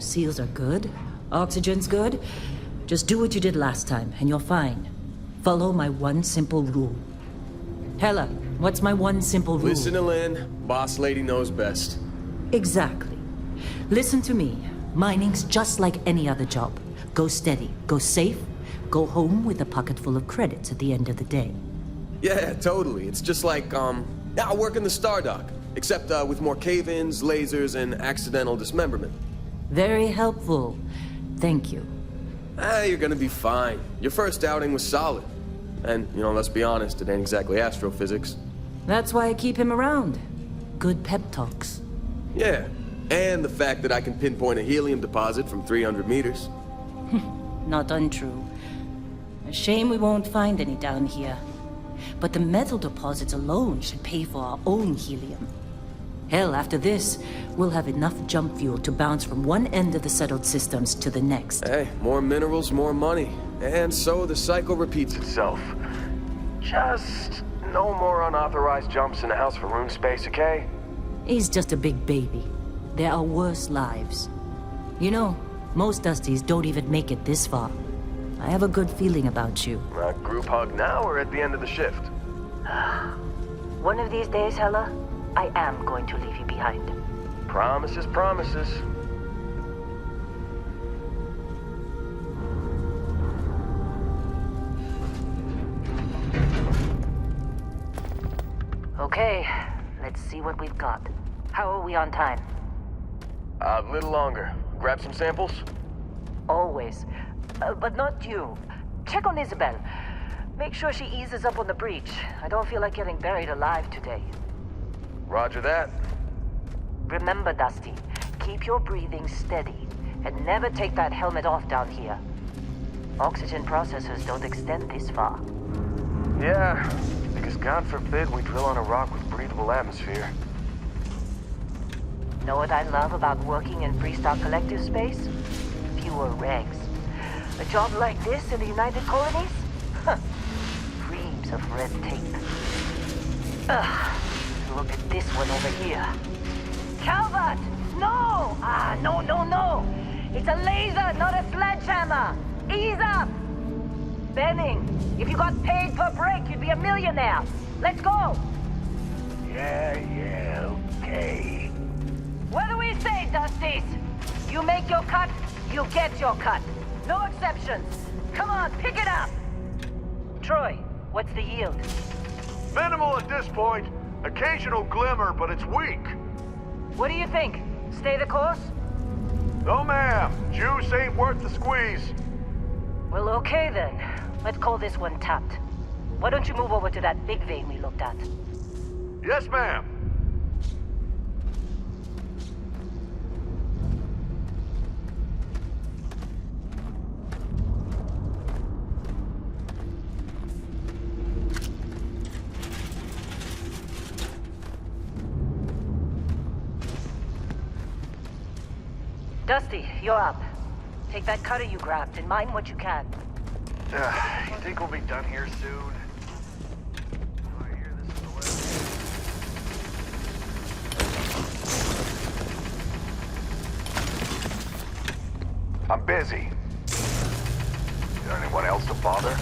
Seals are good. Oxygen's good. Just do what you did last time, and you're fine. Follow my one simple rule. Hella, what's my one simple rule? Listen to Lynn. Boss lady knows best. Exactly. Listen to me. Mining's just like any other job. Go steady, go safe, go home with a pocket full of credits at the end of the day. Yeah, totally. It's just like, I work in the Star Dock. Except, with more cave-ins, lasers, and accidental dismemberment. Very helpful. Thank you. You're gonna be fine. Your first outing was solid. And, let's be honest, it ain't exactly astrophysics. That's why I keep him around. Good pep talks. Yeah, and the fact that I can pinpoint a helium deposit from 300 meters. Not untrue. A shame we won't find any down here. But the metal deposits alone should pay for our own helium. Hell, after this, we'll have enough jump fuel to bounce from one end of the settled systems to the next. Hey, more minerals, more money. And so the cycle repeats itself. Just no more unauthorized jumps in the house for room space, okay? He's just a big baby. There are worse lives. Most Dusties don't even make it this far. I have a good feeling about you. Group hug now or at the end of the shift? One of these days, Hella, I am going to leave you behind. Promises, promises. Okay, let's see what we've got. How are we on time? A little longer. Grab some samples? Always. But not you. Check on Isabel. Make sure she eases up on the breach. I don't feel like getting buried alive today. Roger that. Remember, Dusty, keep your breathing steady, and never take that helmet off down here. Oxygen processors don't extend this far. Yeah, because God forbid we drill on a rock with breathable atmosphere. Know what I love about working in Freestar Collective space? Fewer regs. A job like this in the United Colonies? Huh. Reams of red tape. Ugh. Look at this one over here. Calvert! No! No. It's a laser, not a sledgehammer. Ease up! Benning, if you got paid per break, you'd be a millionaire. Let's go! Yeah, okay. What do we say, Dusties? You make your cut, you get your cut. No exceptions. Come on, pick it up! Troy, what's the yield? Minimal at this point. Occasional glimmer, but it's weak. What do you think? Stay the course? No, ma'am. Juice ain't worth the squeeze. Well, okay then. Let's call this one tapped. Why don't you move over to that big vein we looked at? Yes, ma'am. Dusty, you're up. Take that cutter you grabbed and mine what you can. You think we'll be done here soon? I hear this is the I'm busy. Is there anyone else to bother?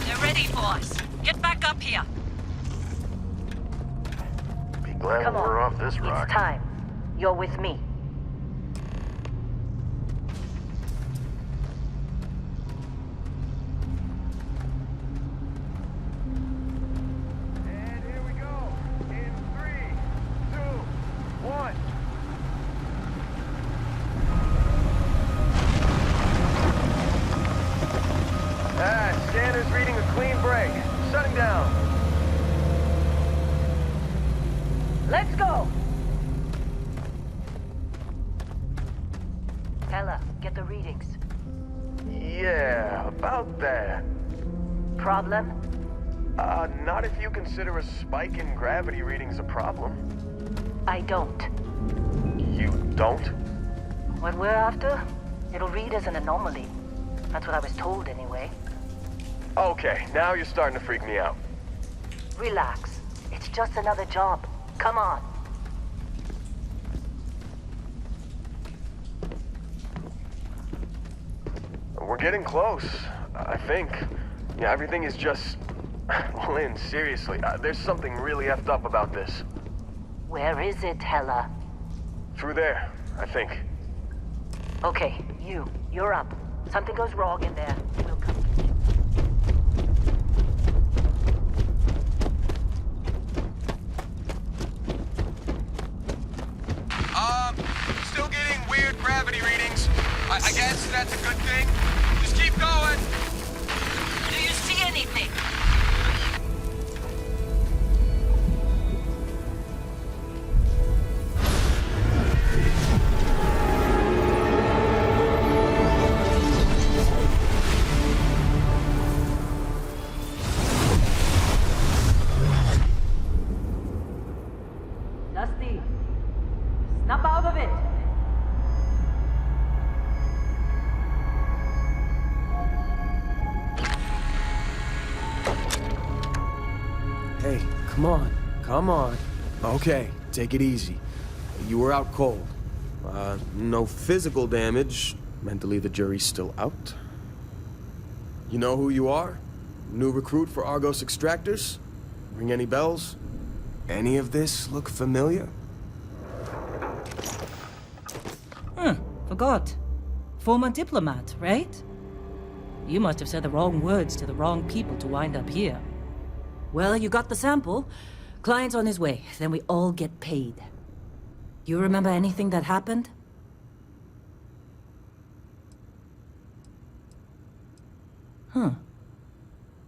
They're ready for us. Get back up here. Be glad Come on. we're off this rock. It's time. You're with me. And here we go. In 3, 2, 1. Scanner's reading a clean break. Shutting down. Let's go! Ella, get the readings. Yeah, about that. Problem? Not if you consider a spike in gravity readings a problem. I don't. You don't? What we're after? It'll read as an anomaly. That's what I was told anyway. Okay, now you're starting to freak me out. Relax. It's just another job. Come on. We're getting close, I think. Yeah, everything is just... Lynn, seriously, there's something really effed up about this. Where is it, Hella? Through there, I think. Okay, you're up. Something goes wrong in there. We'll come get you. Still getting weird gravity readings. I guess that's a good thing. Just keep going. Do you see anything? Dusty, snap out of it. Hey, come on. Come on. Okay, take it easy. You were out cold. No physical damage. Mentally, the jury's still out. You know who you are? New recruit for Argos Extractors? Ring any bells? Any of this look familiar? Forgot. Former diplomat, right? You must have said the wrong words to the wrong people to wind up here. Well, you got the sample. Client's on his way, then we all get paid. Do you remember anything that happened?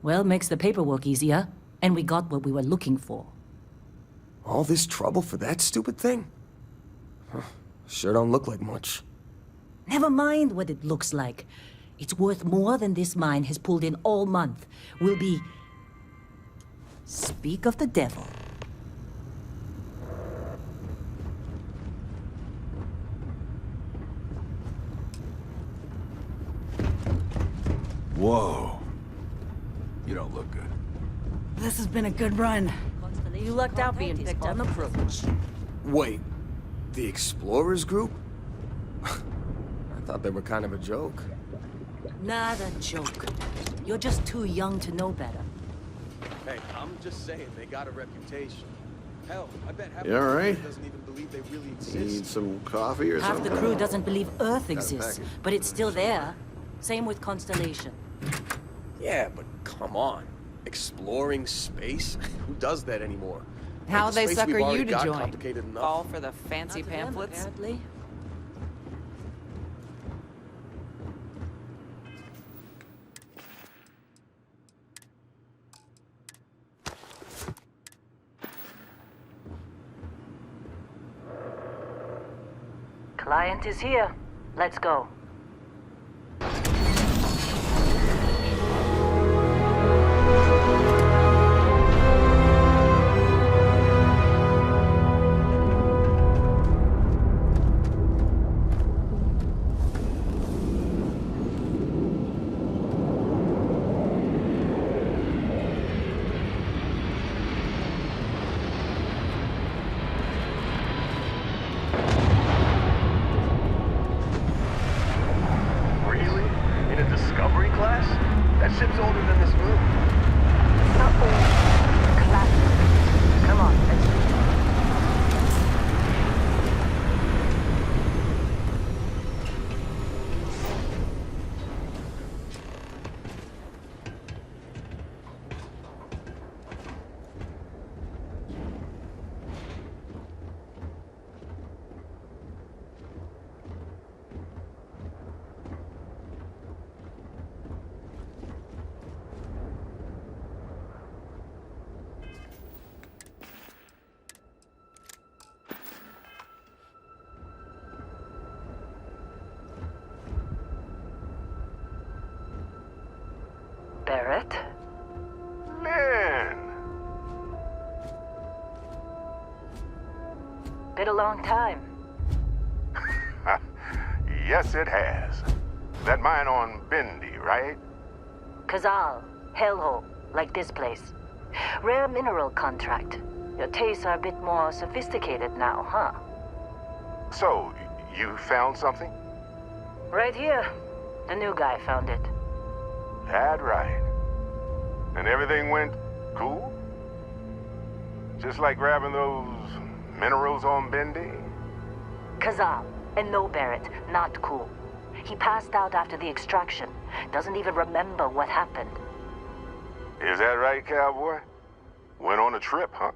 Well, makes the paperwork easier, and we got what we were looking for. All this trouble for that stupid thing? Huh, sure don't look like much. Never mind what it looks like. It's worth more than this mine has pulled in all month. We'll be... Speak of the devil. Whoa. You don't look good. This has been a good run. You lucked out being picked on approach. Wait, the Explorers group? I thought they were kind of a joke. Not a joke. You're just too young to know better. Hey, I'm just saying they got a reputation. Hell, I bet half You all right? the crew doesn't even believe they really Need exist. some coffee or Half something? the crew doesn't believe Earth a exists, package. but it's still there. Same with Constellation. Yeah, but come on. Exploring space? Who does that anymore? How The they space sucker we've you already to got join? complicated enough. Fall for the fancy Not to them, pamphlets? apparently. Client is here. Let's go. Really? In a Discovery class? That ship's older than this moon. Not old. Classic. Come on, let's go. Barrett? Lynn! Been a long time. Yes, it has. That mine on Bendy, right? Kazal, hellhole, like this place. Rare mineral contract. Your tastes are a bit more sophisticated now, huh? So, you found something? Right here. The new guy found it. That right. And everything went cool? Just like grabbing those minerals on Bendy? Kazal. And no, Barrett. Not cool. He passed out after the extraction. Doesn't even remember what happened. Is that right, cowboy? Went on a trip, huh?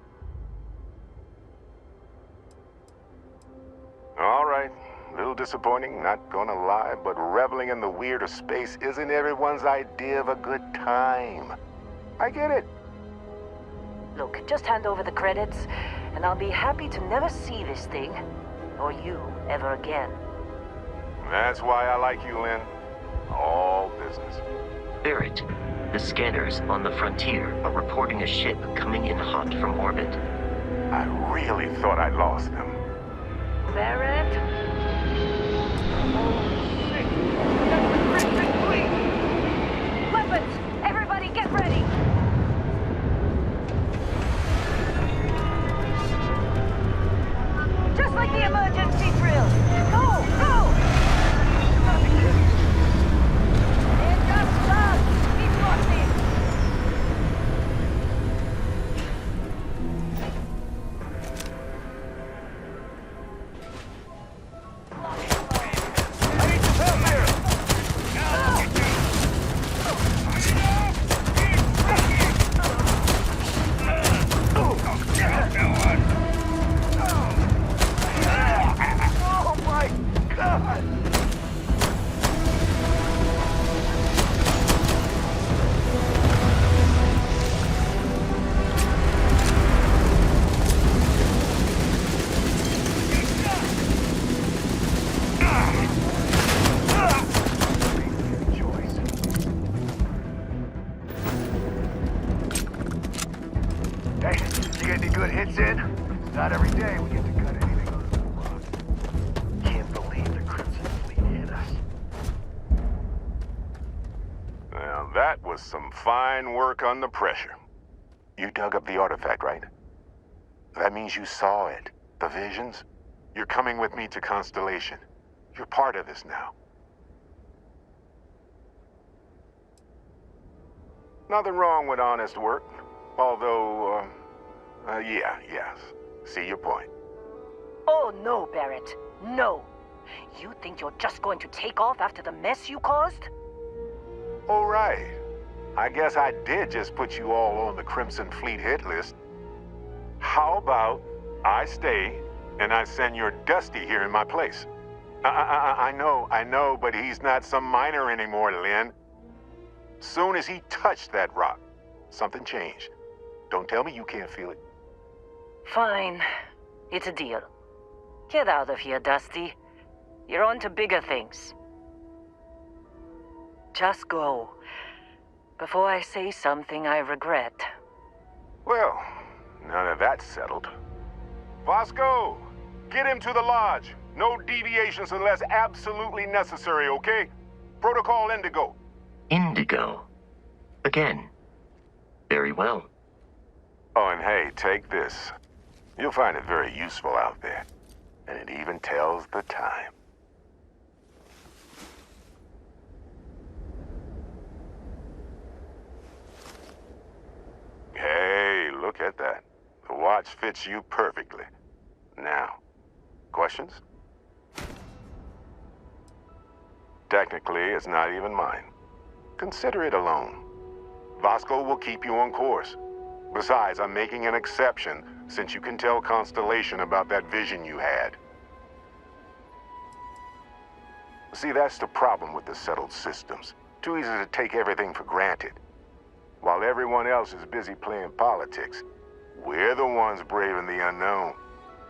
All right. A little disappointing, not gonna lie, but reveling in the weird of space isn't everyone's idea of a good time. I get it. Look, just hand over the credits, and I'll be happy to never see this thing, or you, ever again. That's why I like you, Lynn. All business. Barrett, the scanners on the frontier are reporting a ship coming in hot from orbit. I really thought I lost them. Barrett? Oh, shit. That's the Crimson Fleet! Weapons! Everybody get ready! Just like the emergency drill! Go! Go! It just sucks! Keep watching! Not every day we get to cut anything out of the rock. Can't believe the Crimson Fleet hit us. Now, that was some fine work under pressure. You dug up the artifact, right? That means you saw it. The visions? You're coming with me to Constellation. You're part of this now. Nothing wrong with honest work. Although, yes. See your point. Oh, no, Barrett. No. You think you're just going to take off after the mess you caused? All right. I guess I did just put you all on the Crimson Fleet hit list. How about I stay and I send your Dusty here in my place? I know, but he's not some miner anymore, Lynn. Soon as he touched that rock, something changed. Don't tell me you can't feel it. Fine. It's a deal. Get out of here, Dusty. You're on to bigger things. Just go. Before I say something I regret. Well, now that that's settled. Vasco, get him to the lodge. No deviations unless absolutely necessary, okay? Protocol Indigo. Indigo? Again? Very well. Oh, and hey, take this. You'll find it very useful out there. And it even tells the time. Hey, look at that. The watch fits you perfectly. Now, questions? Technically, it's not even mine. Consider it a loan. Vasco will keep you on course. Besides, I'm making an exception since you can tell Constellation about that vision you had. See, that's the problem with the settled systems. Too easy to take everything for granted. While everyone else is busy playing politics, we're the ones braving the unknown,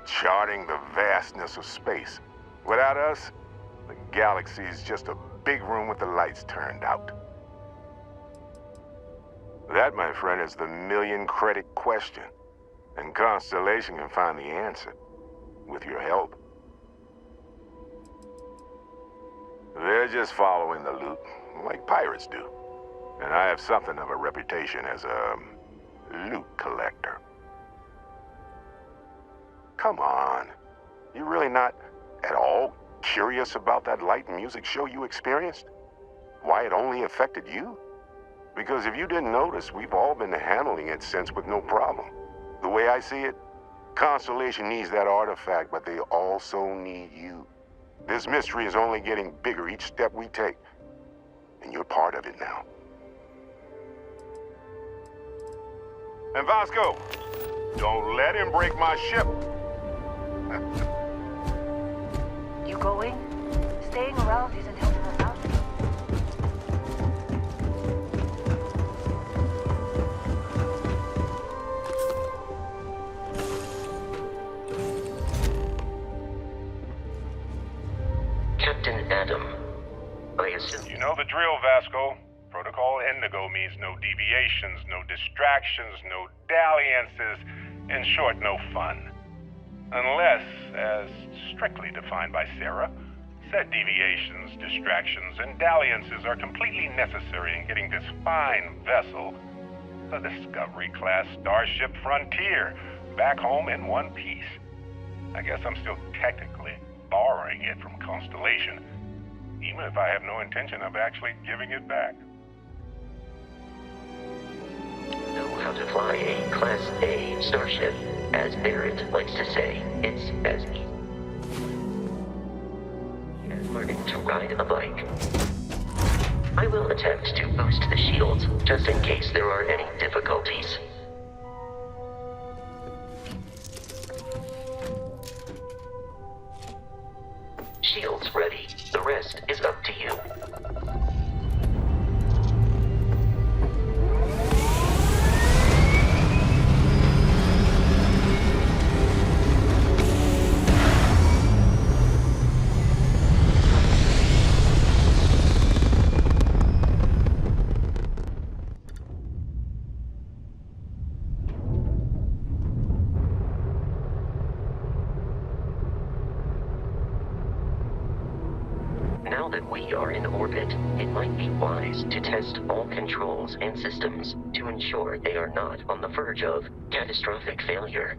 charting the vastness of space. Without us, the galaxy is just a big room with the lights turned out. That, my friend, is the million-credit question. And Constellation can find the answer, with your help. They're just following the loot, like pirates do. And I have something of a reputation as a loot collector. Come on. You're really not at all curious about that light and music show you experienced? Why it only affected you? Because if you didn't notice, we've all been handling it since with no problem. The way I see it, Constellation needs that artifact, but they also need you. This mystery is only getting bigger each step we take, and you're part of it now. And Vasco, don't let him break my ship. You going? Staying around isn't helping us out. Captain Adam, I assume... You know the drill, Vasco. Protocol Indigo means no deviations, no distractions, no dalliances, in short, no fun. Unless, as strictly defined by Sarah, said deviations, distractions, and dalliances are completely necessary in getting this fine vessel, the Discovery-class Starship Frontier, back home in one piece. I guess I'm still technically borrowing it from Constellation, even if I have no intention of actually giving it back. Know how to fly a Class A starship. As Barrett likes to say, it's as easy as learning to ride a bike. I will attempt to boost the shields, just in case there are any difficulties. Shields ready. The rest is up to you. Now that we are in orbit, it might be wise to test all controls and systems to ensure they are not on the verge of catastrophic failure.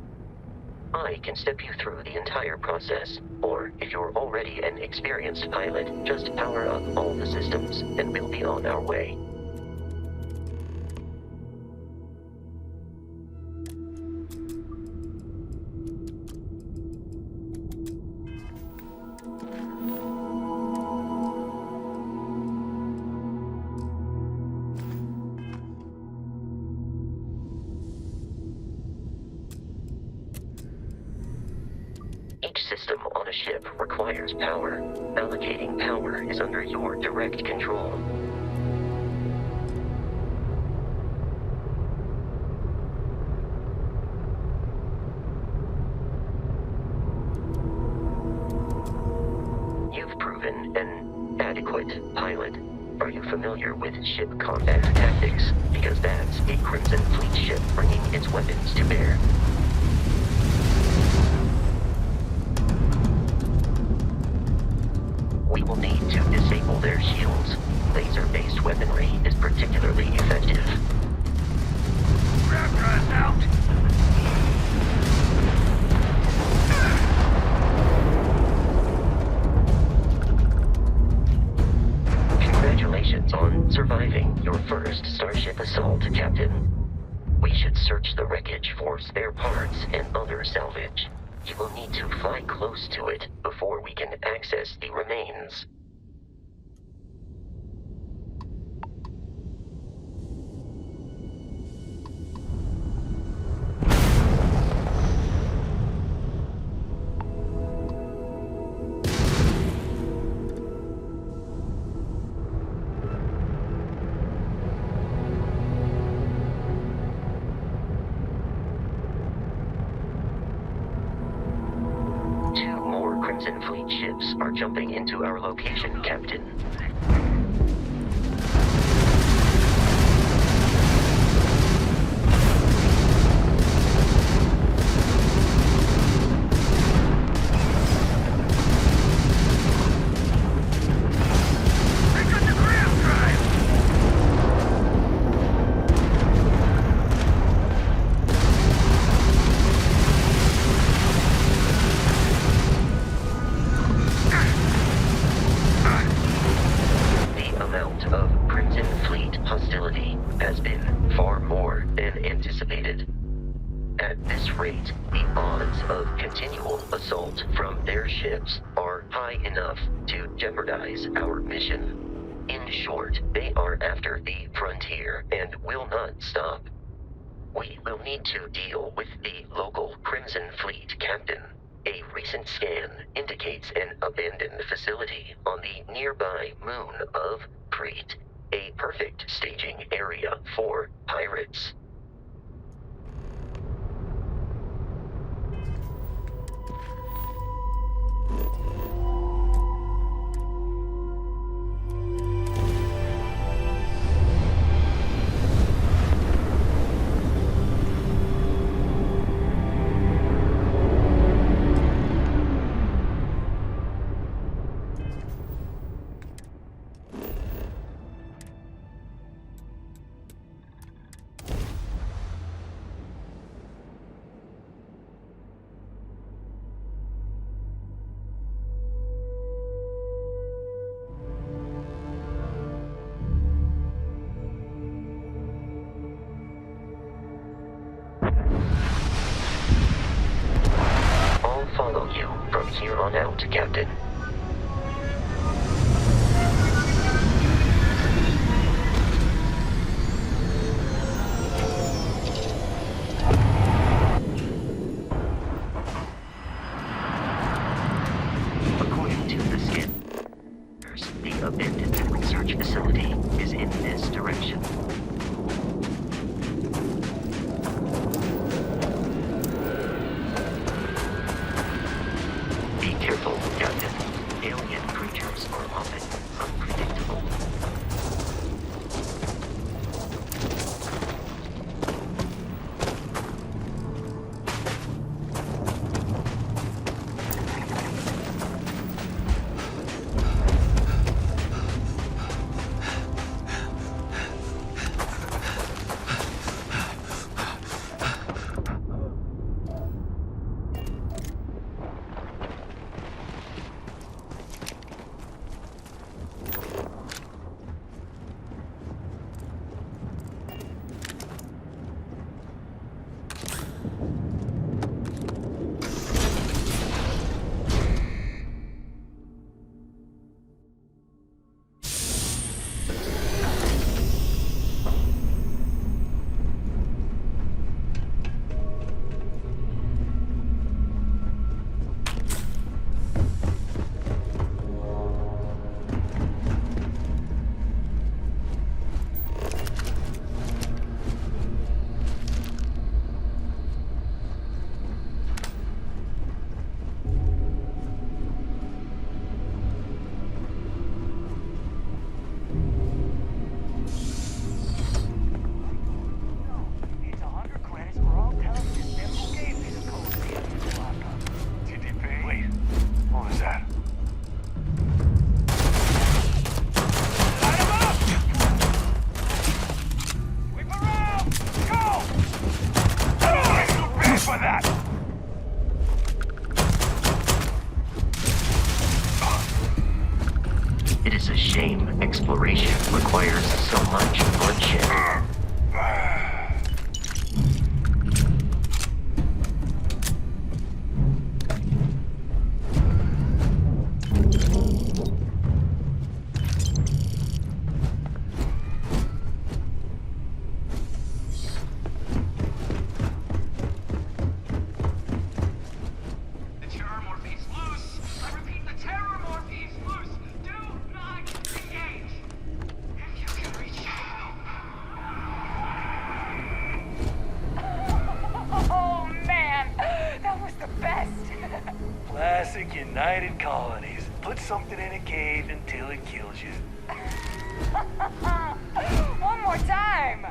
I can step you through the entire process, or if you're already an experienced pilot, just power up all the systems and we'll be on our way. Each system on a ship requires power. Allocating power is under your direct control. You've proven an adequate pilot. Are you familiar with ship combat tactics? Because that's a Crimson Fleet ship bringing its weapons to bear. We will need to disable their shields. Laser-based weaponry is particularly effective. Raptor out! Congratulations on surviving your first Starship assault, Captain. We should search the wreckage for spare parts and other salvage. You will need to fly close to it before we can access the remains. Crimson Fleet ships are jumping into our location, Captain. jeopardize our mission. In short, they are after the frontier and will not stop. We will need to deal with the local Crimson Fleet captain. A recent scan indicates an abandoned facility on the nearby moon of Crete, a perfect staging area for pirates. Follow you from here on out, Captain. According to the scanners, the abandoned research facility is in this direction. Careful, Captain. Alien creatures are often unpredictable. Exploration requires so much bloodshed. United Colonies. Put something in a cave until it kills you. One more time!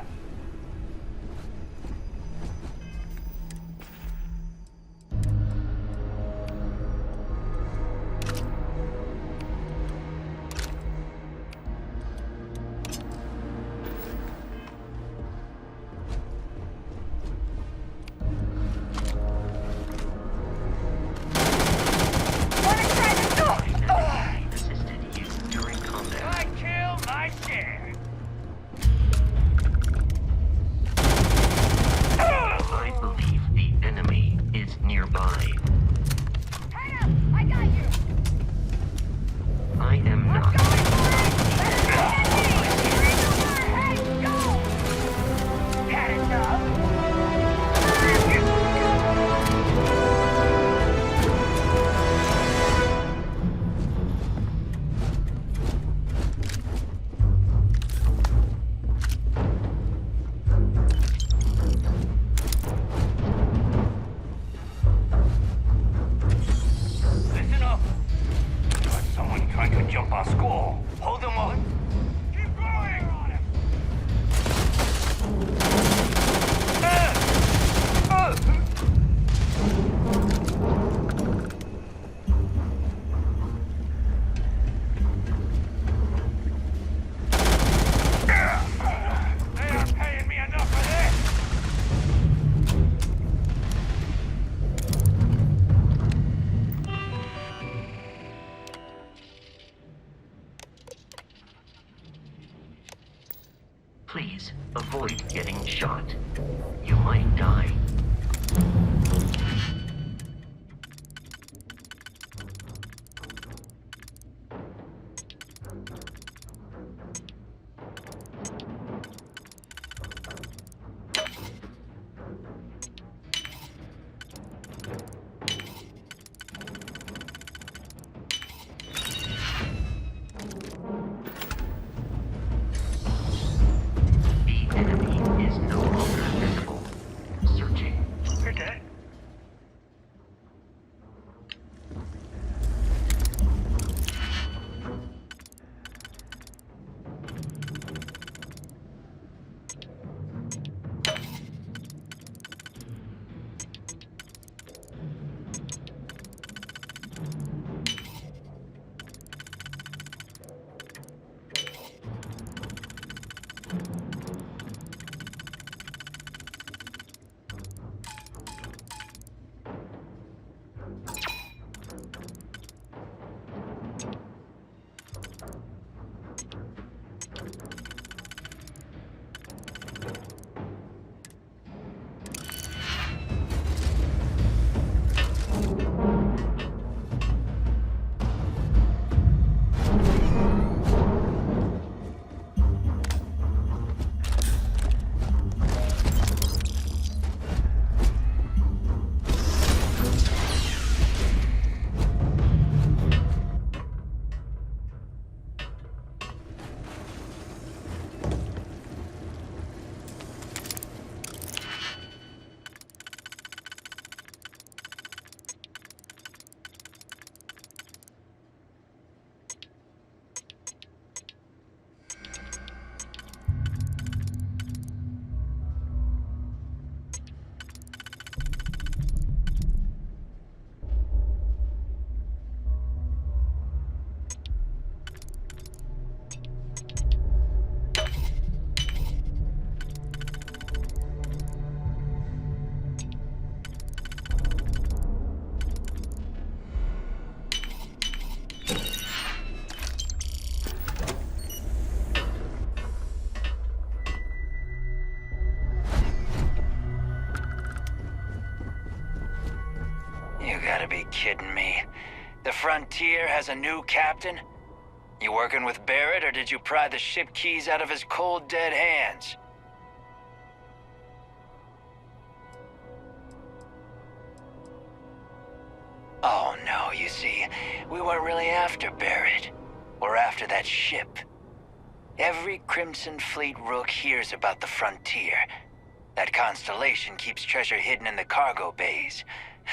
Oh, hold him on. Keep going on him. They aren't paying me enough for this. Please avoid getting shot. You might die. The enemy is no longer visible. Searching. You're dead. You gotta be kidding me. The Frontier has a new captain? You working with Barrett, or did you pry the ship keys out of his cold, dead hands? Oh no, you see, we weren't really after Barrett. We're after that ship. Every Crimson Fleet rook hears about the Frontier. That Constellation keeps treasure hidden in the cargo bays.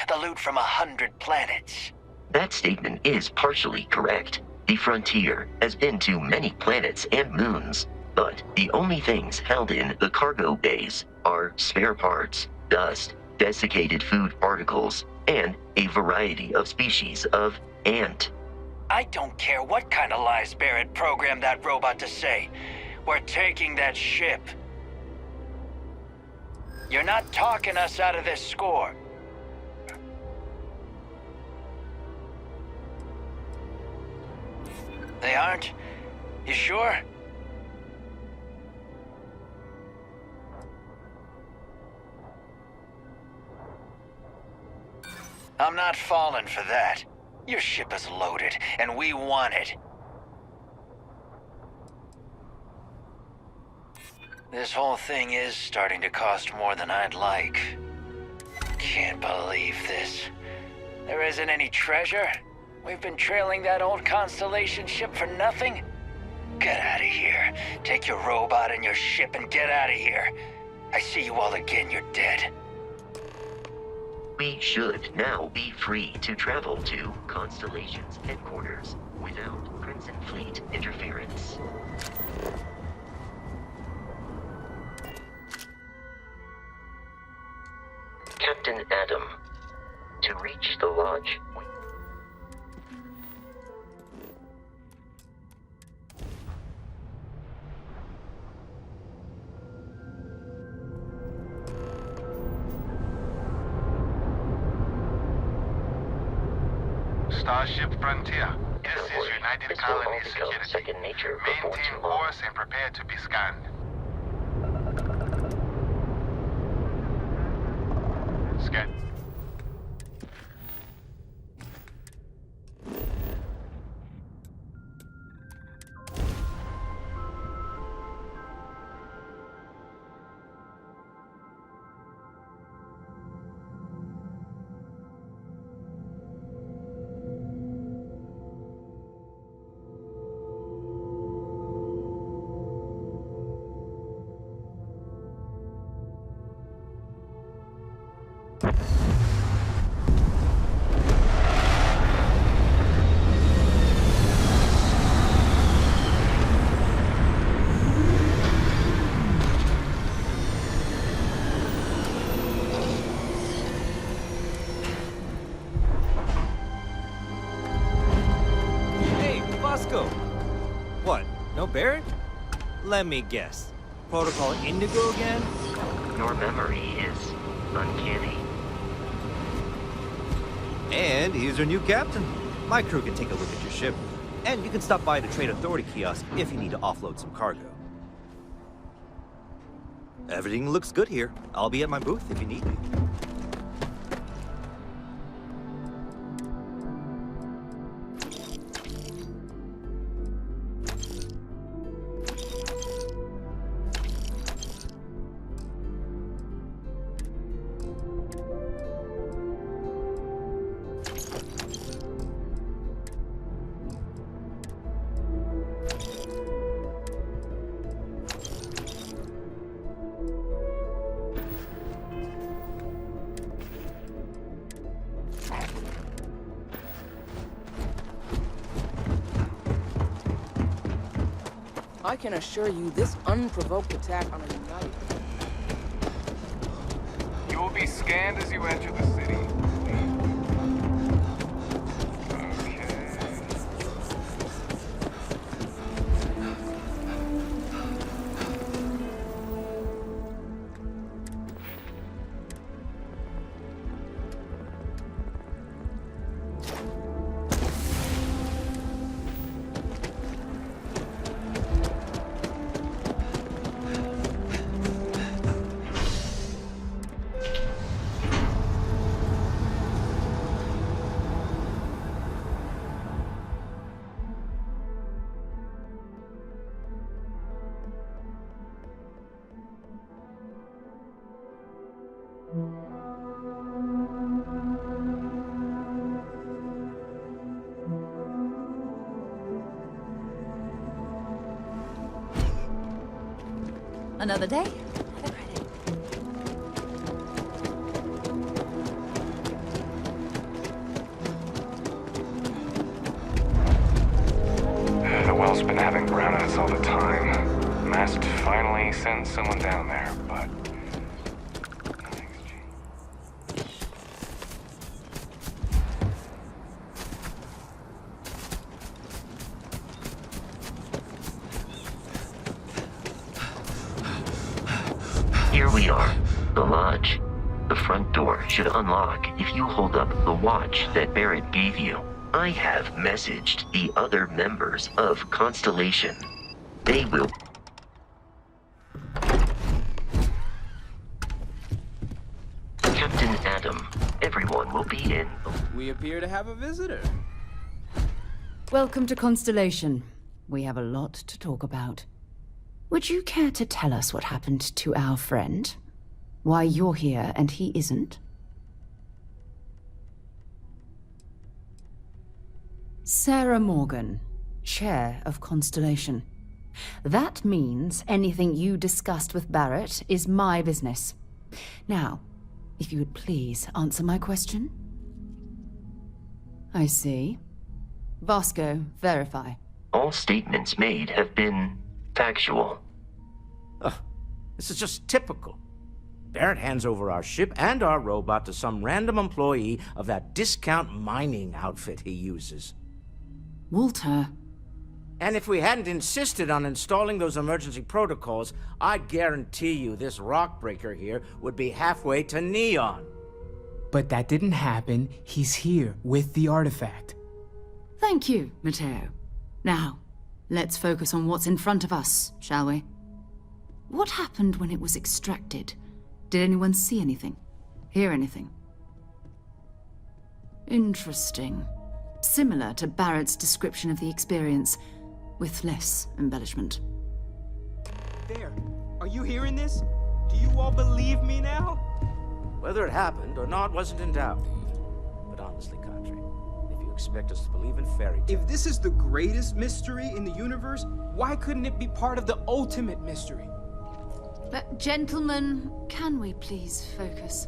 The loot from 100 planets. That statement is partially correct. The Frontier has been to many planets and moons, but the only things held in the cargo bays are spare parts, dust, desiccated food particles, and a variety of species of ant. I don't care what kind of lies Barrett programmed that robot to say. We're taking that ship. You're not talking us out of this score. They aren't? You sure? I'm not falling for that. Your ship is loaded, and we want it. This whole thing is starting to cost more than I'd like. Can't believe this. There isn't any treasure? We've been trailing that old Constellation ship for nothing? Get out of here. Take your robot and your ship and get out of here. I see you all again, you're dead. We should now be free to travel to Constellation's headquarters. without Crimson Fleet interference. Captain Adam, to reach the lodge, Starship Frontier. This is United this will all Colony become Security. second nature before Maintain too long. course and prepare to be scanned. Scan. What? No Barrett? Let me guess. Protocol Indigo again? Your memory is uncanny. And he's your new captain. My crew can take a look at your ship. And you can stop by the Trade Authority kiosk if you need to offload some cargo. Everything looks good here. I'll be at my booth if you need me. I can assure you this unprovoked attack on a United... You will be scanned as you enter the city. Another day? The well's been having brownouts all the time. Mast finally sent someone down there, but... Here we are, the lodge. The front door should unlock if you hold up the watch that Barrett gave you. I have messaged the other members of Constellation. They will... Captain Adam, everyone will be in. We appear to have a visitor. Welcome to Constellation. We have a lot to talk about. Would you care to tell us what happened to our friend? Why you're here and he isn't? Sarah Morgan, Chair of Constellation. That means anything you discussed with Barrett is my business. Now, if you would please answer my question. I see. Vasco, verify. All statements made have been factual. Ugh, this is just typical. Barrett hands over our ship and our robot to some random employee of that discount mining outfit he uses. Walter. And if we hadn't insisted on installing those emergency protocols, I guarantee you this rock breaker here would be halfway to Neon. But that didn't happen. He's here with the artifact. Thank you, Matteo. Now, let's focus on what's in front of us, shall we? What happened when it was extracted? Did anyone see anything? Hear anything? Interesting. Similar to Barrett's description of the experience, with less embellishment. There. Are you hearing this? Do you all believe me now? Whether it happened or not wasn't in doubt. But honestly, Contra, if you expect us to believe in fairy tales... If this is the greatest mystery in the universe, why couldn't it be part of the ultimate mystery? But gentlemen, can we please focus?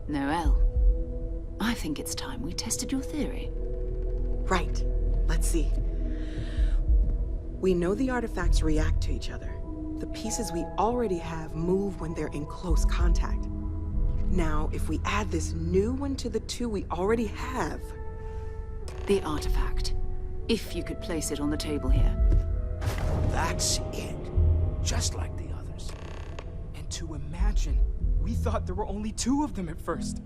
Noel, I think it's time we tested your theory. Right. Let's see. We know the artifacts react to each other. The pieces we already have move when they're in close contact. Now, if we add this new one to the two we already have... The artifact. If you could place it on the table here. That's it. Just like the others. And to imagine, we thought there were only 2 of them at first.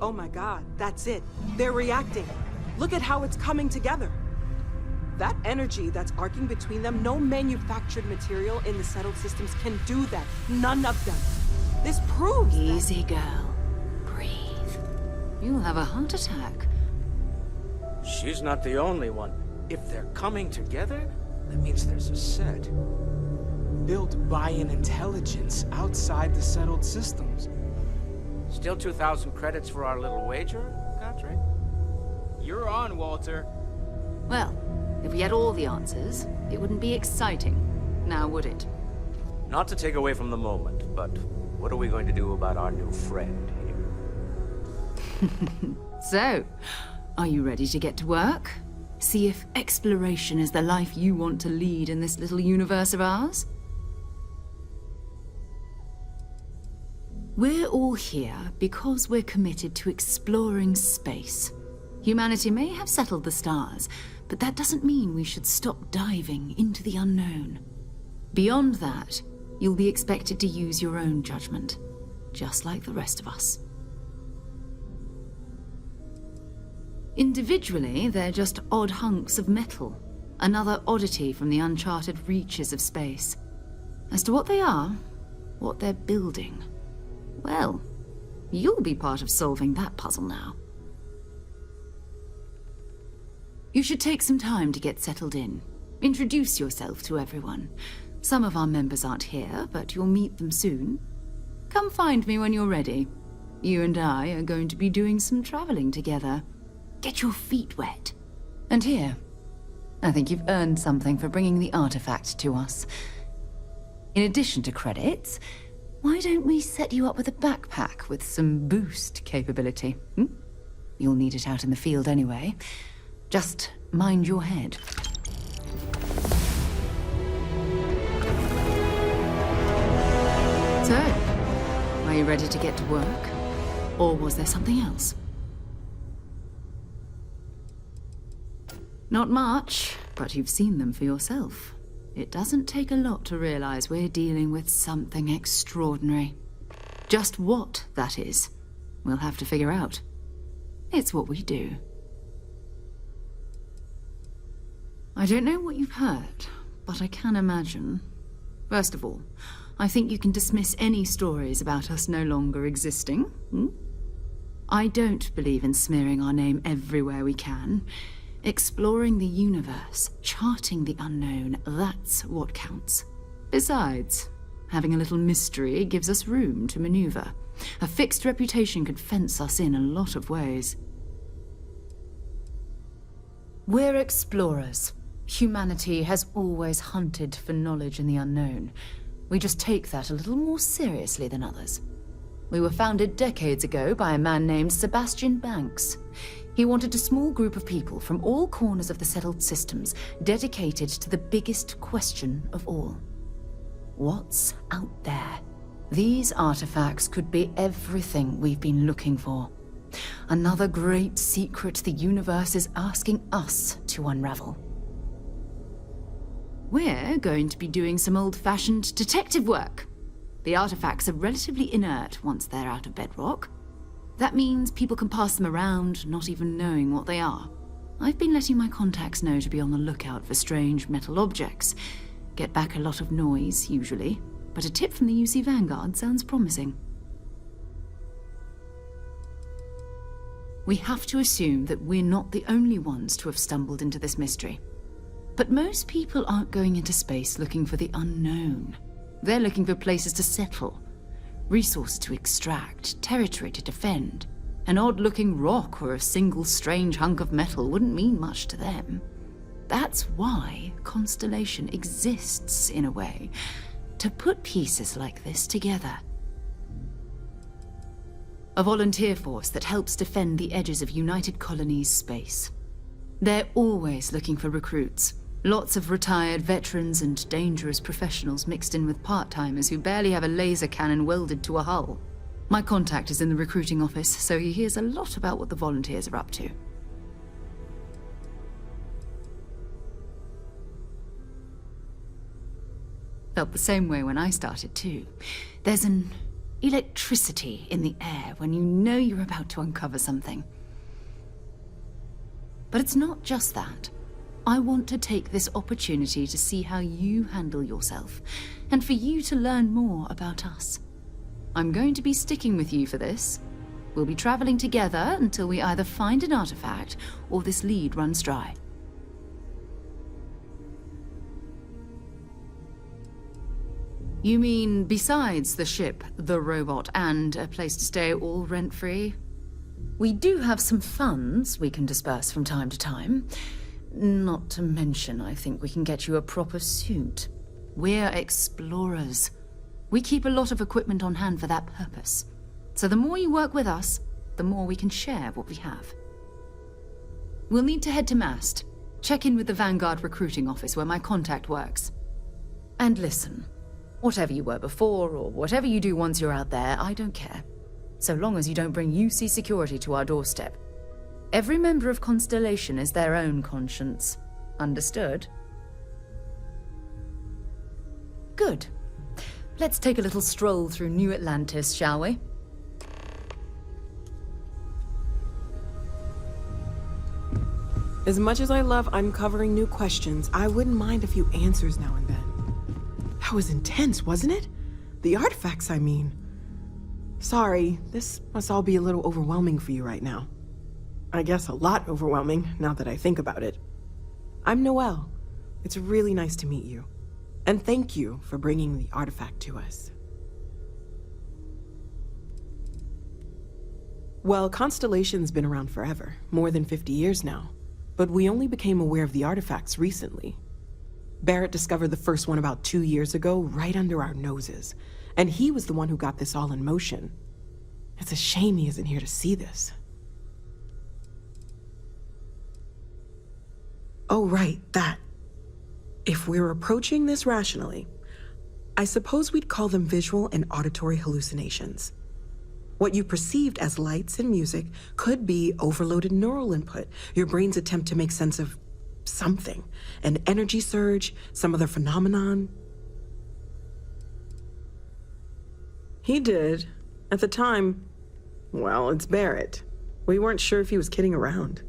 Oh my god, that's it. They're reacting. Look at how it's coming together. That energy that's arcing between them, no manufactured material in the settled systems can do that. None of them. This proves Easy, girl. Breathe. You'll have a heart attack. She's not the only one. If they're coming together, that means there's a set. Built by an intelligence outside the settled systems. Still 2,000 credits for our little wager, Contra? You're on, Walter. Well, if we had all the answers, it wouldn't be exciting, now would it? Not to take away from the moment, but what are we going to do about our new friend here? So, are you ready to get to work? See if exploration is the life you want to lead in this little universe of ours? We're all here because we're committed to exploring space. Humanity may have settled the stars, but that doesn't mean we should stop diving into the unknown. Beyond that, you'll be expected to use your own judgment, just like the rest of us. Individually, they're just odd hunks of metal, another oddity from the uncharted reaches of space. As to what they are, what they're building, well, you'll be part of solving that puzzle now. You should take some time to get settled in. Introduce yourself to everyone. Some of our members aren't here, but you'll meet them soon. Come find me when you're ready. You and I are going to be doing some traveling together. Get your feet wet. And here, I think you've earned something for bringing the artifact to us. In addition to credits, why don't we set you up with a backpack with some boost capability? You'll need it out in the field anyway. Just mind your head. So, are you ready to get to work? Or was there something else? Not much, but you've seen them for yourself. It doesn't take a lot to realize we're dealing with something extraordinary. Just what that is, we'll have to figure out. It's what we do. I don't know what you've heard, but I can imagine. First of all, I think you can dismiss any stories about us no longer existing. I don't believe in smearing our name everywhere we can. Exploring the universe, charting the unknown, that's what counts. Besides, having a little mystery gives us room to maneuver. A fixed reputation could fence us in a lot of ways. We're explorers. Humanity has always hunted for knowledge in the unknown. We just take that a little more seriously than others. We were founded decades ago by a man named Sebastian Banks. He wanted a small group of people from all corners of the settled systems dedicated to the biggest question of all. What's out there? These artifacts could be everything we've been looking for. Another great secret the universe is asking us to unravel. We're going to be doing some old-fashioned detective work. The artifacts are relatively inert once they're out of bedrock. That means people can pass them around, not even knowing what they are. I've been letting my contacts know to be on the lookout for strange metal objects. Get back a lot of noise, usually, but a tip from the UC Vanguard sounds promising. We have to assume that we're not the only ones to have stumbled into this mystery. But most people aren't going into space looking for the unknown. They're looking for places to settle, resources to extract, territory to defend. An odd-looking rock or a single strange hunk of metal wouldn't mean much to them. That's why Constellation exists, in a way, to put pieces like this together. A volunteer force that helps defend the edges of United Colonies space. They're always looking for recruits. Lots of retired veterans and dangerous professionals mixed in with part-timers who barely have a laser cannon welded to a hull. My contact is in the recruiting office, so he hears a lot about what the volunteers are up to. Felt the same way when I started, too. There's an electricity in the air when you know you're about to uncover something. But it's not just that. I want to take this opportunity to see how you handle yourself, and for you to learn more about us. I'm going to be sticking with you for this. We'll be traveling together until we either find an artifact or this lead runs dry. You mean besides the ship, the robot, and a place to stay all rent-free? We do have some funds we can disperse from time to time. Not to mention, I think we can get you a proper suit. We're explorers. We keep a lot of equipment on hand for that purpose. So the more you work with us, the more we can share what we have. We'll need to head to Mast. Check in with the Vanguard recruiting office where my contact works. And listen, whatever you were before, or whatever you do once you're out there, I don't care. So long as you don't bring UC security to our doorstep. Every member of Constellation is their own conscience. Understood? Good. Let's take a little stroll through New Atlantis, shall we? As much as I love uncovering new questions, I wouldn't mind a few answers now and then. That was intense, wasn't it? The artifacts, I mean. Sorry, this must all be a little overwhelming for you right now. I guess a lot overwhelming, now that I think about it. I'm Noelle. It's really nice to meet you. And thank you for bringing the artifact to us. Well, Constellation's been around forever, more than 50 years now. But we only became aware of the artifacts recently. Barrett discovered the first one about 2 years ago, right under our noses. And he was the one who got this all in motion. It's a shame he isn't here to see this. Oh, right, that. If we're approaching this rationally, I suppose we'd call them visual and auditory hallucinations. What you perceived as lights and music could be overloaded neural input, your brain's attempt to make sense of something, an energy surge, some other phenomenon. He did. At the time, well, it's Barrett. We weren't sure if he was kidding around.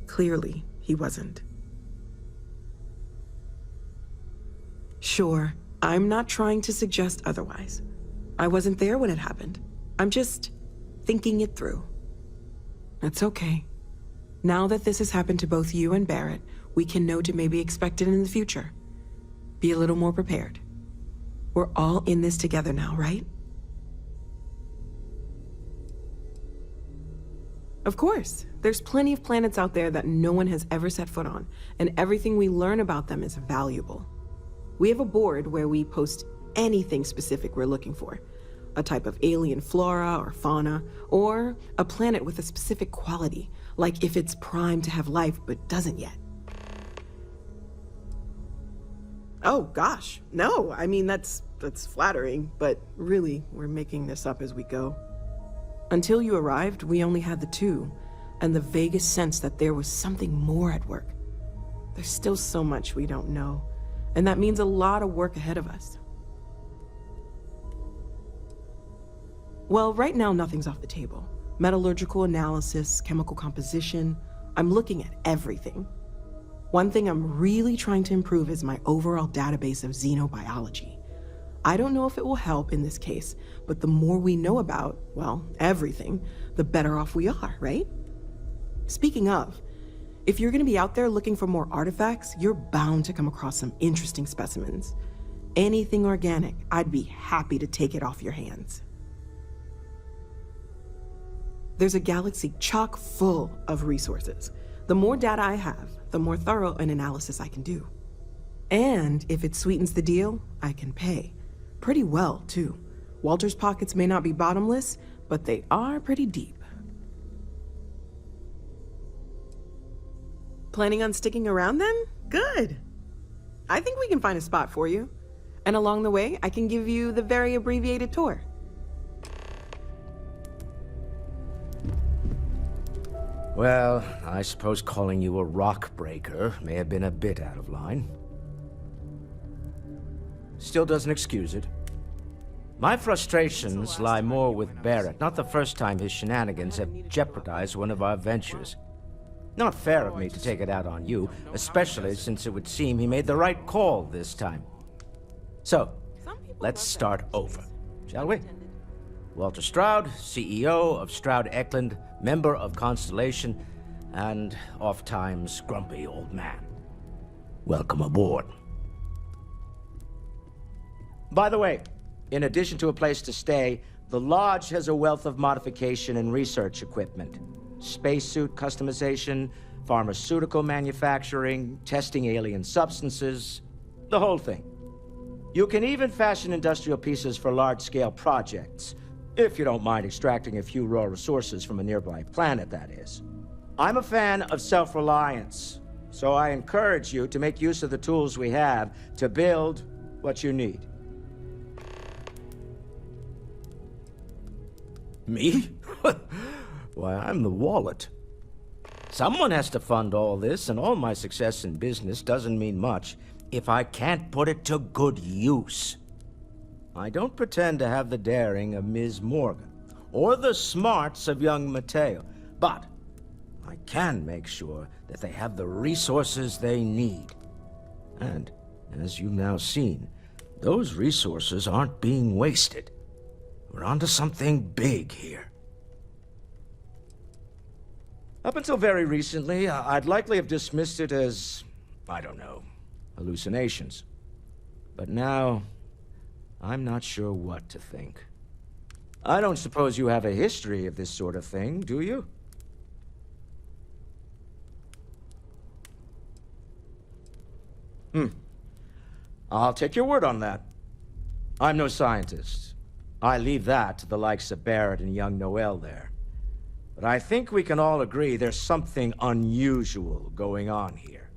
Clearly, he wasn't. Sure, I'm not trying to suggest otherwise. I wasn't there when it happened. I'm just thinking it through. It's okay. Now that this has happened to both you and Barrett, we can know to maybe expect it in the future. Be a little more prepared. We're all in this together now, right? Of course. There's plenty of planets out there that no one has ever set foot on, and everything we learn about them is valuable. We have a board where we post anything specific we're looking for. A type of alien flora or fauna, or a planet with a specific quality, Like if it's primed to have life but doesn't yet. Oh gosh, no, I mean that's flattering, but really, we're making this up as we go. Until you arrived, we only had the two, and the vaguest sense that there was something more at work. There's still so much we don't know, and that means a lot of work ahead of us. Well, right now nothing's off the table. Metallurgical analysis, chemical composition, I'm looking at everything. One thing I'm really trying to improve is my overall database of xenobiology. I don't know if it will help in this case, but the more we know about, well, everything, the better off we are, right? Speaking of, if you're gonna be out there looking for more artifacts, you're bound to come across some interesting specimens. Anything organic, I'd be happy to take it off your hands. There's a galaxy chock full of resources. The more data I have, the more thorough an analysis I can do. And if it sweetens the deal, I can pay. Pretty well, too. Walter's pockets may not be bottomless, but they are pretty deep. Planning on sticking around then? Good. I think we can find a spot for you. And along the way, I can give you the very abbreviated tour. Well, I suppose calling you a rock breaker may have been a bit out of line. Still doesn't excuse it. My frustrations lie more with Barrett, not the first time his shenanigans have jeopardized one of our ventures. Not fair of me to take it out on you, especially since it would seem he made the right call this time. So, let's start over, shall we? Walter Stroud, CEO of Stroud-Eklund, member of Constellation, and oft-times grumpy old man. Welcome aboard. By the way, in addition to a place to stay, the Lodge has a wealth of modification and research equipment. Spacesuit customization, pharmaceutical manufacturing, testing alien substances, the whole thing. You can even fashion industrial pieces for large-scale projects, if you don't mind extracting a few raw resources from a nearby planet, that is. I'm a fan of self-reliance, so I encourage you to make use of the tools we have to build what you need. Me? Why, I'm the wallet. Someone has to fund all this, and all my success in business doesn't mean much if I can't put it to good use. I don't pretend to have the daring of Ms. Morgan, or the smarts of young Mateo, but I can make sure that they have the resources they need. And, as you've now seen, those resources aren't being wasted. We're onto something big here. Up until very recently, I'd likely have dismissed it as, I don't know, hallucinations. But now, I'm not sure what to think. I don't suppose you have a history of this sort of thing, do you? I'll take your word on that. I'm no scientist. I leave that to the likes of Barrett and young Noel there. But I think we can all agree there's something unusual going on here.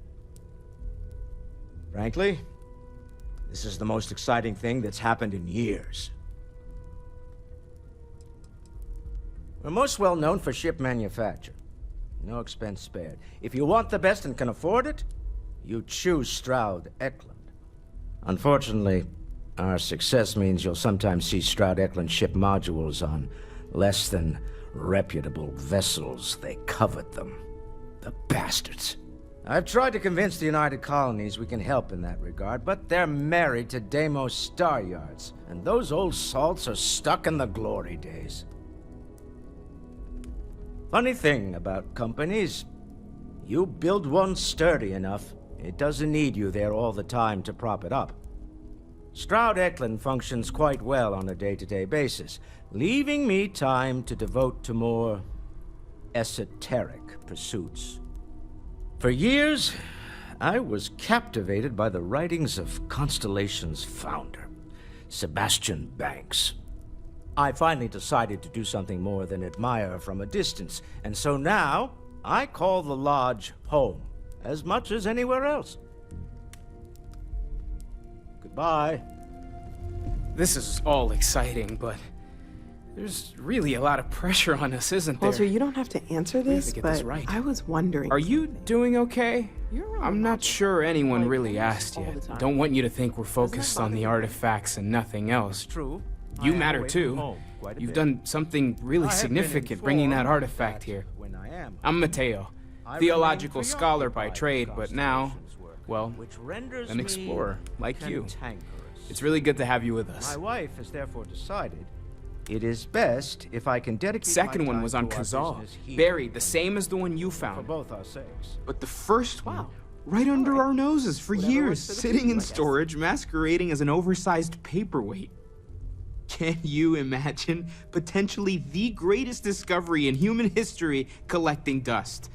Frankly, this is the most exciting thing that's happened in years. We're most well known for ship manufacture. No expense spared. If you want the best and can afford it, you choose Stroud-Eklund. Unfortunately, our success means you'll sometimes see Stroud-Eklund ship modules on less than reputable vessels. They covet them. The bastards. I've tried to convince the United Colonies we can help in that regard, but they're married to Deimos Star Yards, and those old salts are stuck in the glory days. Funny thing about companies, you build one sturdy enough, it doesn't need you there all the time to prop it up. Stroud-Eklund functions quite well on a day-to-day basis, leaving me time to devote to more esoteric pursuits. For years, I was captivated by the writings of Constellation's founder, Sebastian Banks. I finally decided to do something more than admire from a distance, and so now I call the lodge home as much as anywhere else. Goodbye. This is all exciting, but there's really a lot of pressure on us, isn't there? Walter, you don't have to answer this, get but this right. I was wondering. Are you doing okay? I'm not sure anyone really asked yet. Don't want you to think we're focused on the artifacts and nothing else. True. You matter too. You've done something really significant bringing that artifact here. I'm Mateo, theological scholar by trade, but now, well, an explorer like you. It's really good to have you with us. My wife has therefore decided it is best if I can dedicate Second my one time was on to our Kazal, business here. buried, the same as the one you For found. both our sakes. But the first one, right under our noses for years, sitting in storage, masquerading as an oversized paperweight. Can you imagine potentially the greatest discovery in human history collecting dust?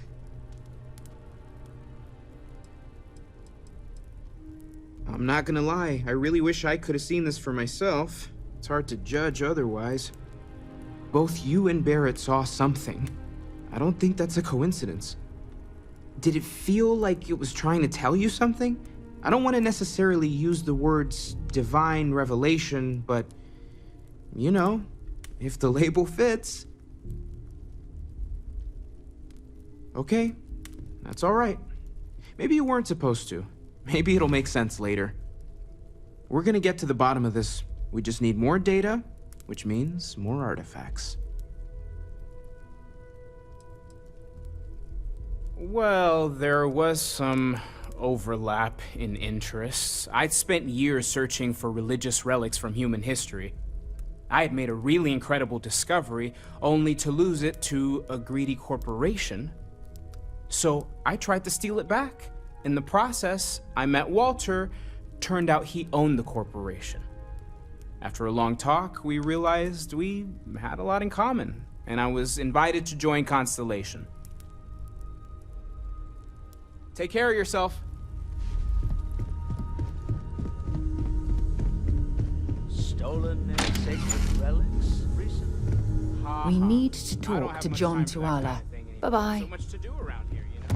I'm not gonna lie, I really wish I could have seen this for myself. It's hard to judge otherwise. Both you and Barrett saw something. I don't think that's a coincidence. Did it feel like it was trying to tell you something? I don't want to necessarily use the words divine revelation, but you know, if the label fits. Okay, that's all right. Maybe you weren't supposed to. Maybe it'll make sense later. We're gonna get to the bottom of this. We just need more data, which means more artifacts. Well, there was some overlap in interests. I'd spent years searching for religious relics from human history. I had made a really incredible discovery, only to lose it to a greedy corporation. So I tried to steal it back. In the process, I met Walter. Turned out he owned the corporation. After a long talk, we realized we had a lot in common, and I was invited to join Constellation. Take care of yourself. Stolen and sacred relics recently? We need to talk to John Tuala. Bye-bye. So much to do around here, you know?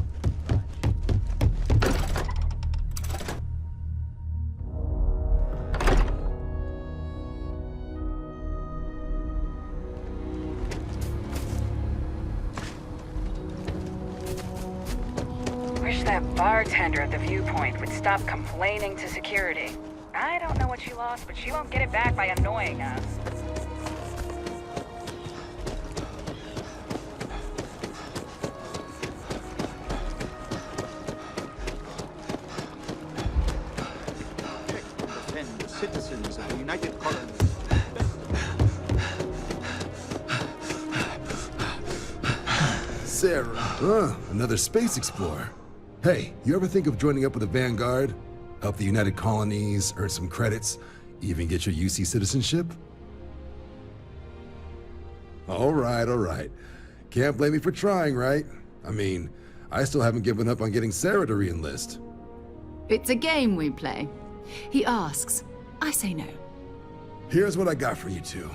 Wish that bartender at the viewpoint would stop complaining to security. I don't know what she lost, but she won't get it back by annoying us. The citizens of the United Colonies. Sarah. Another space explorer. Hey, you ever think of joining up with the Vanguard? Help the United Colonies, earn some credits, even get your UC citizenship? All right. Can't blame me for trying, right? I mean, I still haven't given up on getting Sarah to re-enlist. It's a game we play. He asks, I say no. Here's what I got for you two.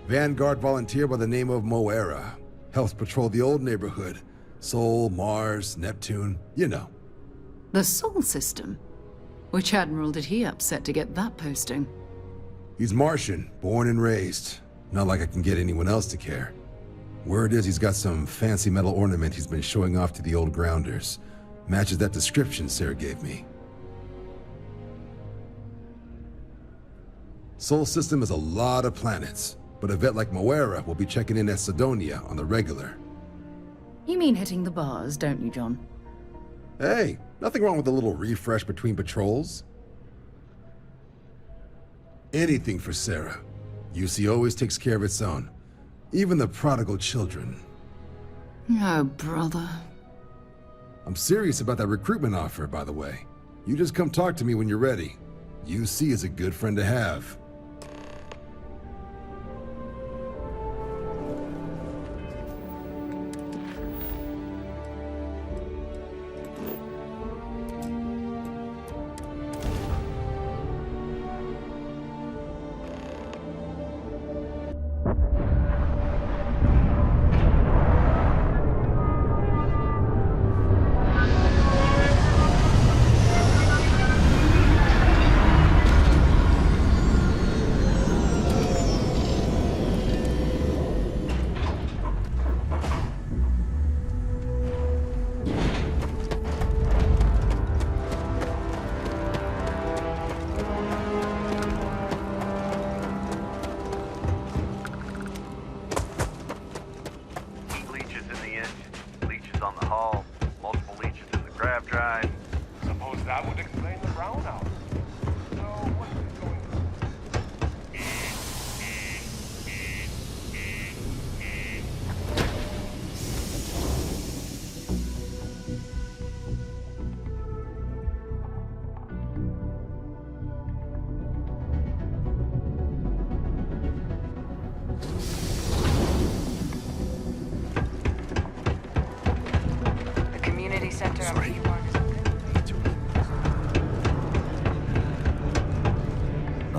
Vanguard volunteer by the name of Moera. Helps patrol the old neighborhood. Sol, Mars, Neptune, you know. The Sol system? Which admiral did he upset to get that posting? He's Martian, born and raised. Not like I can get anyone else to care. Word is he's got some fancy metal ornament he's been showing off to the old grounders. Matches that description Sarah gave me. Sol system is a lot of planets, but a vet like Moera will be checking in at Sidonia on the regular. You mean hitting the bars, don't you, John? Hey, nothing wrong with a little refresh between patrols. Anything for Sarah. UC always takes care of its own. Even the prodigal children. Oh, brother. I'm serious about that recruitment offer, by the way. You just come talk to me when you're ready. UC is a good friend to have.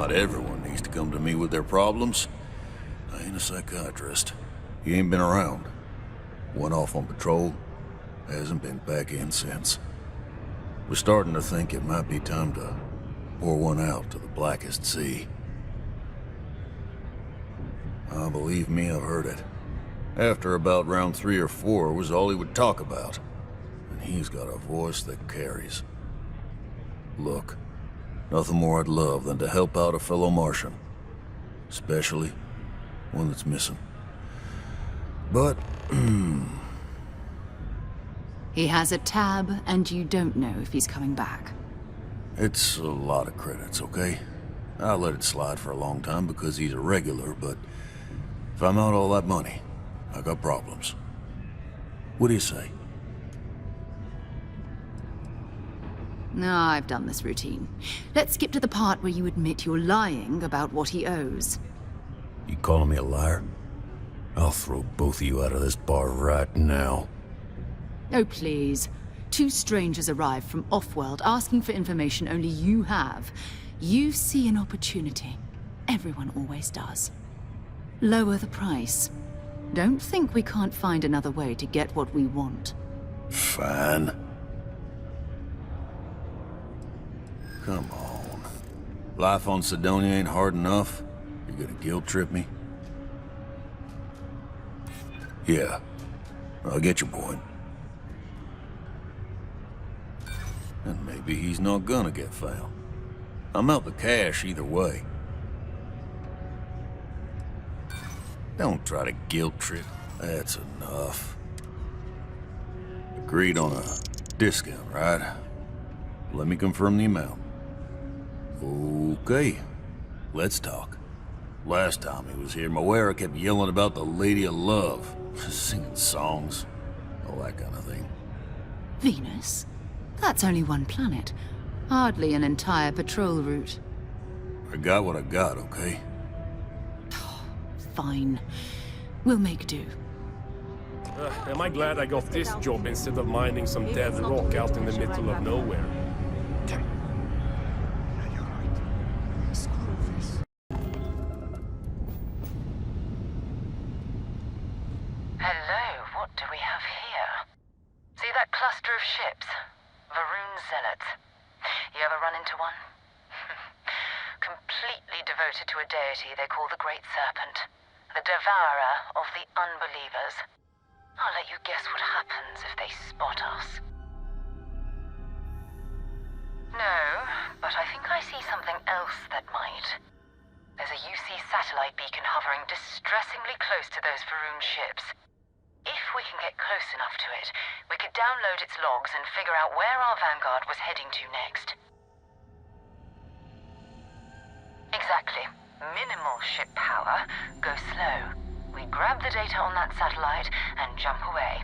Not everyone needs to come to me with their problems. I ain't a psychiatrist. He ain't been around. Went off on patrol. Hasn't been back in since. We're starting to think it might be time to pour one out to the blackest sea. Believe me, I've heard it. After about round 3 or 4 was all he would talk about. And he's got a voice that carries. Look, nothing more I'd love than to help out a fellow Martian. Especially one that's missing. But, He has a tab, and you don't know if he's coming back. it's a lot of credits, okay? I'll let it slide for a long time because he's a regular, but if I'm out all that money, I got problems. What do you say? No, I've done this routine. Let's skip to the part where you admit you're lying about what he owes. You calling me a liar? I'll throw both of you out of this bar right now. Oh, please. 2 strangers arrive from off-world asking for information only you have. You see an opportunity. Everyone always does. Lower the price. Don't think we can't find another way to get what we want. Fine. Come on. Life on Sidonia ain't hard enough. You're gonna guilt trip me? Yeah. I get your point. And maybe he's not gonna get found. I'm out the cash either way. Don't try to guilt trip. That's enough. Agreed on a discount, right? Let me confirm the amount. Okay. Let's talk. Last time he was here, Moera kept yelling about the Lady of Love. Singing songs. All that kind of thing. Venus? That's only one planet. Hardly an entire patrol route. I got what I got, okay? Fine. We'll make do. Am I glad I got this job instead of mining some dead rock out in the middle of nowhere? Hello, what do we have here? See that cluster of ships? Varun Zealots. You ever run into one? Completely devoted to a deity they call the Great Serpent. The devourer of the unbelievers. I'll let you guess what happens if they spot us. No, but I think I see something else that might. There's a UC satellite beacon hovering distressingly close to those Varun ships. If we can get close enough to it, we could download its logs and figure out where our vanguard was heading to next. Exactly. Minimal ship power, go slow. We grab the data on that satellite and jump away.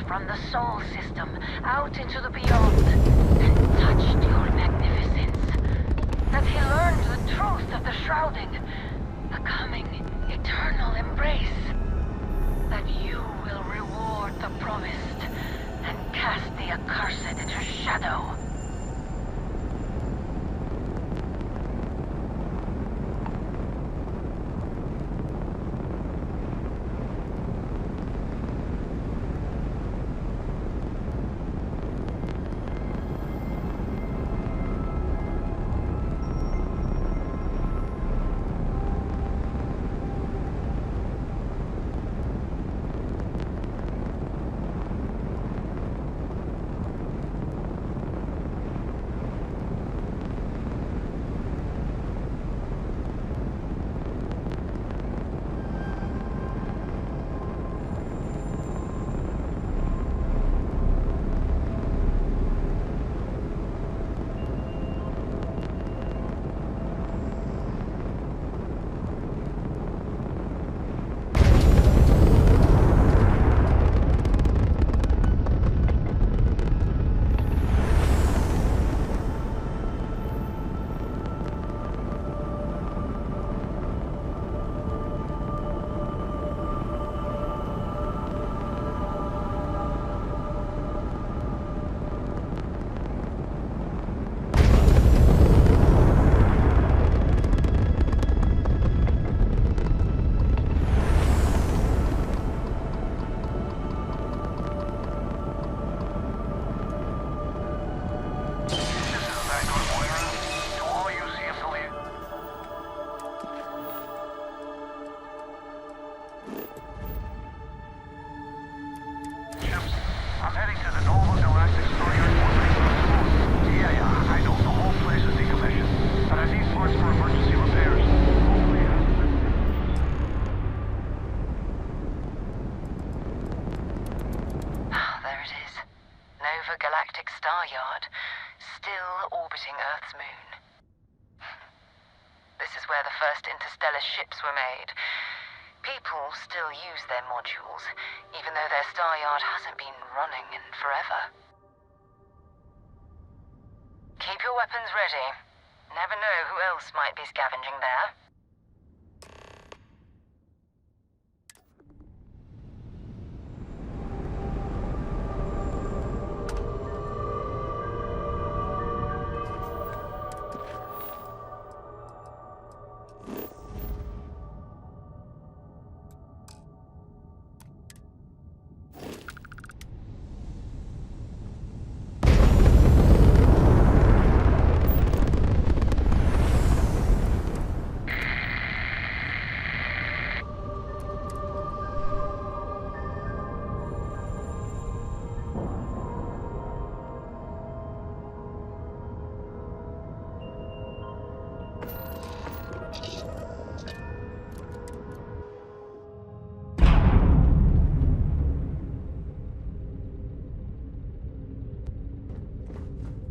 From the Sol system, out into the beyond, and touched your magnificence. That he learned the truth of the shrouding, the coming eternal embrace. That you will reward the promised, and cast the accursed into shadow. I'm heading to the Nova Galactic Shipyard for resource. Yeah, I know. The whole place is decommissioned. But I need parts for emergency repairs. Hopefully it hasn't been... There it is. Nova Galactic Star Yard. Still orbiting Earth's moon. This is where the first interstellar ships were made. People still use their modules, even though their star yard hasn't been running in forever. Keep your weapons ready. Never know who else might be scavenging there.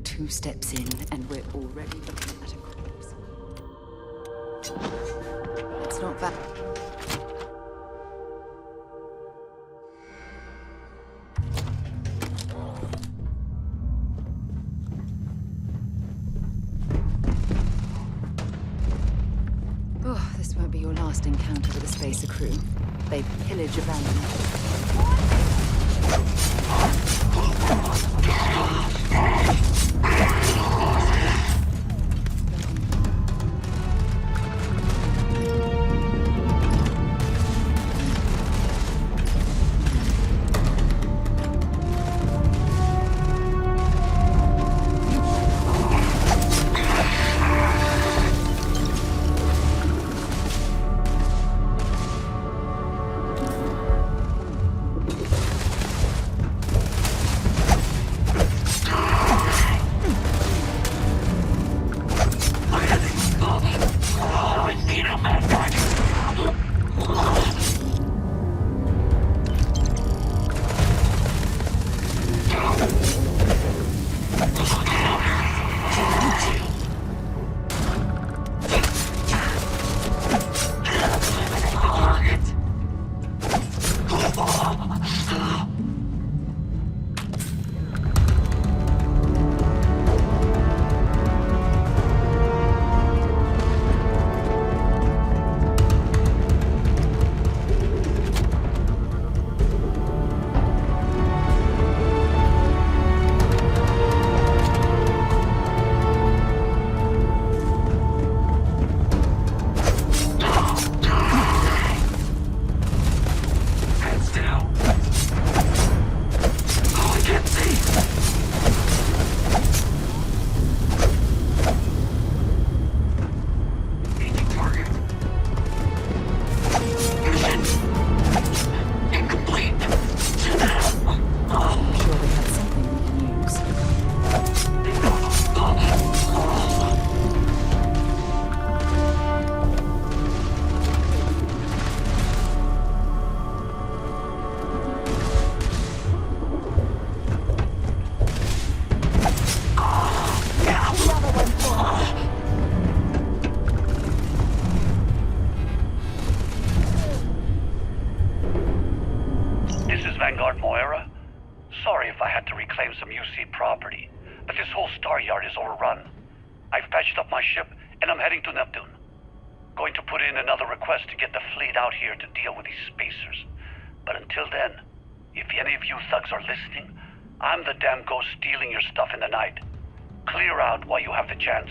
Two steps in, and we're already looking at a corpse. It's not bad. Oh, this won't be your last encounter with a spacer crew. They pillage abandoned. Moera? Sorry if I had to reclaim some UC property, but this whole star yard is overrun. I've patched up my ship, and I'm heading to Neptune. Going to put in another request to get the fleet out here to deal with these spacers. But until then, if any of you thugs are listening, I'm the damn ghost stealing your stuff in the night. Clear out while you have the chance.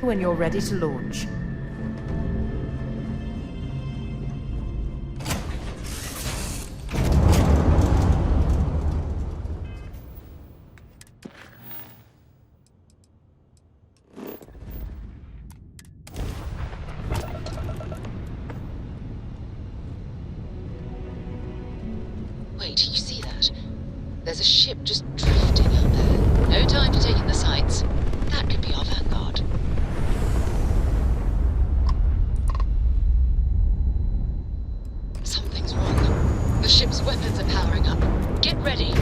when you're ready to launch. Wait, you see that? There's a ship just drifting out there. No time to take in the sights. That could be our vanguard. Something's wrong. The ship's weapons are powering up. Get ready.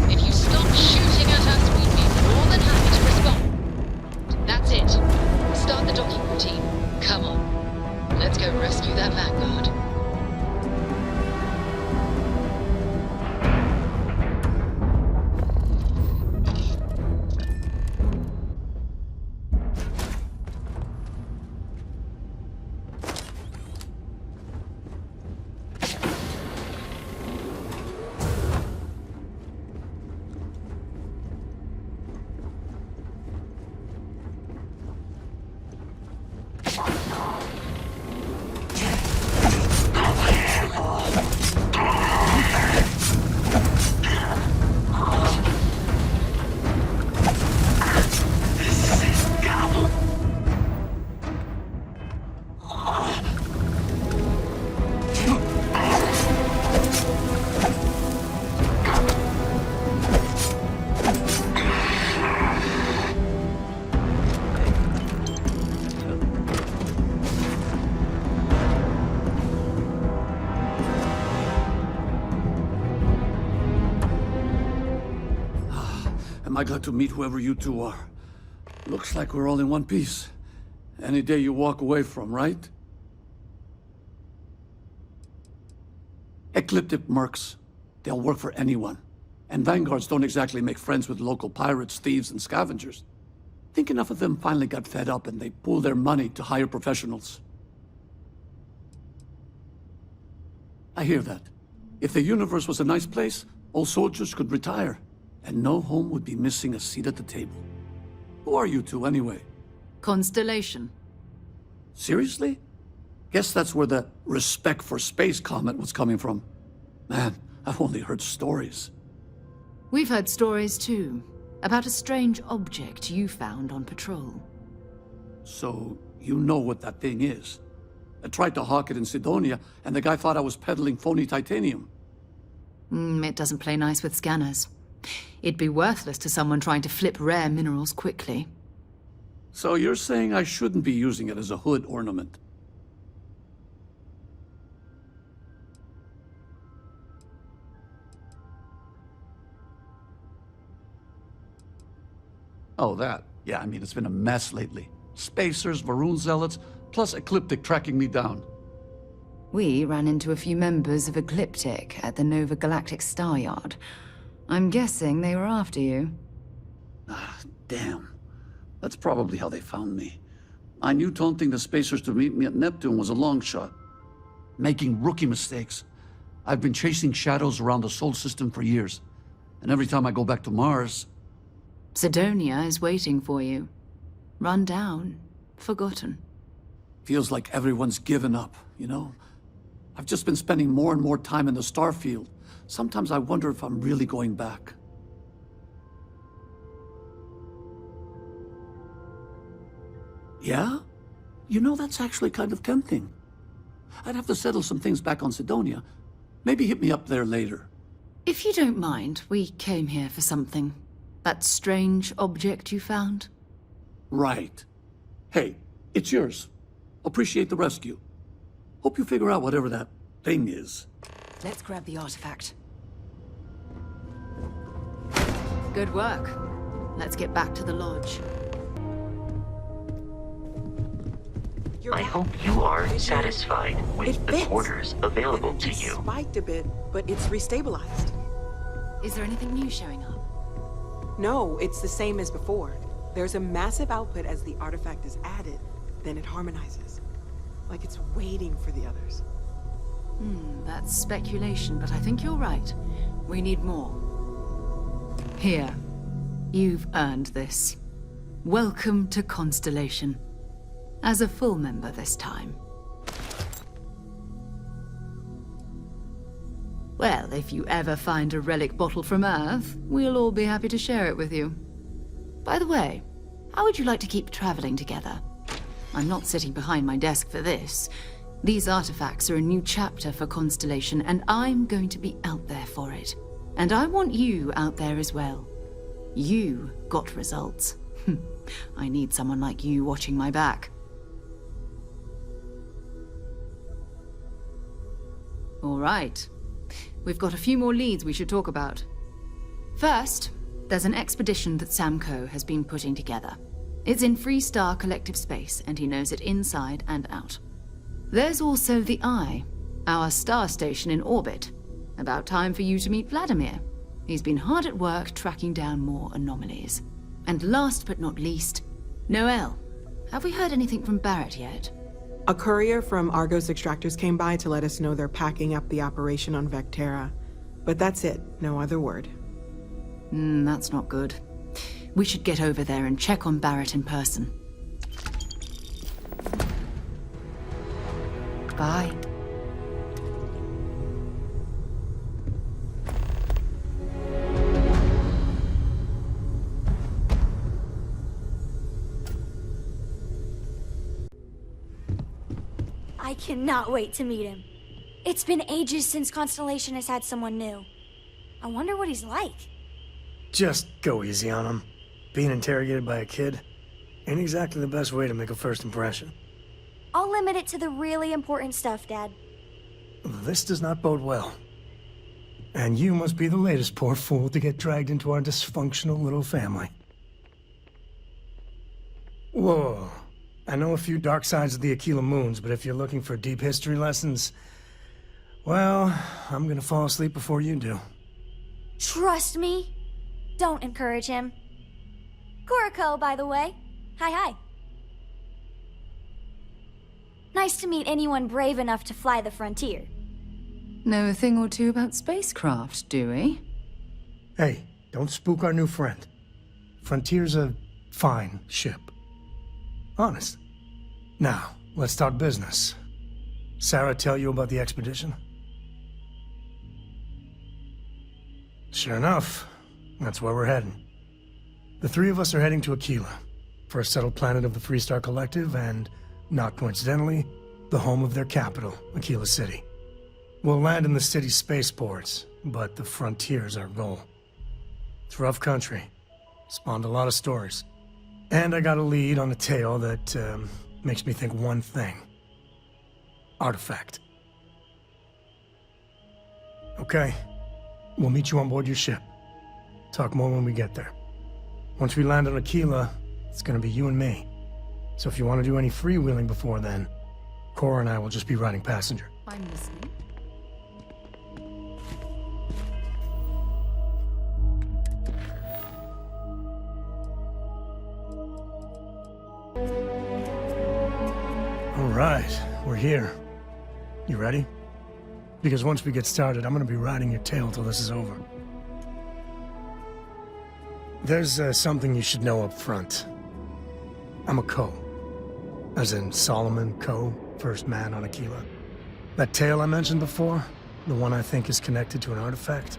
If you stop shooting at us, we'd be more than happy to respond. That's it. Start the docking routine. Come on. Let's go rescue that vanguard. Am I glad to meet whoever you two are. Looks like we're all in one piece. Any day you walk away from, right? Ecliptic mercs. They'll work for anyone. And vanguards don't exactly make friends with local pirates, thieves, and scavengers. Think enough of them finally got fed up and they pooled their money to hire professionals. I hear that. If the universe was a nice place, all soldiers could retire. And no home would be missing a seat at the table. Who are you two, anyway? Constellation. Seriously? Guess that's where the respect for space comment was coming from. Man, I've only heard stories. We've heard stories too, about a strange object you found on patrol. So, you know what that thing is? I tried to hawk it in Sidonia, and the guy thought I was peddling phony titanium. It doesn't play nice with scanners. It'd be worthless to someone trying to flip rare minerals quickly. So you're saying I shouldn't be using it as a hood ornament? Oh, that. Yeah, I mean, it's been a mess lately. Spacers, Varun zealots, plus Ecliptic tracking me down. We ran into a few members of Ecliptic at the Nova Galactic Star Yard. I'm guessing they were after you. Ah, damn. That's probably how they found me. I knew taunting the Spacers to meet me at Neptune was a long shot. Making rookie mistakes. I've been chasing shadows around the Sol system for years. And every time I go back to Mars... Sidonia is waiting for you. Run down. Forgotten. Feels like everyone's given up, you know? I've just been spending more and more time in the Starfield. Sometimes I wonder if I'm really going back. Yeah? You know, that's actually kind of tempting. I'd have to settle some things back on Sidonia. Maybe hit me up there later. If you don't mind, we came here for something. That strange object you found? Right. Hey, it's yours. Appreciate the rescue. Hope you figure out whatever that thing is. Let's grab the artifact. Good work. Let's get back to the lodge. I hope you are satisfied with the quarters available to you. It spiked a bit, but it's restabilized. Is there anything new showing up? No, it's the same as before. There's a massive output as the artifact is added, then it harmonizes. Like it's waiting for the others. That's speculation, but I think you're right. We need more. Here. You've earned this. Welcome to Constellation. As a full member this time. Well, if you ever find a relic bottle from Earth, we'll all be happy to share it with you. By the way, how would you like to keep traveling together? I'm not sitting behind my desk for this. These artifacts are a new chapter for Constellation, and I'm going to be out there for it. And I want you out there as well. You got results. I need someone like you watching my back. All right. We've got a few more leads we should talk about. First, there's an expedition that Samco has been putting together. It's in Freestar collective space, and he knows it inside and out. There's also the Eye, our star station in orbit. About time for you to meet Vladimir. He's been hard at work tracking down more anomalies. And last but not least, Noel. Have we heard anything from Barrett yet? A courier from Argos Extractors came by to let us know they're packing up the operation on Vectera. But that's it, no other word. That's not good. We should get over there and check on Barrett in person. Bye. I cannot wait to meet him. It's been ages since Constellation has had someone new. I wonder what he's like. Just go easy on him. Being interrogated by a kid ain't exactly the best way to make a first impression. I'll limit it to the really important stuff, Dad. This does not bode well. And you must be the latest poor fool to get dragged into our dysfunctional little family. Whoa. I know a few dark sides of the Aquila Moons, but if you're looking for deep history lessons, well, I'm gonna fall asleep before you do. Trust me. Don't encourage him. Kuriko, by the way. Hi. Nice to meet anyone brave enough to fly the frontier. Know a thing or two about spacecraft, do we? Hey, don't spook our new friend. Frontier's a fine ship. Honest. Now, let's start business. Sarah tell you about the expedition? Sure enough, that's where we're heading. The three of us are heading to Aquila, first settled planet of the Freestar Collective and, not coincidentally, the home of their capital, Aquila City. We'll land in the city's spaceports, but the frontier's our goal. It's rough country. Spawned a lot of stories. And I got a lead on a tale that makes me think one thing. Artifact. Okay. We'll meet you on board your ship. Talk more when we get there. Once we land on Aquila, it's gonna be you and me. So if you want to do any freewheeling before then, Cora and I will just be riding passenger. I'm listening. All right, we're here. You ready? Because once we get started, I'm gonna be riding your tail till this is over. There's something you should know up front. I'm a Co. As in Solomon Co., first man on Aquila. That tale I mentioned before, the one I think is connected to an artifact,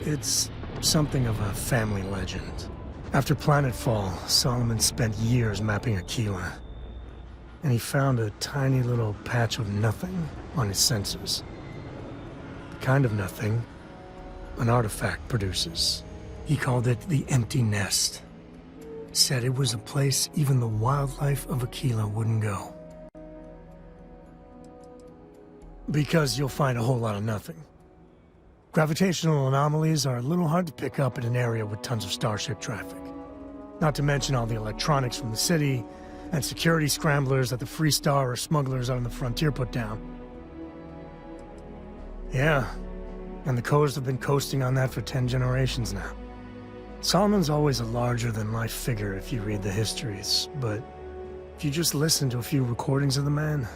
it's something of a family legend. After planetfall, Solomon spent years mapping Aquila. And he found a tiny little patch of nothing on his sensors. The kind of nothing an artifact produces. He called it the Empty Nest. Said it was a place even the wildlife of Aquila wouldn't go. Because you'll find a whole lot of nothing. Gravitational anomalies are a little hard to pick up in an area with tons of starship traffic. Not to mention all the electronics from the city, and security scramblers that the Freestar or smugglers out on the frontier put down. Yeah, and the Coast have been coasting on that for 10 generations now. Solomon's always a larger-than-life figure if you read the histories, but if you just listen to a few recordings of the man,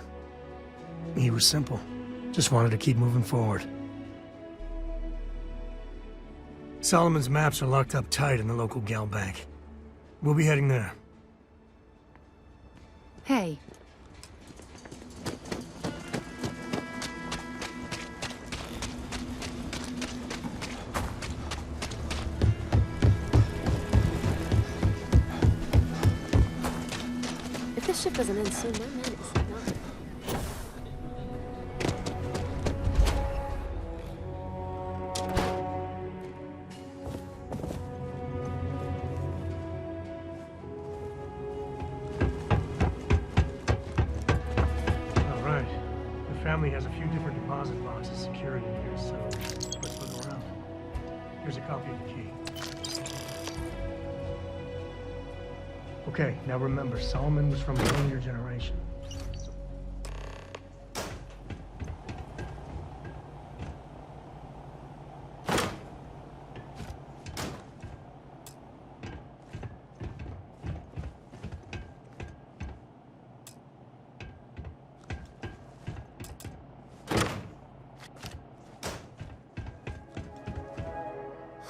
he was simple. Just wanted to keep moving forward. Solomon's maps are locked up tight in the local gal bank. We'll be heading there. Hey. If this ship doesn't end soon, my man is not. Family has a few different deposit boxes secured in here, so let's look around. Here's a copy of the key. Okay, now remember, Solomon was from an earlier generation.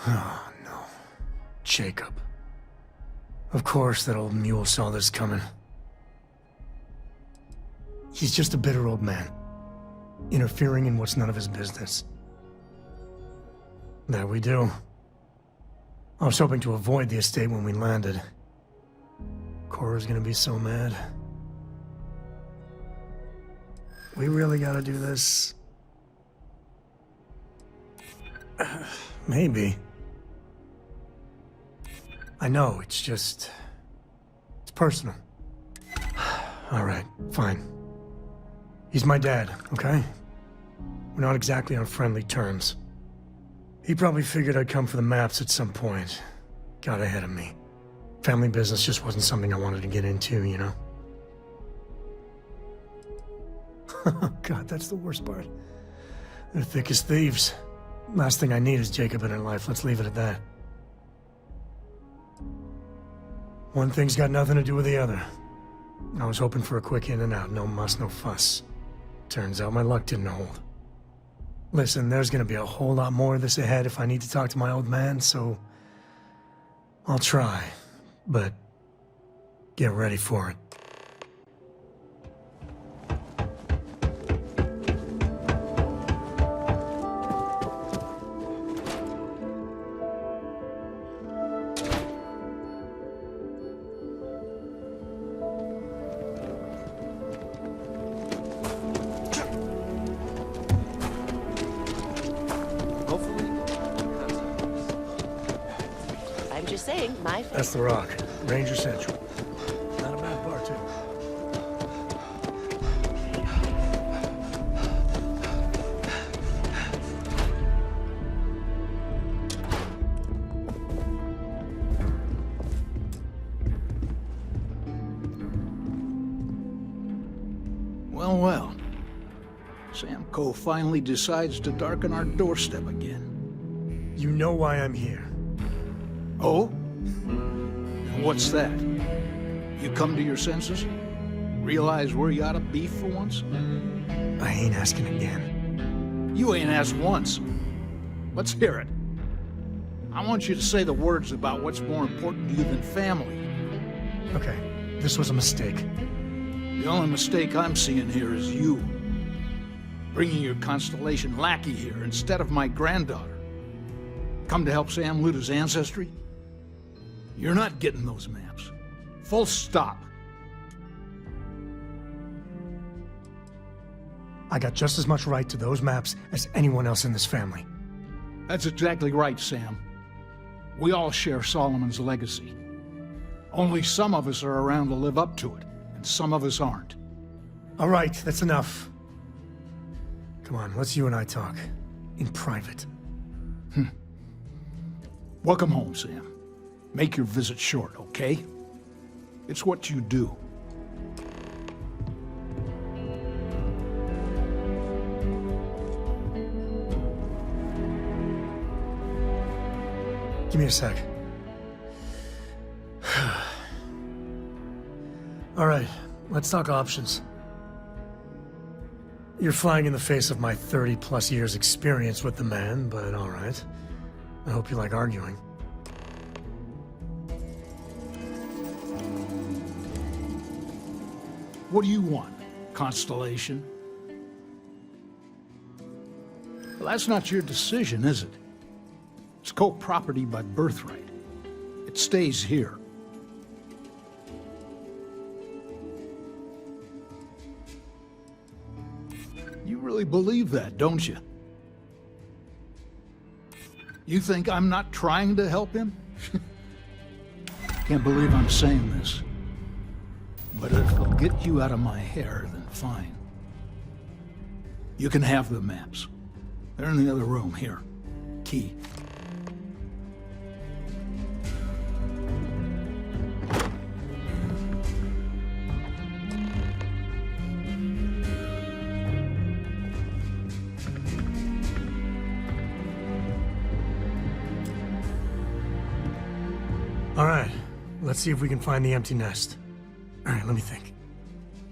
Oh, no. Jacob. Of course that old mule saw this coming. He's just a bitter old man, interfering in what's none of his business. That we do. I was hoping to avoid the estate when we landed. Cora's gonna be so mad. We really gotta do this? Maybe. I know, it's just... it's personal. Alright, fine. He's my dad, okay? We're not exactly on friendly terms. He probably figured I'd come for the maps at some point. Got ahead of me. Family business just wasn't something I wanted to get into, you know? God, that's the worst part. They're thick as thieves. Last thing I need is Jacob in her life. Let's leave it at that. One thing's got nothing to do with the other. I was hoping for a quick in and out. No muss, no fuss. Turns out my luck didn't hold. Listen, there's gonna be a whole lot more of this ahead if I need to talk to my old man, so... I'll try. But... get ready for it. That's the Rock. Ranger Central. Not a bad bar, too. Well, well. Sam Coe finally decides to darken our doorstep again. You know why I'm here. Oh? What's that? You come to your senses? Realize where you ought to be for once? I ain't asking again. You ain't asked once. Let's hear it. I want you to say the words about what's more important to you than family. Okay, this was a mistake. The only mistake I'm seeing here is you. Bringing your Constellation lackey here instead of my granddaughter. Come to help Sam loot his ancestry? You're not getting those maps. Full stop. I got just as much right to those maps as anyone else in this family. That's exactly right, Sam. We all share Solomon's legacy. Only some of us are around to live up to it, and some of us aren't. All right, that's enough. Come on, let's you and I talk. In private. Welcome home, Sam. Make your visit short, okay? It's what you do. Give me a sec. All right, let's talk options. You're flying in the face of my 30-plus years experience with the man, but all right. I hope you like arguing. What do you want, Constellation? Well, that's not your decision, is it? It's co-property by birthright. It stays here. You really believe that, don't you? You think I'm not trying to help him? Can't believe I'm saying this. But if it'll get you out of my hair, then fine. You can have the maps. They're in the other room, here. Key. All right, let's see if we can find the empty nest. All right, let me think.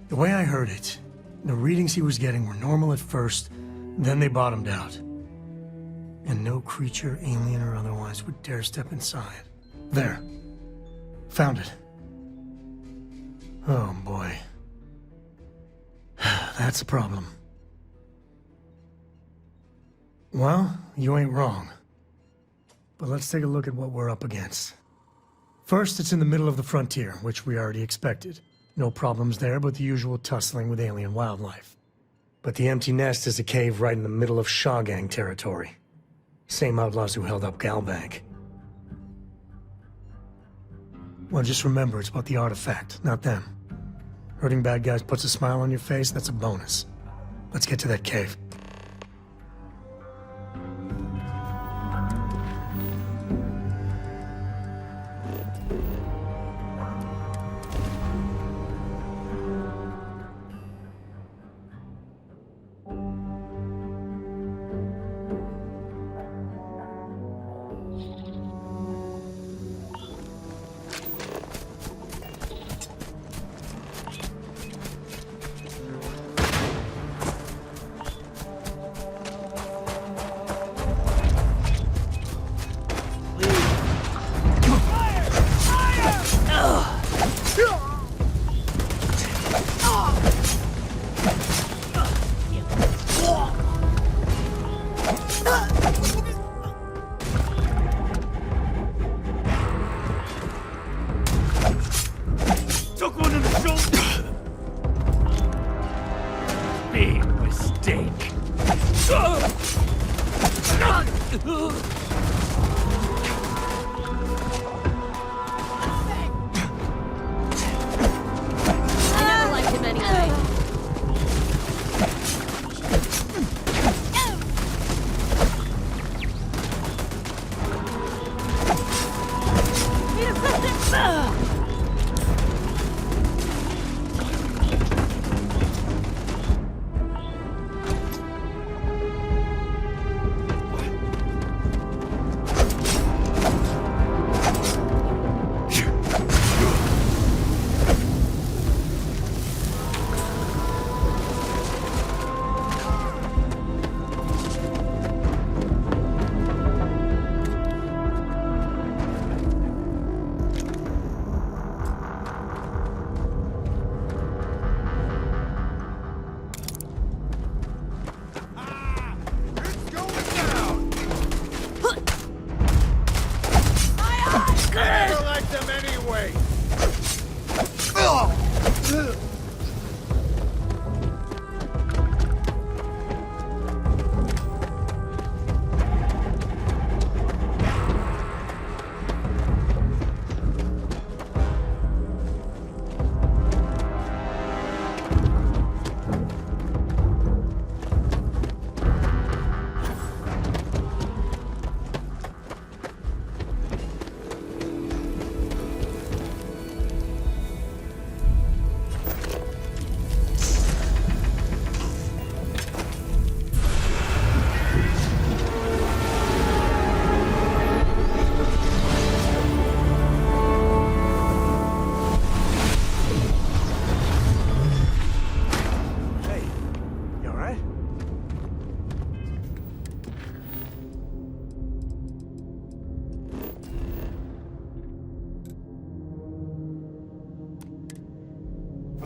The way I heard it, the readings he was getting were normal at first, then they bottomed out. And no creature, alien or otherwise, would dare step inside. There. Found it. Oh, boy. That's a problem. Well, you ain't wrong. But let's take a look at what we're up against. First, it's in the middle of the frontier, which we already expected. No problems there, but the usual tussling with alien wildlife. But the empty nest is a cave right in the middle of Shawgang territory. Same outlaws who held up Galbank. Well, just remember, it's about the artifact, not them. Hurting bad guys puts a smile on your face, that's a bonus. Let's get to that cave.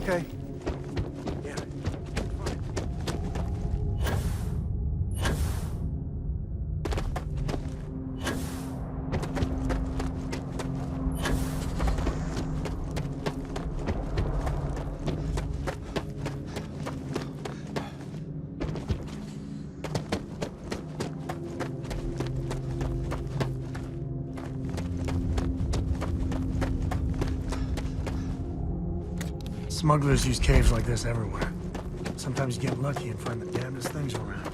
Okay. Yeah. Smugglers use caves like this everywhere. Sometimes you get lucky and find the damnedest things around.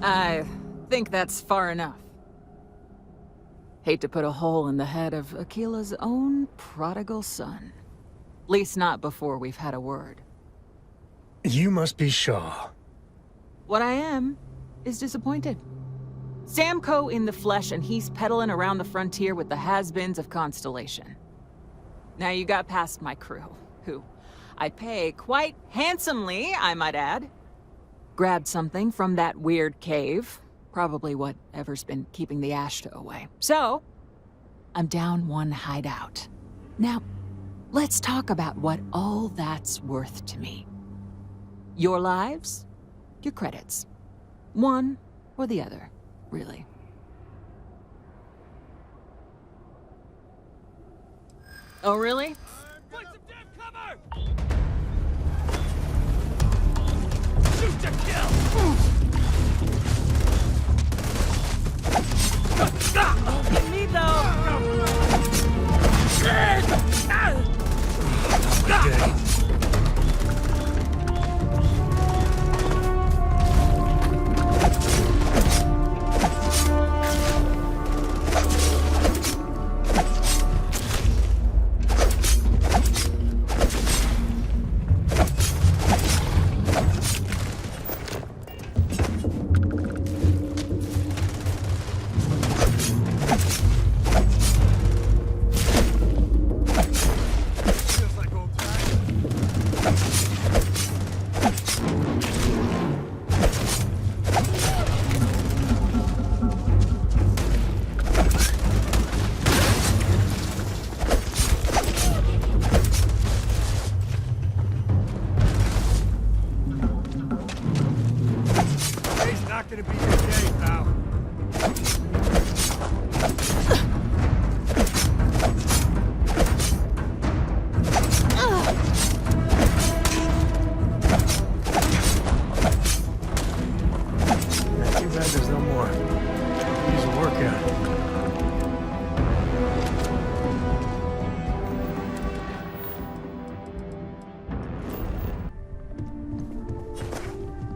I think that's far enough. Hate to put a hole in the head of Aquila's own prodigal son. Least not before we've had a word. You must be Shaw. What I am is disappointed. Samco in the flesh, and he's peddling around the frontier with the has-beens of Constellation. Now you got past my crew, who I pay quite handsomely, I might add. Grabbed something from that weird cave, probably whatever's been keeping the Ashta away. So, I'm down one hideout. Now, let's talk about what all that's worth to me. Your lives, your credits. One or the other, really. Oh, really? Shoot to kill! Won't get me, though!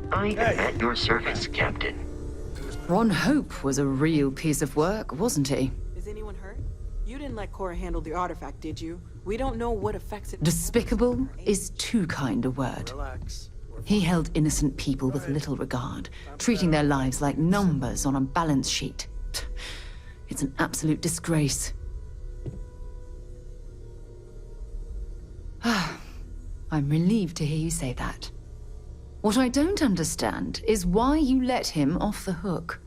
I am at your service, Captain. Ron Hope was a real piece of work, wasn't he? Is anyone hurt? You didn't let Cora handle the artifact, did you? We don't know what effects it... Despicable is too kind a word. He held innocent people with little regard, treating their lives like numbers on a balance sheet. It's an absolute disgrace. I'm relieved to hear you say that. What I don't understand is why you let him off the hook.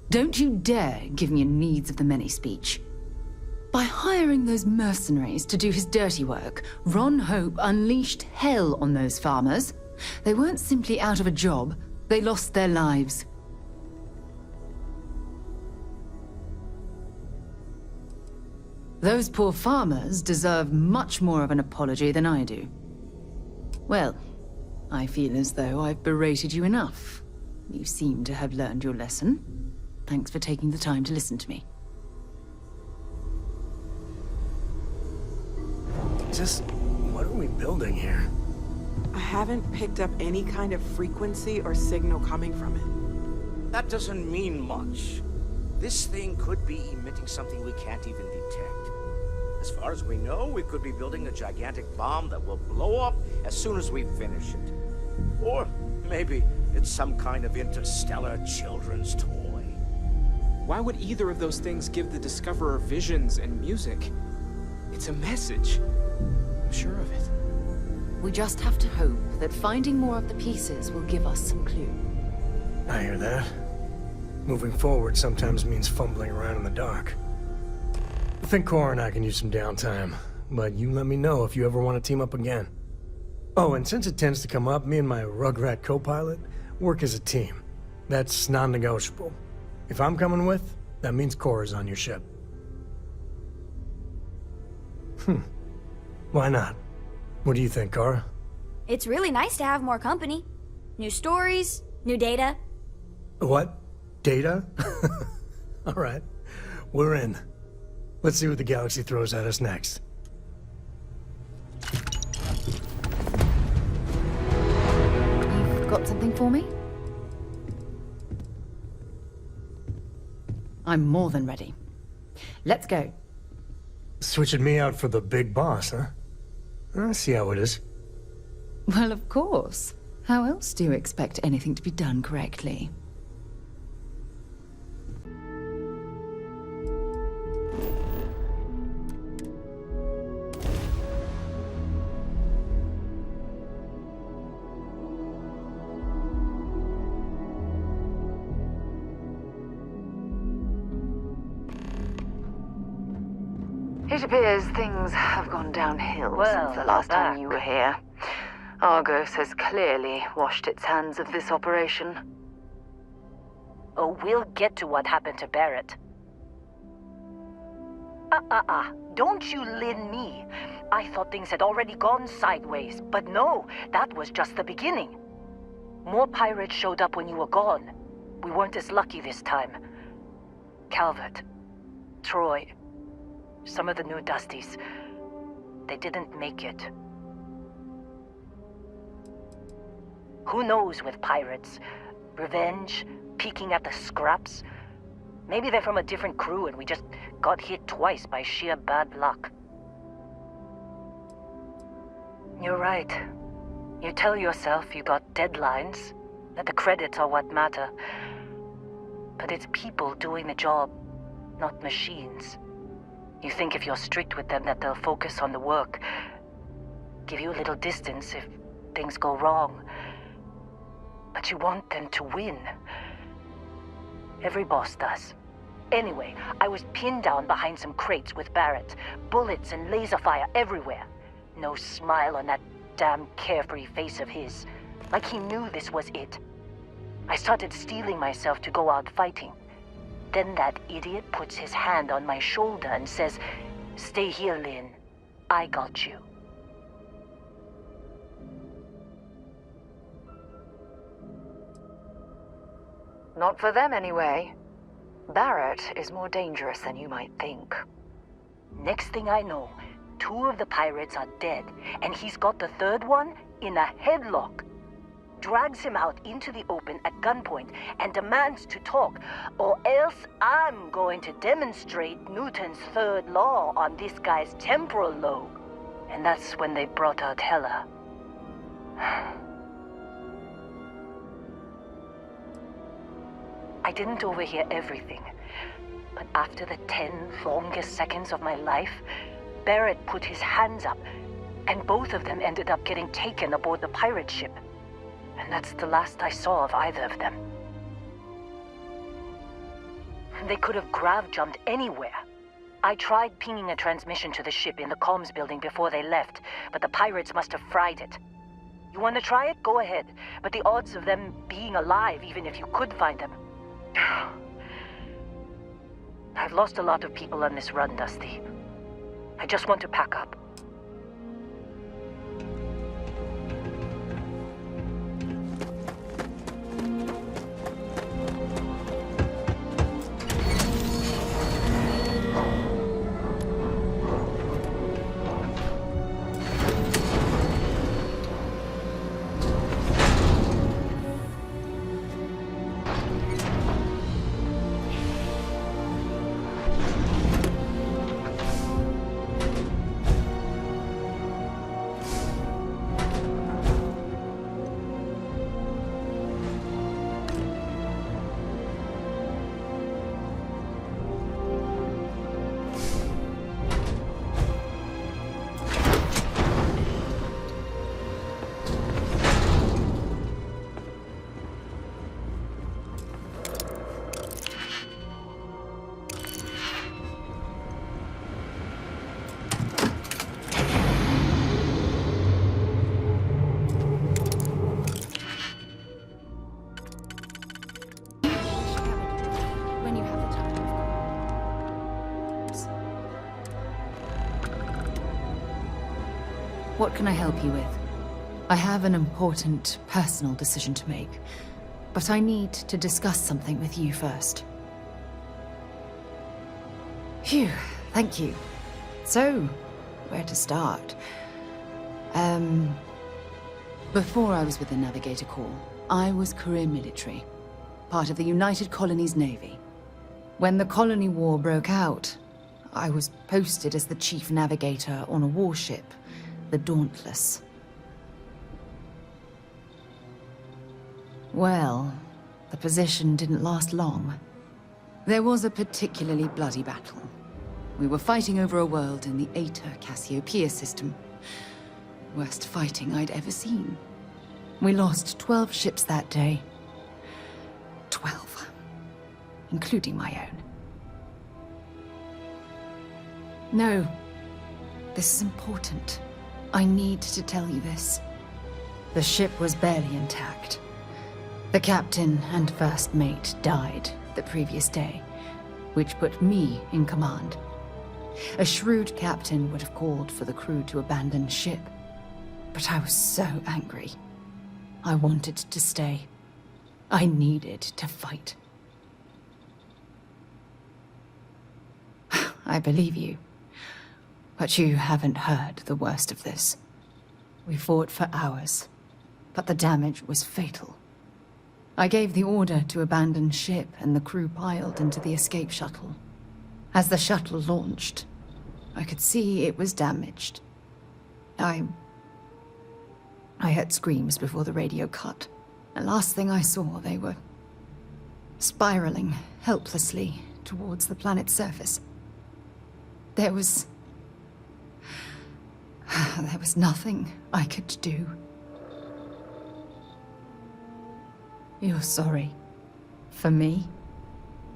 Don't you dare give me a needs of the many speech. By hiring those mercenaries to do his dirty work, Ron Hope unleashed hell on those farmers. They weren't simply out of a job, they lost their lives. Those poor farmers deserve much more of an apology than I do. Well, I feel as though I've berated you enough. You seem to have learned your lesson. Thanks for taking the time to listen to me. Just what are we building here? I haven't picked up any kind of frequency or signal coming from it. That doesn't mean much. This thing could be emitting something we can't even detect. As far as we know, we could be building a gigantic bomb that will blow up as soon as we finish it. Or maybe it's some kind of interstellar children's toy. Why would either of those things give the Discoverer visions and music? It's a message. I'm sure of it. We just have to hope that finding more of the pieces will give us some clue. I hear that. Moving forward sometimes means fumbling around in the dark. I think Cora and I can use some downtime, but you let me know if you ever want to team up again. Oh, and since it tends to come up, me and my Rugrat co-pilot work as a team. That's non-negotiable. If I'm coming with, that means Cora's on your ship. Why not? What do you think, Cora? It's really nice to have more company. New stories, new data. What? Data? Alright. We're in. Let's see what the galaxy throws at us next. You've got something for me? I'm more than ready. Let's go. Switching me out for the big boss, huh? I see how it is. Well, of course. How else do you expect anything to be done correctly? It appears things have gone downhill Well, since the last time back. you were here. Argos has clearly washed its hands of this operation. Oh, we'll get to what happened to Barrett. Don't you lin me. I thought things had already gone sideways, but no, that was just the beginning. More pirates showed up when you were gone. We weren't as lucky this time. Calvert, Troy, some of the new Dusties, they didn't make it. Who knows with pirates? Revenge, peeking at the scraps? Maybe they're from a different crew and we just got hit twice by sheer bad luck. You're right. You tell yourself you got deadlines, that the credits are what matter. But it's people doing the job, not machines. You think if you're strict with them that they'll focus on the work, give you a little distance if things go wrong. But you want them to win. Every boss does. Anyway, I was pinned down behind some crates with Barrett. Bullets and laser fire everywhere. No smile on that damn carefree face of his. Like he knew this was it. I started steeling myself to go out fighting. Then that idiot puts his hand on my shoulder and says, "Stay here, Lynn. I got you." Not for them, anyway. Barrett is more dangerous than you might think. Next thing I know, 2 of the pirates are dead, and he's got the 3rd one in a headlock. Drags him out into the open at gunpoint and demands to talk, or else I'm going to demonstrate Newton's 3rd law on this guy's temporal lobe. And that's when they brought out Hela. I didn't overhear everything, but after the 10 longest seconds of my life, Barrett put his hands up, and both of them ended up getting taken aboard the pirate ship. And that's the last I saw of either of them. They could have grav-jumped anywhere. I tried pinging a transmission to the ship in the comms building before they left, but the pirates must have fried it. You want to try it? Go ahead. But the odds of them being alive, even if you could find them... I've lost a lot of people on this run, Dusty. I just want to pack up. What can I help you with? I have an important personal decision to make, but I need to discuss something with you first. Phew, thank you. So, where to start? Before I was with the Navigator Corps, I was career military, part of the United Colonies Navy. When the Colony War broke out, I was posted as the chief navigator on a warship, the Dauntless. Well, the position didn't last long. There was a particularly bloody battle. We were fighting over a world in the Eta Cassiopeia system. Worst fighting I'd ever seen. We lost 12 ships that day. 12. Including my own. No. This is important. I need to tell you this. The ship was barely intact. The captain and first mate died the previous day, which put me in command. A shrewd captain would have called for the crew to abandon ship, but I was so angry. I wanted to stay. I needed to fight. I believe you, but you haven't heard the worst of this. We fought for hours, but the damage was fatal. I gave the order to abandon ship and the crew piled into the escape shuttle. As the shuttle launched, I could see it was damaged. I heard screams before the radio cut. The last thing I saw, they were spiraling helplessly towards the planet's surface. There was nothing I could do. You're sorry. For me?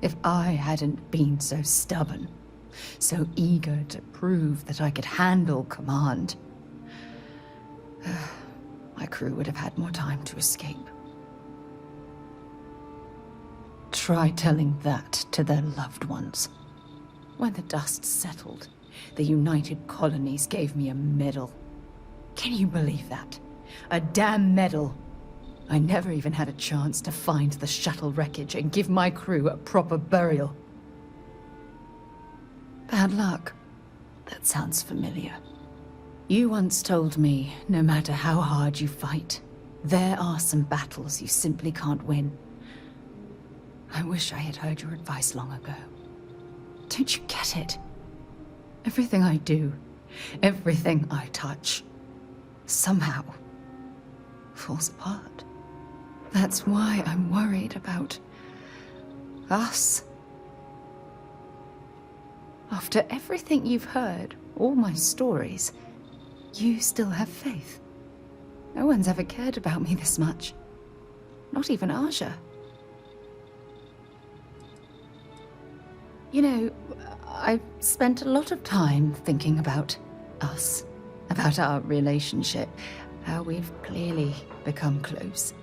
If I hadn't been so stubborn, so eager to prove that I could handle command, my crew would have had more time to escape. Try telling that to their loved ones. When the dust settled, the United Colonies gave me a medal. Can you believe that? A damn medal! I never even had a chance to find the shuttle wreckage and give my crew a proper burial. Bad luck. That sounds familiar. You once told me, no matter how hard you fight, there are some battles you simply can't win. I wish I had heard your advice long ago. Don't you get it? Everything I do, everything I touch, somehow falls apart. That's why I'm worried about us. After everything you've heard, all my stories, you still have faith. No one's ever cared about me this much. Not even Aja. You know, I've spent a lot of time thinking about us, about our relationship, how we've clearly become close.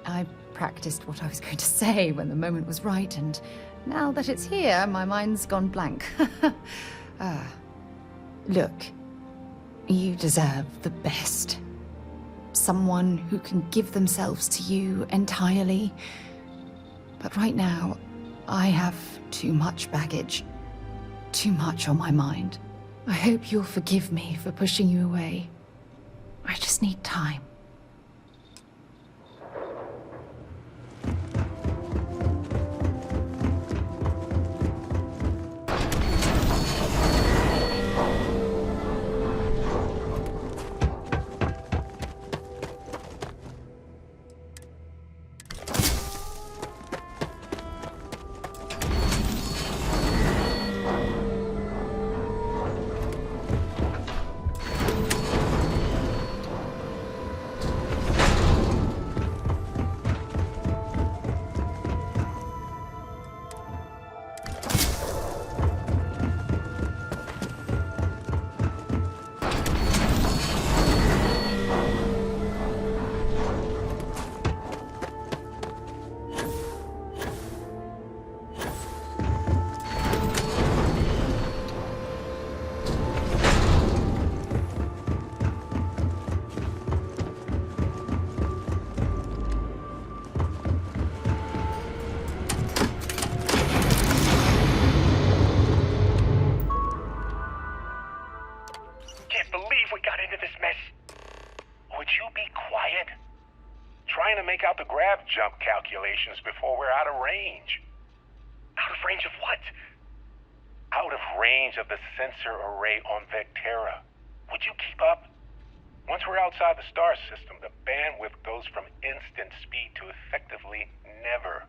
I practiced what I was going to say when the moment was right, and now that it's here, my mind's gone blank. Look, you deserve the best. Someone who can give themselves to you entirely. But right now, I have too much baggage. Too much on my mind. I hope you'll forgive me for pushing you away. I just need time. jump calculations before we're out of range. Out of range of what? Out of range of the sensor array on Vectera. Would you keep up? Once we're outside the star system, the bandwidth goes from instant speed to effectively never.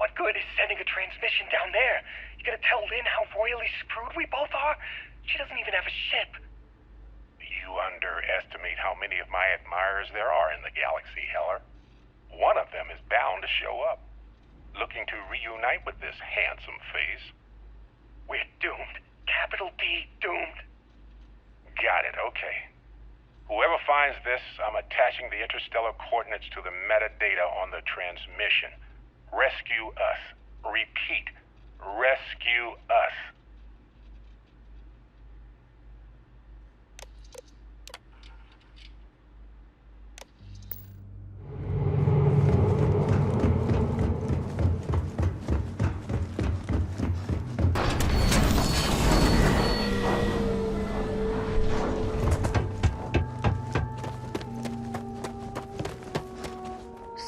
What good is sending a transmission down there? You gonna tell Lynn how royally screwed we both are? She doesn't even have a ship. You underestimate how many of my admirers there are in the galaxy, Heller. One of them is bound to show up, looking to reunite with this handsome face. We're doomed. Capital D, doomed. Got it, okay. Whoever finds this, I'm attaching the interstellar coordinates to the metadata on the transmission. Rescue us. Repeat. Rescue us.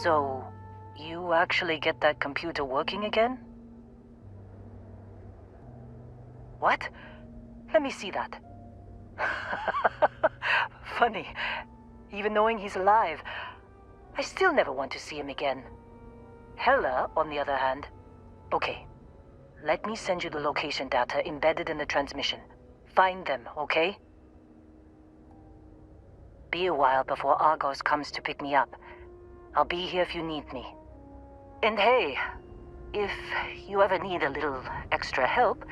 So, you actually get that computer working again? What? Let me see that. Funny. Even knowing he's alive, I still never want to see him again. Hella, on the other hand. Okay. Let me send you the location data embedded in the transmission. Find them, okay? Be a while before Argos comes to pick me up. I'll be here if you need me. And hey, if you ever need a little extra help,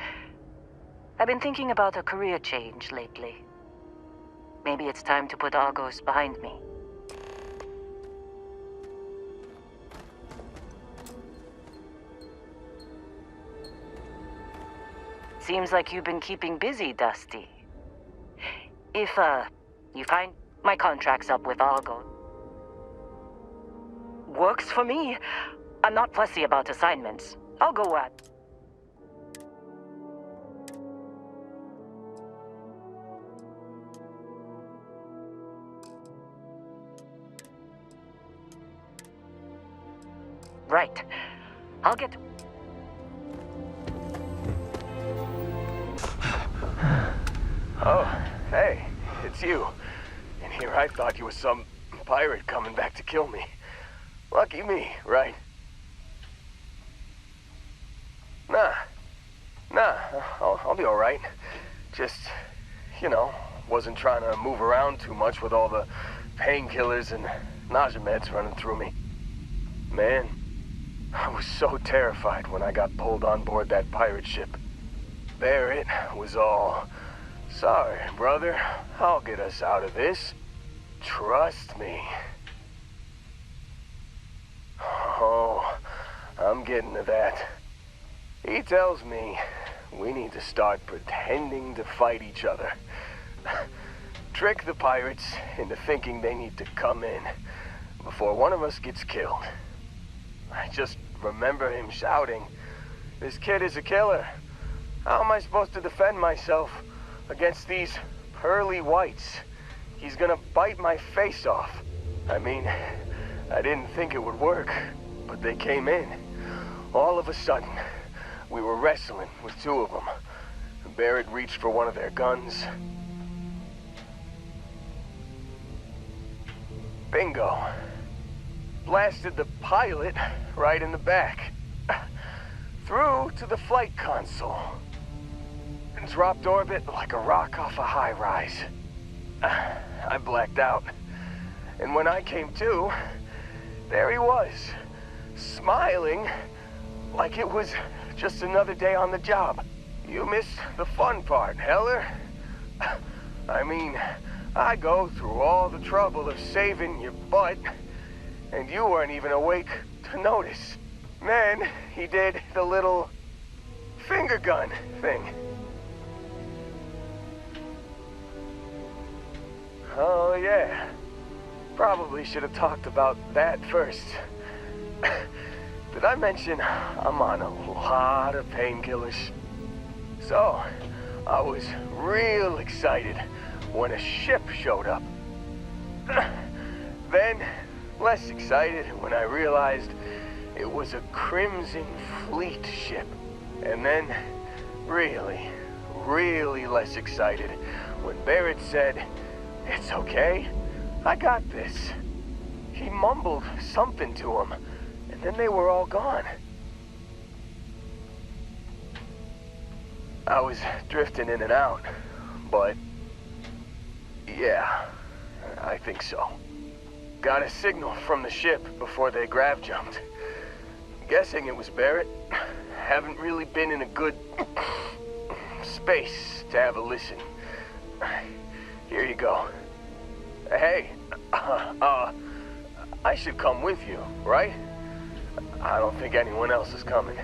I've been thinking about a career change lately. Maybe it's time to put Argos behind me. Seems like you've been keeping busy, Dusty. If, you find my contract's up with Argos. Works for me. I'm not fussy about assignments. I'll go at. Right. I'll get. Oh, hey, it's you. And here I thought you was some pirate coming back to kill me. Lucky me, right? Nah, I'll be alright. Just, you know, wasn't trying to move around too much with all the painkillers and nausea meds running through me. Man, I was so terrified when I got pulled on board that pirate ship. Barrett was all, "Sorry, brother, I'll get us out of this. Trust me." Oh, I'm getting to that. He tells me we need to start pretending to fight each other. Trick the pirates into thinking they need to come in before one of us gets killed. I just remember him shouting, "This kid is a killer. How am I supposed to defend myself against these pearly whites? He's gonna bite my face off." I mean, I didn't think it would work, but they came in. All of a sudden, we were wrestling with two of them. Barrett reached for one of their guns. Bingo. Blasted the pilot right in the back. Through to the flight console. And dropped orbit like a rock off a high rise. I blacked out. And when I came to, there he was, smiling like it was just another day on the job. You missed the fun part, Heller. I mean, I go through all the trouble of saving your butt, and you weren't even awake to notice. Then he did the little finger gun thing. Oh yeah, probably should have talked about that first. Did I mention I'm on a lot of painkillers? So, I was real excited when a ship showed up. Then, less excited when I realized it was a Crimson Fleet ship. And then, really less excited when Barrett said, "It's okay, I got this." He mumbled something to him, and then they were all gone. I was drifting in and out, but yeah, I think so. Got a signal from the ship before they grav jumped. Guessing it was Barrett. Haven't really been in a good space to have a listen. Here you go. Hey, I should come with you, right? I don't think anyone else is coming.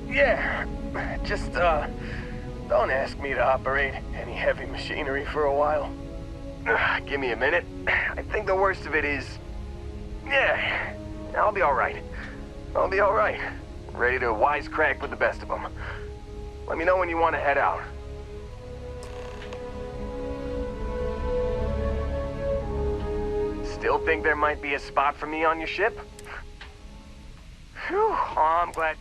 Yeah, just, don't ask me to operate any heavy machinery for a while. Give me a minute. I think the worst of it is... Yeah, I'll be alright. I'll be alright. Ready to wisecrack with the best of them. Let me know when you want to head out. Still think there might be a spot for me on your ship? Phew, oh, I'm glad...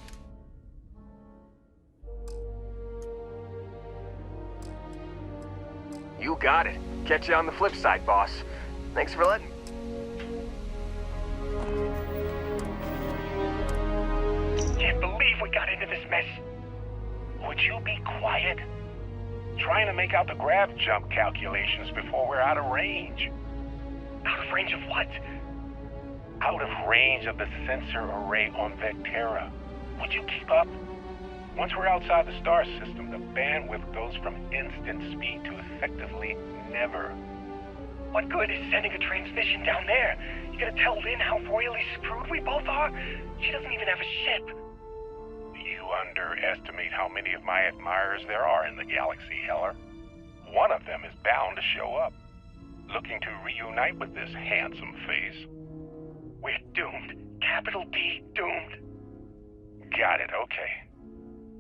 You got it. Catch you on the flip side, boss. Thanks for letting... Can't believe we got into this mess. Would you be quiet? Trying to make out the grav jump calculations before we're out of range. Out of range of what? Out of range of the sensor array on Vectera. Would you keep up? Once we're outside the star system, the bandwidth goes from instant speed to effectively never. What good is sending a transmission down there? You gonna tell Lynn how royally screwed we both are? She doesn't even have a ship. You underestimate how many of my admirers there are in the galaxy, Heller. One of them is bound to show up, looking to reunite with this handsome face. We're doomed. Capital D, doomed. Got it, okay.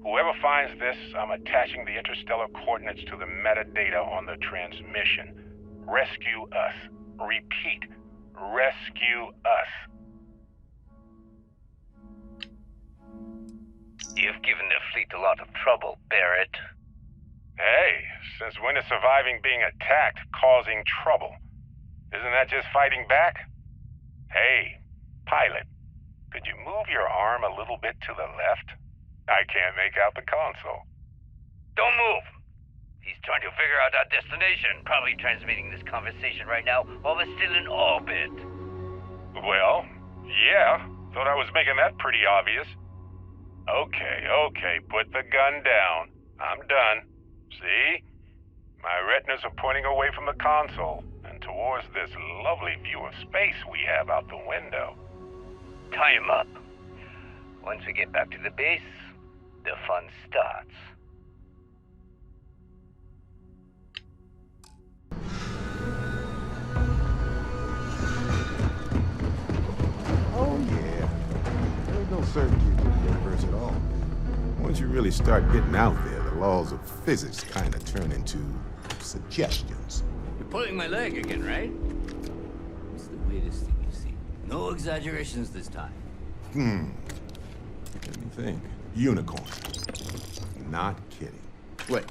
Whoever finds this, I'm attaching the interstellar coordinates to the metadata on the transmission. Rescue us. Repeat, rescue us. You've given the fleet a lot of trouble, Barrett. Hey, since when is surviving being attacked causing trouble? Isn't that just fighting back? Hey, pilot, could you move your arm a little bit to the left? I can't make out the console. Don't move! He's trying to figure out our destination. Probably transmitting this conversation right now while we're still in orbit. Well, yeah. Thought I was making that pretty obvious. Okay, put the gun down. I'm done. See? My retinas are pointing away from the console and towards this lovely view of space we have out the window. Tie him up. Once we get back to the base, the fun starts. Oh yeah. There's no certainty to the universe at all. Once you really start getting out there, the laws of physics kind of turn into suggestions. You're pulling my leg again, right? It's the weirdest thing you've seen. No exaggerations this time. Let me think. Unicorn. Not kidding. Wait.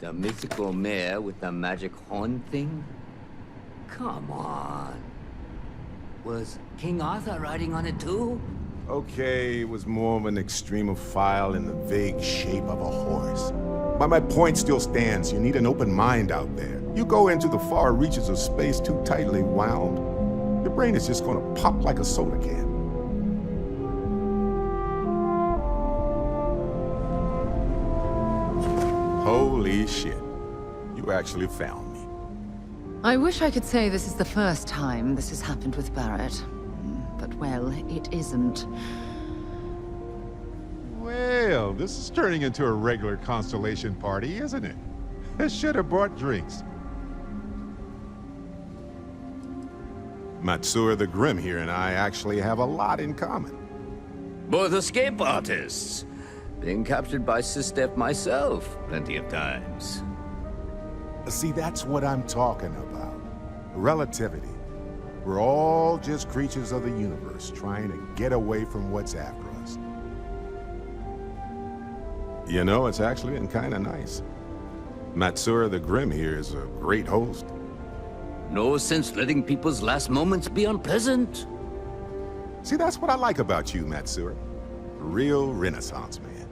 The mythical mare with the magic horn thing? Come on. Was King Arthur riding on it too? Okay, it was more of an extremophile in the vague shape of a horse. But my point still stands. You need an open mind out there. You go into the far reaches of space too tightly wound, your brain is just gonna pop like a soda can. Holy shit. You actually found me. I wish I could say this is the first time this has happened with Barrett. But, well, it isn't. Well, this is turning into a regular Constellation party, isn't it? I should have brought drinks. Matsura the Grim here and I actually have a lot in common. Both escape artists. Been captured by Systef myself plenty of times. See, that's what I'm talking about. Relativity. We're all just creatures of the universe, trying to get away from what's after us. You know, it's actually been kind of nice. Matsura the Grim here is a great host. No sense letting people's last moments be unpleasant. See, that's what I like about you, Matsura. Real Renaissance man.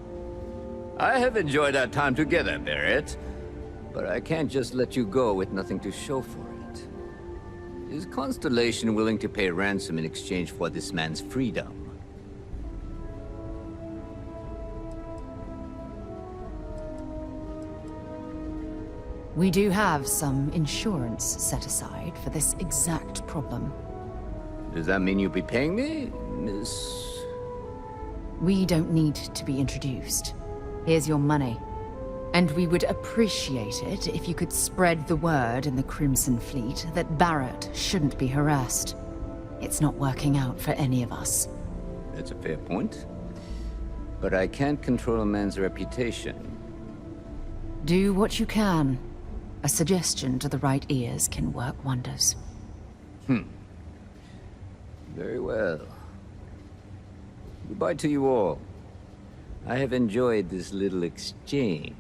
I have enjoyed our time together, Barrett. But I can't just let you go with nothing to show for it. Is Constellation willing to pay ransom in exchange for this man's freedom? We do have some insurance set aside for this exact problem. Does that mean you'll be paying me, Miss... We don't need to be introduced. Here's your money. And we would appreciate it if you could spread the word in the Crimson Fleet that Barrett shouldn't be harassed. It's not working out for any of us. That's a fair point. But I can't control a man's reputation. Do what you can. A suggestion to the right ears can work wonders. Very well. Goodbye to you all. I have enjoyed this little exchange.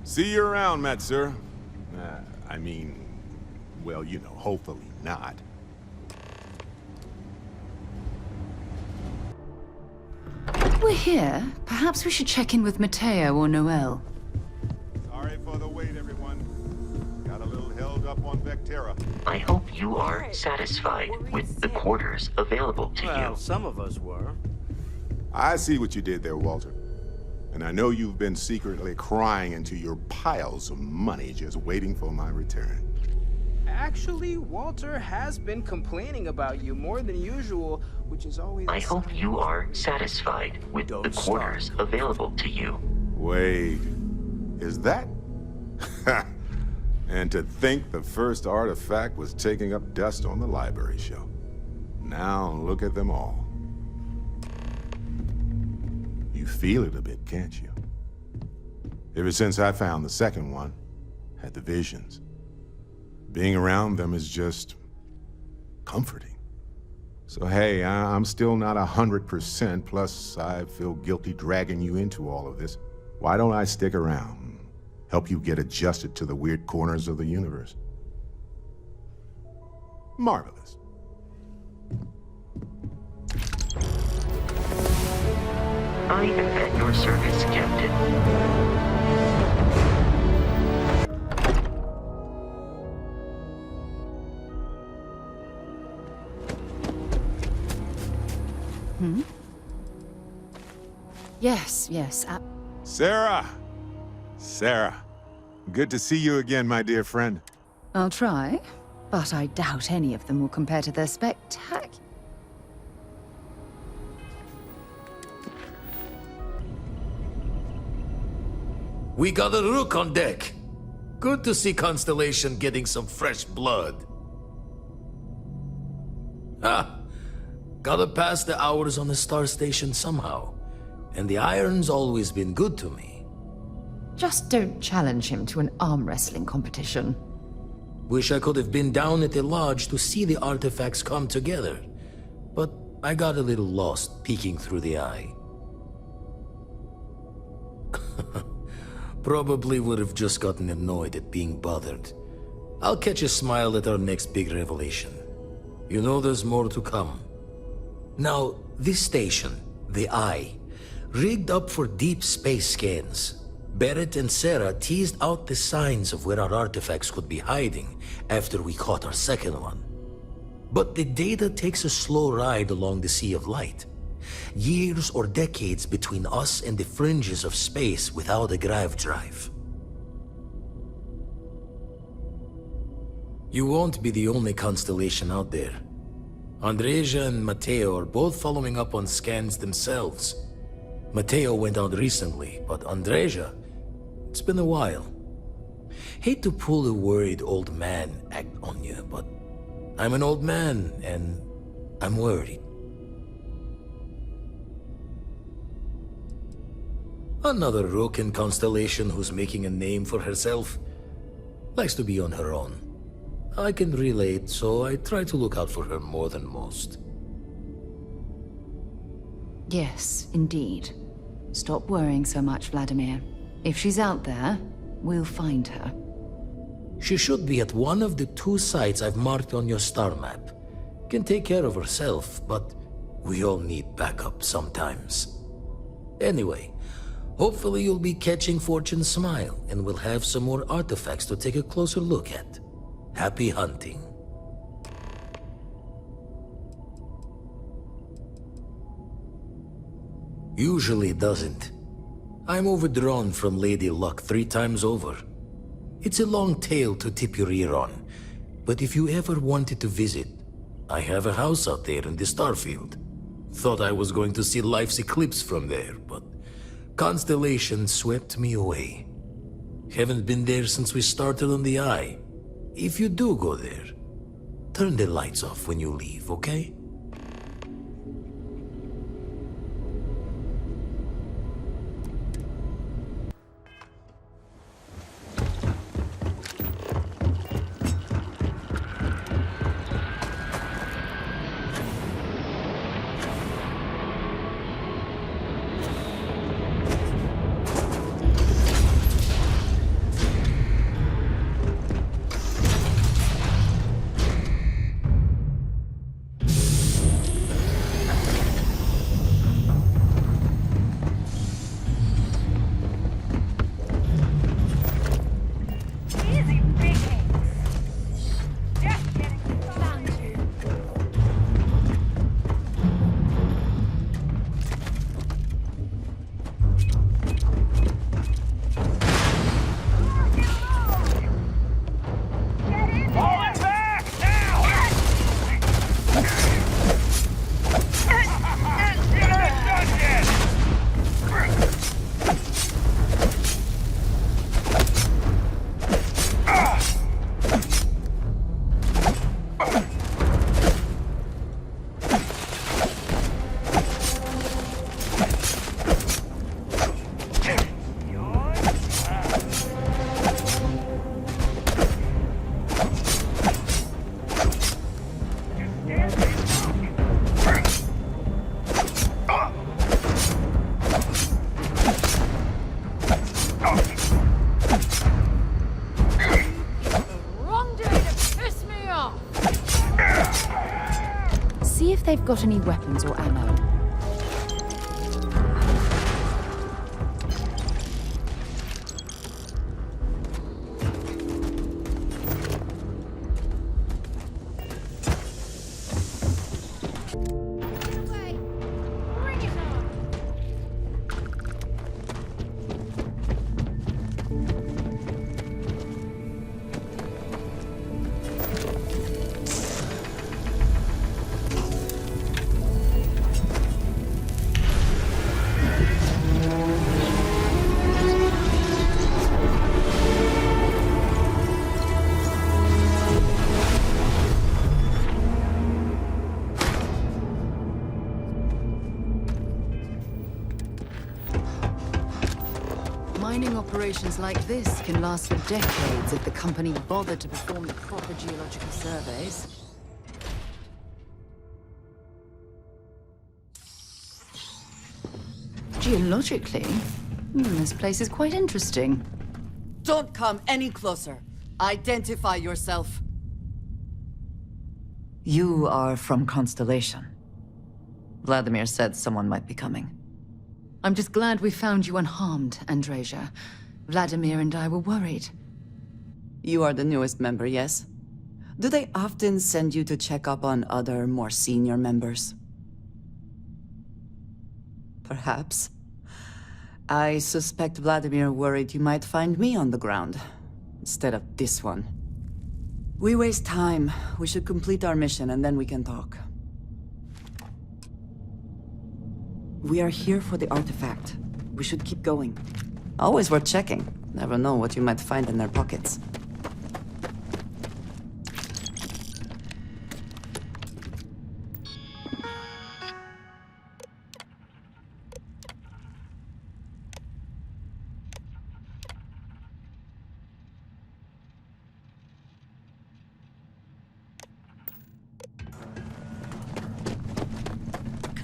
See you around, Matsura. I mean, well, you know, hopefully not. We're here. Perhaps we should check in with Mateo or Noel. Sorry for the wait, everyone. Got a little held up on Vectera. I hope you are satisfied with the quarters available to Well, you. some of us were. I see what you did there, Walter. And I know you've been secretly crying into your piles of money just waiting for my return. Actually, Walter has been complaining about you more than usual, which is always... I hope you are satisfied with the quarters available to you. Wait, is that? And to think the first artifact was taking up dust on the library shelf. Now look at them all. You feel it a bit, can't you? Ever since I found the second one, had the visions. Being around them is just comforting. So hey, I'm still not 100%, plus I feel guilty dragging you into all of this. Why don't I stick around? Help you get adjusted to the weird corners of the universe. Marvelous. I am at your service, Captain. Yes. Sarah. Good to see you again, my dear friend. I'll try, but I doubt any of them will compare to their spectacular... We got a rook on deck. Good to see Constellation getting some fresh blood. Gotta pass the hours on the star station somehow. And the iron's always been good to me. Just don't challenge him to an arm wrestling competition. Wish I could have been down at the lodge to see the artifacts come together. But I got a little lost peeking through the eye. Probably would have just gotten annoyed at being bothered. I'll catch a smile at our next big revelation. You know there's more to come. Now, this station, the Eye, rigged up for deep space scans. Barrett and Sarah teased out the signs of where our artifacts could be hiding after we caught our second one. But the data takes a slow ride along the Sea of Light. Years or decades between us and the fringes of space without a grav drive. You won't be the only constellation out there. Andreja and Mateo are both following up on scans themselves. Mateo went out recently, but Andreja, it's been a while. Hate to pull a worried old man act on you, but I'm an old man and I'm worried. Another rook in Constellation who's making a name for herself. Likes to be on her own. I can relate, so I try to look out for her more than most. Yes, indeed. Stop worrying so much, Vladimir. If she's out there, we'll find her. She should be at one of the 2 sites I've marked on your star map. Can take care of herself, but we all need backup sometimes. Anyway, hopefully you'll be catching Fortune's smile, and we'll have some more artifacts to take a closer look at. Happy hunting. Usually doesn't. I'm overdrawn from Lady Luck 3 times over. It's a long tale to tip your ear on, but if you ever wanted to visit, I have a house out there in the Starfield. Thought I was going to see life's eclipse from there, but Constellation swept me away. Haven't been there since we started on the Eye. If you do go there, turn the lights off when you leave, okay? They've got any weapons or ammo. Mining operations like this can last for decades if the company bothered to perform the proper geological surveys. Geologically, this place is quite interesting. Don't come any closer. Identify yourself. You are from Constellation. Vladimir said someone might be coming. I'm just glad we found you unharmed, Andreja. Vladimir and I were worried. You are the newest member, yes? Do they often send you to check up on other, more senior members? Perhaps. I suspect Vladimir worried you might find me on the ground, instead of this one. We waste time. We should complete our mission and then we can talk. We are here for the artifact. We should keep going. Always worth checking. Never know what you might find in their pockets.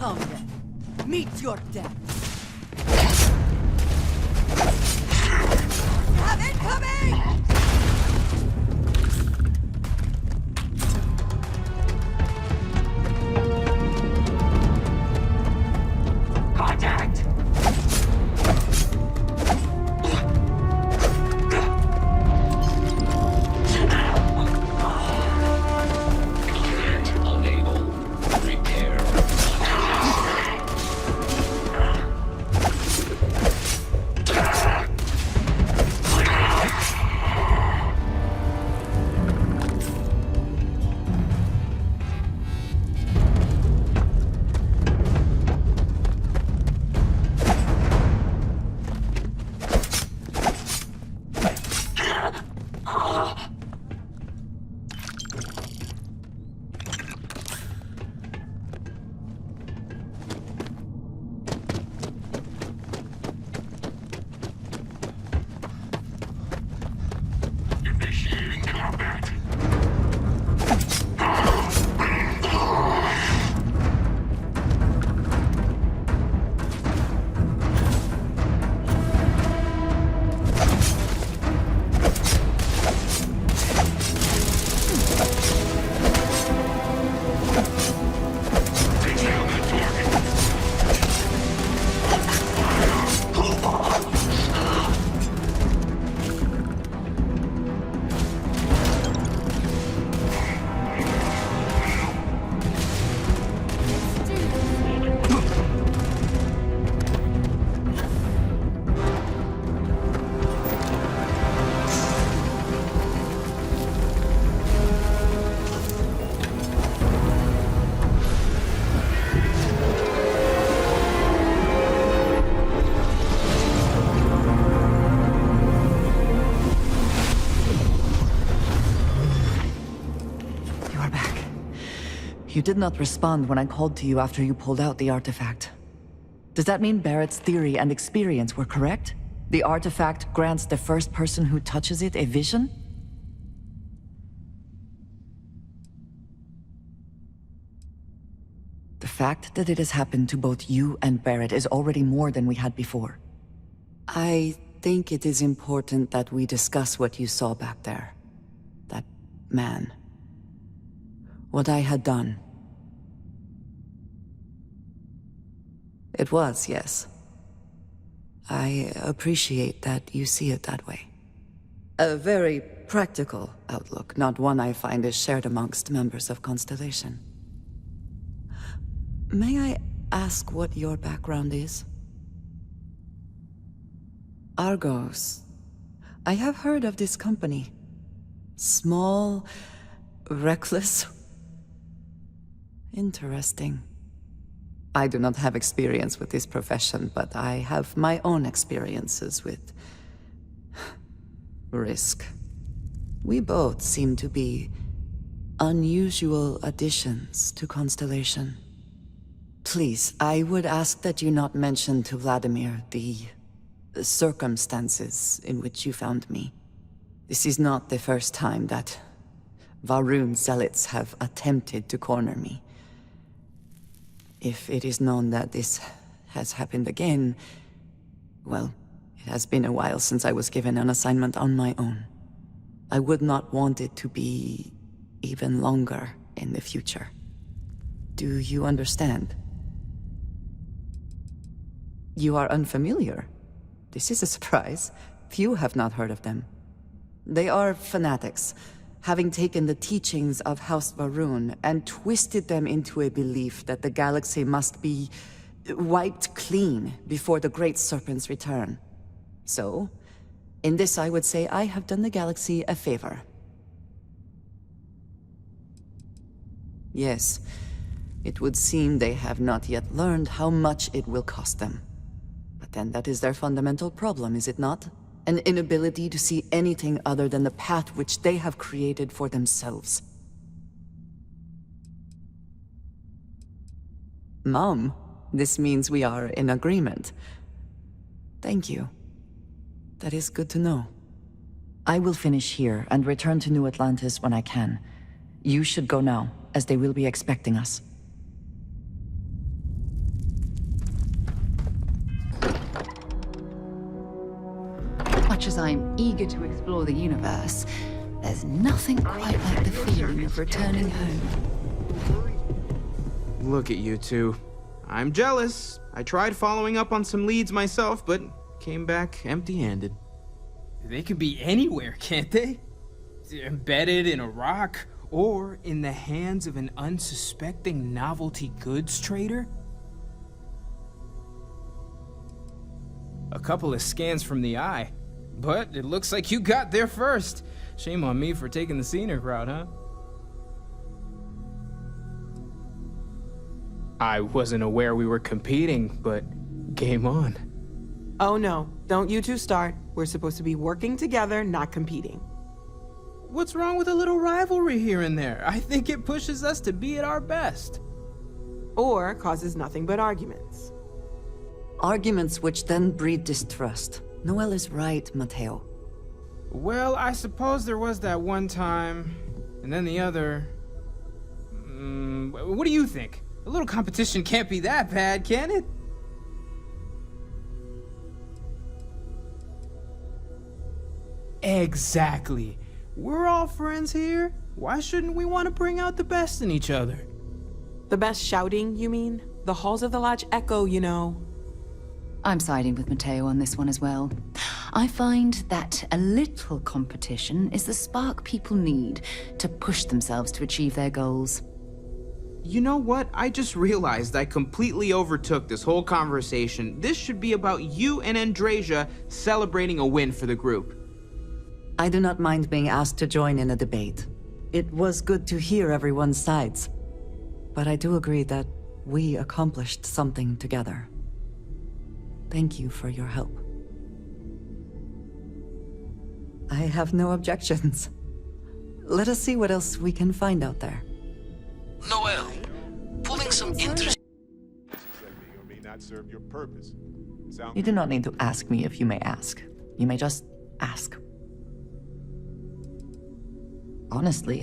Come then. Meet your death. Have incoming! Contact! Unable. Repair. Initiating combat. You did not respond when I called to you after you pulled out the artifact. Does that mean Barrett's theory and experience were correct? The artifact grants the first person who touches it a vision? The fact that it has happened to both you and Barrett is already more than we had before. I think it is important that we discuss what you saw back there. That man. What I had done. It was, yes. I appreciate that you see it that way. A very practical outlook, not one I find is shared amongst members of Constellation. May I ask what your background is? Argos. I have heard of this company. Small, reckless. Interesting. I do not have experience with this profession, but I have my own experiences with risk. We both seem to be unusual additions to Constellation. Please, I would ask that you not mention to Vladimir the circumstances in which you found me. This is not the first time that Va'ruun zealots have attempted to corner me. If it is known that this has happened again, well, it has been a while since I was given an assignment on my own. I would not want it to be even longer in the future. Do you understand? You are unfamiliar. This is a surprise. Few have not heard of them. They are fanatics, having taken the teachings of House Va'ruun and twisted them into a belief that the galaxy must be wiped clean before the Great Serpent's return. So, in this I would say I have done the galaxy a favor. Yes, it would seem they have not yet learned how much it will cost them. But then that is their fundamental problem, is it not? An inability to see anything other than the path which they have created for themselves. Mom, this means we are in agreement. Thank you. That is good to know. I will finish here and return to New Atlantis when I can. You should go now, as they will be expecting us. much as I'm eager to explore the universe, there's nothing quite like the feeling of returning home. Look at you two. I'm jealous. I tried following up on some leads myself, but came back empty-handed. They could be anywhere, can't they? Embedded in a rock, or in the hands of an unsuspecting novelty goods trader? A couple of scans from the eye, but it looks like you got there first. Shame on me for taking the scenic route, huh? I wasn't aware we were competing, but game on. Oh no, don't you two start. We're supposed to be working together, not competing. What's wrong with a little rivalry here and there? I think it pushes us to be at our best. Or causes nothing but arguments. Arguments which then breed distrust. Noel is right, Mateo. Well, I suppose there was that one time, and then the other. What do you think? A little competition can't be that bad, can it? Exactly. We're all friends here. Why shouldn't we want to bring out the best in each other? The best shouting, you mean? The halls of the lodge echo, you know. I'm siding with Mateo on this one as well. I find that a little competition is the spark people need to push themselves to achieve their goals. You know what? I just realized I completely overtook this whole conversation. This should be about you and Andreja celebrating a win for the group. I do not mind being asked to join in a debate. It was good to hear everyone's sides. But I do agree that we accomplished something together. Thank you for your help. I have no objections. Let us see what else we can find out there. Noel, pulling some interest. May not serve your purpose. You do not need to ask me if you may ask. You may just ask. Honestly,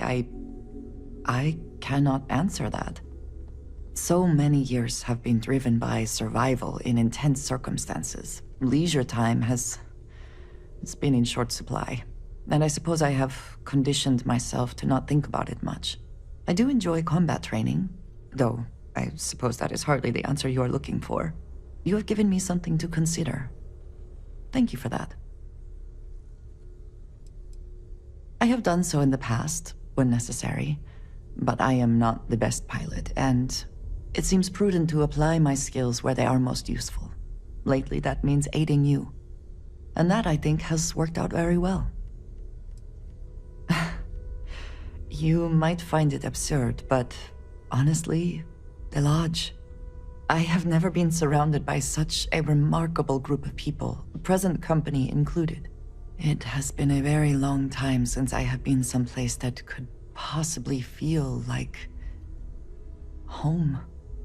I cannot answer that. So many years have been driven by survival in intense circumstances. Leisure time it's been in short supply. And I suppose I have conditioned myself to not think about it much. I do enjoy combat training, though I suppose that is hardly the answer you are looking for. You have given me something to consider. Thank you for that. I have done so in the past, when necessary, but I am not the best pilot, and it seems prudent to apply my skills where they are most useful. Lately, that means aiding you. And that, I think, has worked out very well. You might find it absurd, but honestly, the Lodge. I have never been surrounded by such a remarkable group of people, present company included. It has been a very long time since I have been someplace that could possibly feel like home.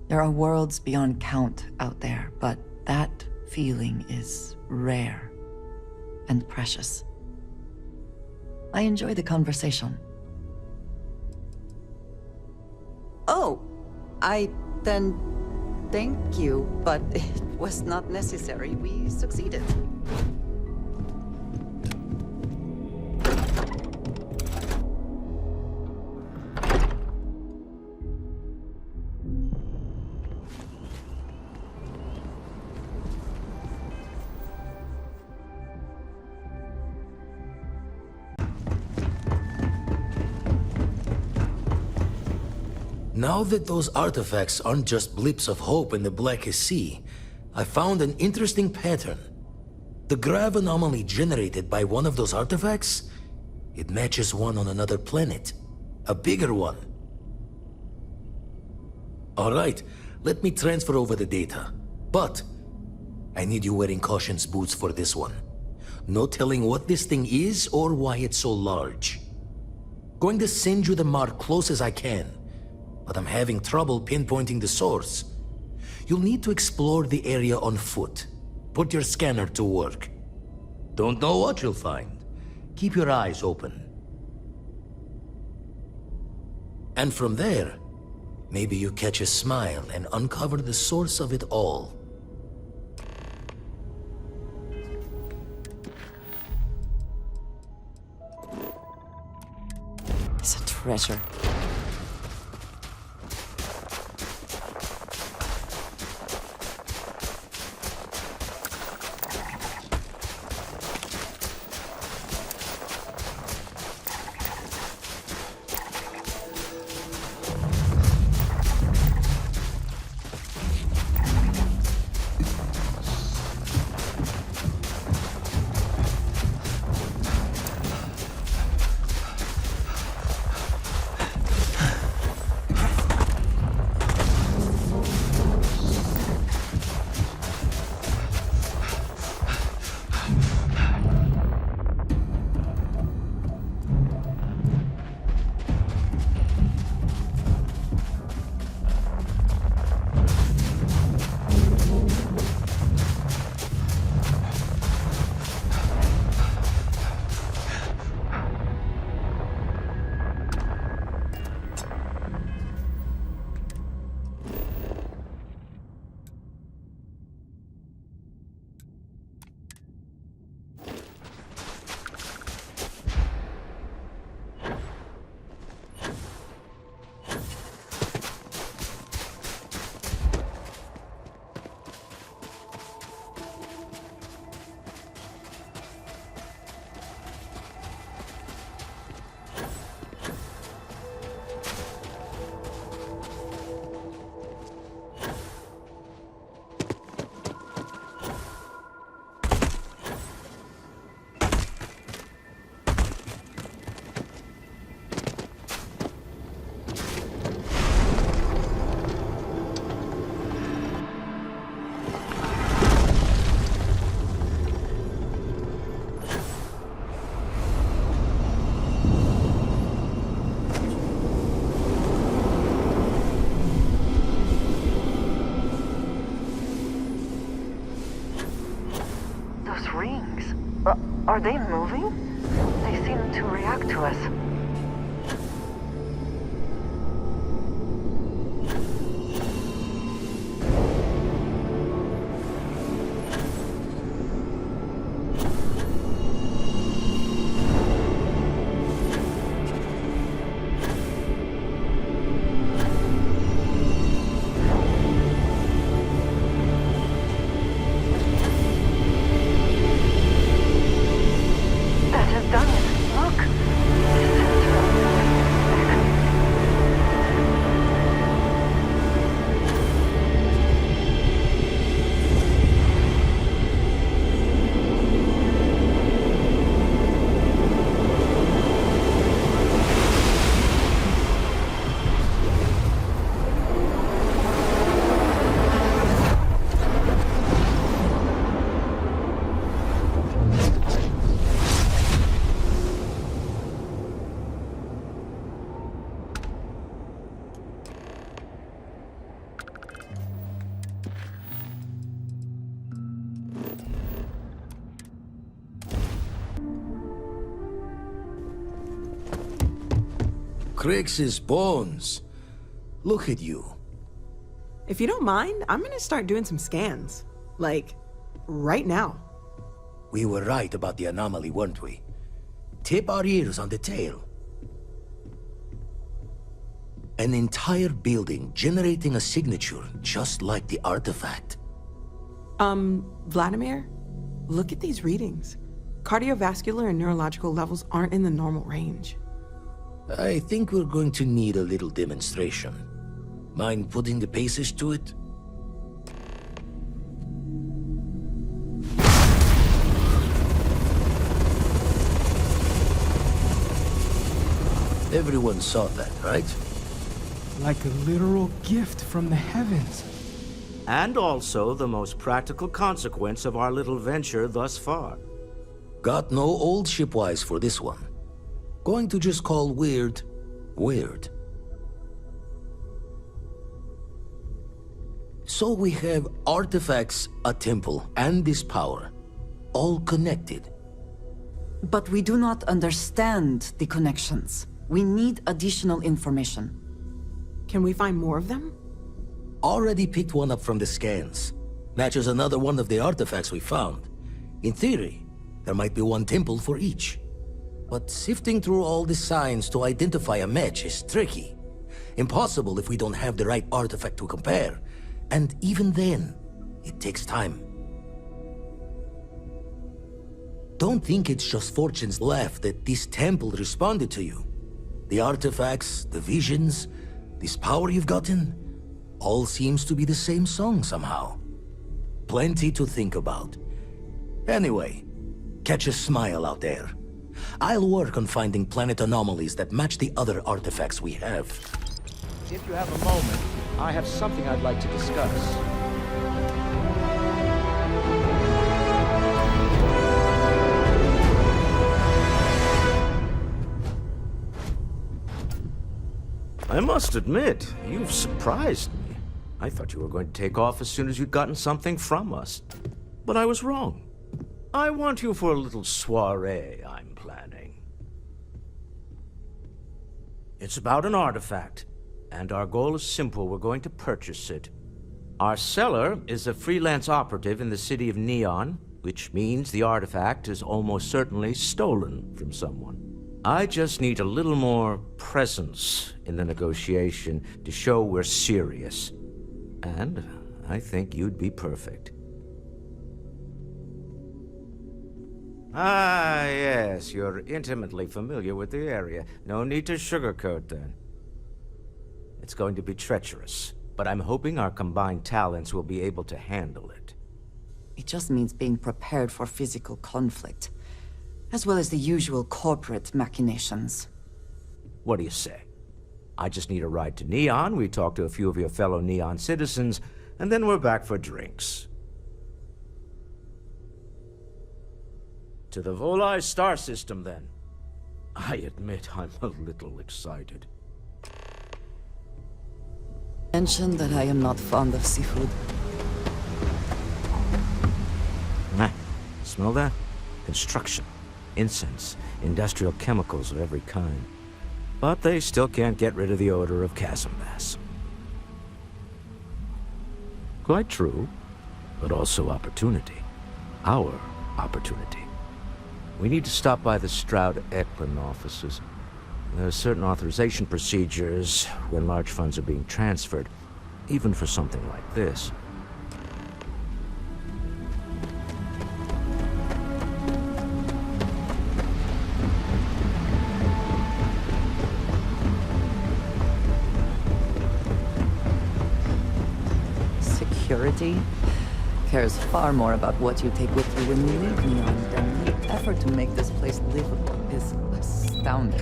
There are worlds beyond count out there, but that feeling is rare and precious. I enjoy the conversation. Oh, then thank you, but it was not necessary. We succeeded. Now that those artifacts aren't just blips of hope in the blackest sea, I found an interesting pattern. The grav anomaly generated by one of those artifacts, it matches one on another planet. A bigger one. Alright, let me transfer over the data. But I need you wearing caution's boots for this one. No telling what this thing is or why it's so large. Going to send you the mark close as I can, but I'm having trouble pinpointing the source. You'll need to explore the area on foot. Put your scanner to work. Don't know what you'll find. Keep your eyes open. And from there, maybe you catch a smile and uncover the source of it all. treasure. Are they moving? They seem to react to us. Crix's bones. Look at you. If you don't mind, I'm gonna start doing some scans. Like, right now. We were right about the anomaly, weren't we? Tip our ears on the tail. An entire building generating a signature just like the artifact. Vladimir? Look at these readings. Cardiovascular and neurological levels aren't in the normal range. I think we're going to need a little demonstration. Mind putting the paces to it? Everyone saw that, right? Like a literal gift from the heavens. And also the most practical consequence of our little venture thus far. Got no old shipwise for this one. Going to just call weird, weird. So we have artifacts, a temple, and this power, all connected. But we do not understand the connections. We need additional information. Can we find more of them? Already picked one up from the scans. Matches another one of the artifacts we found. In theory, there might be one temple for each. but sifting through all the signs to identify a match is tricky. Impossible if we don't have the right artifact to compare. And even then, it takes time. Don't think it's just fortune's laugh that this temple responded to you. The artifacts, the visions, this power you've gotten, all seems to be the same song somehow. Plenty to think about. Anyway, catch a smile out there. I'll work on finding planet anomalies that match the other artifacts we have. If you have a moment, I have something I'd like to discuss. I must admit, you've surprised me. I thought you were going to take off as soon as you'd gotten something from us. But I was wrong. I want you for a little soiree I'm planning. It's about an artifact, and our goal is simple. We're going to purchase it. Our seller is a freelance operative in the city of Neon, which means the artifact is almost certainly stolen from someone. I just need a little more presence in the negotiation to show we're serious. And I think you'd be perfect. Ah, yes, you're intimately familiar with the area. No need to sugarcoat then. It's going to be treacherous, but I'm hoping our combined talents will be able to handle it. It just means being prepared for physical conflict, as well as the usual corporate machinations. What do you say? I just need a ride to Neon, we talk to a few of your fellow Neon citizens, and then we're back for drinks. To the Volai star system, then. I admit I'm a little excited. Mention that I am not fond of seafood. Smell that? Construction, incense, industrial chemicals of every kind. But they still can't get rid of the odor of chasm bass. Quite true, but also opportunity. Our opportunity. We need to stop by the Stroud-Eklund offices. There are certain authorization procedures when large funds are being transferred, even for something like this. Security cares far more about what you take with you when you leave Neon than the effort to make this place livable is astounding.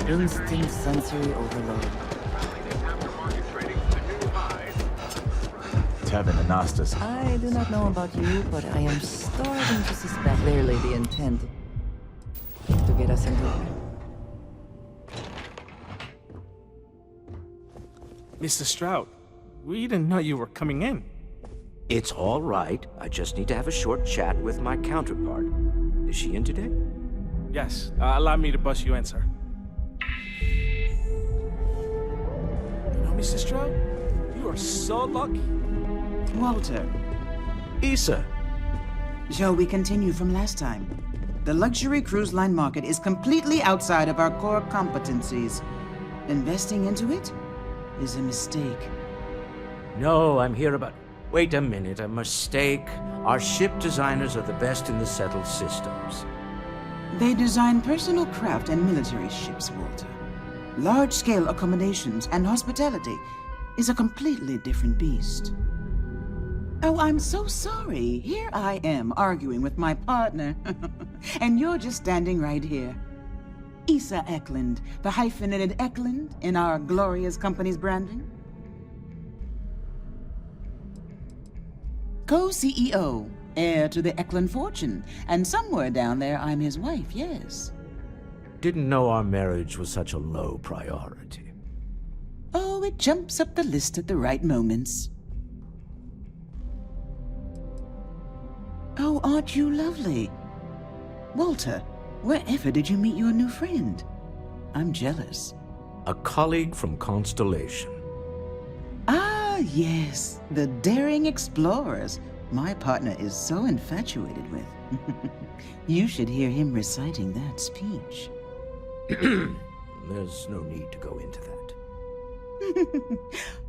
Instant sensory overload. Tevin and Nastas. I do not know about you, but I am starting to suspect clearly the intent to get us into it. Mr. Stroud, we didn't know you were coming in. It's all right. I just need to have a short chat with my counterpart. Is she in today? Yes. Allow me to bust you in, sir. You know, Mr. Stroud, you are so lucky. Walter. Issa. Shall we continue from last time? The luxury cruise line market is completely outside of our core competencies. Investing into it is a mistake. No, I'm here about... Wait a minute, a mistake. Our ship designers are the best in the settled systems. They design personal craft and military ships, Walter. Large-scale accommodations and hospitality is a completely different beast. Oh, I'm so sorry. Here I am arguing with my partner, and you're just standing right here. Issa Eklund, the hyphenated Eklund in our glorious company's branding. Co-CEO, heir to the Eklund fortune, and somewhere down there I'm his wife, yes. Didn't know our marriage was such a low priority. Oh, it jumps up the list at the right moments. Oh, aren't you lovely? Walter, Wherever did you meet your new friend? I'm jealous. A colleague from Constellation. Ah, yes, the daring explorers my partner is so infatuated with. You should hear him reciting that speech. There's no need to go into that.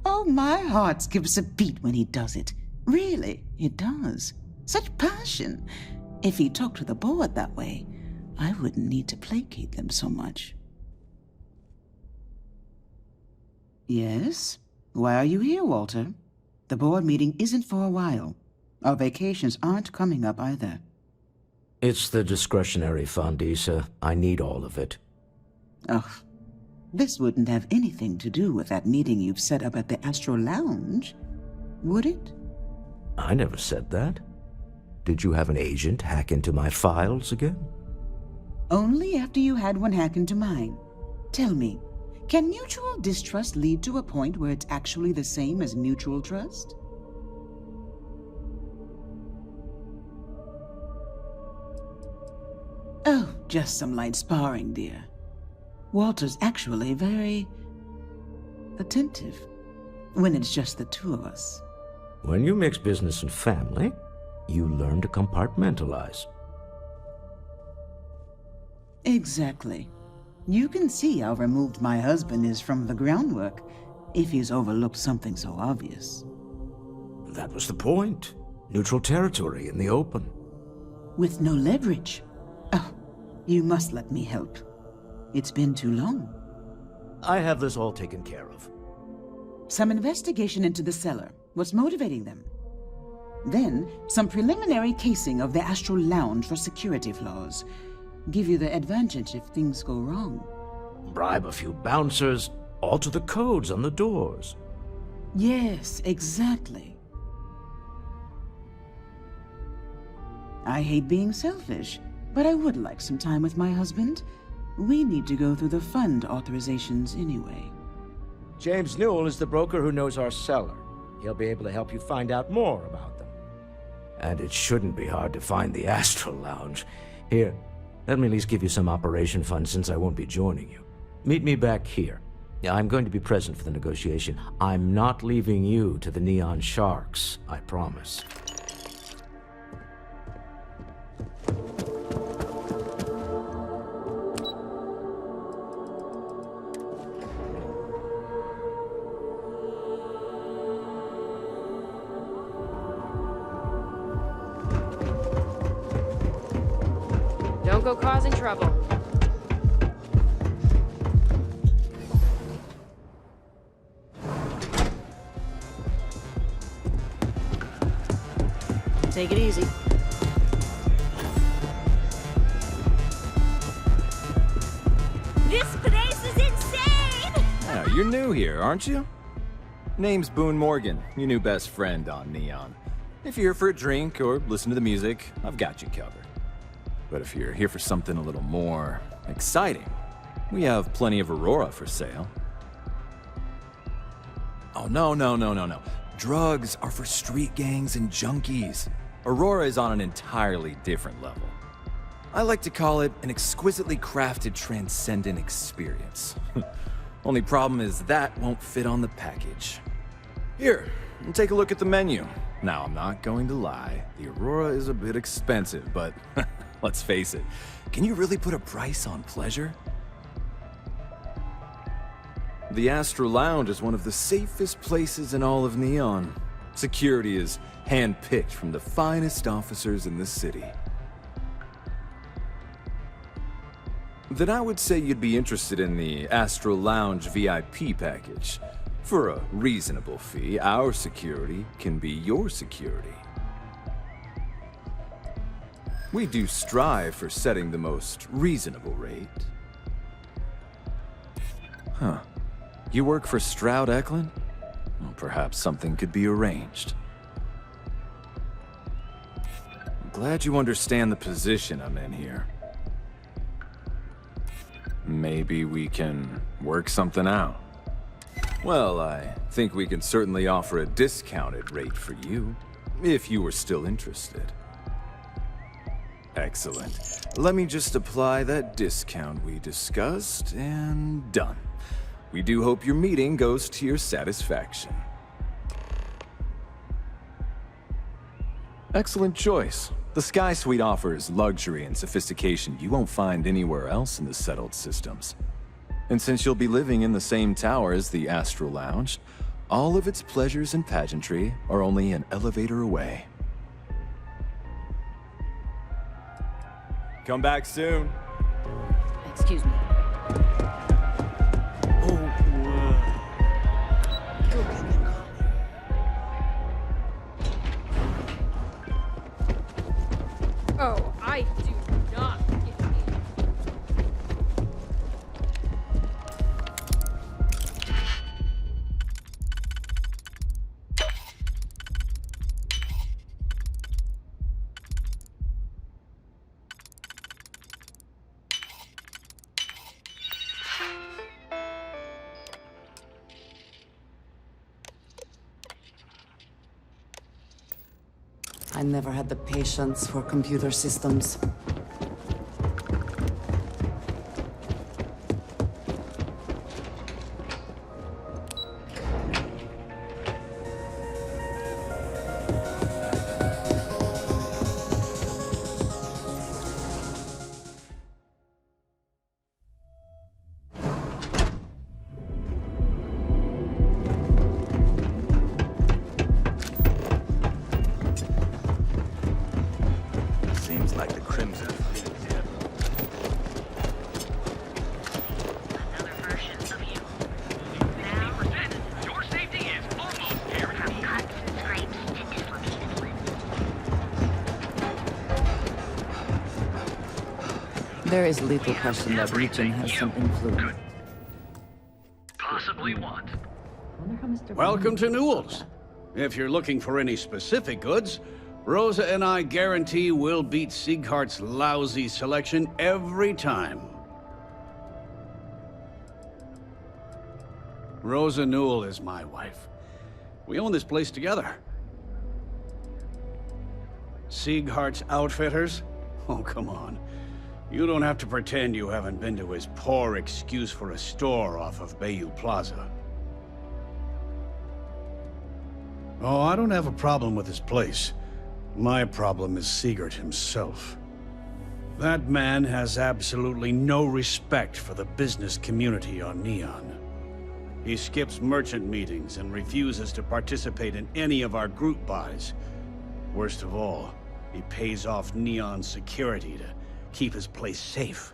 Oh, my heart skips a beat when he does it. Really, it does. Such passion. If he talked to the board that way, I wouldn't need to placate them so much. Yes? Why are you here, Walter? The board meeting isn't for a while. Our vacations aren't coming up either. It's the discretionary fund, Issa. I need all of it. Ugh. This wouldn't have anything to do with that meeting you've set up at the Astral Lounge, would it? I never said that. Did you have an agent hack into my files again? Only after you had one hack into mine. Tell me, can mutual distrust lead to a point where it's actually the same as mutual trust? Oh, just some light sparring, dear. Walter's actually very attentive when it's just the two of us. When you mix business and family, you learn to compartmentalize. Exactly. You can see how removed my husband is from the groundwork if he's overlooked something so obvious. That was the point. Neutral territory in the open. With no leverage. Oh, you must let me help. It's been too long. I have this all taken care of. Some investigation into the cellar. What's motivating them? Then, some preliminary casing of the Astral Lounge for security flaws. Give you the advantage if things go wrong. Bribe a few bouncers, alter the codes on the doors. Yes, exactly. I hate being selfish, but I would like some time with my husband. We need to go through the fund authorizations anyway. James Newell is the broker who knows our cellar. He'll be able to help you find out more about them. And it shouldn't be hard to find the Astral Lounge. Here, let me at least give you some operation funds since I won't be joining you. Meet me back here. I'm going to be present for the negotiation. I'm not leaving you to the Neon Sharks, I promise. Don't go causing trouble. Take it easy. This place is insane! Oh, you're new here, aren't you? Name's Boone Morgan, your new best friend on Neon. If you're here for a drink or listen to the music, I've got you covered. But if you're here for something a little more exciting, we have plenty of Aurora for sale. Oh, no. Drugs are for street gangs and junkies. Aurora is on an entirely different level. I like to call it an exquisitely crafted transcendent experience. Only problem is that won't fit on the package. Here, take a look at the menu. Now, I'm not going to lie, the Aurora is a bit expensive, but let's face it, can you really put a price on pleasure? The Astral Lounge is one of the safest places in all of Neon. Security is hand-picked from the finest officers in the city. Then I would say you'd be interested in the Astral Lounge VIP package. For a reasonable fee, our security can be your security. We do strive for setting the most reasonable rate. Huh. You work for Stroud Eklund? Well, perhaps something could be arranged. I'm glad you understand the position I'm in here. Maybe we can work something out. Well, I think we can certainly offer a discounted rate for you, if you were still interested. Excellent. Let me just apply that discount we discussed, and done. We do hope your meeting goes to your satisfaction. Excellent choice. The Sky Suite offers luxury and sophistication you won't find anywhere else in the settled systems. And since you'll be living in the same tower as the Astral Lounge, all of its pleasures and pageantry are only an elevator away. Come back soon. Excuse me. Oh, I do not get it. I never had the patience for computer systems. There is little question that region has some influence. Possibly what? Welcome to Newell's. If you're looking for any specific goods, Rosa and I guarantee we'll beat Sieghart's lousy selection every time. Rosa Newell is my wife. We own this place together. Sieghart's Outfitters? Oh, come on. You don't have to pretend you haven't been to his poor excuse for a store off of Bayou Plaza. Oh, I don't have a problem with his place. My problem is Siegert himself. That man has absolutely no respect for the business community on Neon. He skips merchant meetings and refuses to participate in any of our group buys. Worst of all, he pays off Neon's security to keep his place safe.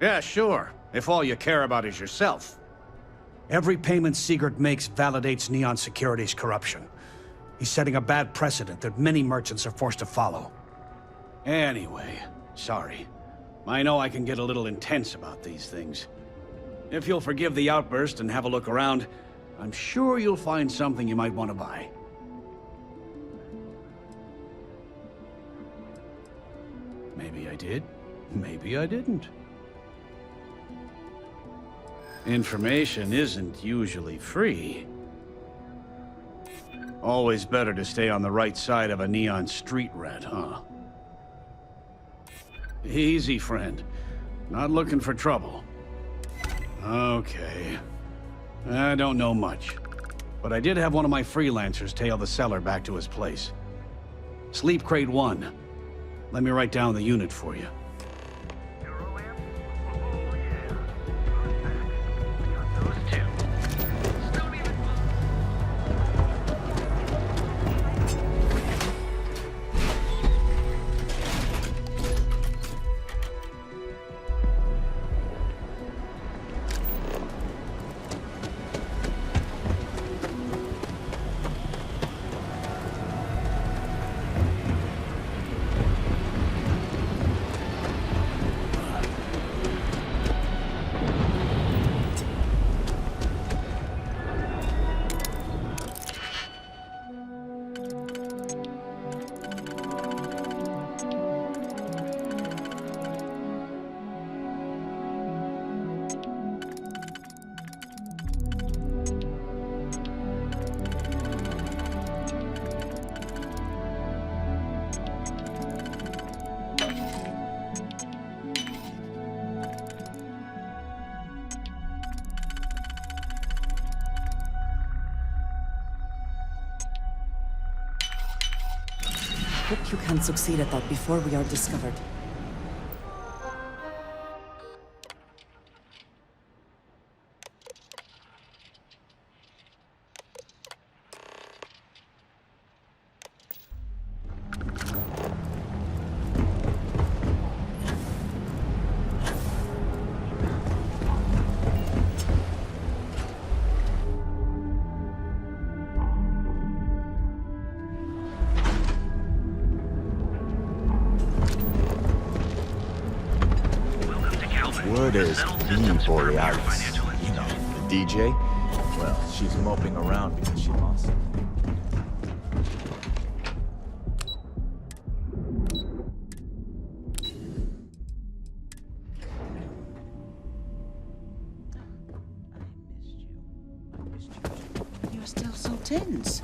Yeah, sure, if all you care about is yourself. Every payment Siegert makes validates Neon Security's corruption. He's setting a bad precedent that many merchants are forced to follow. Anyway, sorry. I know I can get a little intense about these things. If you'll forgive the outburst and have a look around, I'm sure you'll find something you might want to buy. Maybe I did, maybe I didn't. Information isn't usually free. Always better to stay on the right side of a Neon street rat, huh? Easy, friend. Not looking for trouble. Okay. I don't know much, but I did have one of my freelancers tail the seller back to his place. Sleep Crate 1. Let me write down the unit for you. hope you can succeed at that before we are discovered. Word is the Borealis. You know, the DJ? Well, she's moping around because she lost. You're still so tense.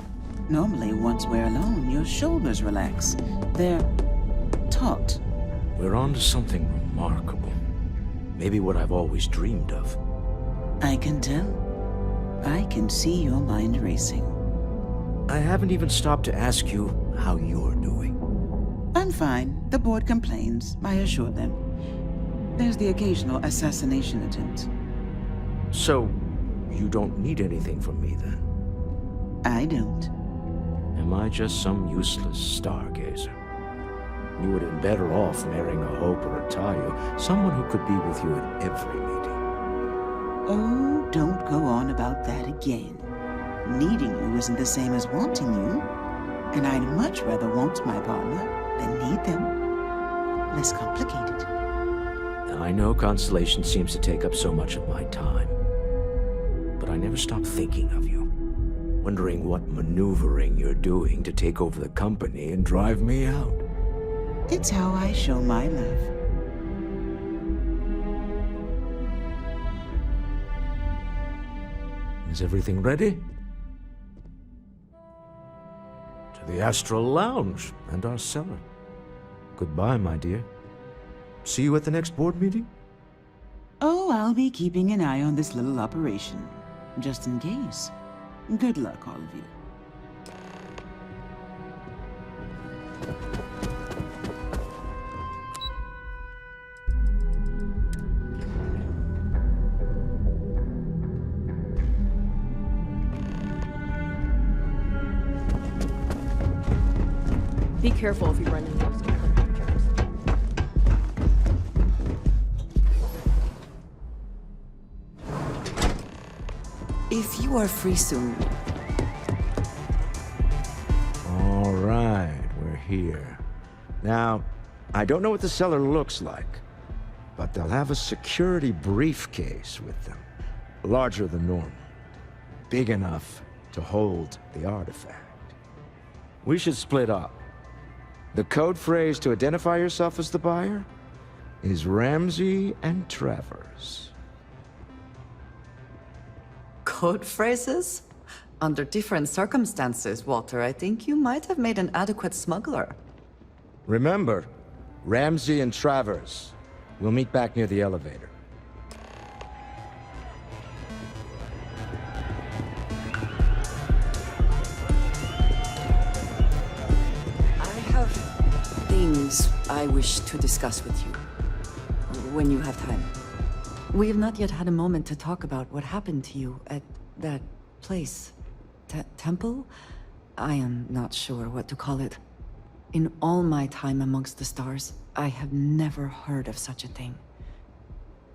Normally, once we're alone, your shoulders relax. They're taut. We're on to something remarkable. Maybe what I've always dreamed of. I can tell. I can see your mind racing. I haven't even stopped to ask you how you're doing. I'm fine. The board complains, I assure them. There's the occasional assassination attempt. So, you don't need anything from me then? I don't. Am I just some useless stargazer? You would have been better off marrying a Hope or a Tayo, someone who could be with you at every meeting. Oh, don't go on about that again. Needing you isn't the same as wanting you. And I'd much rather want my partner than need them. Less complicated. I know Constellation seems to take up so much of my time. But I never stop thinking of you. Wondering what maneuvering you're doing to take over the company and drive me out. It's how I show my love. Is everything ready? To the Astral Lounge and our cellar. Goodbye, my dear. See you at the next board meeting? Oh, I'll be keeping an eye on this little operation. Just in case. Good luck, all of you. Be careful if you run into those creatures. If you are free soon. All right, we're here. Now, I don't know what the cellar looks like, but they'll have a security briefcase with them. Larger than normal. Big enough to hold the artifact. We should split up. The code phrase to identify yourself as the buyer is Ramsey and Travers. Code phrases? Under different circumstances, Walter, I think you might have made an adequate smuggler. Remember, Ramsey and Travers. We'll meet back near the elevator. Things I wish to discuss with you, when you have time. We have not yet had a moment to talk about what happened to you at that place. Temple? I am not sure what to call it. In all my time amongst the stars, I have never heard of such a thing.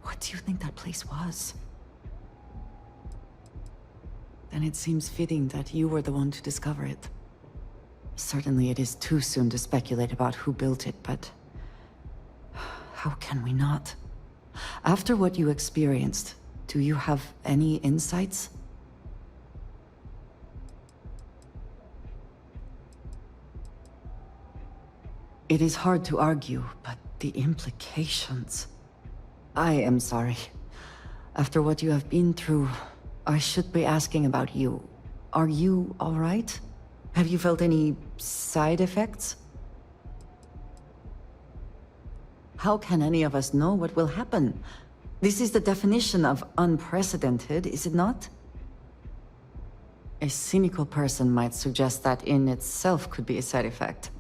What do you think that place was? Then it seems fitting that you were the one to discover it. Certainly it is too soon to speculate about who built it, but how can we not? After what you experienced, do you have any insights? It is hard to argue, but the implications... I am sorry. After what you have been through, I should be asking about you. Are you all right? Have you felt any side effects? How can any of us know what will happen? This is the definition of unprecedented, is it not? A cynical person might suggest that in itself could be a side effect.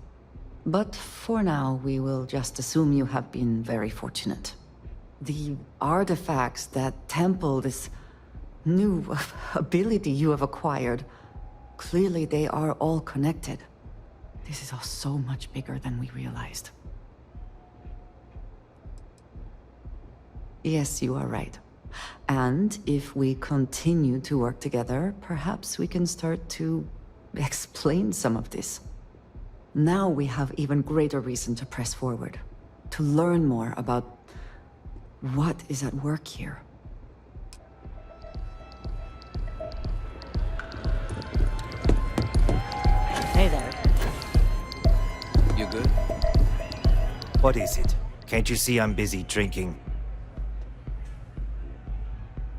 But for now, we will just assume you have been very fortunate. The artifacts, that temple, this new ability you have acquired, clearly they are all connected. This is all so much bigger than we realized. Yes, you are right. And if we continue to work together, perhaps we can start to explain some of this. Now we have even greater reason to press forward, to learn more about what is at work here. Hey there. You good? What is it? Can't you see I'm busy drinking?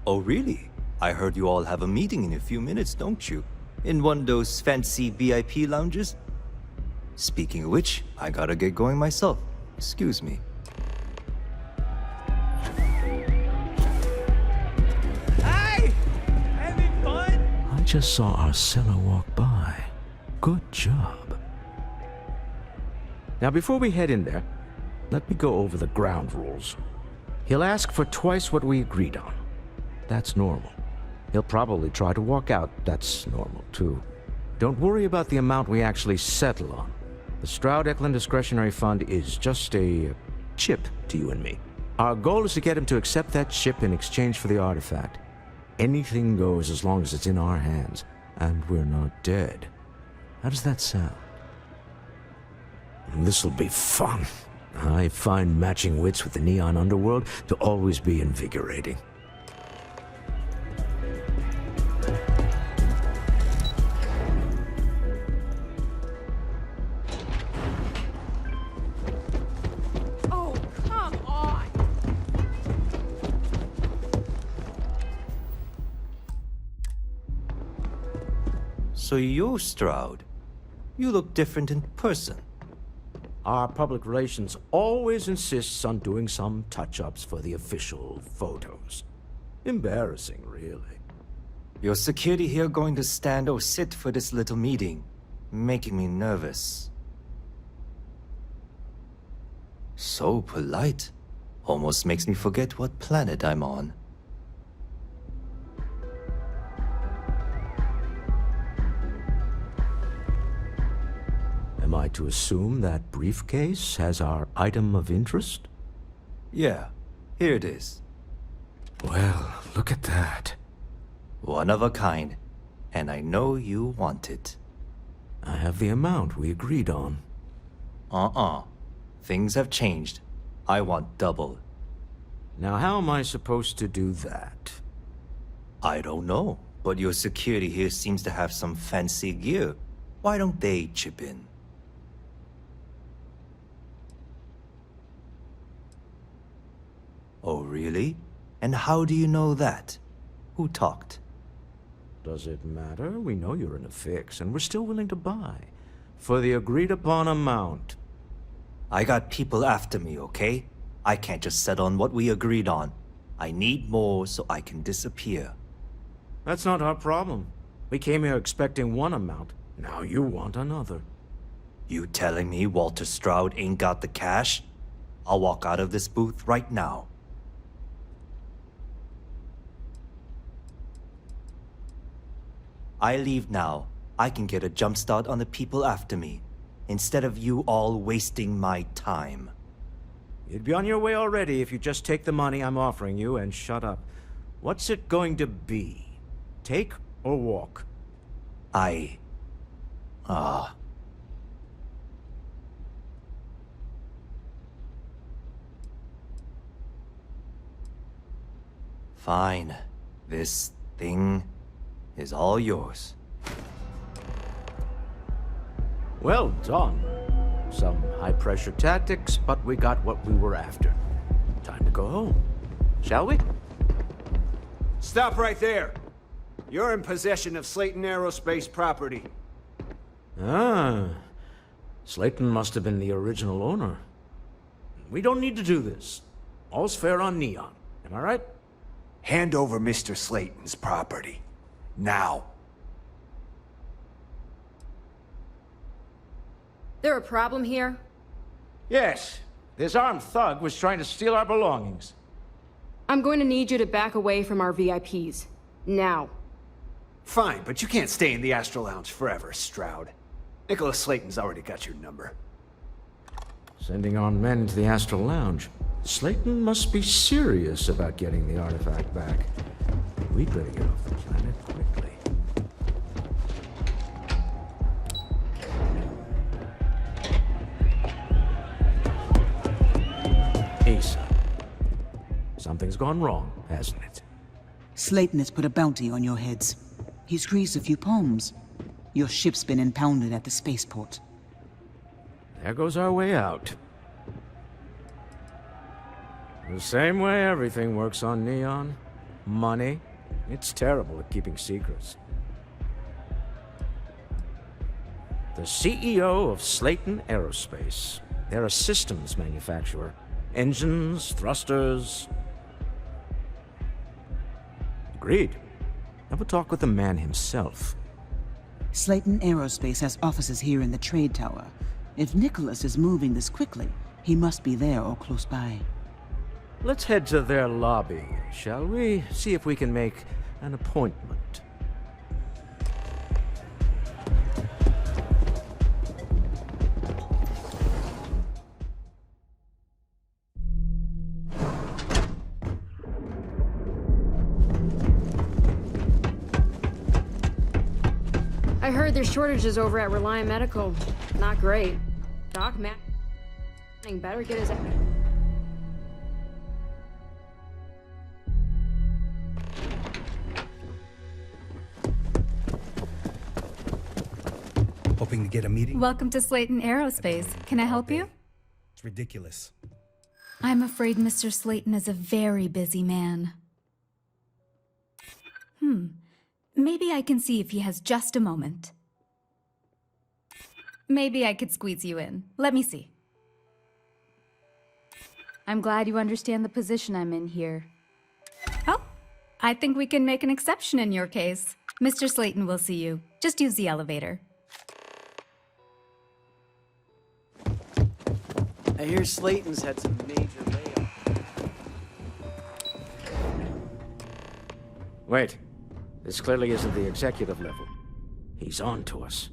Oh, really? I heard you all have a meeting in a few minutes, don't you? In one of those fancy VIP lounges? Speaking of which, I gotta get going myself. Excuse me. Hey! Having fun? I just saw Arcella walk by. Good job. Now, before we head in there, let me go over the ground rules. He'll ask for twice what we agreed on. That's normal. He'll probably try to walk out. That's normal, too. Don't worry about the amount we actually settle on. The Stroud-Eklund Discretionary Fund is just a chip to you and me. Our goal is to get him to accept that chip in exchange for the artifact. Anything goes as long as it's in our hands, and we're not dead. How does that sound? This'll be fun. I find matching wits with the Neon Underworld to always be invigorating. Oh, come on! So you're Stroud. You look different in person. Our public relations always insists on doing some touch-ups for the official photos. Embarrassing, really. Your security here going to stand or sit for this little meeting, making me nervous. So polite. Almost makes me forget what planet I'm on. Am I to assume that briefcase has our item of interest? Yeah, here it is. Well, look at that. One of a kind, and I know you want it. I have the amount we agreed on. Things have changed. I want double. Now, how am I supposed to do that? I don't know, but your security here seems to have some fancy gear. Why don't they chip in? Oh, really? And how do you know that? Who talked? Does it matter? We know you're in a fix, and we're still willing to buy. For the agreed-upon amount. I got people after me, okay? I can't just settle on what we agreed on. I need more so I can disappear. That's not our problem. We came here expecting one amount. Now you want another. You telling me Walter Stroud ain't got the cash? I'll walk out of this booth right now. I leave now. I can get a jump start on the people after me, instead of you all wasting my time. You'd be on your way already if you just take the money I'm offering you and shut up. What's it going to be? Take or walk? Fine. This thing is all yours. Well done. Some high-pressure tactics, but we got what we were after. Time to go home. Shall we? Stop right there. You're in possession of Slayton Aerospace property. Ah. Slayton must have been the original owner. We don't need to do this. All's fair on Neon. Am I right? Hand over Mr. Slayton's property. Now. There a problem here? Yes. This armed thug was trying to steal our belongings. I'm going to need you to back away from our VIPs. Now. Fine, but you can't stay in the Astral Lounge forever, Stroud. Nicholas Slayton's already got your number. Sending on men to the Astral Lounge. Slayton must be serious about getting the artifact back. We'd better get off the planet quickly. Asa. Something's gone wrong, hasn't it? Slayton has put a bounty on your heads. He's greased a few palms. Your ship's been impounded at the spaceport. There goes our way out. The same way everything works on Neon. Money. It's terrible at keeping secrets. The CEO of Slayton Aerospace. They're a systems manufacturer. Engines, thrusters. Agreed. Have a talk with the man himself. Slayton Aerospace has offices here in the trade tower. If Nicholas is moving this quickly, he must be there or close by. Let's head to their lobby, shall we? See if we can make an appointment. I heard there's shortages over at Reliant Medical. Not great. Doc Matt better get his... Hoping to get a meeting? Welcome to Slayton Aerospace. Can I help you? It's ridiculous. I'm afraid Mr. Slayton is a very busy man. Maybe I can see if he has just a moment. Maybe I could squeeze you in. Let me see. I'm glad you understand the position I'm in here. Oh, I think we can make an exception in your case. Mr. Slayton will see you. Just use the elevator. I hear Slayton's had some major layoffs. Wait. This clearly isn't the executive level. He's on to us.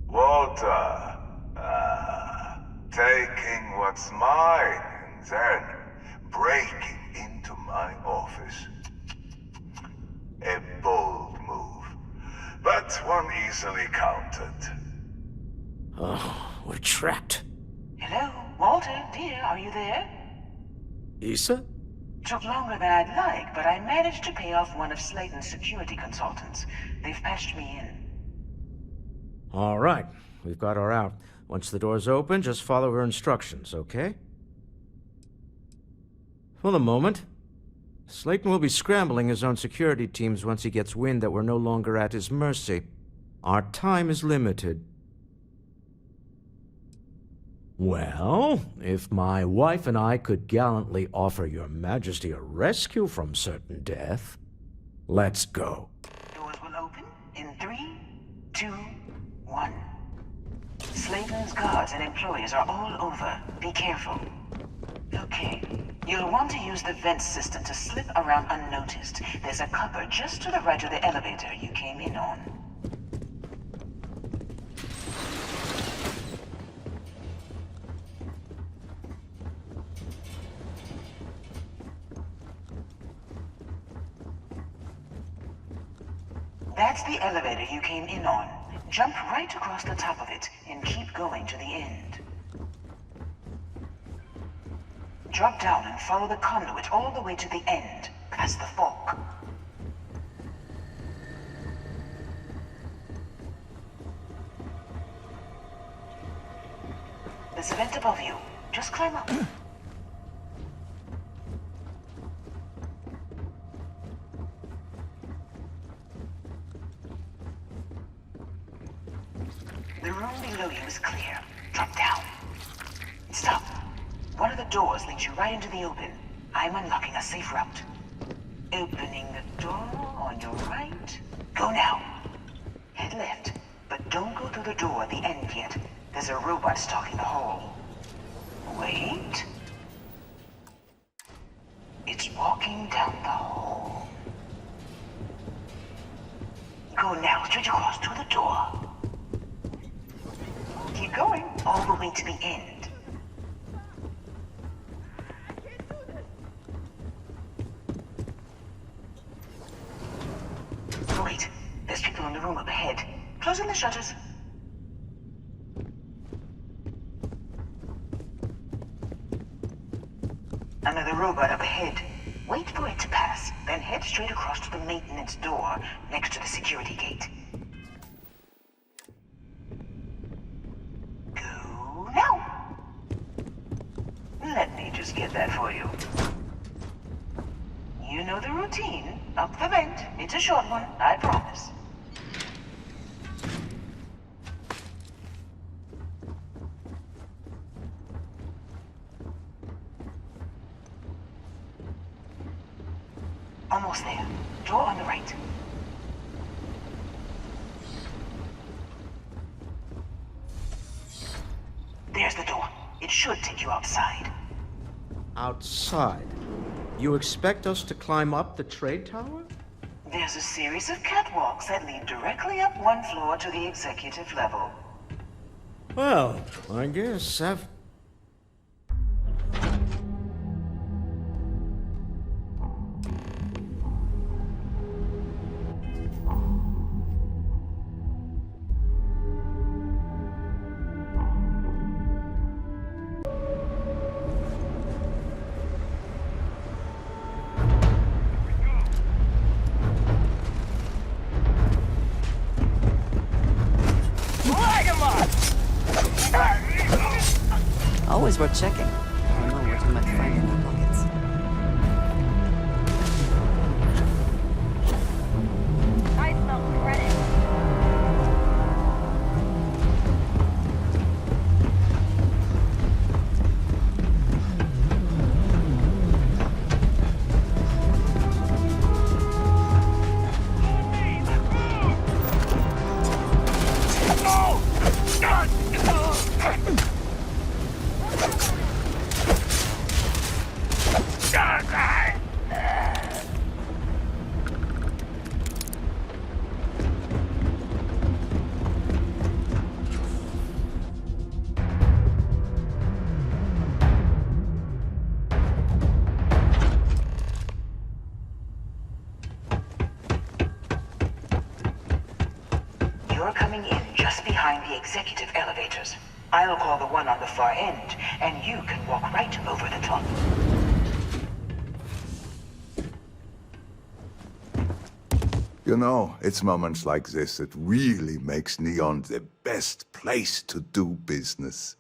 Walter, taking what's mine and then breaking into my office. A bold move, but one easily countered. Oh, we're trapped. Hello, Walter, dear, are you there? Issa? Took longer than I'd like, but I managed to pay off one of Slayton's security consultants. They've patched me in. All right, we've got her out. Once the door's open, just follow her instructions, okay? For the moment, Slayton will be scrambling his own security teams once he gets wind that we're no longer at his mercy. Our time is limited. Well, if my wife and I could gallantly offer your majesty a rescue from certain death, let's go. Doors will open in 3, 2, 1. Slayton's guards and employees are all over. Be careful. Okay. You'll want to use the vent system to slip around unnoticed. There's a cupboard just to the right of the elevator you came in on. That's the elevator you came in on. Jump right across the top of it and keep going to the end. Drop down and follow the conduit all the way to the end, past the fork. There's a vent above you. Just climb up. The room below you is clear. Drop down. Stop. One of the doors leads you right into the open. I'm unlocking a safe route. Opening the door on your right. Go now. Head left, but don't go through the door at the end yet. There's a robot stalking the hall. Wait. It's walking down the hall. Go now, straight across to the door. Keep going, all the way to the end. Wait, there's people in the room up ahead. Closing the shutters. Another robot up ahead. Wait for it to pass, then head straight across to the maintenance door next to the security gate. Go now. Let me just get that for you. You know the routine. Up the vent. It's a short one, I promise. Almost there. Door on the right. There's the door. It should take you outside. Outside? You expect us to climb up the trade tower? There's a series of catwalks that lead directly up one floor to the executive level. Well, I guess I've... Always worth checking. I don't know what you might find in their pockets. I smell credit. You're coming in just behind the executive elevators. I'll call the one on the far end, and you can walk right over the top. You know, it's moments like this that really makes Neon the best place to do business.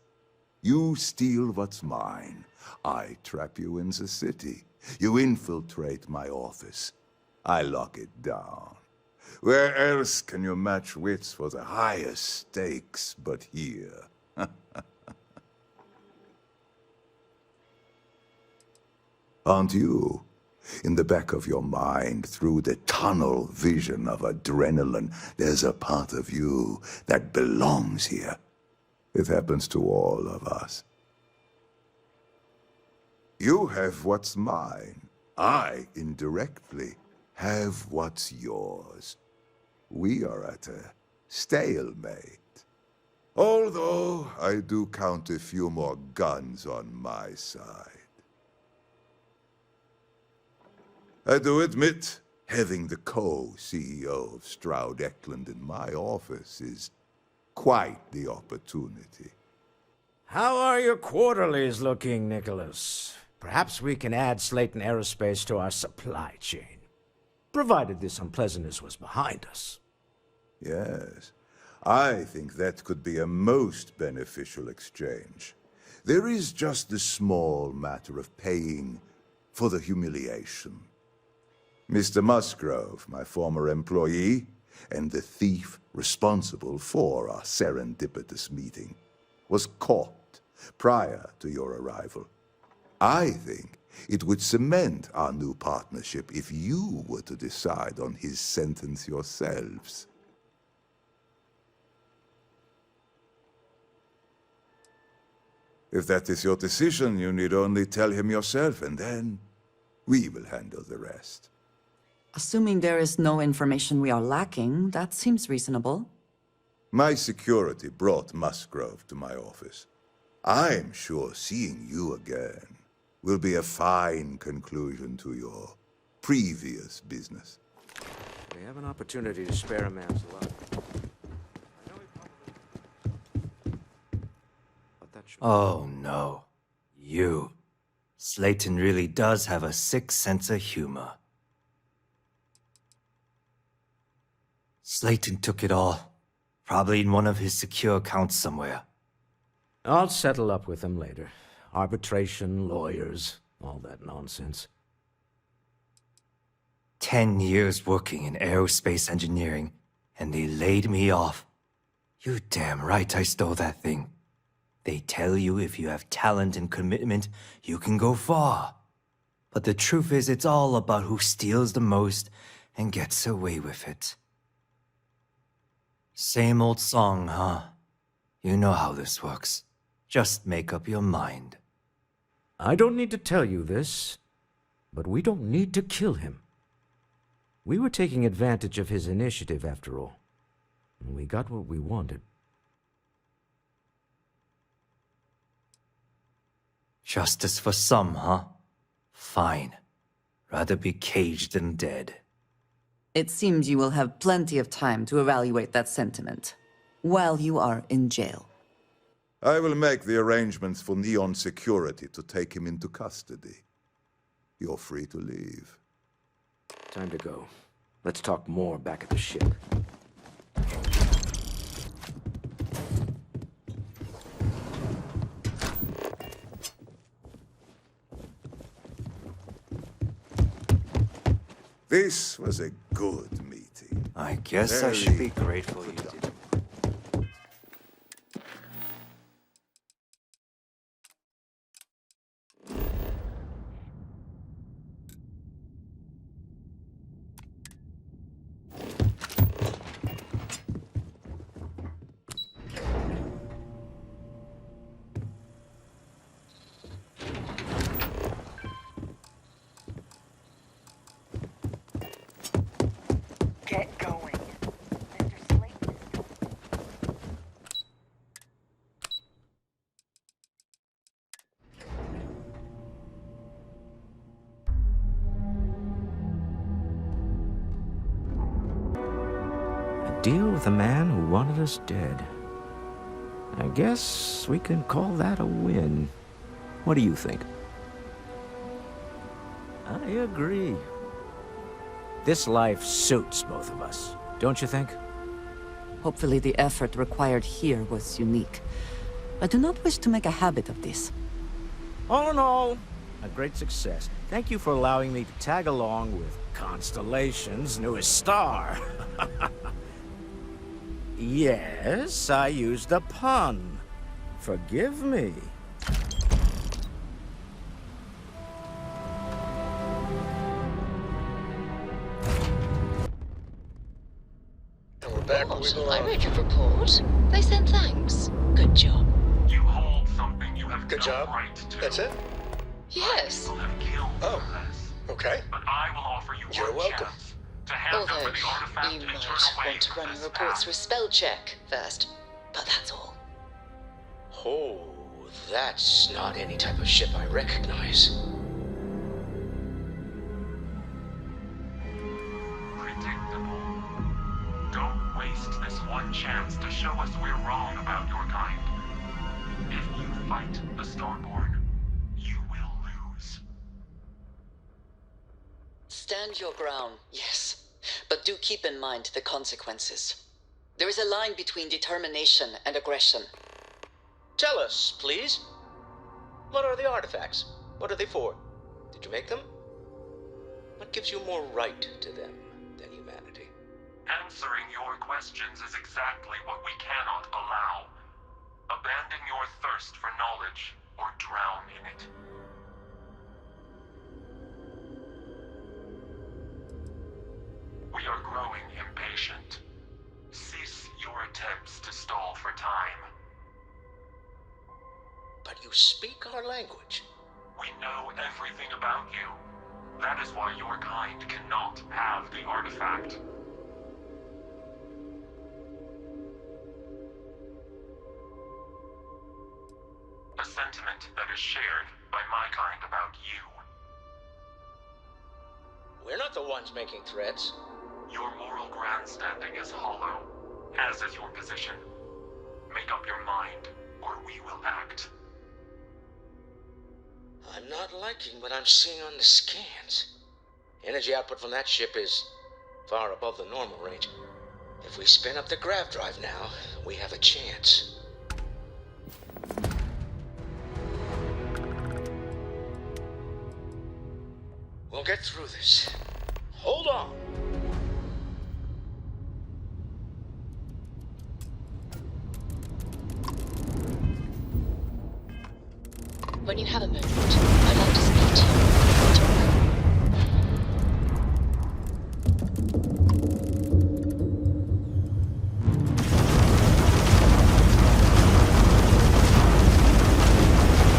You steal what's mine. I trap you in the city. You infiltrate my office. I lock it down. Where else can you match wits for the highest stakes but here? Aren't you? In the back of your mind, through the tunnel vision of adrenaline, there's a part of you that belongs here. It happens to all of us. You have what's mine. I, indirectly, have what's yours. We are at a stalemate. Although I do count a few more guns on my side. I do admit, having the co-CEO of Stroud Eklund in my office is quite the opportunity. How are your quarterlies looking, Nicholas? Perhaps we can add Slayton Aerospace to our supply chain, provided this unpleasantness was behind us. Yes, I think that could be a most beneficial exchange. There is just the small matter of paying for the humiliation. Mr. Musgrove, my former employee, and the thief responsible for our serendipitous meeting, was caught prior to your arrival. I think it would cement our new partnership if you were to decide on his sentence yourselves. If that is your decision, you need only tell him yourself, and then we will handle the rest. Assuming there is no information we are lacking, that seems reasonable. My security brought Musgrove to my office. I'm sure seeing you again will be a fine conclusion to your previous business. We have an opportunity to spare a man's life. Oh no. You. Slayton really does have a sick sense of humor. Slayton took it all. Probably in one of his secure accounts somewhere. I'll settle up with him later. Arbitration, lawyers, all that nonsense. 10 years working in aerospace engineering, and they laid me off. You damn right I stole that thing. They tell you if you have talent and commitment, you can go far. But the truth is, it's all about who steals the most and gets away with it. Same old song, huh? You know how this works. Just make up your mind. I don't need to tell you this, but we don't need to kill him. We were taking advantage of his initiative, after all. And we got what we wanted. Justice for some, huh? Fine. Rather be caged than dead. It seems you will have plenty of time to evaluate that sentiment, while you are in jail. I will make the arrangements for Neon Security to take him into custody. You're free to leave. Time to go. Let's talk more back at the ship. This was a good meeting. I guess I should be grateful you did. Get going. A deal with a man who wanted us dead. I guess we can call that a win. What do you think? I agree. This life suits both of us, don't you think? Hopefully the effort required here was unique. I do not wish to make a habit of this. All in all, a great success. Thank you for allowing me to tag along with Constellation's newest star. Yes, I used a pun. Forgive me. I read your report. They sent thanks. Good job. You hold something you have Good no job. right to. That's it? Yes. People have killed Okay. but I will offer you You're one welcome. chance to hand Although, over the artifact you and might turn away want to from run this your reports path. through spell check first. But that's all. Oh, that's not any type of ship I recognize. Predictable. Don't waste this one chance to show us we're wrong about your kind. If you fight the Starborn, you will lose. Stand your ground, yes. But do keep in mind the consequences. There is a line between determination and aggression. Tell us, please. What are the artifacts? What are they for? Did you make them? What gives you more right to them than humanity? Answering your questions is exactly what we cannot allow. Abandon your thirst for knowledge, or drown in it. We are growing impatient. Cease your attempts to stall for time. But you speak our language. We know everything about you. That is why your kind cannot have the artifact. A sentiment that is shared by my kind about you. We're not the ones making threats. Your moral grandstanding is hollow, as is your position. Make up your mind, or we will act. I'm not liking what I'm seeing on the scans. Energy output from that ship is far above the normal range. If we spin up the grav drive now, we have a chance. We'll get through this. Hold on. When you have a moment, I'd like to speak to you.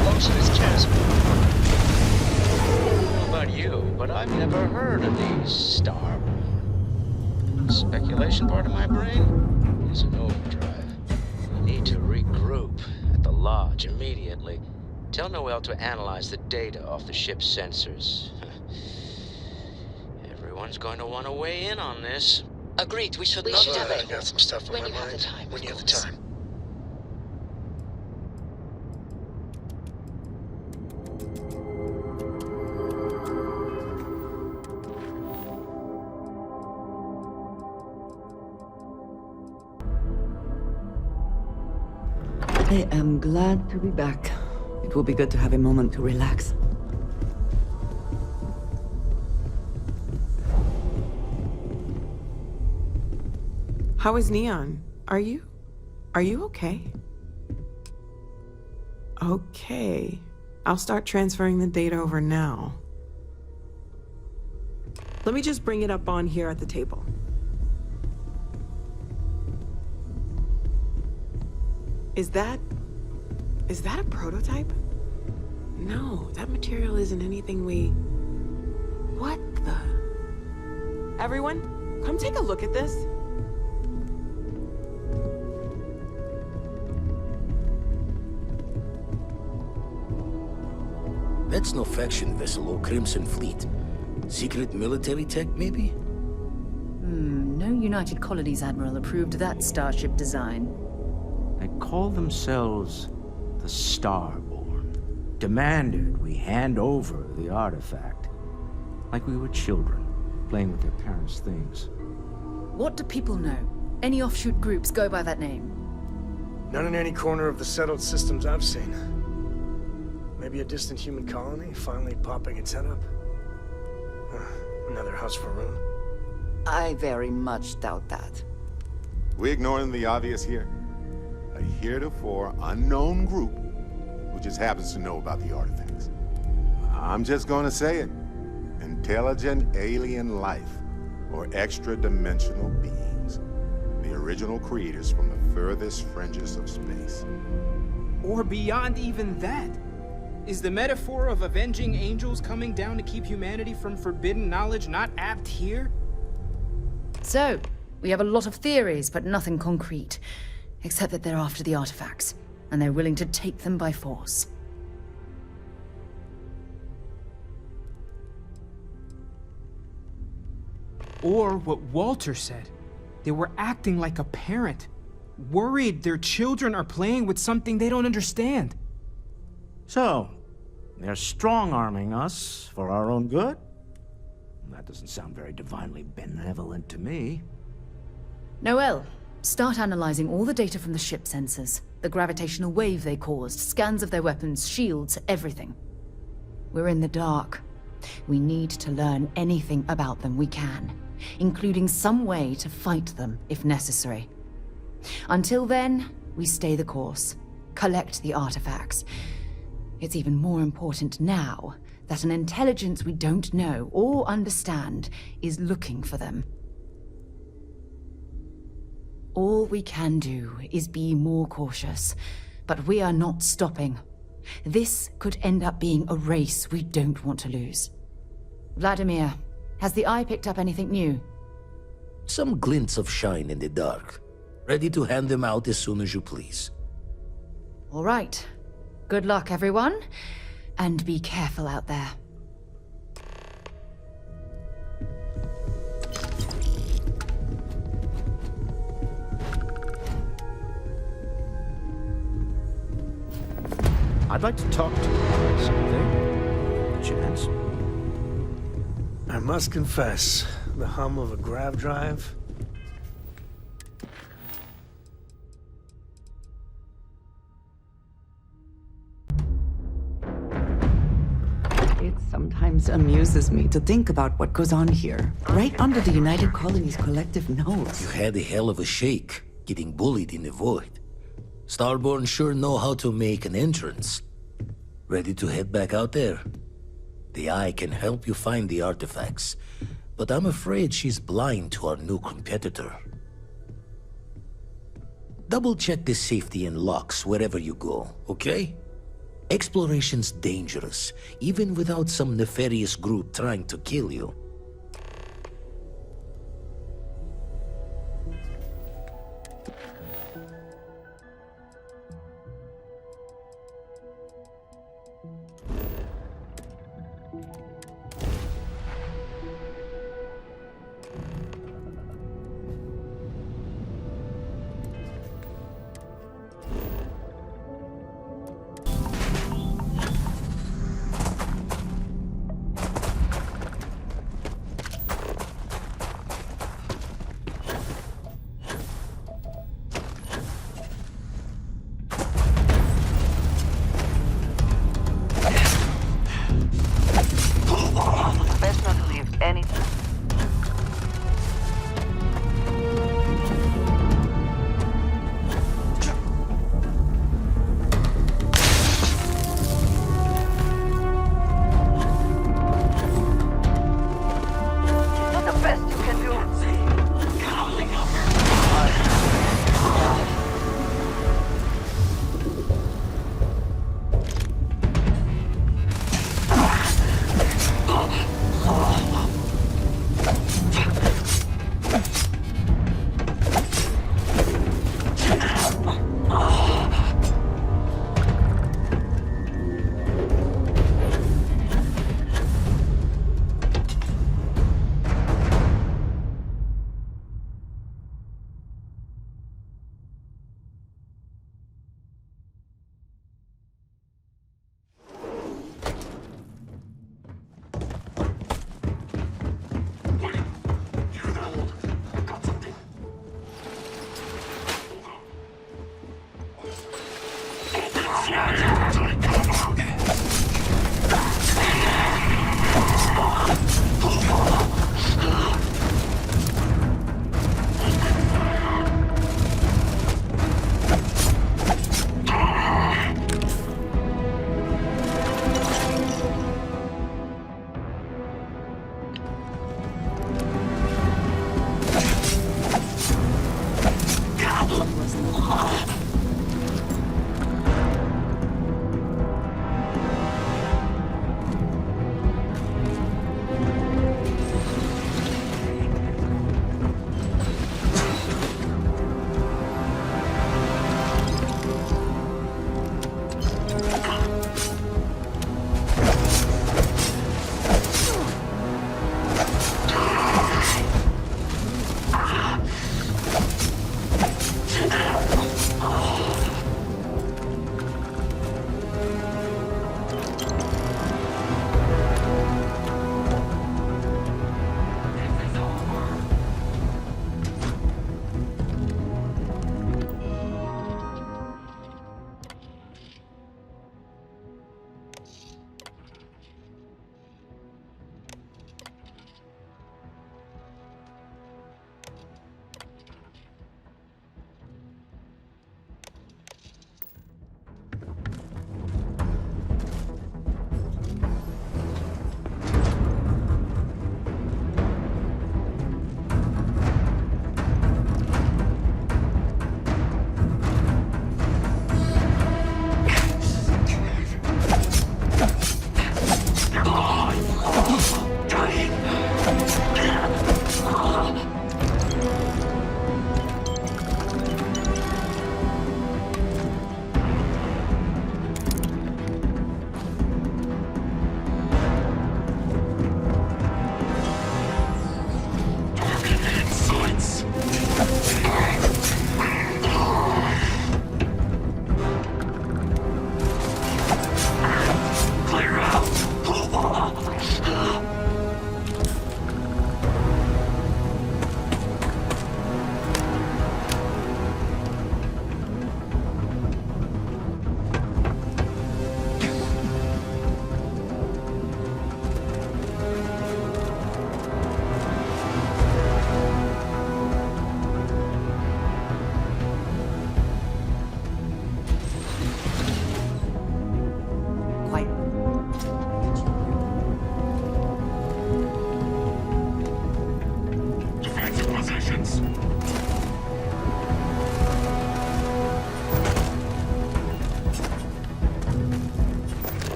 Close to this chasm. I don't know about you, but I've never heard of these Starborn. Speculation part of my brain is an overdrive. We need to regroup at the lodge immediately. Tell Noel to analyze the data off the ship's sensors. Everyone's going to want to weigh in on this. Agreed, we should have I got some stuff on my mind. When you have the time. I am glad to be back. It will be good to have a moment to relax. How is Neon? Are you okay? Okay. I'll start transferring the data over now. Let me just bring it up on here at the table. Is that a prototype? No, that material isn't anything we... What the... Everyone, come take a look at this. That's no faction vessel or Crimson Fleet. Secret military tech, maybe? No United Colonies Admiral approved that starship design. They call themselves the Starborn. Demanded we hand over the artifact. Like we were children, playing with their parents' things. What do people know? Any offshoot groups go by that name? Not in any corner of the settled systems I've seen. Maybe a distant human colony finally popping its head up. Another house for room. I very much doubt that. We ignoring the obvious here? A heretofore unknown group who just happens to know about the artifacts. I'm just gonna say it. Intelligent alien life, or extra-dimensional beings. The original creators from the furthest fringes of space. Or beyond even that. Is the metaphor of avenging angels coming down to keep humanity from forbidden knowledge not apt here? So, we have a lot of theories, but nothing concrete. Except that they're after the artifacts, and they're willing to take them by force. Or what Walter said. They were acting like a parent. Worried their children are playing with something they don't understand. So, they're strong-arming us for our own good? That doesn't sound very divinely benevolent to me. Noel, start analyzing all the data from the ship sensors. The gravitational wave they caused, scans of their weapons, shields, everything. We're in the dark. We need to learn anything about them we can, including some way to fight them if necessary. Until then, we stay the course, collect the artifacts. It's even more important now that an intelligence we don't know or understand is looking for them. All we can do is be more cautious, but we are not stopping. This could end up being a race we don't want to lose. Vladimir, has the Eye picked up anything new? Some glints of shine in the dark. Ready to hand them out as soon as you please. All right. Good luck, everyone. And be careful out there. I'd like to talk to you about something. Chance? I must confess, the hum of a grav drive. It sometimes amuses me to think about what goes on here, right under the United Colonies' collective nose. You had a hell of a shake, getting bullied in the void. Starborn sure know how to make an entrance. Ready to head back out there? The Eye can help you find the artifacts, but I'm afraid she's blind to our new competitor. Double-check the safety and locks wherever you go, okay? Exploration's dangerous, even without some nefarious group trying to kill you.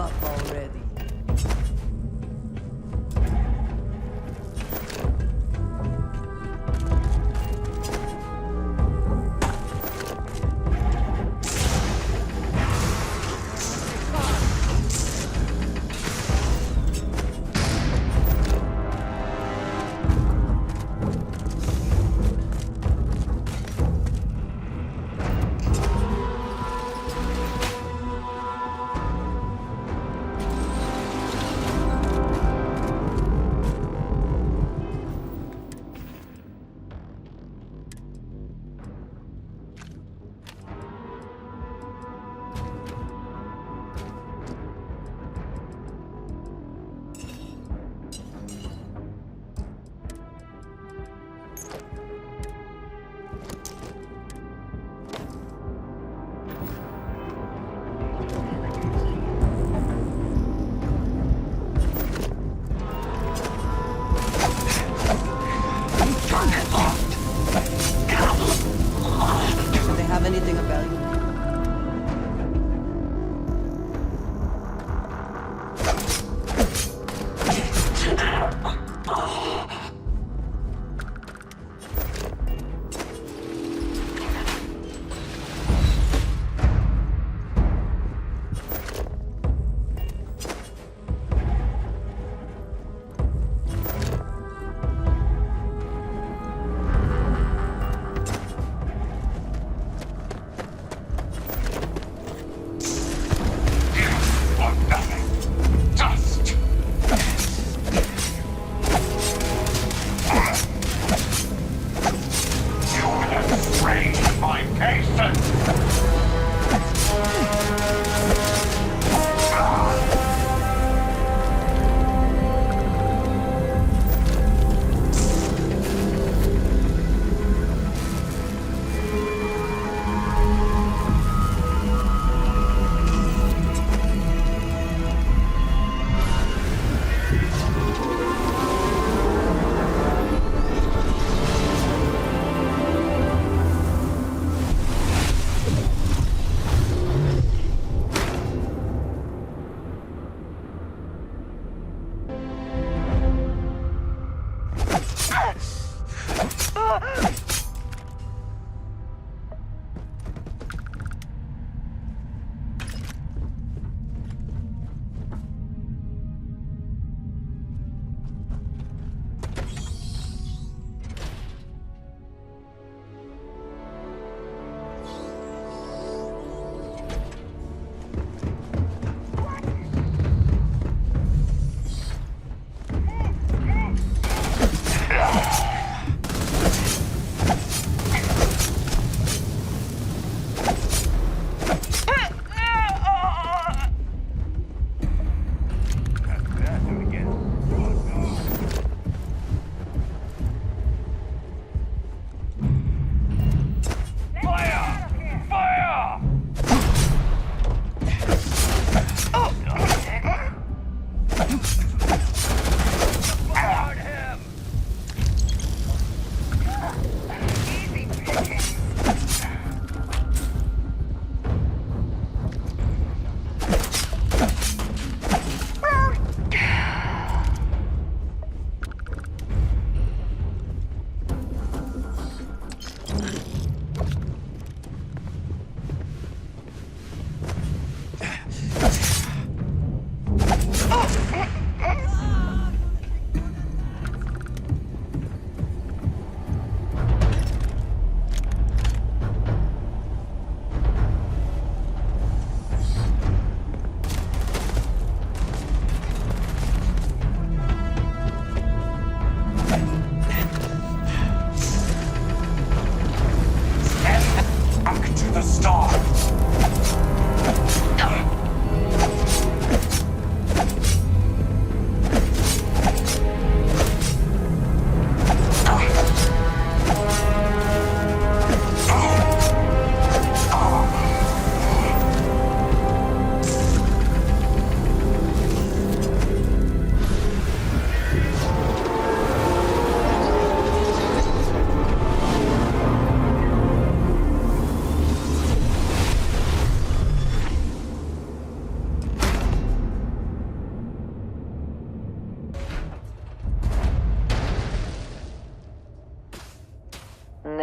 up already.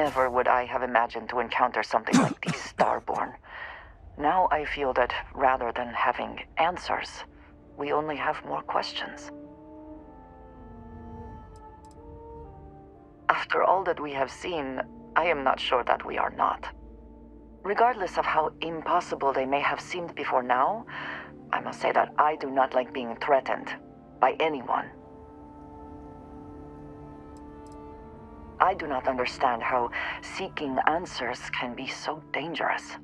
Never would I have imagined to encounter something like these Starborn. Now I feel that rather than having answers, we only have more questions. After all that we have seen, I am not sure that we are not. Regardless of how impossible they may have seemed before now, I must say that I do not like being threatened by anyone. I do not understand how seeking answers can be so dangerous.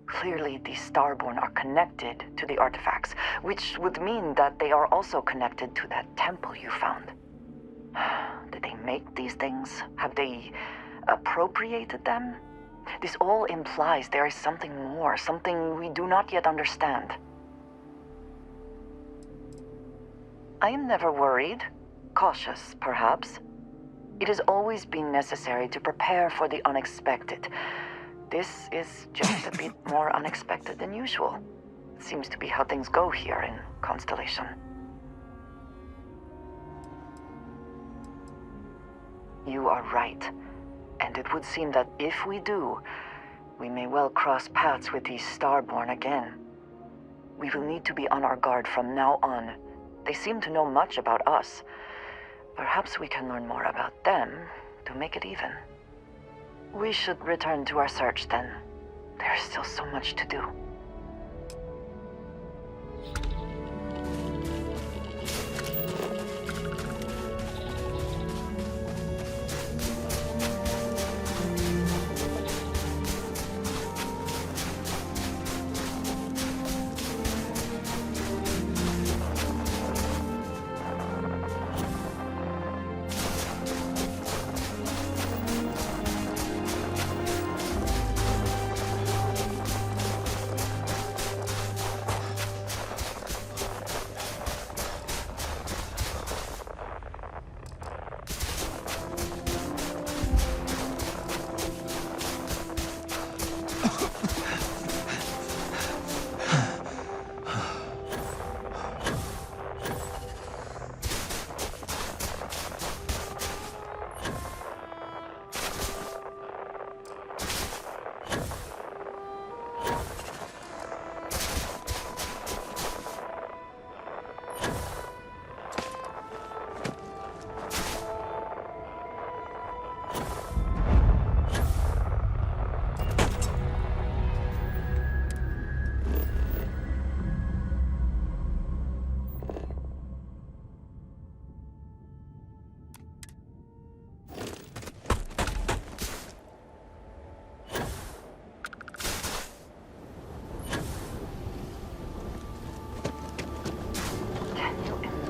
Clearly, the Starborn are connected to the artifacts, which would mean that they are also connected to that temple you found. Did they make these things? Have they appropriated them? This all implies there is something more, something we do not yet understand. I am never worried, cautious perhaps. It has always been necessary to prepare for the unexpected. This is just a bit more unexpected than usual. It seems to be how things go here in Constellation. You are right. And it would seem that if we do, we may well cross paths with these Starborn again. We will need to be on our guard from now on. They seem to know much about us. Perhaps we can learn more about them to make it even. We should return to our search then. There is still so much to do.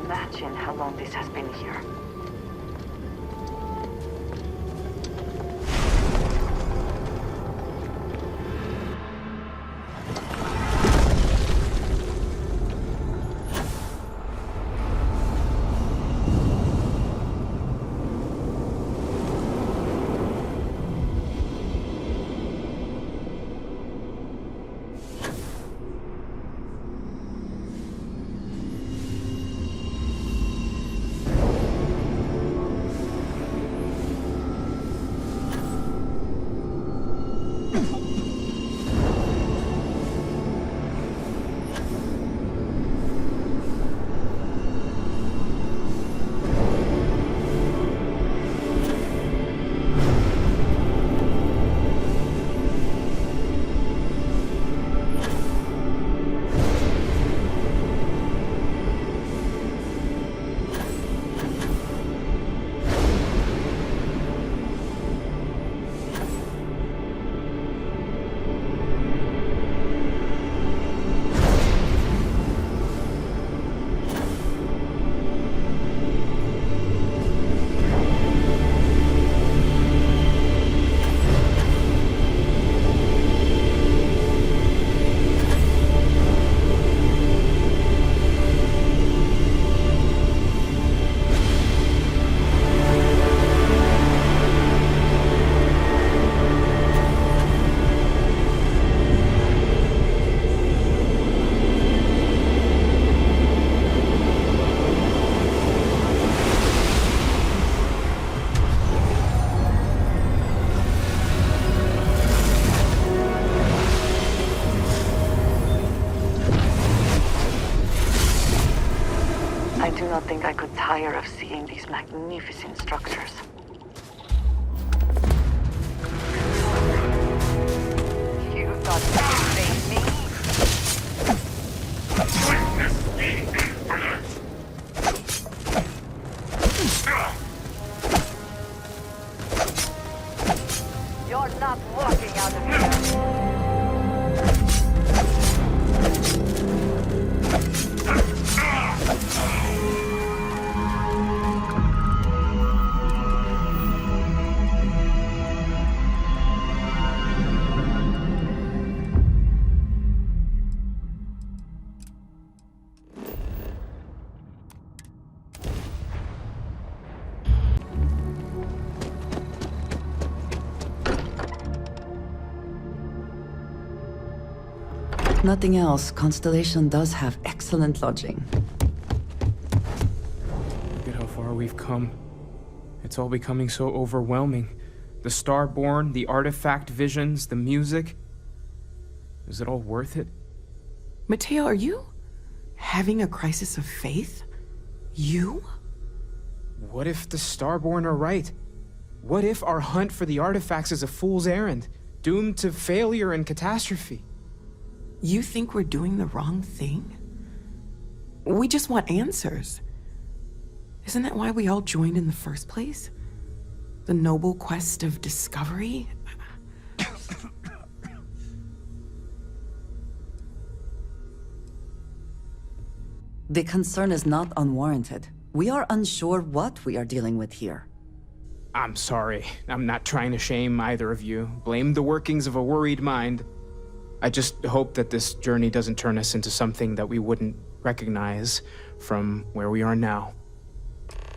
Imagine how long this has been here. I do not think I could tire of seeing these magnificent structures. You thought you could save me? Witness the infinite! You're not walking out of here. Nothing else, Constellation does have excellent lodging. Look at how far we've come. It's all becoming so overwhelming. The Starborn, the artifact visions, the music. Is it all worth it? Mateo, are you having a crisis of faith? You? What if the Starborn are right? What if our hunt for the artifacts is a fool's errand, doomed to failure and catastrophe? You think we're doing the wrong thing? We just want answers. Isn't that why we all joined in the first place? The noble quest of discovery? The concern is not unwarranted. We are unsure what we are dealing with here. I'm sorry. I'm not trying to shame either of you. Blame the workings of a worried mind. I just hope that this journey doesn't turn us into something that we wouldn't recognize from where we are now.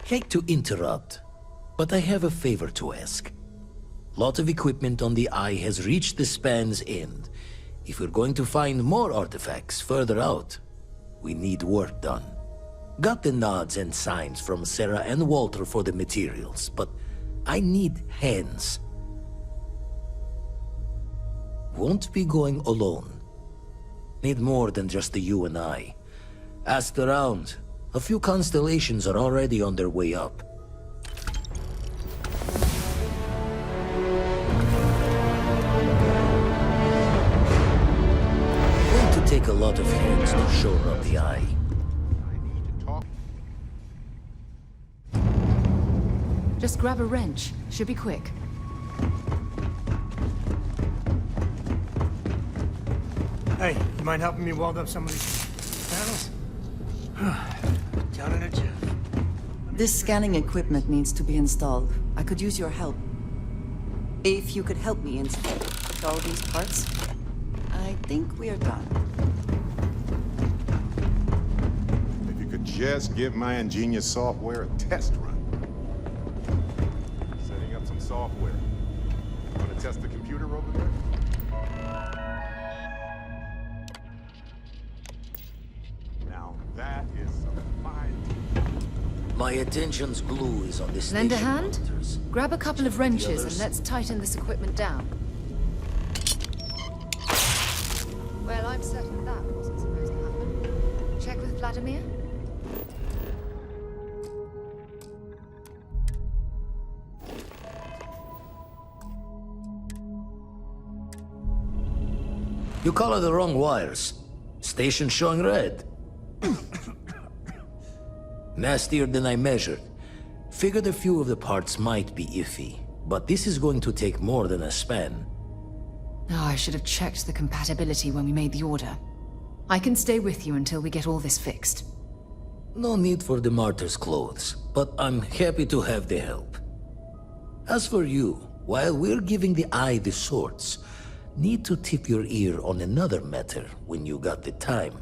Hate to interrupt, but I have a favor to ask. Lot of equipment on the Eye has reached the span's end. If we're going to find more artifacts further out, we need work done. Got the nods and signs from Sarah and Walter for the materials, but I need hands. Won't be going alone. Need more than just the you and I. Asked around. A few constellations are already on their way up. Going to take a lot of hands to shore up the Eye. Just grab a wrench. Should be quick. Hey, you mind helping me weld up some of these panels? Down in a jiff. This scanning equipment needs to be installed. I could use your help. If you could help me install all these parts, I think we are done. If you could just give my ingenious software a test run. Setting up some software. Want to test the computer over there? Now that is some fine. My attention's glue is on this Lend a station hand? monitors. Grab a couple of wrenches and others? let's tighten this equipment down. Well, I'm certain that wasn't supposed to happen. Check with Vladimir? You color the wrong wires. Station showing red. Nastier than I measured. Figured a few of the parts might be iffy, but this is going to take more than a span. Oh, I should have checked the compatibility when we made the order. I can stay with you until we get all this fixed. No need for the martyr's clothes, but I'm happy to have the help. As for you, while we're giving the Eye the sorts, need to tip your ear on another matter when you got the time.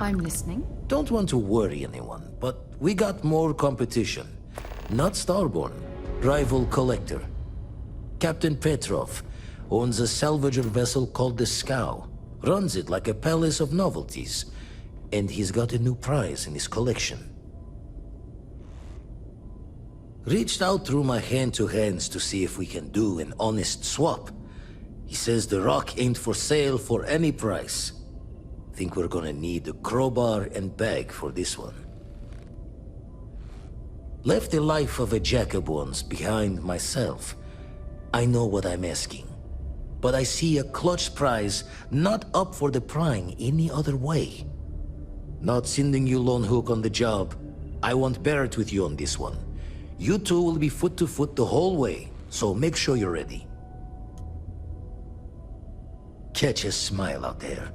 I'm listening. Don't want to worry anyone, but we got more competition. Not Starborn, rival collector. Captain Petrov owns a salvager vessel called the Scow. Runs it like a palace of novelties. And he's got a new prize in his collection. Reached out through my hand-to-hands to see if we can do an honest swap. He says the rock ain't for sale for any price. Think we're gonna need a crowbar and bag for this one. Left the life of a Jacob once behind myself. I know what I'm asking. But I see a clutch prize not up for the prying any other way. Not sending you lone hook on the job. I want Barrett with you on this one. You two will be foot to foot the whole way, so make sure you're ready. Catch a smile out there.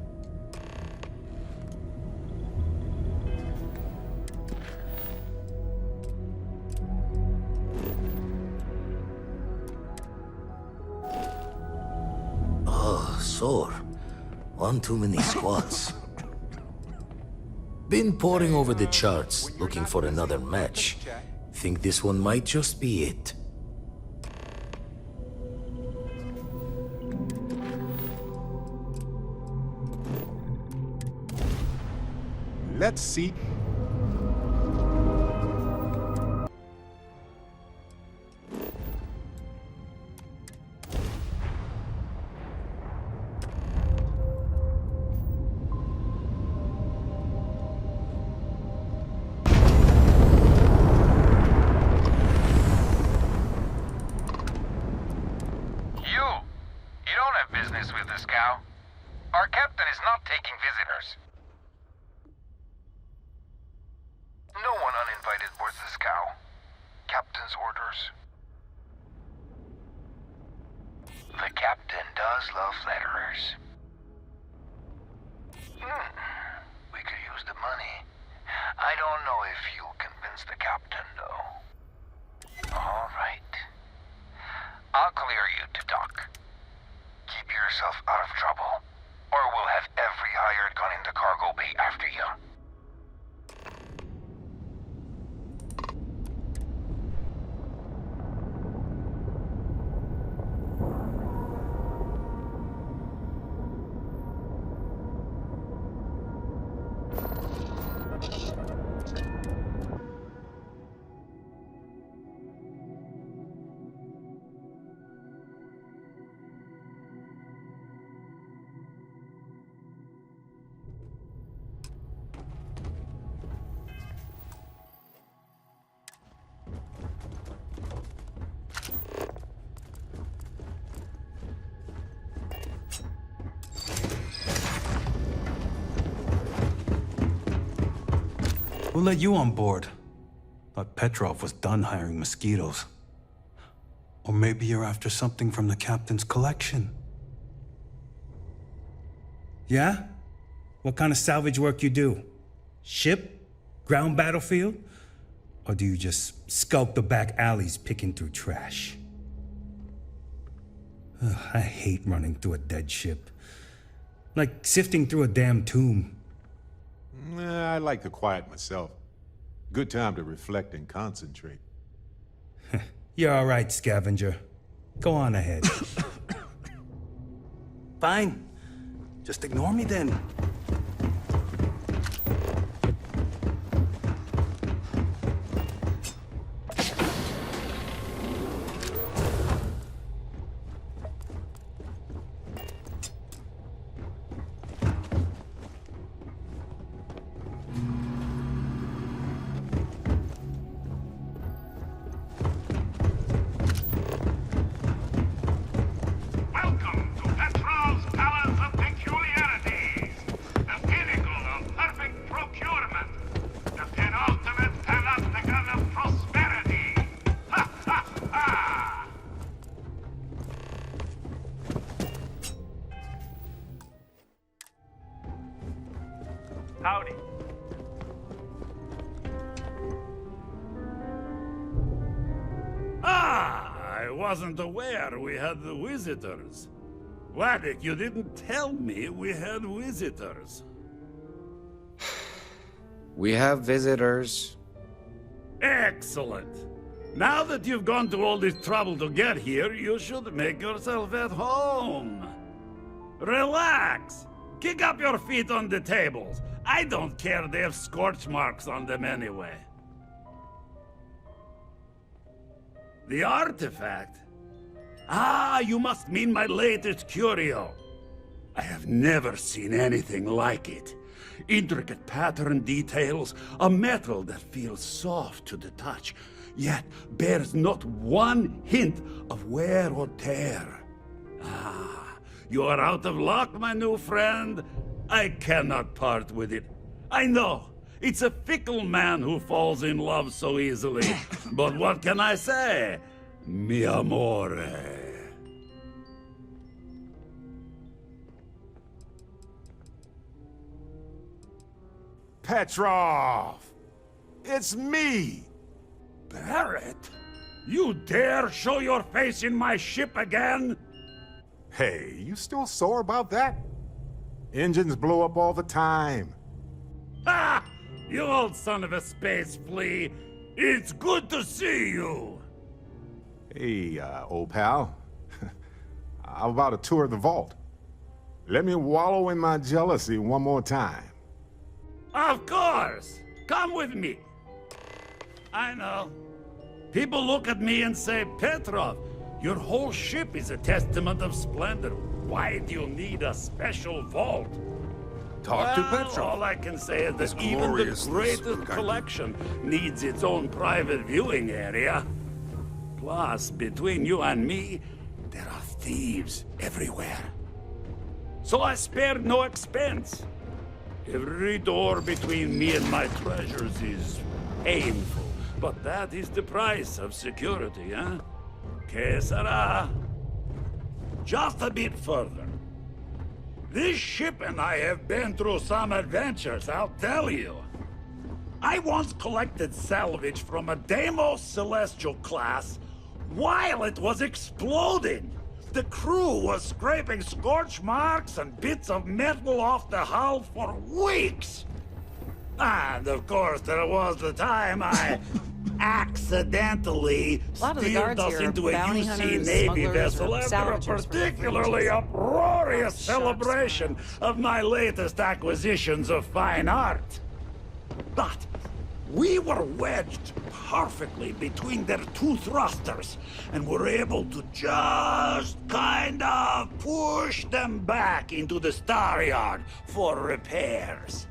Oh, sore. One too many squats. Been poring over the charts, looking for another match. Think this one might just be it. Let's see. Who let you on board? Thought Petrov was done hiring mosquitoes. Or maybe you're after something from the captain's collection. Yeah? What kind of salvage work you do? Ship? Ground battlefield? Or do you just skulk the back alleys picking through trash? Ugh, I hate running through a dead ship. Like sifting through a damn tomb. I like to quiet myself. Good time to reflect and concentrate. You're all right, scavenger. Go on ahead. Fine. Just ignore me then. Welcome to Petrov's Palace of Peculiarities, the pinnacle of perfect procurement, the penultimate panopticon of prosperity. Ha ha ha! Howdy. I wasn't aware we had the visitors. Vladimir, you didn't tell me we had visitors. We have visitors. Excellent. Now that you've gone to all this trouble to get here, you should make yourself at home. Relax. Kick up your feet on the tables. I don't care they have scorch marks on them anyway. The artifact? Ah, you must mean my latest curio. I have never seen anything like it. Intricate pattern details, a metal that feels soft to the touch, yet bears not one hint of wear or tear. Ah, you are out of luck, my new friend. I cannot part with it. I know, it's a fickle man who falls in love so easily. But what can I say? Mi amore. Petrov! It's me! Barrett? You dare show your face in my ship again? Hey, you still sore about that? Engines blow up all the time. Ha! You old son of a space flea! It's good to see you! Hey, old pal. How about a tour of the vault? Let me wallow in my jealousy one more time. Of course! Come with me! I know. People look at me and say, Petrov, your whole ship is a testament of splendor. Why do you need a special vault? Talk to Petrov. All I can say is that even the greatest collection needs its own private viewing area. Plus, between you and me, there are thieves everywhere. So I spared no expense. Every door between me and my treasures is painful, but that is the price of security, huh? Que sera? Just a bit further. This ship and I have been through some adventures, I'll tell you. I once collected salvage from a Deimos Celestial class while it was exploding. The crew was scraping scorch marks and bits of metal off the hull for weeks. And of course, there was the time I accidentally steered us into a UC Navy vessel after a particularly uproarious celebration of my latest acquisitions of fine art. But we were wedged perfectly between their two thrusters, and were able to just kind of push them back into the star yard for repairs.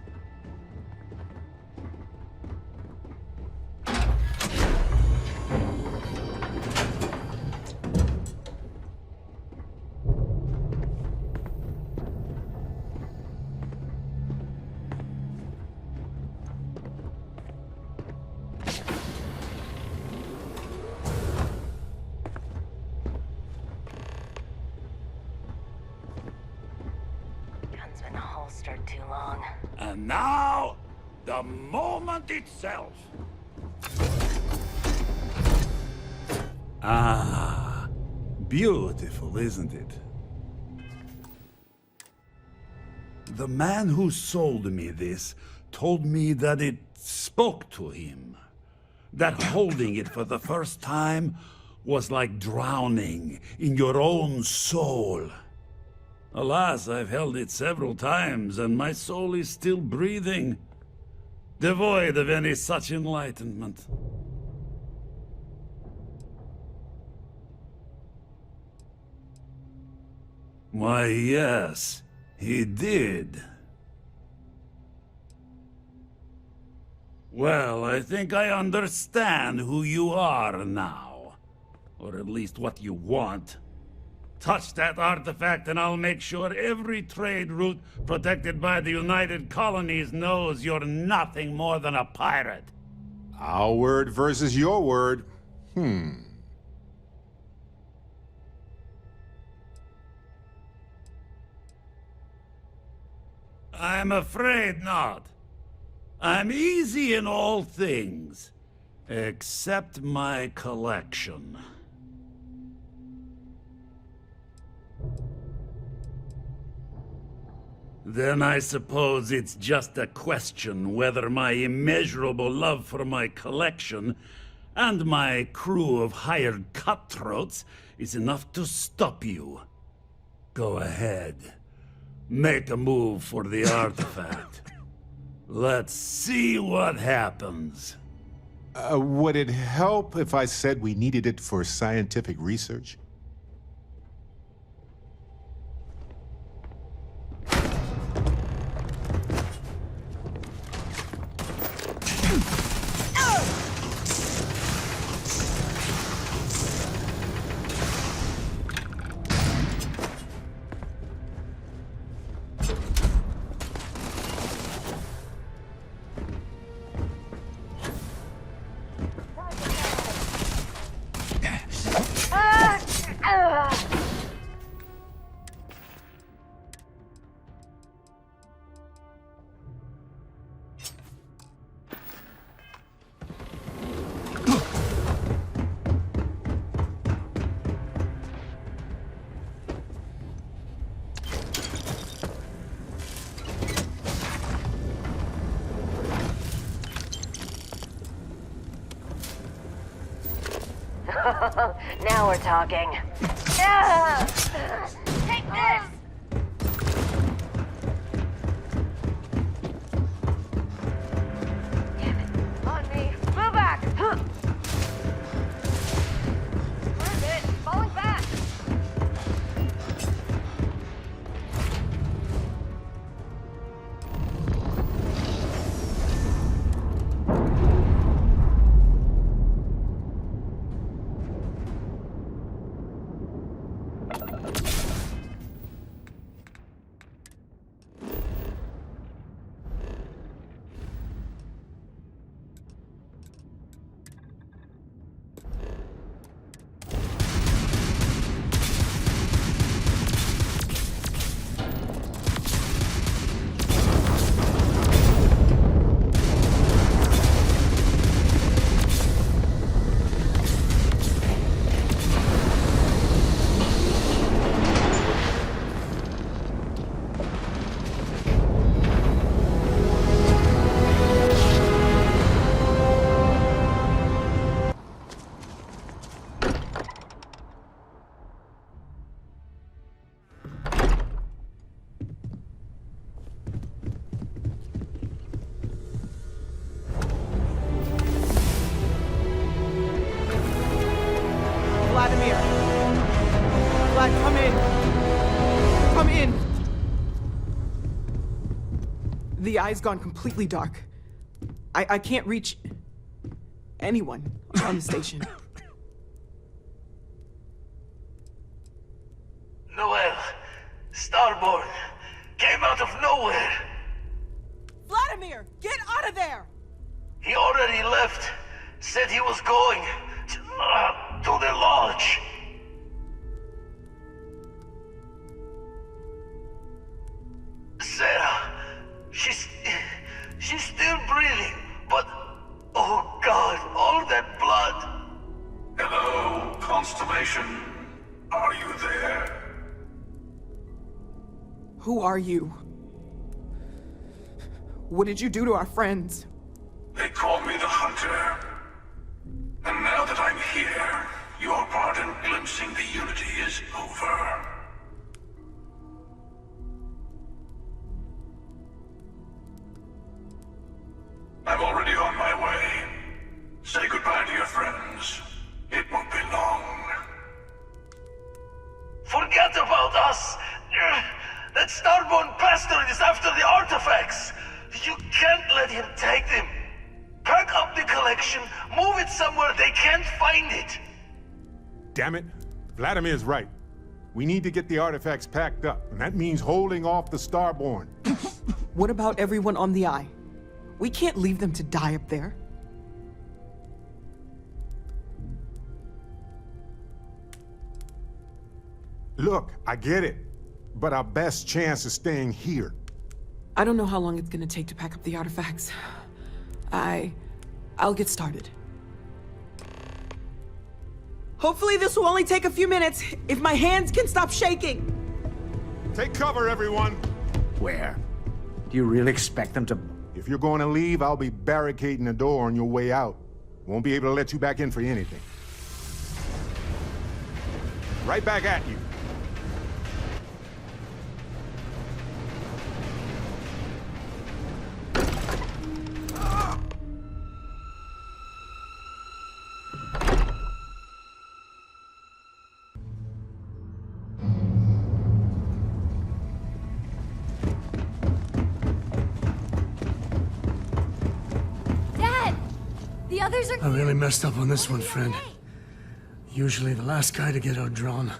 Too long. And now, the moment itself. Ah, beautiful, isn't it? The man who sold me this told me that it spoke to him. That holding it for the first time was like drowning in your own soul. Alas, I've held it several times, and my soul is still breathing, devoid of any such enlightenment. Why, yes, he did. Well, I think I understand who you are now. Or at least what you want. Touch that artifact and I'll make sure every trade route protected by the United Colonies knows you're nothing more than a pirate. Our word versus your word. I'm afraid not. I'm easy in all things, except my collection. Then I suppose it's just a question whether my immeasurable love for my collection and my crew of hired cutthroats is enough to stop you. Go ahead. Make a move for the artifact. Let's see what happens. Would it help if I said we needed it for scientific research? Now we're talking. Take this! Damn it. On me. Move back! Where's it? Falling back! Vladimir! Vlad, come in! Come in! The eye's gone completely dark. I can't reach anyone on the station. Noel, Starborn, came out of nowhere. Vladimir, get out of there! He already left. Said he was going to the lodge. Sarah, she's still breathing, but oh God, all that blood. Hello, Constellation. Are you there? Who are you? What did you do to our friends? They call me the Hunter. And now that I'm here, your part in glimpsing the Unity is over. I'm already on my way. Say goodbye to your friends. It won't be long. Forget about us! That Starborn bastard is after the artifacts! You can't let him take them! Pack up the collection, move it somewhere they can't find it! Damn it. Vladimir's right. We need to get the artifacts packed up, and that means holding off the Starborn. What about everyone on the Eye? We can't leave them to die up there. Look, I get it, but our best chance is staying here. I don't know how long it's gonna take to pack up the artifacts. I'll get started. Hopefully this will only take a few minutes, if my hands can stop shaking! Take cover, everyone! Where? Do you really expect them to... If you're going to leave, I'll be barricading the door on your way out. Won't be able to let you back in for anything. Right back at you. others are... I really messed up on this one, friend. Usually the last guy to get outdrawn.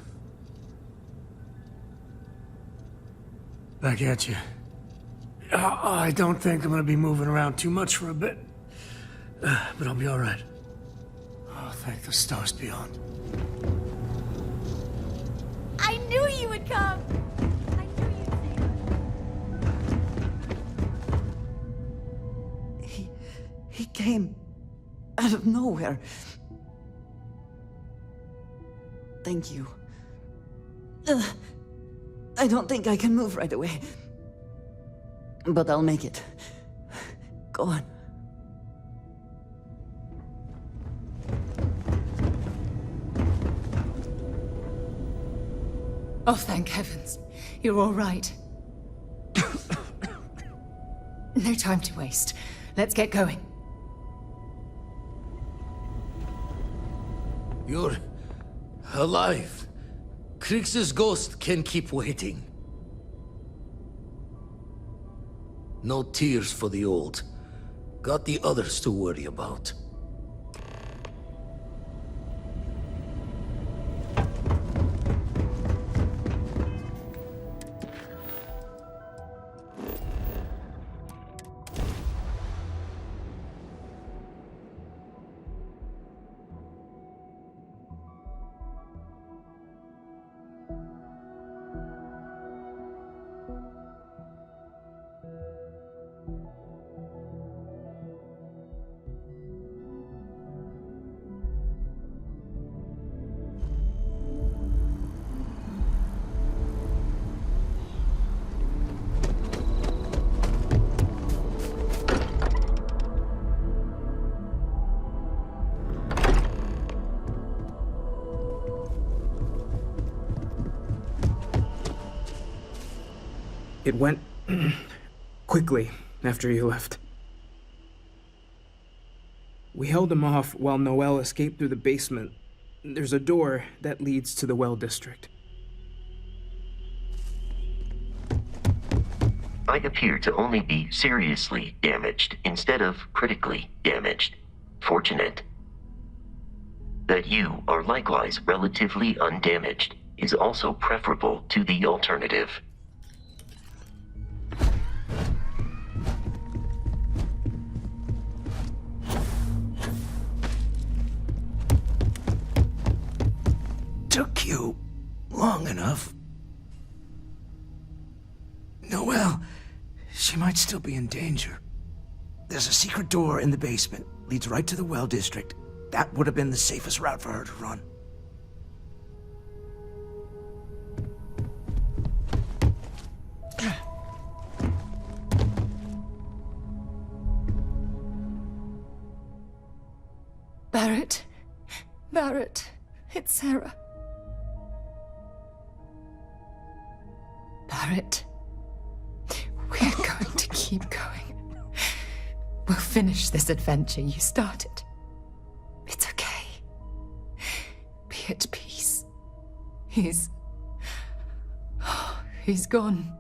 Back at you. I don't think I'm gonna be moving around too much for a bit. But I'll be alright. Oh, thank the stars beyond. I knew you would come! I knew you'd say that. He came out of nowhere. Thank you. I don't think I can move right away. But I'll make it. Go on. Oh, thank heavens. You're all right. No time to waste. Let's get going. You're alive. Krix's ghost can keep waiting. No tears for the old. Got the others to worry about. It went quickly after you left. We held him off while Noel escaped through the basement. There's a door that leads to the well district. I appear to only be seriously damaged instead of critically damaged. Fortunate. That you are likewise relatively undamaged is also preferable to the alternative. Took you long enough. Noel, she might still be in danger. There's a secret door in the basement, leads right to the well district. That would have been the safest route for her to run. Barrett. Barrett. It's Sarah. Barrett. We're going to keep going. We'll finish this adventure you started. It's okay. Be at peace. He's gone.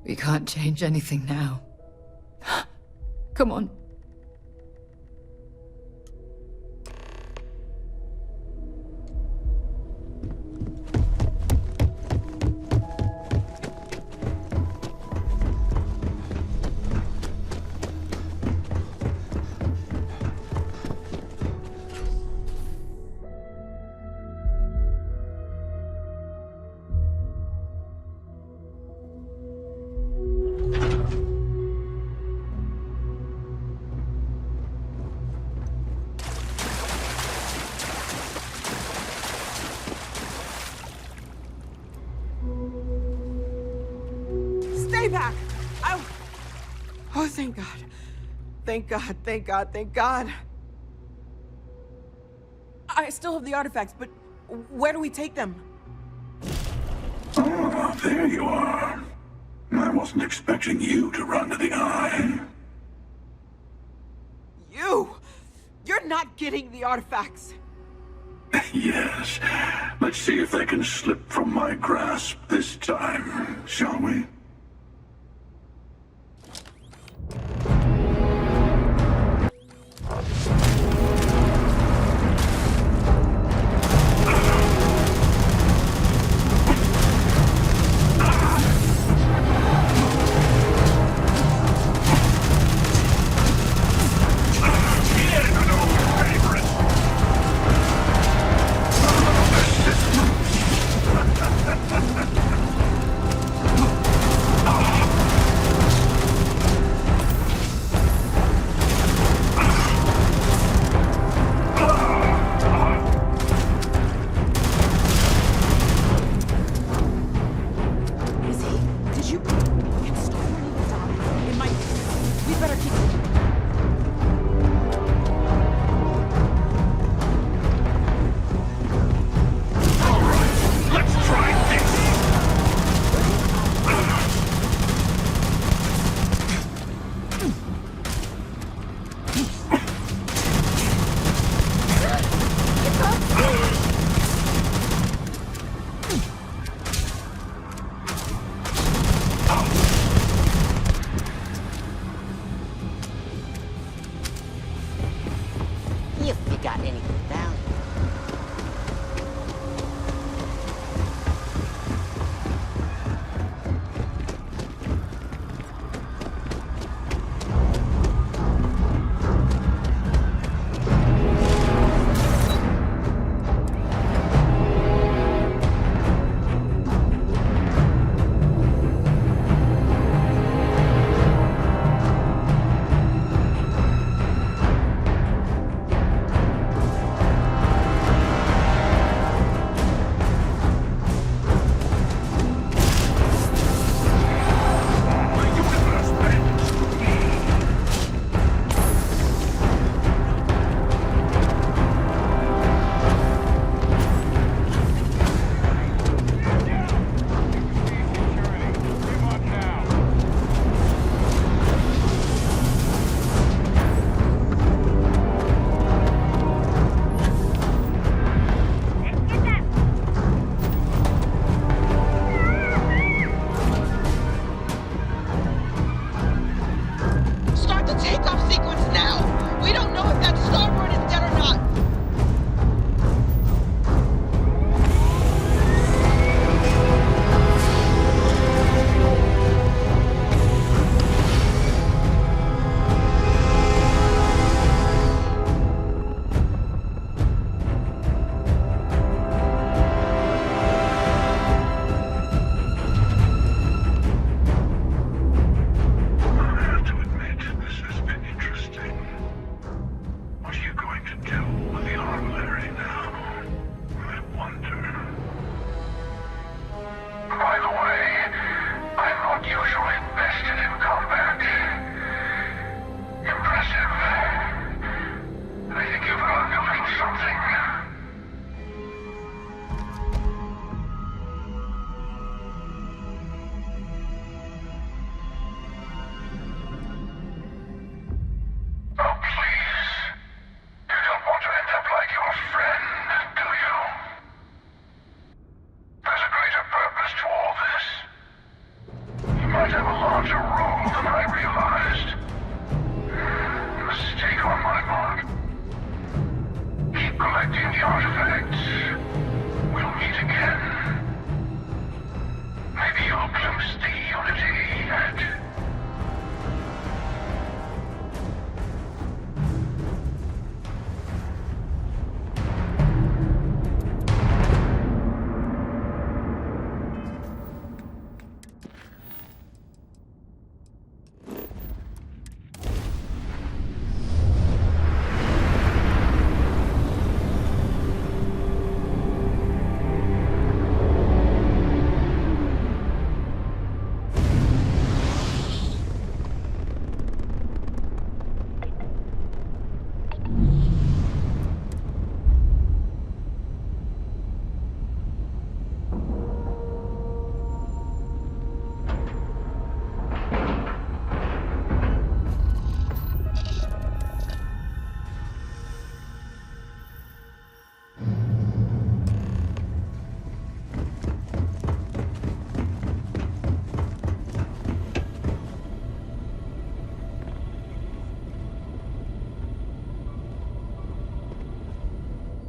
We can't change anything now. Come on. Back! Oh, thank God. Thank God, thank God, thank God. I still have the artifacts, but where do we take them? Ah, there you are. I wasn't expecting you to run to the eye. You're not getting the artifacts. Yes. Let's see if they can slip from my grasp this time, shall we? got anything valuable.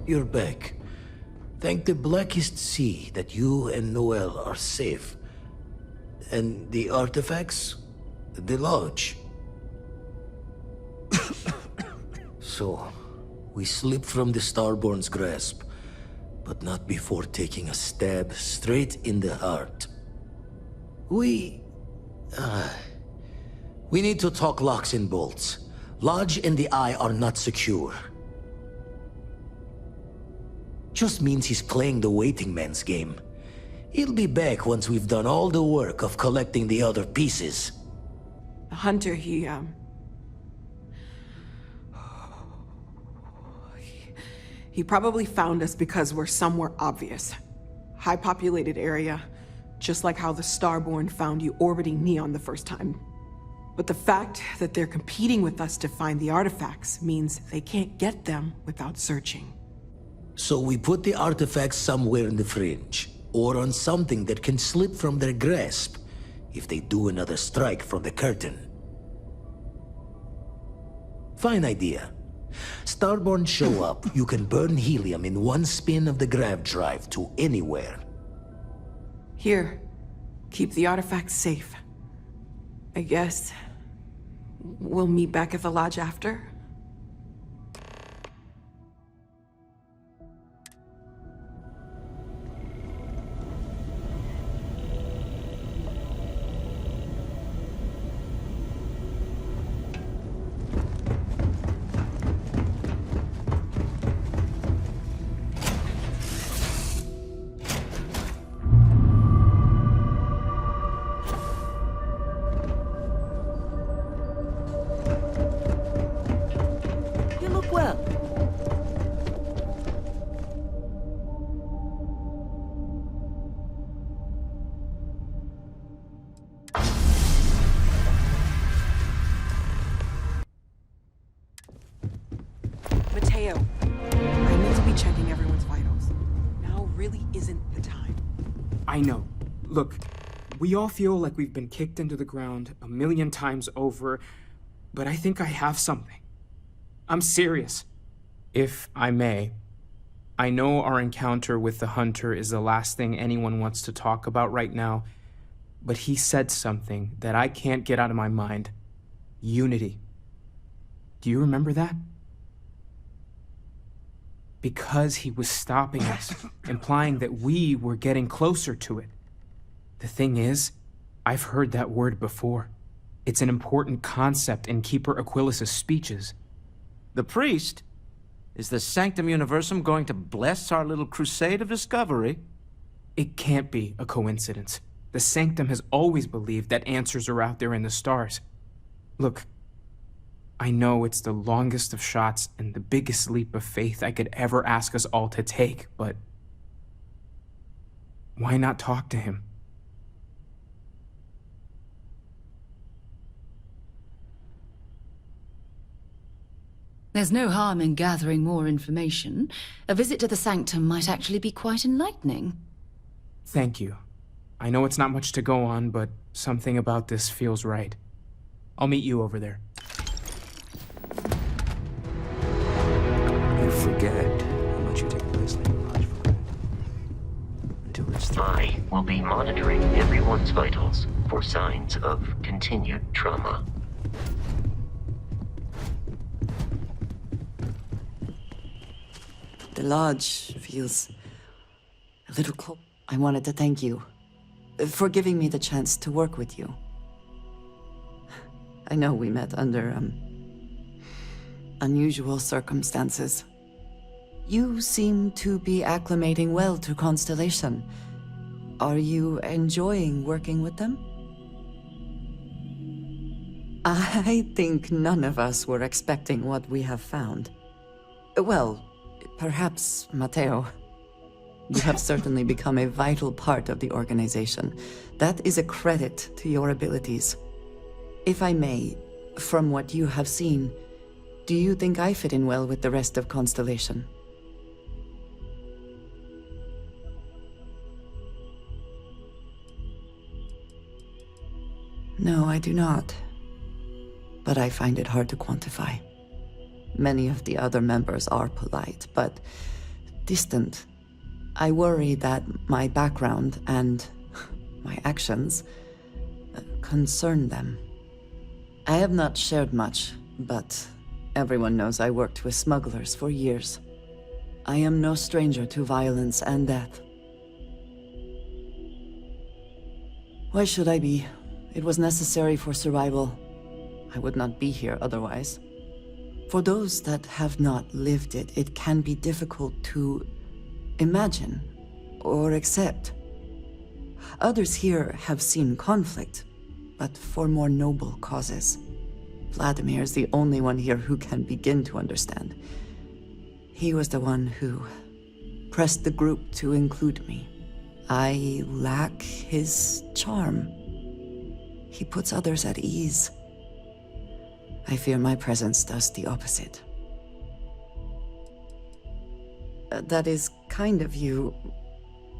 You're back. Thank the blackest sea that you and Noel are safe. And the artifacts? The lodge. So, we slipped from the Starborn's grasp, but not before taking a stab straight in the heart. We need to talk locks and bolts. Lodge and the Eye are not secure. Just means he's playing the waiting man's game. He'll be back once we've done all the work of collecting the other pieces. The hunter, he probably found us because we're somewhere obvious. High-populated area, just like how the Starborn found you orbiting Neon the first time. But the fact that they're competing with us to find the artifacts means they can't get them without searching. So we put the artifacts somewhere in the fringe, or on something that can slip from their grasp if they do another strike from the curtain. Fine idea. Starborn show up, you can burn helium in one spin of the grav drive to anywhere. Here. Keep the artifacts safe. I guess we'll meet back at the lodge after? I know. Look, we all feel like we've been kicked into the ground 1,000,000 times over, but I think I have something. I'm serious. If I may, I know our encounter with the Hunter is the last thing anyone wants to talk about right now, but he said something that I can't get out of my mind. Unity. Do you remember that? Because he was stopping us, implying that we were getting closer to it. The thing is, I've heard that word before. It's an important concept in Keeper Aquilas's speeches. The priest? Is the Sanctum Universum going to bless our little crusade of discovery? It can't be a coincidence. The Sanctum has always believed that answers are out there in the stars. Look, I know it's the longest of shots and the biggest leap of faith I could ever ask us all to take, but why not talk to him? There's no harm in gathering more information. A visit to the Sanctum might actually be quite enlightening. Thank you. I know it's not much to go on, but something about this feels right. I'll meet you over there. You forget how much you take a place like Lodge for granted. Until it's through. I will be monitoring everyone's vitals for signs of continued trauma. The lodge feels a little cold. I wanted to thank you for giving me the chance to work with you. I know we met under, unusual circumstances. You seem to be acclimating well to Constellation. Are you enjoying working with them? I think none of us were expecting what we have found. Well, perhaps Matteo. You have certainly become a vital part of the organization. That is a credit to your abilities. If I may, from what you have seen, do you think I fit in well with the rest of Constellation? No, I do not. But I find it hard to quantify. Many of the other members are polite, but distant. I worry that my background and my actions concern them. I have not shared much, but everyone knows I worked with smugglers for years. I am no stranger to violence and death. Why should I be? It was necessary for survival. I would not be here otherwise. For those that have not lived it, it can be difficult to imagine or accept. Others here have seen conflict, but for more noble causes. Vladimir is the only one here who can begin to understand. He was the one who pressed the group to include me. I lack his charm. He puts others at ease. I fear my presence does the opposite. That is kind of you.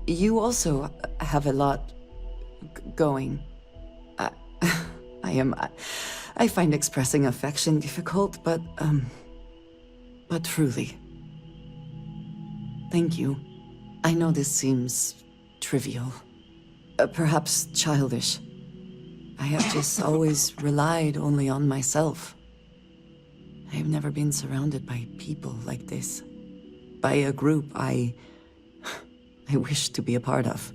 You also have a lot going. I find expressing affection difficult, but but truly. Thank you. I know this seems trivial, perhaps childish. I have just always relied only on myself. I have never been surrounded by people like this. By a group I wish to be a part of.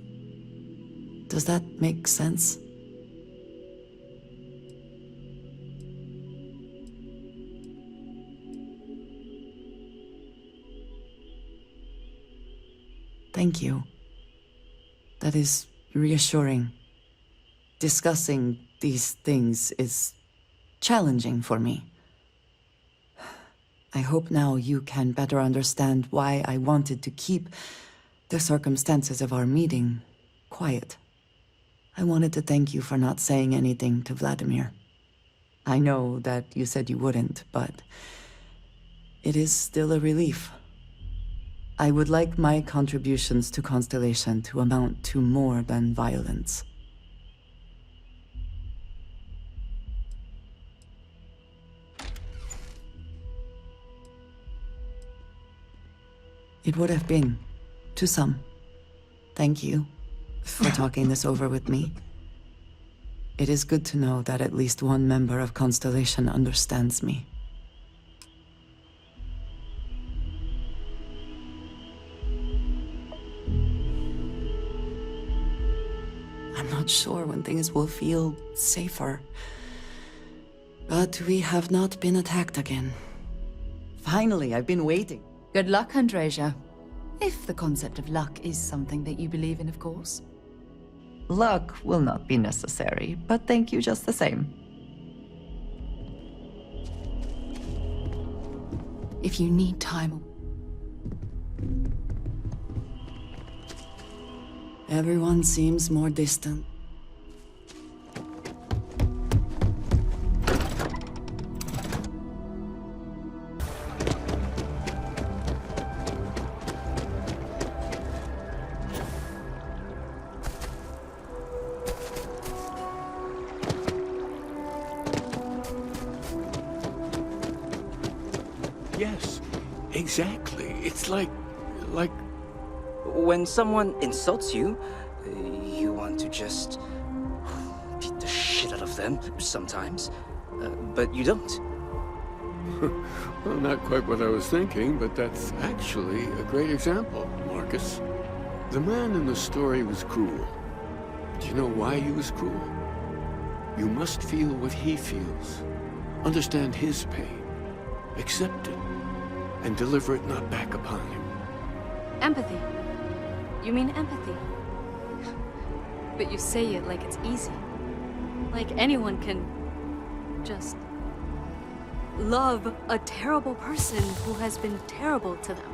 Does that make sense? Thank you. That is reassuring. Discussing these things is challenging for me. I hope now you can better understand why I wanted to keep the circumstances of our meeting quiet. I wanted to thank you for not saying anything to Vladimir. I know that you said you wouldn't, but it is still a relief. I would like my contributions to Constellation to amount to more than violence. It would have been, to some. Thank you for talking this over with me. It is good to know that at least one member of Constellation understands me. I'm not sure when things will feel safer. But we have not been attacked again. Finally, I've been waiting. Good luck, Andreja. If the concept of luck is something that you believe in, of course. Luck will not be necessary, but thank you just the same. If you need time... Everyone seems more distant. Yes, exactly. It's like... When someone insults you, you want to just beat the shit out of them sometimes, but you don't. Well, not quite what I was thinking, but that's actually a great example, Marcus. The man in the story was cruel. Do you know why he was cruel? You must feel what he feels, understand his pain, accept it, and deliver it not back upon him. Empathy. You mean empathy? But you say it like it's easy. Like anyone can just love a terrible person who has been terrible to them.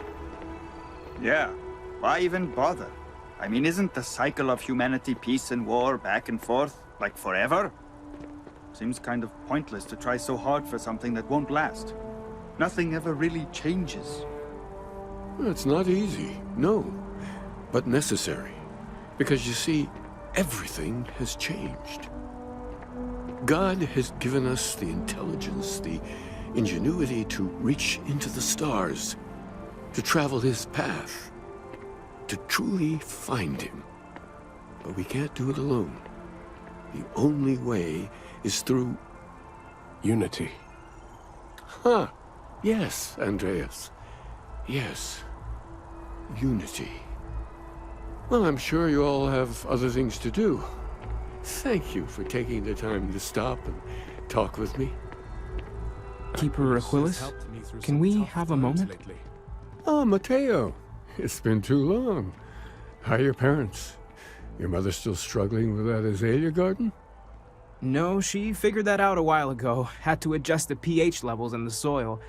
Yeah, why even bother? I mean, isn't the cycle of humanity peace and war back and forth, like forever? Seems kind of pointless to try so hard for something that won't last. Nothing ever really changes. It's not easy, no, but necessary. Because you see, everything has changed. God has given us the intelligence, the ingenuity to reach into the stars, to travel his path, to truly find him. But we can't do it alone. The only way is through unity. Huh. Yes, Andreas. Yes. Unity. Well, I'm sure you all have other things to do. Thank you for taking the time to stop and talk with me. Keeper Aquilus, can we have a moment? Oh, Mateo. It's been too long. How are your parents? Your mother still struggling with that azalea garden? No, she figured that out a while ago. Had to adjust the pH levels in the soil.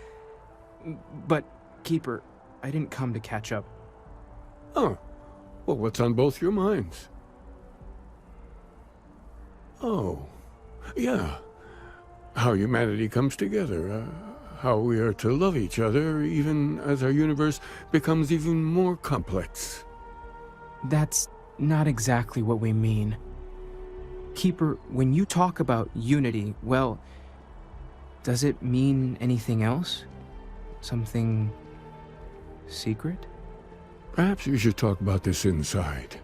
But, Keeper, I didn't come to catch up. Oh. Well, what's on both your minds? Oh. Yeah. How humanity comes together. How we are to love each other even as our universe becomes even more complex. That's not exactly what we mean. Keeper, when you talk about unity, well, does it mean anything else? Something secret? Perhaps we should talk about this inside.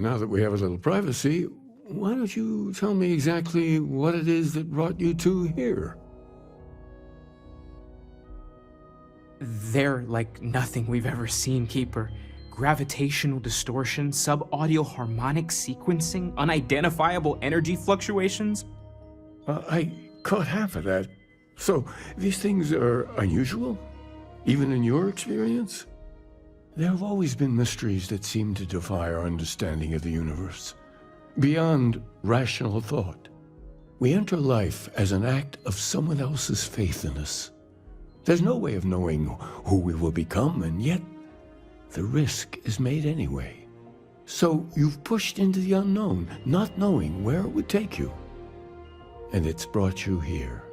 Now that we have a little privacy, why don't you tell me exactly what it is that brought you two here? They're like nothing we've ever seen, Keeper. Gravitational distortion, sub-audio harmonic sequencing, unidentifiable energy fluctuations. I caught half of that. So, these things are unusual? Even in your experience? There have always been mysteries that seem to defy our understanding of the universe. Beyond rational thought. We enter life as an act of someone else's faith in us. There's no way of knowing who we will become, and yet the risk is made anyway. So you've pushed into the unknown, not knowing where it would take you. And it's brought you here.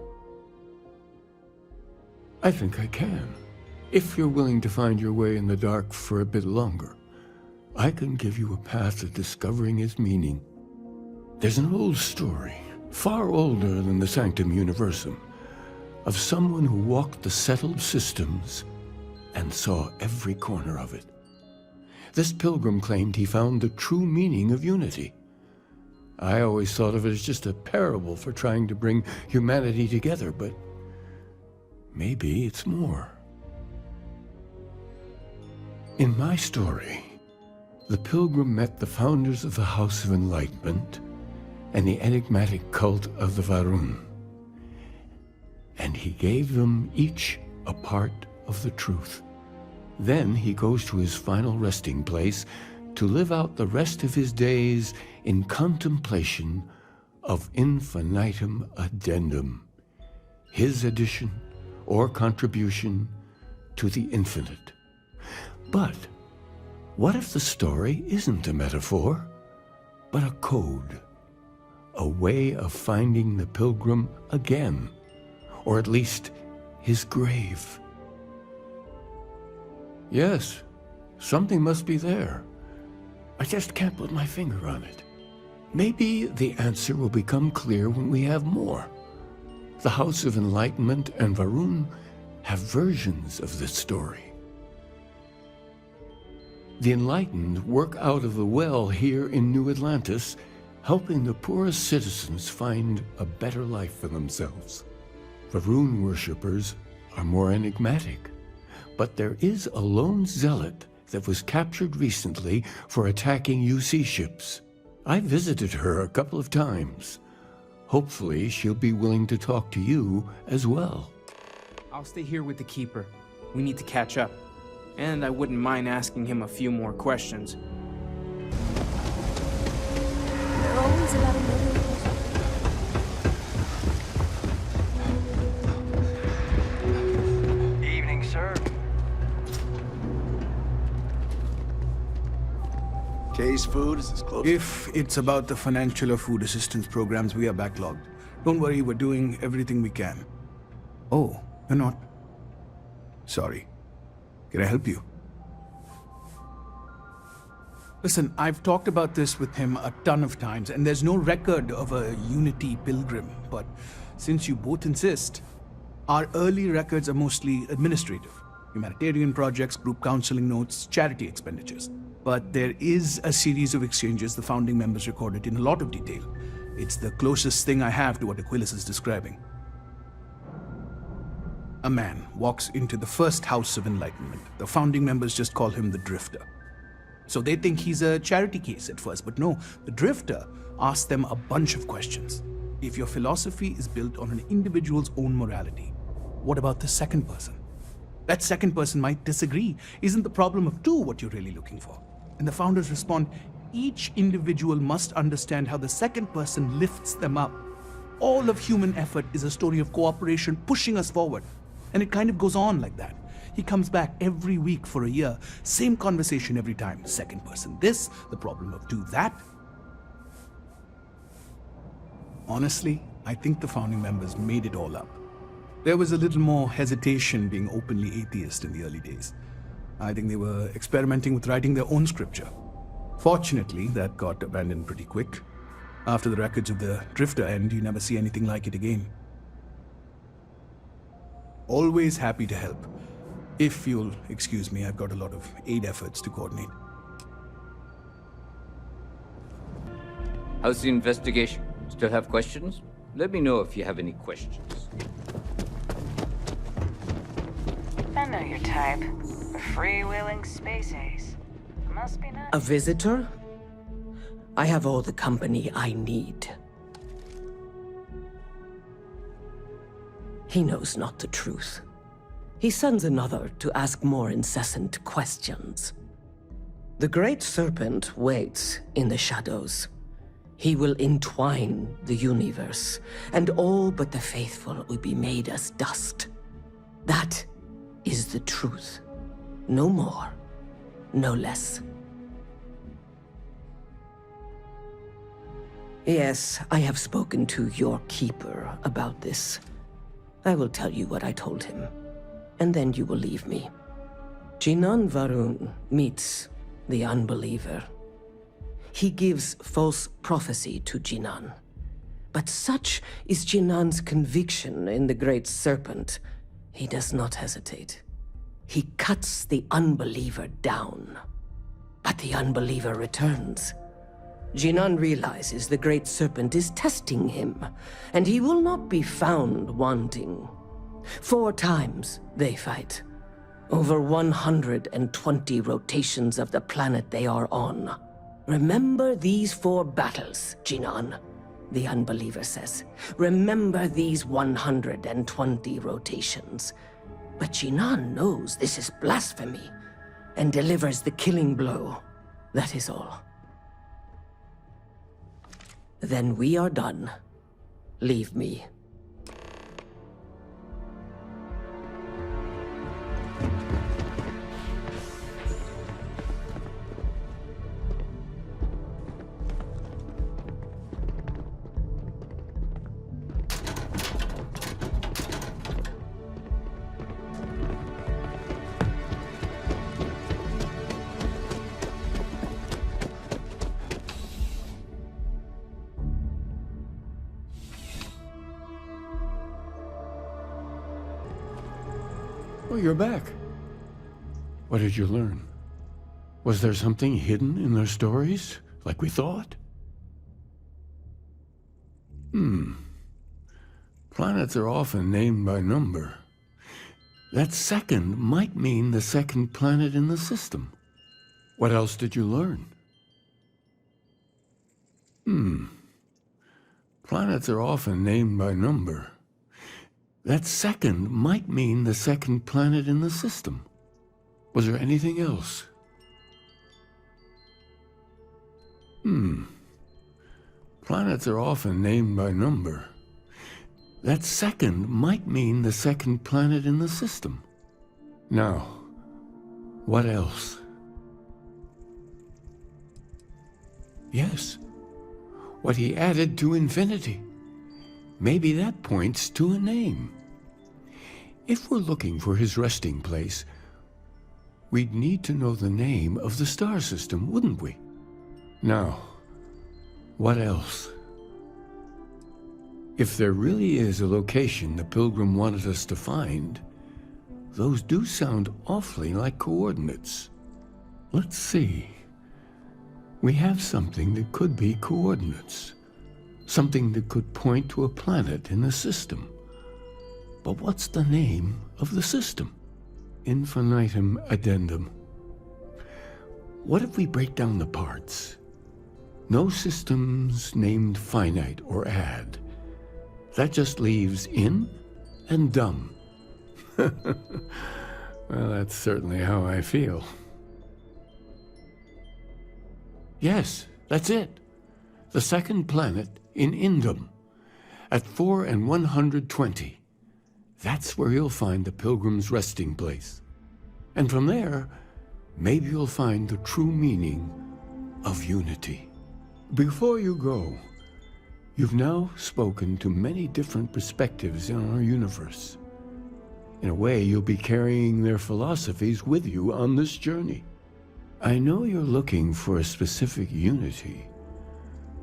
I think I can. If you're willing to find your way in the dark for a bit longer, I can give you a path to discovering its meaning. There's an old story, far older than the Sanctum Universum, of someone who walked the settled systems and saw every corner of it. This pilgrim claimed he found the true meaning of unity. I always thought of it as just a parable for trying to bring humanity together, but maybe it's more. In my story, the pilgrim met the founders of the House of Enlightenment and the enigmatic cult of the Varun, and he gave them each a part of the truth. Then he goes to his final resting place to live out the rest of his days in contemplation of infinitum addendum, his addition or contribution to the infinite. But what if the story isn't a metaphor, but a code? A way of finding the pilgrim again, or at least his grave. Yes, something must be there. I just can't put my finger on it. Maybe the answer will become clear when we have more. The House of Enlightenment and Varun have versions of this story. The Enlightened work out of the well here in New Atlantis, helping the poorest citizens find a better life for themselves. Varun worshippers are more enigmatic, but there is a lone zealot that was captured recently for attacking UC ships. I visited her a couple of times. Hopefully she'll be willing to talk to you as well. I'll stay here with the Keeper. We need to catch up. And I wouldn't mind asking him a few more questions. They're always about another. Evening, sir. Case food is as close. If it's about the financial or food assistance programs, we are backlogged. Don't worry, we're doing everything we can. Oh, you're not. Sorry. Can I help you? Listen, I've talked about this with him a ton of times, and there's no record of a Unity pilgrim. But since you both insist, our early records are mostly administrative. Humanitarian projects, group counseling notes, charity expenditures. But there is a series of exchanges the founding members recorded in a lot of detail. It's the closest thing I have to what Aquilus is describing. A man walks into the first House of Enlightenment. The founding members just call him the Drifter. So they think he's a charity case at first, but no, the Drifter asks them a bunch of questions. If your philosophy is built on an individual's own morality, what about the second person? That second person might disagree. Isn't the problem of two what you're really looking for? And the founders respond, each individual must understand how the second person lifts them up. All of human effort is a story of cooperation pushing us forward. And it kind of goes on like that. He comes back every week for a year. Same conversation every time. Second person this, the problem of two that. Honestly, I think the founding members made it all up. There was a little more hesitation being openly atheist in the early days. I think they were experimenting with writing their own scripture. Fortunately, that got abandoned pretty quick. After the records of the Drifter end, you never see anything like it again. Always happy to help. If you'll excuse me, I've got a lot of aid efforts to coordinate. How's the investigation? Still have questions? Let me know if you have any questions. I know your type. A freewheeling space ace. Must be nice. A visitor? I have all the company I need. He knows not the truth. He sends another to ask more incessant questions. The Great Serpent waits in the shadows. He will entwine the universe, and all but the faithful will be made as dust. That is the truth. No more, no less. Yes, I have spoken to your keeper about this. I will tell you what I told him, and then you will leave me. Jinan Varun meets the unbeliever. He gives false prophecy to Jinan. But such is Jinan's conviction in the Great Serpent, he does not hesitate. He cuts the unbeliever down. But the unbeliever returns. Jinan realizes the Great Serpent is testing him, and he will not be found wanting. 4 times they fight. Over 120 rotations of the planet they are on. Remember these 4 battles, Jinan, the unbeliever says. Remember these 120 rotations. But Jinan knows this is blasphemy, and delivers the killing blow. That is all. Then we are done. Leave me. Oh, you're back. What did you learn? Was there something hidden in their stories, like we thought? Planets are often named by number. That second might mean the second planet in the system. What else did you learn? Planets are often named by number. That second might mean the second planet in the system. Was there anything else? Planets are often named by number. That second might mean the second planet in the system. Now, what else? Yes, what he added to infinity. Maybe that points to a name. If we're looking for his resting place, we'd need to know the name of the star system, wouldn't we? Now, what else? If there really is a location the Pilgrim wanted us to find, those do sound awfully like coordinates. Let's see. We have something that could be coordinates. Something that could point to a planet in the system. But what's the name of the system? Infinitum addendum. What if we break down the parts? No systems named finite or add. That just leaves in and dumb. Well, that's certainly how I feel. Yes, that's it. The second planet in Indum, at 4 and 120. That's where you'll find the Pilgrim's resting place. And from there, maybe you'll find the true meaning of unity. Before you go, You've now spoken to many different perspectives in our universe. In a way, you'll be carrying their philosophies with you on this journey. I know you're looking for a specific unity,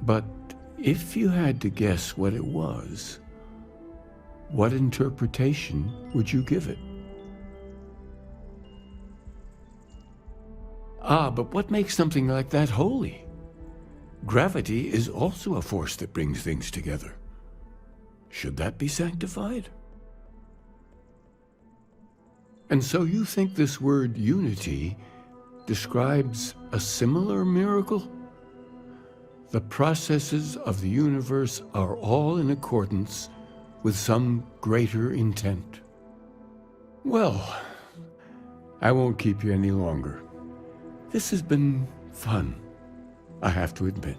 but if you had to guess what it was, what interpretation would you give it? Ah, but what makes something like that holy? Gravity is also a force that brings things together. Should that be sanctified? And so you think this word unity describes a similar miracle? The processes of the universe are all in accordance with some greater intent. Well, I won't keep you any longer. This has been fun, I have to admit.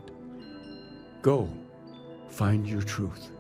Go, find your truth.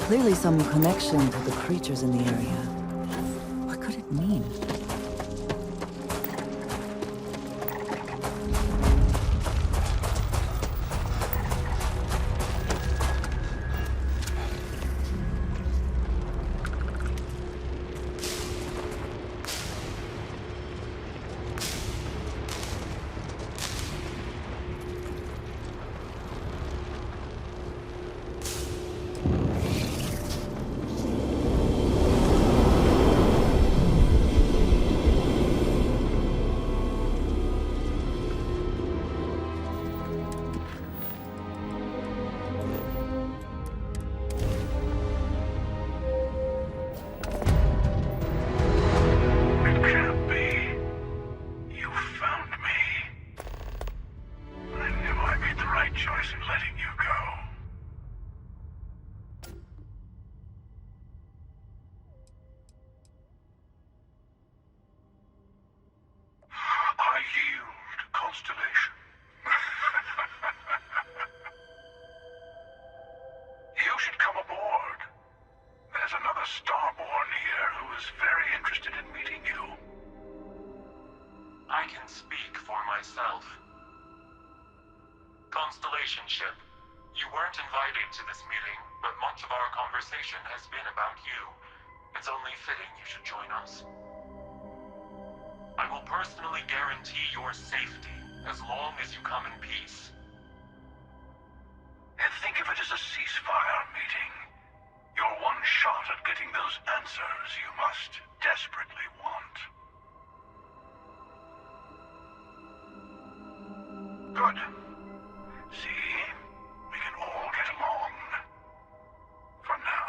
Clearly some connection to the creatures in the area. What could it mean? invited to this meeting, but much of our conversation has been about you. It's only fitting you should join us. I will personally guarantee your safety as long as you come in peace. And think of it as a ceasefire meeting. Your one shot at getting those answers you must desperately want. Good. See? We can all get along. For now.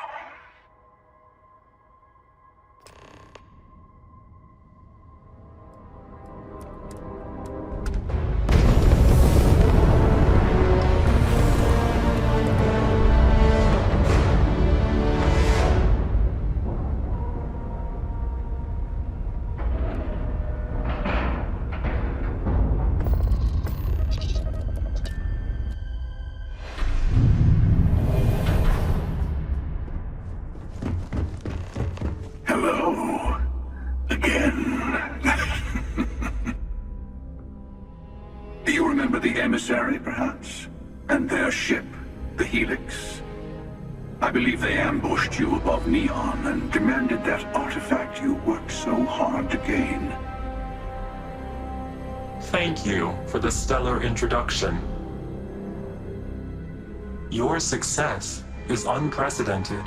Emissary, perhaps? And their ship, the Helix. I believe they ambushed you above Neon and demanded that artifact you worked so hard to gain. Thank you for the stellar introduction. Your success is unprecedented.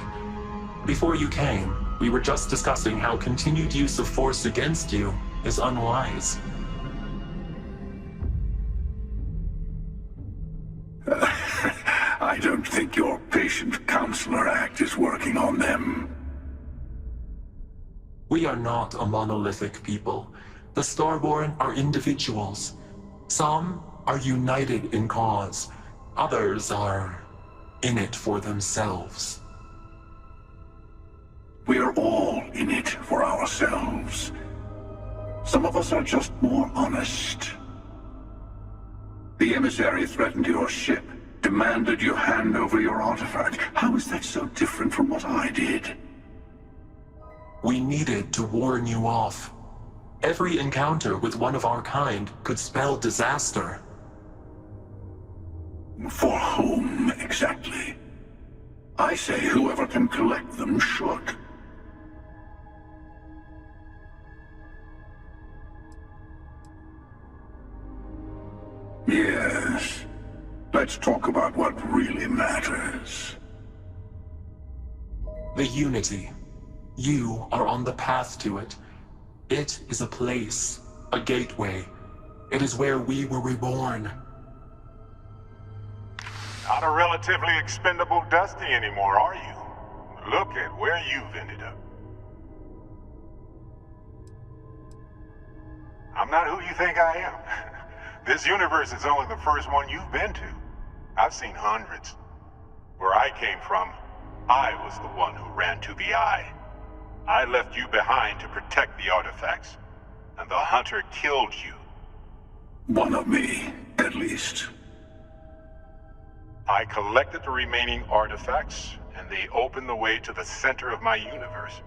Before you came, we were just discussing how continued use of force against you is unwise. I don't think your patient counselor act is working on them. We are not a monolithic people. The Starborn are individuals. Some are united in cause. Others are in it for themselves. We are all in it for ourselves. Some of us are just more honest. The emissary threatened your ship, demanded you hand over your artifact. How is that so different from what I did? We needed to warn you off. Every encounter with one of our kind could spell disaster. For whom, exactly? I say whoever can collect them should. Yes. Let's talk about what really matters. The Unity. You are on the path to it. It is a place, a gateway. It is where we were reborn. Not a relatively expendable Dusty anymore, are you? Look at where you've ended up. I'm not who you think I am. This universe is only the first one you've been to. I've seen hundreds. Where I came from, I was the one who ran to the Eye. I left you behind to protect the artifacts, and the Hunter killed you. One of me, at least. I collected the remaining artifacts, and they opened the way to the center of my universe,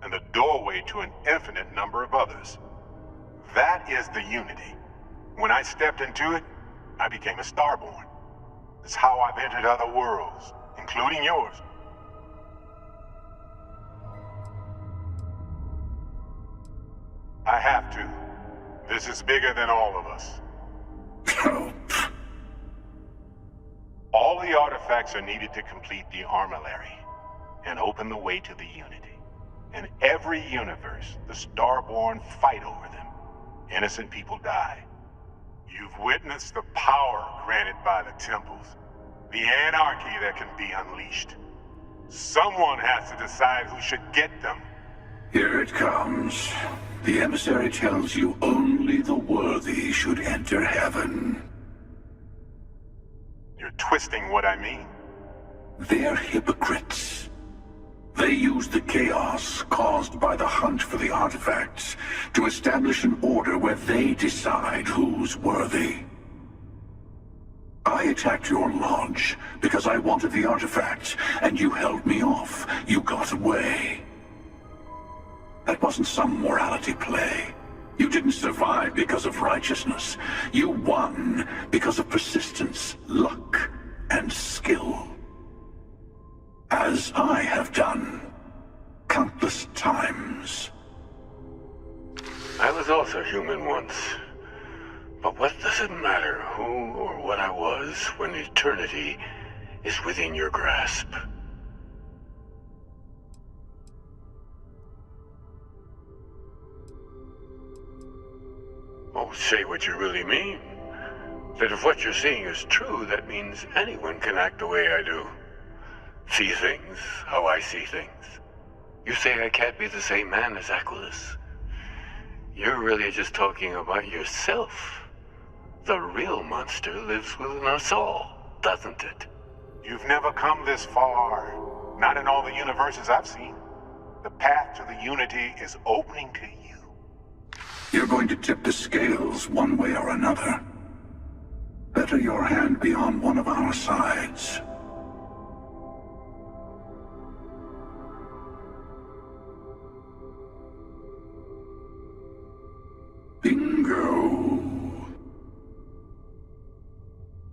and the doorway to an infinite number of others. That is the Unity. When I stepped into it, I became a Starborn. It's how I've entered other worlds, including yours. I have to. This is bigger than all of us. All the artifacts are needed to complete the armillary and open the way to the Unity. In every universe, the Starborn fight over them. Innocent people die. You've witnessed the power granted by the temples, the anarchy that can be unleashed. Someone has to decide who should get them. Here it comes. The emissary tells you only the worthy should enter heaven. You're twisting what I mean. They're hypocrites. They use the chaos caused by the hunt for the artifacts to establish an order where they decide who's worthy. I attacked your lodge because I wanted the artifact, and you held me off. You got away. That wasn't some morality play. You didn't survive because of righteousness. You won because of persistence, luck, and skill. as I have done countless times. I was also human once. But what does it matter who or what I was when eternity is within your grasp? Oh, say what you really mean. That if what you're seeing is true, that means anyone can act the way I do. See things how I see things. You say I can't be the same man as Aquilus. You're really just talking about yourself. The real monster lives within us all, doesn't it? You've never come this far. Not in all the universes I've seen. The path to the Unity is opening to you. You're going to tip the scales one way or another. Better your hand be on one of our sides. Bingo.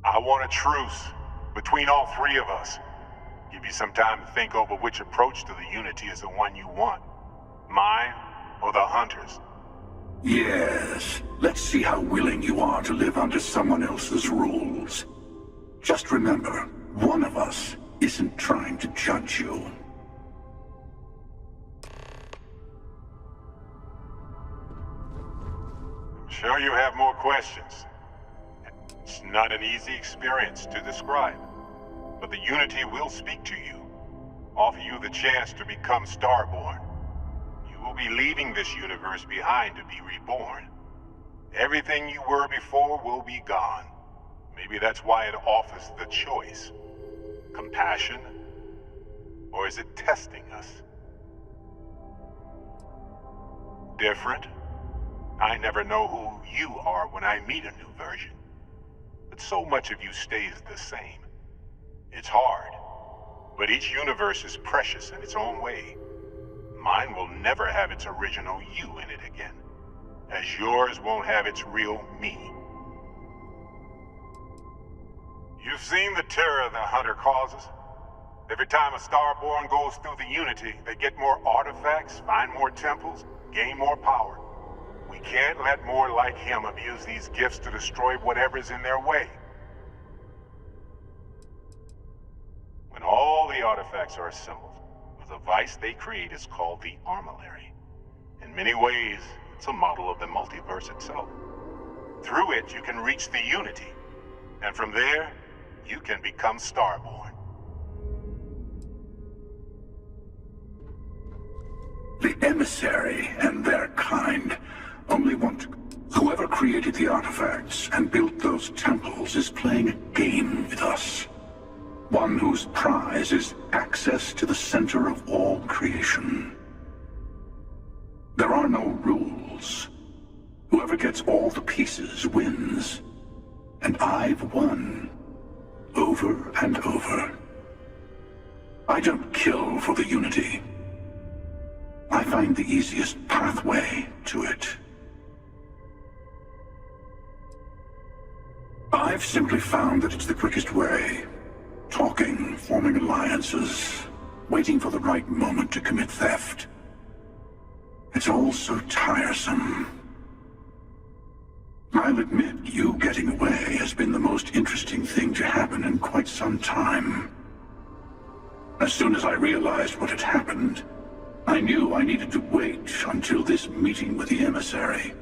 I want a truce between all three of us. Give you some time to think over which approach to the Unity is the one you want. Mine or the Hunters? Yes. Let's see how willing you are to live under someone else's rules. Just remember, one of us isn't trying to judge you. I'm sure you have more questions. It's not an easy experience to describe, but the Unity will speak to you, offer you the chance to become Starborn. You will be leaving this universe behind to be reborn. Everything you were before will be gone. Maybe that's why it offers the choice. Compassion? Or is it testing us? Different? I never know who you are when I meet a new version. But so much of you stays the same. It's hard, but each universe is precious in its own way. Mine will never have its original you in it again, as yours won't have its real me. You've seen the terror the Hunter causes. Every time a Starborn goes through the Unity, they get more artifacts, find more temples, gain more power. We can't let more like him abuse these gifts to destroy whatever's in their way. When all the artifacts are assembled, the device they create is called the armillary. In many ways, it's a model of the multiverse itself. Through it, you can reach the Unity, and from there, you can become Starborn. The emissary and their kind only want to... Whoever created the artifacts and built those temples is playing a game with us. One whose prize is access to the center of all creation. There are no rules. Whoever gets all the pieces wins. And I've won. Over and over. I don't kill for the Unity. I find the easiest pathway to it. I've simply found that it's the quickest way. Talking, forming alliances, waiting for the right moment to commit theft. It's all so tiresome. I'll admit, you getting away has been the most interesting thing to happen in quite some time. As soon as I realized what had happened, I knew I needed to wait until this meeting with the emissary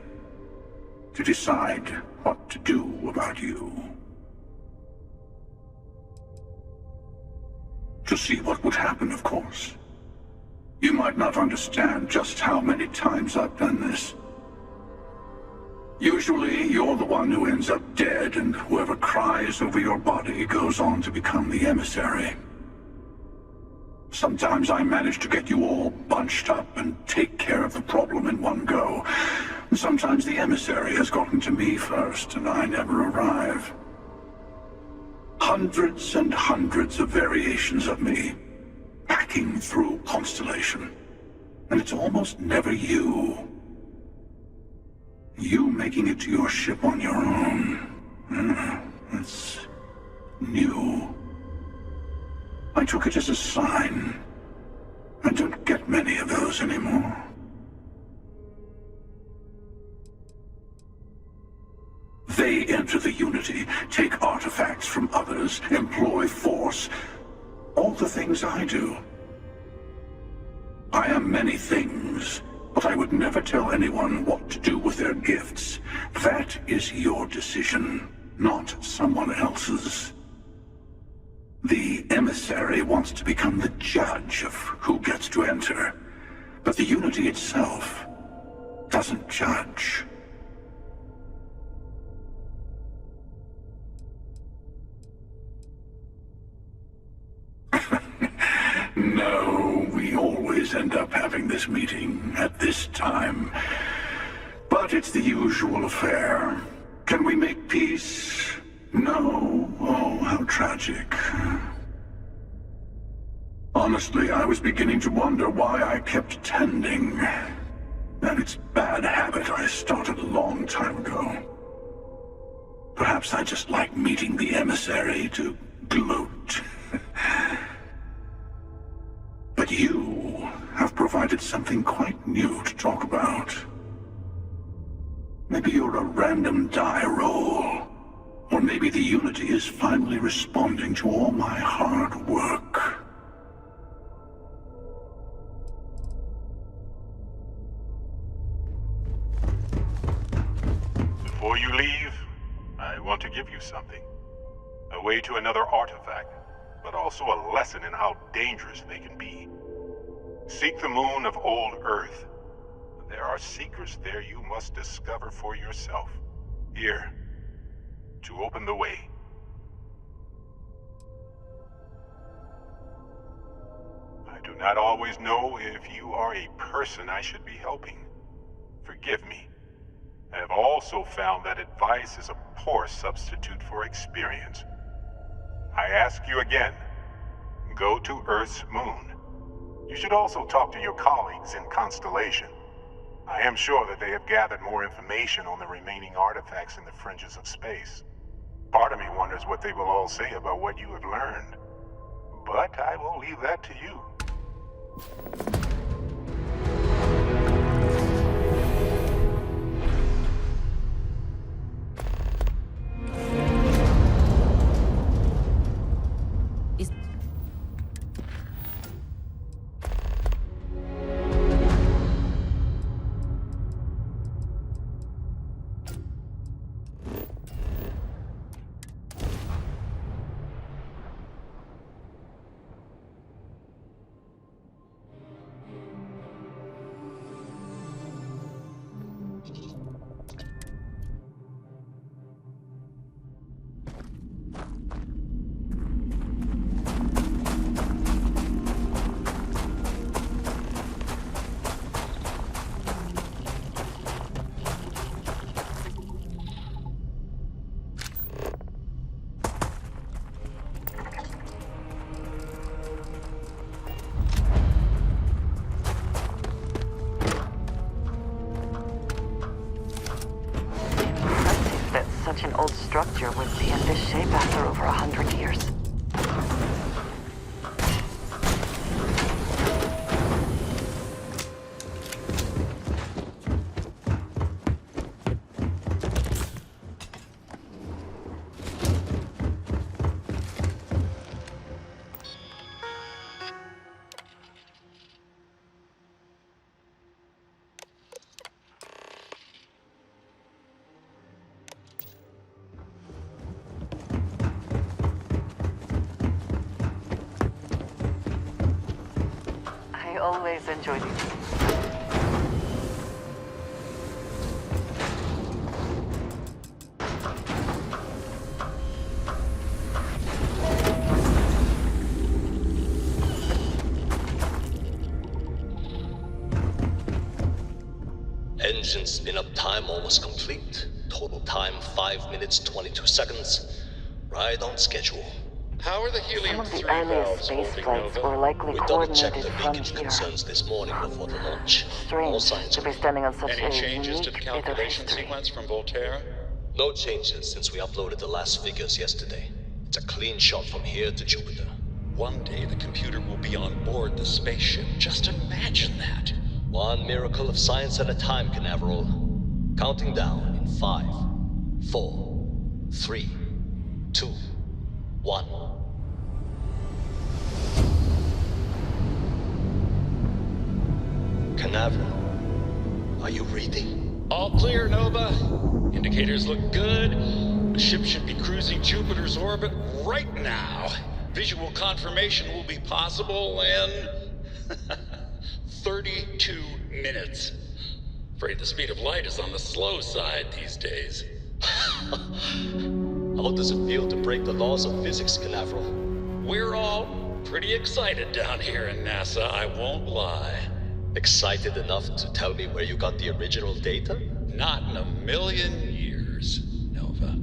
to decide what to do about you. To see what would happen, of course. You might not understand just how many times I've done this. Usually, you're the one who ends up dead, and whoever cries over your body goes on to become the emissary. Sometimes I manage to get you all bunched up and take care of the problem in one go. Sometimes the emissary has gotten to me first, and I never arrive. Hundreds and hundreds of variations of me, hacking through Constellation. And it's almost never you. You making it to your ship on your own. That's new. I took it as a sign. I don't get many of those anymore. They enter the Unity, take artifacts from others, employ force. All the things I do. I am many things, but I would never tell anyone what to do with their gifts. That is your decision, not someone else's. The emissary wants to become the judge of who gets to enter, but the Unity itself doesn't judge. No, we always end up having this meeting at this time. But it's the usual affair. Can we make peace? No. Oh, how tragic. Honestly, I was beginning to wonder why I kept tending. And it's bad habit I started a long time ago. Perhaps I just like meeting the emissary to gloat. But you have provided something quite new to talk about. Maybe you're a random die roll. Or maybe the Unity is finally responding to all my hard work. Before you leave, I want to give you something. A way to another artifact, but also a lesson in how dangerous they can be. Seek the moon of old Earth. There are secrets there you must discover for yourself. Here, to open the way. I do not always know if you are a person I should be helping. Forgive me. I have also found that advice is a poor substitute for experience. I ask you again, go to Earth's moon. You should also talk to your colleagues in Constellation. I am sure that they have gathered more information on the remaining artifacts in the fringes of space. Part of me wonders what they will all say about what you have learned. But I will leave that to you. Such an old structure would be in this shape after over 100 years. Always enjoy these. Engine spin-up time almost complete. Total time 5 minutes 22 seconds. Right on schedule. How are the helium Some of the earliest space flights were likely coordinated from here. Concerns this morning before the launch. Strange to be standing on such Any a changes to the unique bit of calculation history. sequence from Voltaire? No changes since we uploaded the last figures yesterday. It's a clean shot from here to Jupiter. One day the computer will be on board the spaceship. Just imagine that. One miracle of science at a time, Canaveral. Counting down in 5, 4, 3, 2, 1. Canaveral, are you reading? All clear, Nova. Indicators look good. The ship should be cruising Jupiter's orbit right now. Visual confirmation will be possible in 32 minutes. Afraid the speed of light is on the slow side these days. How does it feel to break the laws of physics, Canaveral? We're all pretty excited down here in NASA, I won't lie. Excited enough to tell me where you got the original data? Not in a million years, Nova.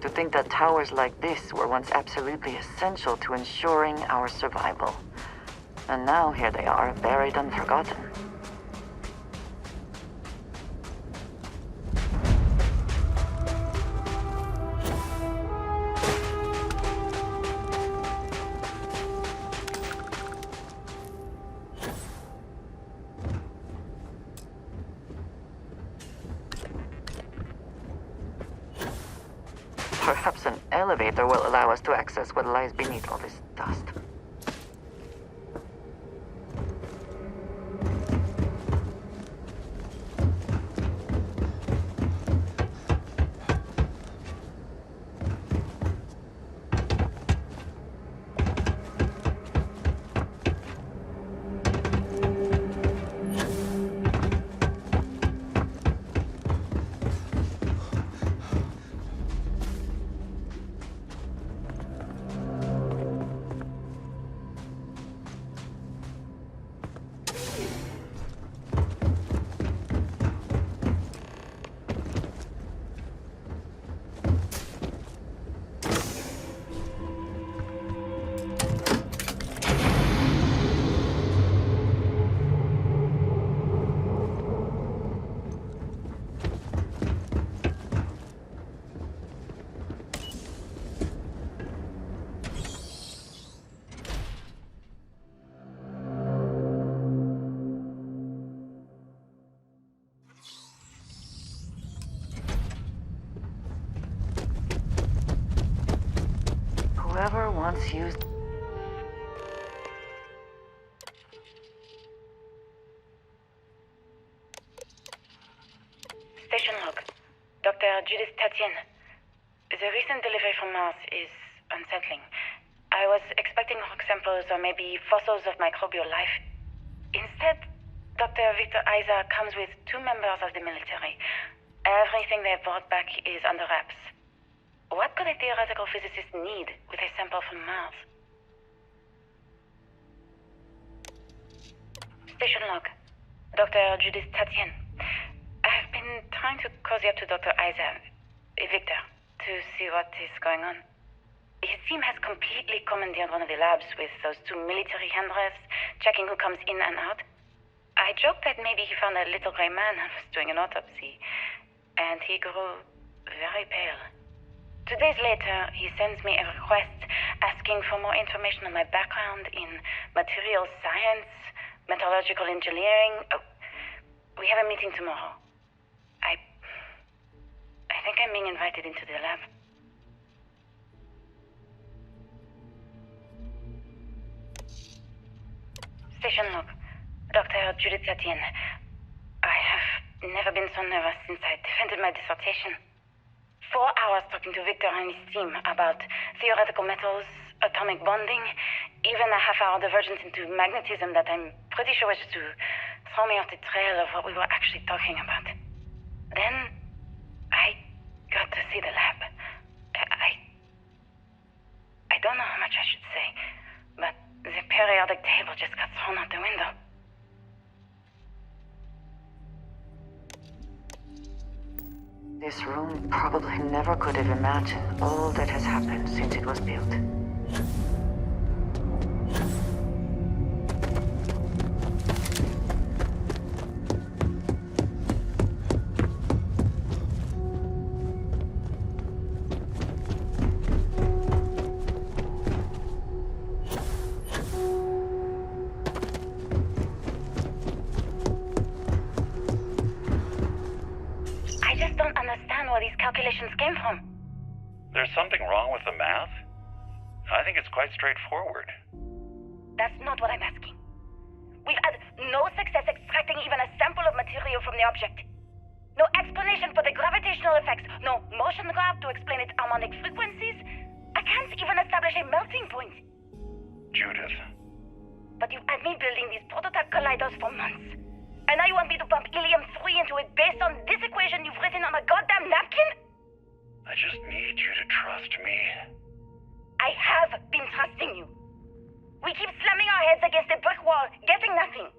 To think that towers like this were once absolutely essential to ensuring our survival. And now here they are, buried and forgotten. Perhaps an elevator will allow us to access what lies beneath all this dust. Whoever once used... Station log. Dr. Judith Tatian. The recent delivery from Mars is unsettling. I was expecting rock samples or maybe fossils of microbial life. Instead, Dr. Victor Isa comes with 2 members of the military. Everything they brought back is under wraps. What could a theoretical physicist need with a sample from Mars? Station log. Dr. Judith Tatien. I've been trying to cozy up to Dr. Victor, to see what is going on. His team has completely commandeered one of the labs with those 2 military handlers, checking who comes in and out. I joked that maybe he found a little gray man and was doing an autopsy, and he grew very pale. 2 days later, he sends me a request asking for more information on my background in materials science, metallurgical engineering. Oh, we have a meeting tomorrow. I think I'm being invited into the lab. Station log. Dr. Judith Tatien. I have never been so nervous since I defended my dissertation. 4 hours talking to Victor and his team about theoretical metals, atomic bonding, even a half-hour divergence into magnetism that I'm pretty sure was to throw me off the trail of what we were actually talking about. Then, I got to see the lab. I don't know how much I should say, but the periodic table just got thrown out the window. This room probably never could have imagined all that has happened since it was built. Came from? There's something wrong with the math? I think it's quite straightforward. That's not what I'm asking. We've had no success extracting even a sample of material from the object. No explanation for the gravitational effects, no motion graph to explain its harmonic frequencies. I can't even establish a melting point. Judith. But you've had me building these prototype colliders for months. And now you want me to pump helium-3 into it based on this equation you've written on a goddamn napkin? I just need you to trust me. I have been trusting you. We keep slamming our heads against a brick wall, getting nothing.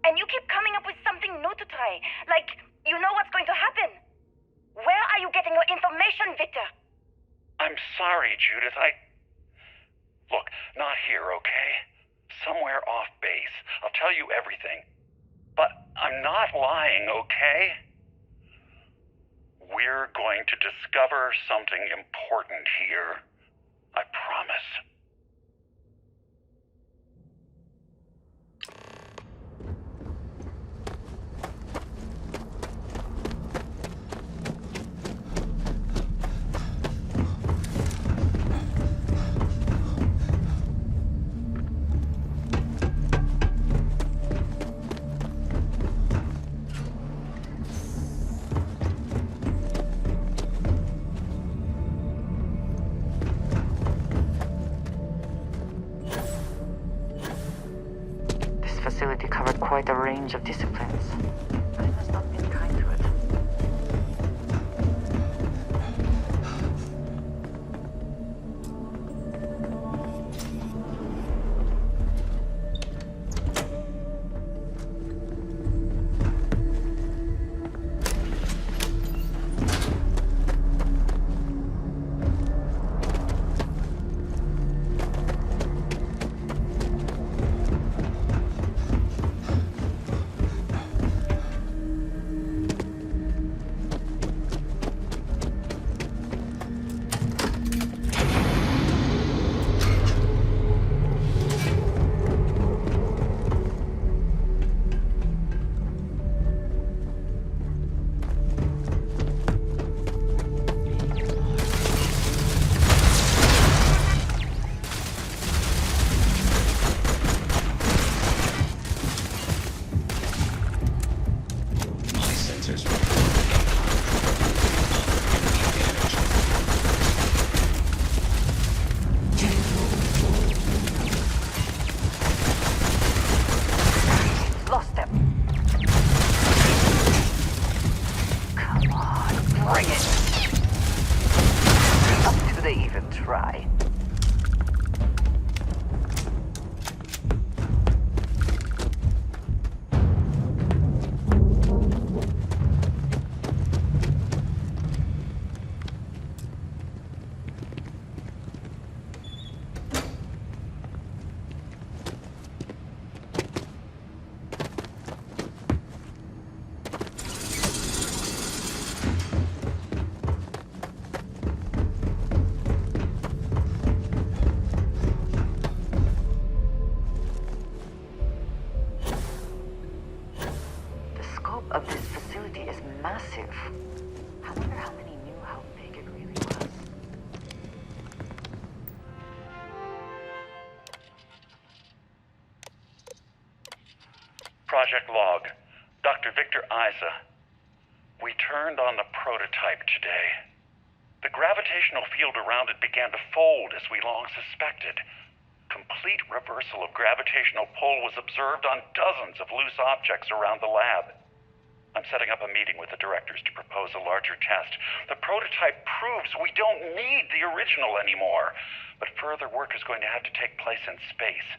And you keep coming up with something new to try, like you know what's going to happen. Where are you getting your information, Victor? I'm sorry, Judith. Look, not here, okay? Somewhere off base. I'll tell you everything. But I'm not lying, okay? We're going to discover something important here. I promise. Quite a range of disciplines. I must not be kind to it. try. Of this facility is massive. I wonder how many knew how big it really was. Project Log. Dr. Victor Isa. We turned on the prototype today. The gravitational field around it began to fold as we long suspected. Complete reversal of gravitational pull was observed on dozens of loose objects around the lab. I'm setting up a meeting with the directors to propose a larger test. The prototype proves we don't need the original anymore, but further work is going to have to take place in space.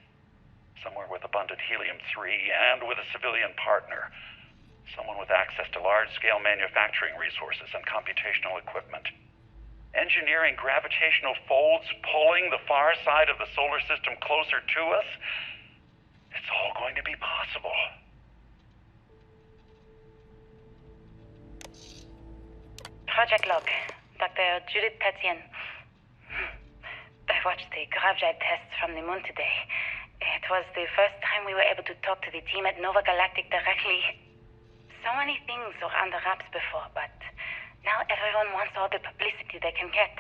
Somewhere with abundant helium-3 and with a civilian partner. Someone with access to large-scale manufacturing resources and computational equipment. Engineering gravitational folds pulling the far side of the solar system closer to us? It's all going to be possible. Project Log, Dr. Judith Tatien. I watched the grav drive tests from the moon today. It was the first time we were able to talk to the team at Nova Galactic directly. So many things were under wraps before, but now everyone wants all the publicity they can get.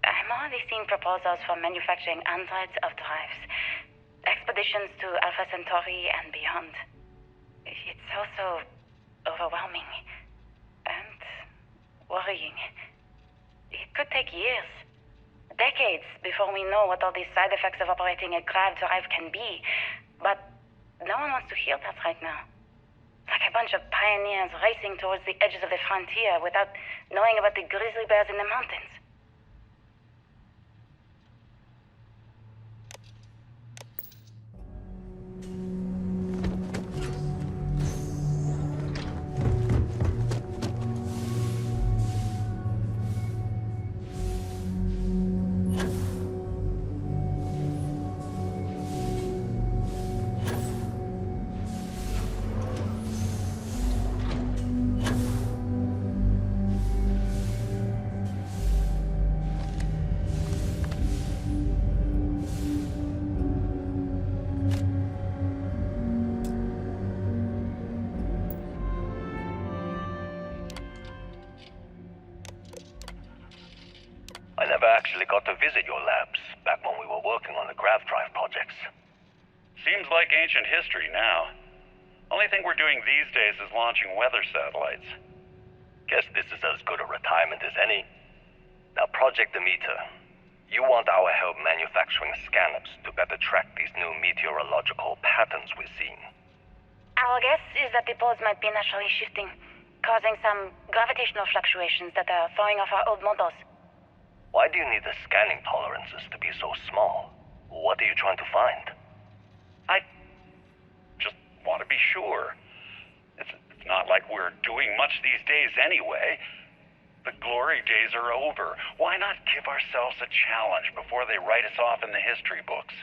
I'm already seeing proposals for manufacturing androids of drives, expeditions to Alpha Centauri and beyond. It's also overwhelming and worrying. It could take years, decades, before we know what all these side effects of operating a grav drive can be. But no one wants to hear that right now. Like a bunch of pioneers racing towards the edges of the frontier without knowing about the grizzly bears in the mountains. I never actually got to visit your labs back when we were working on the grav drive projects. Seems like ancient history now. Only thing we're doing these days is launching weather satellites. Guess this is as good a retirement as any. Now, Project Demeter, you want our help manufacturing scanners to better track these new meteorological patterns we're seeing. Our guess is that the poles might be naturally shifting, causing some gravitational fluctuations that are throwing off our old models. Why do you need the scanning tolerances to be so small? What are you trying to find? I just want to be sure. It's not like we're doing much these days anyway. The glory days are over. Why not give ourselves a challenge before they write us off in the history books?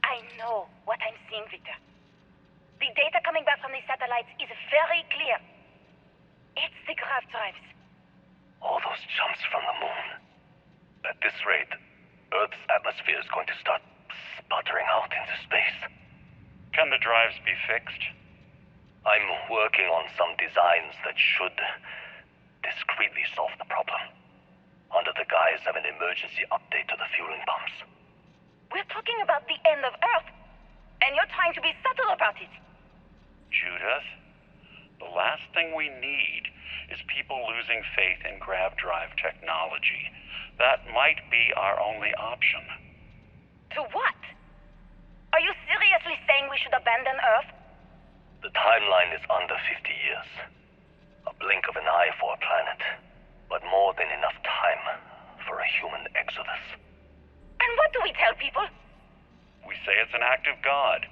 I know what I'm seeing, Victor. The data coming back from the satellites is very clear. It's the grav drives. All those jumps from the moon. At this rate, Earth's atmosphere is going to start sputtering out into space. Can the drives be fixed? I'm working on some designs that should discreetly solve the problem, under the guise of an emergency update to the fueling pumps. We're talking about the end of Earth, and you're trying to be subtle about it. Judith, the last thing we need is people losing faith in grav drive technology. that might be our only option. To what? Are you seriously saying we should abandon Earth? The timeline is under 50 years. A blink of an eye for a planet, but more than enough time for a human exodus. And what do we tell people? We say it's an act of God,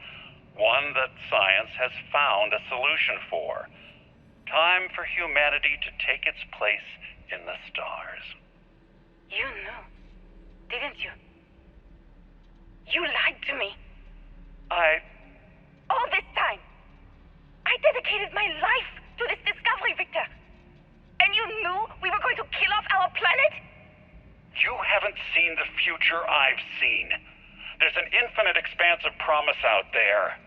one that science has found a solution for. Time for humanity to take its place in the stars. You knew, didn't you? You lied to me. All this time, I dedicated my life to this discovery, Victor. And you knew we were going to kill off our planet? You haven't seen the future I've seen. There's an infinite expanse of promise out there.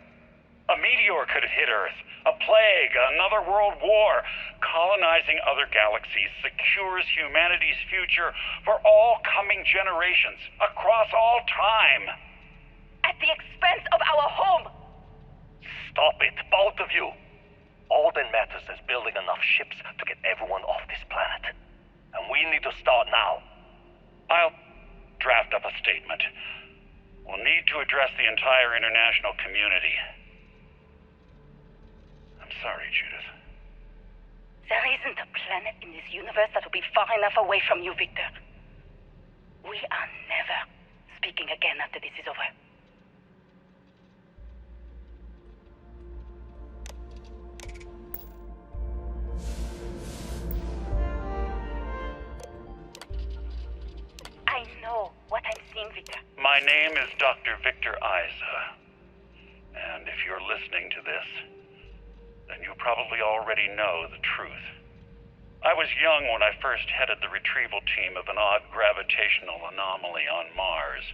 A meteor could hit Earth, a plague, another world war. Colonizing other galaxies secures humanity's future for all coming generations, across all time. At the expense of our home. Stop it, both of you. All that matters is building enough ships to get everyone off this planet. And we need to start now. I'll draft up a statement. We'll need to address the entire international community. I'm sorry, Judith. There isn't a planet in this universe that will be far enough away from you, Victor. We are never speaking again after this is over. I know what I'm seeing, Victor. My name is Dr. Victor Isa. And if you're listening to this, then you probably already know the truth. I was young when I first headed the retrieval team of an odd gravitational anomaly on Mars.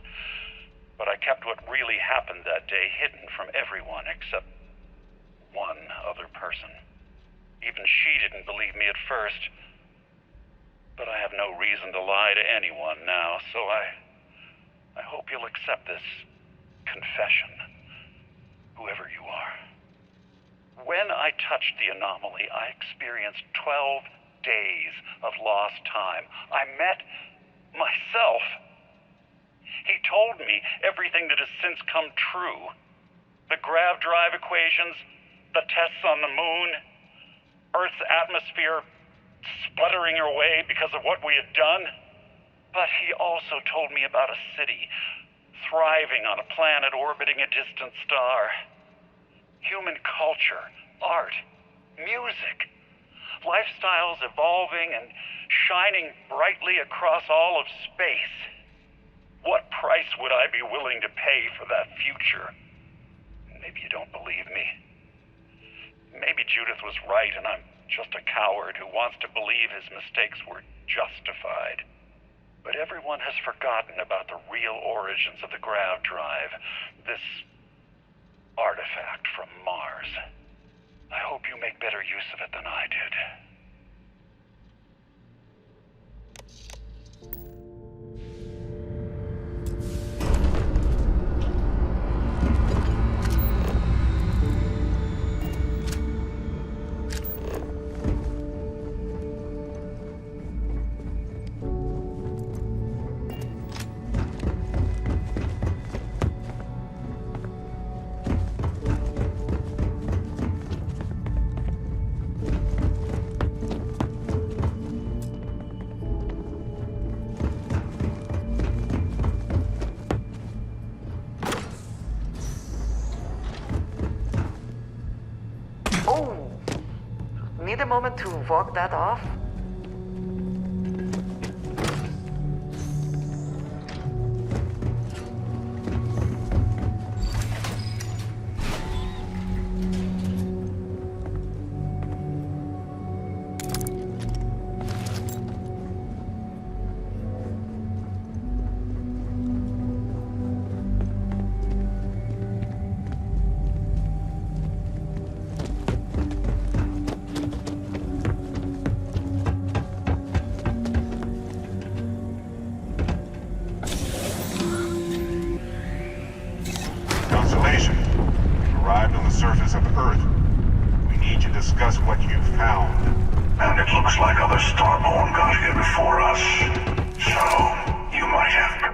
But I kept what really happened that day hidden from everyone except one other person. Even she didn't believe me at first. But I have no reason to lie to anyone now, so I hope you'll accept this confession, whoever you are. When I touched the anomaly, I experienced 12 days of lost time. I met myself. He told me everything that has since come true. The grav drive equations, the tests on the moon, Earth's atmosphere sputtering away because of what we had done. But he also told me about a city thriving on a planet orbiting a distant star. Human culture, art, music, lifestyles evolving and shining brightly across all of space. What price would I be willing to pay for that future? Maybe you don't believe me. Maybe Judith was right and I'm just a coward who wants to believe his mistakes were justified. But everyone has forgotten about the real origins of the grav drive, this artifact from Mars. I hope you make better use of it than I did. Need a moment to walk that off? Constellation, you've arrived on the surface of Earth. We need to discuss what you've found. And it looks like other Starborn got here before us. You might have.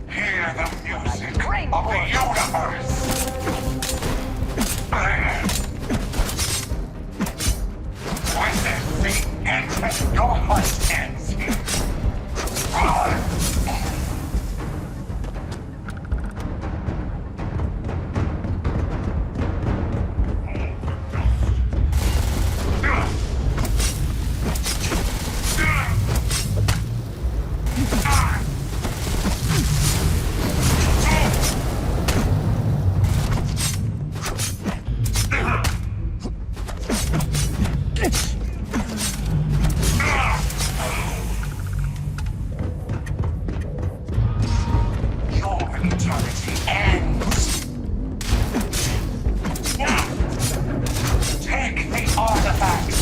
Hear the music of the universe. When this thing enters your heart ends here. Take the artifact.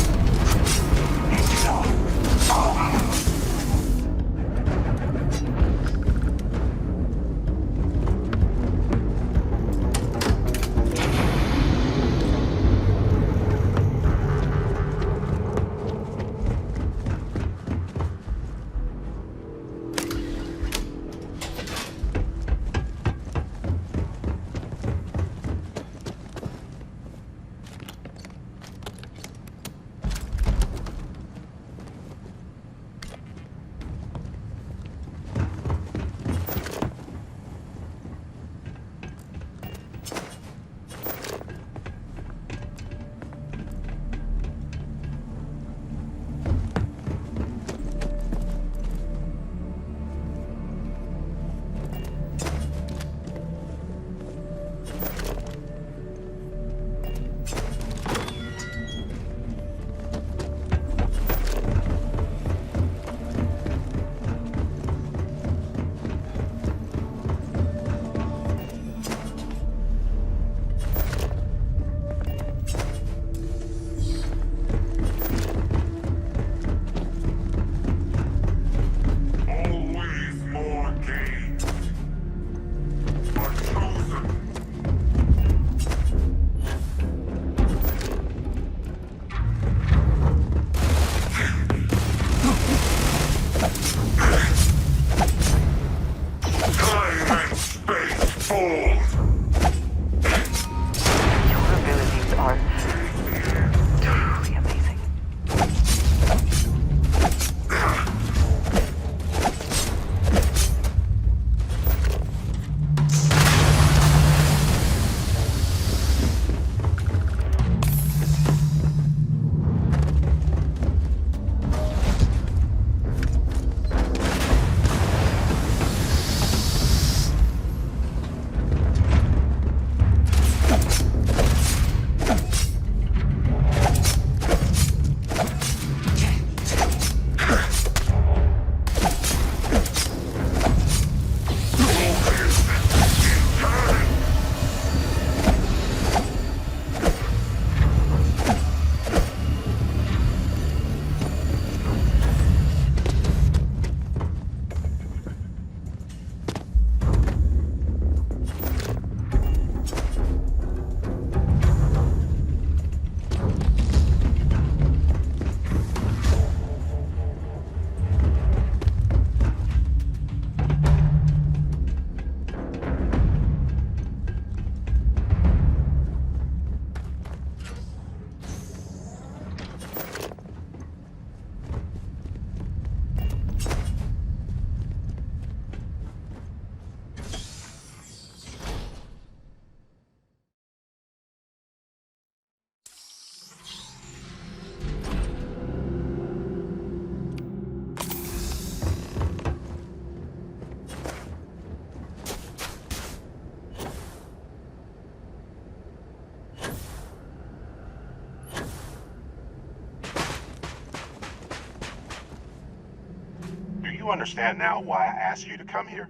you understand now why I asked you to come here?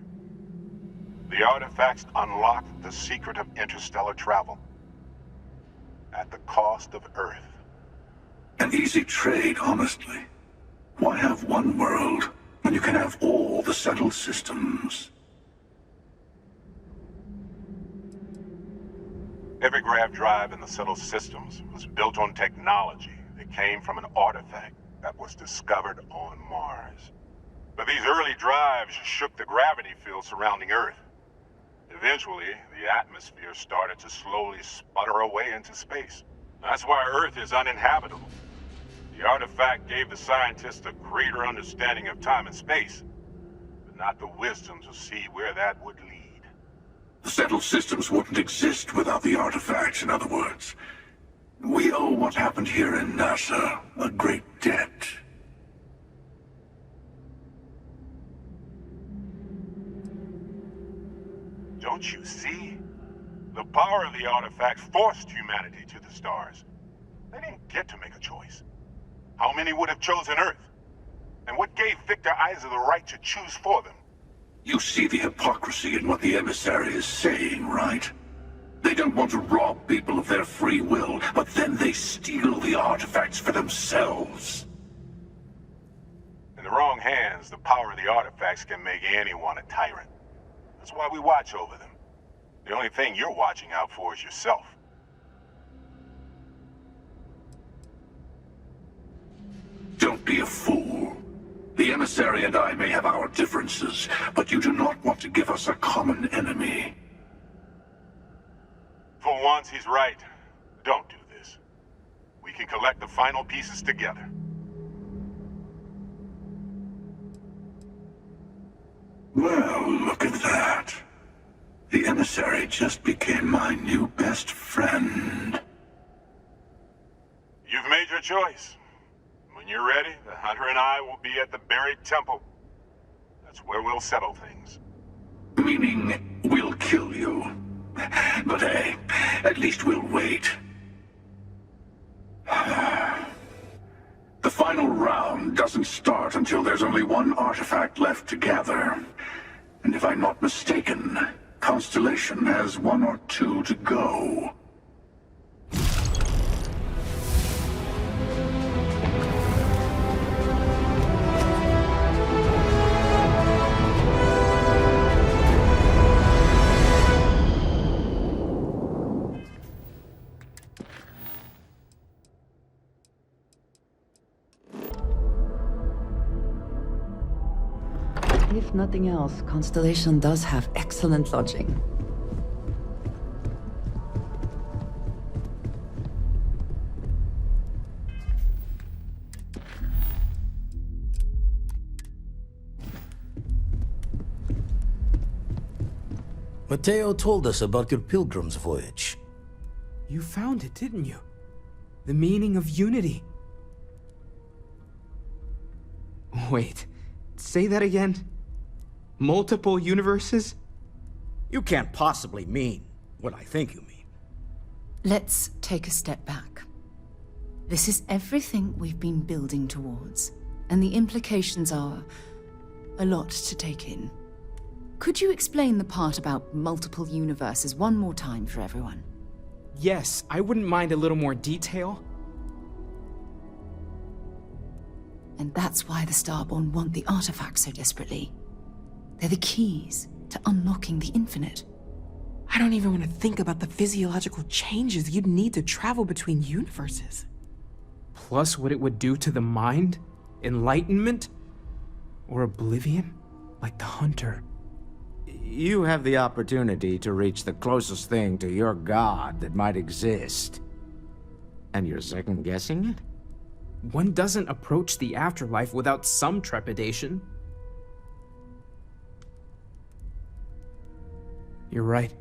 The artifacts unlock the secret of interstellar travel. At the cost of Earth. An easy trade, honestly. Why have one world when you can have all the settled systems? Every grav drive in the settled systems was built on technology that came from an artifact that was discovered on Mars. But these early drives shook the gravity field surrounding Earth. Eventually, the atmosphere started to slowly sputter away into space. That's why Earth is uninhabitable. The artifact gave the scientists a greater understanding of time and space, but not the wisdom to see where that would lead. The settled systems wouldn't exist without the artifacts, in other words. We owe what happened here in NASA a great debt. Don't you see? The power of the artifacts forced humanity to the stars. They didn't get to make a choice. How many would have chosen Earth? And what gave Victor Isa the right to choose for them? You see the hypocrisy in what the emissary is saying, right? They don't want to rob people of their free will, but then they steal the artifacts for themselves. In the wrong hands, the power of the artifacts can make anyone a tyrant. That's why we watch over them. The only thing you're watching out for is yourself. Don't be a fool. The emissary and I may have our differences, but you do not want to give us a common enemy. For once, he's right. Don't do this. We can collect the final pieces together. Well, look at that. The emissary just became my new best friend. You've made your choice. When you're ready, the Hunter and I will be at the buried temple. That's where we'll settle things. Meaning, we'll kill you. But hey, at least we'll wait. The final round doesn't start until there's only one artifact left to gather. And if I'm not mistaken, Constellation has one or two to go. If nothing else, Constellation does have excellent lodging. Mateo told us about your pilgrim's voyage. You found it, didn't you? The meaning of unity. Wait, say that again? Multiple universes? You can't possibly mean what I think you mean. Let's take a step back. This is everything we've been building towards, and the implications are a lot to take in. Could you explain the part about multiple universes one more time for everyone? Yes, I wouldn't mind a little more detail. And that's why the Starborn want the artifacts so desperately. They're the keys to unlocking the infinite. I don't even want to think about the physiological changes you'd need to travel between universes. Plus what it would do to the mind? Enlightenment? Or oblivion? Like the Hunter. You have the opportunity to reach the closest thing to your god that might exist. And you're second-guessing it? One doesn't approach the afterlife without some trepidation. You're right.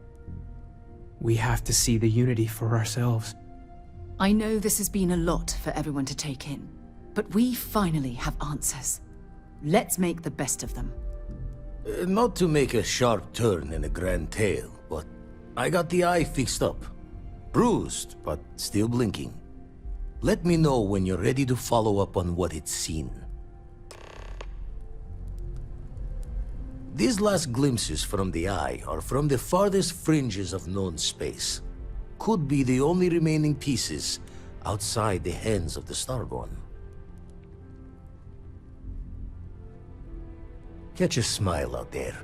We have to see the unity for ourselves. I know this has been a lot for everyone to take in, but we finally have answers. Let's make the best of them. Not to make a sharp turn in a grand tale, but I got the eye fixed up. Bruised, but still blinking. Let me know when you're ready to follow up on what it's seen. These last glimpses from the Eye are from the farthest fringes of known space. Could be the only remaining pieces outside the hands of the Starborn. Catch a smile out there.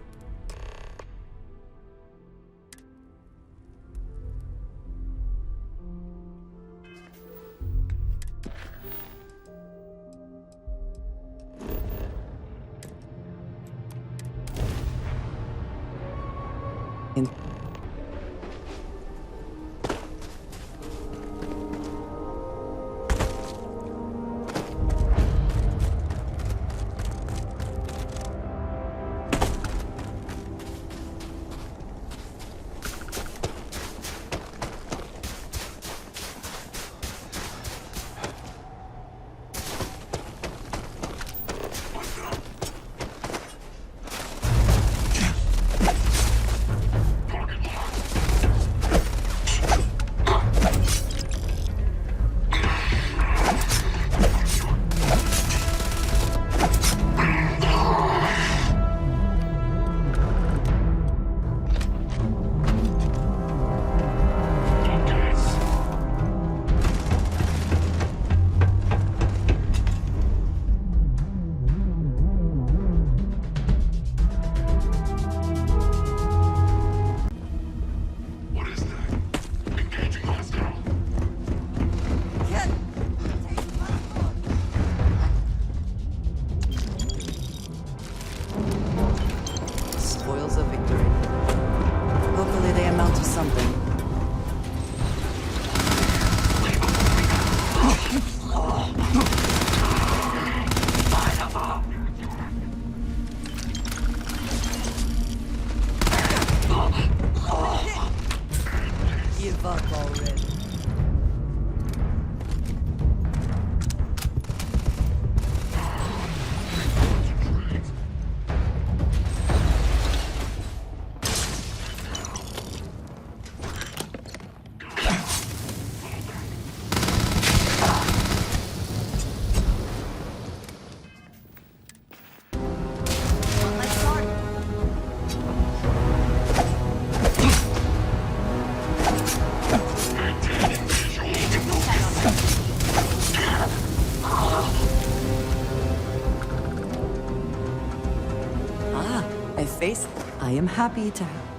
I am happy to help.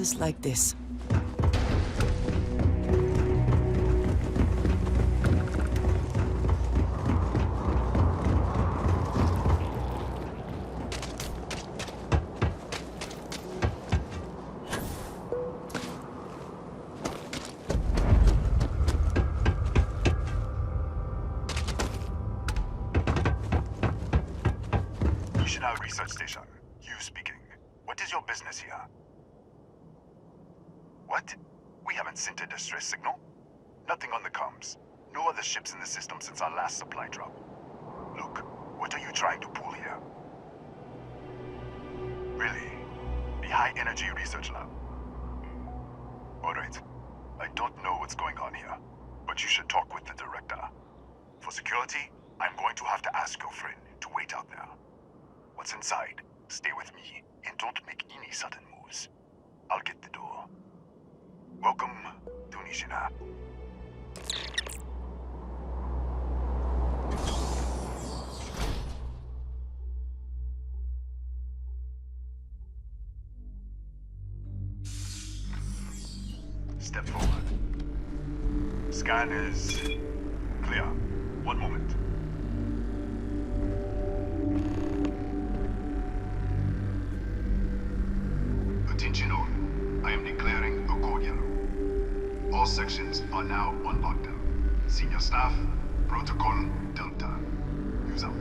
us like this. Nishina Research Station. You speaking. What is your business here? What? We haven't sent a distress signal? Nothing on the comms. No other ships in the system since our last supply drop. Look, what are you trying to pull here? Really? The High Energy Research Lab? Alright. I don't know what's going on here, but you should talk with the director. For security, I'm going to have to ask your friend to wait out there. What's inside? Stay with me, and don't make any sudden moves. I'll get the door. Welcome to Nishina. Step forward. Scan is clear. One moment. Attention all. I am declaring a code yellow. All sections are now on lockdown. Senior staff, Protocol Delta. Use out.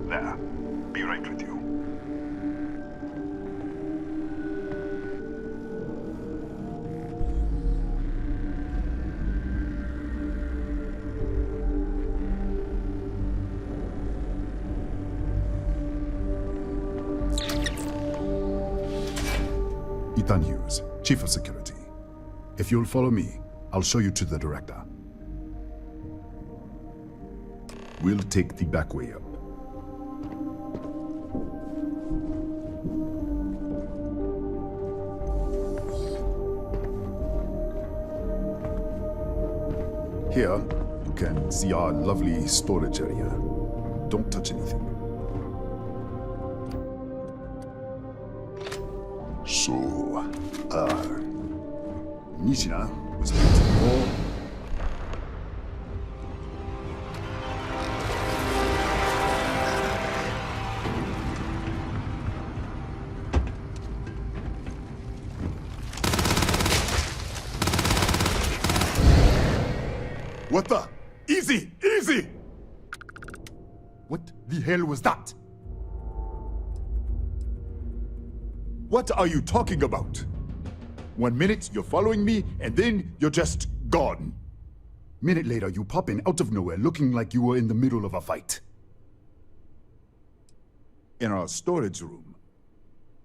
There. Be right with you. Ethan Hughes, Chief of Security. If you'll follow me, I'll show you to the director. We'll take the back way up. Here, you can see our lovely storage area. Don't touch anything. So, Nishina was built for... What the? Easy! Easy! What the hell was that? What are you talking about? 1 minute you're following me, and then you're just gone. Minute later you pop in out of nowhere looking like you were in the middle of a fight. In our storage room.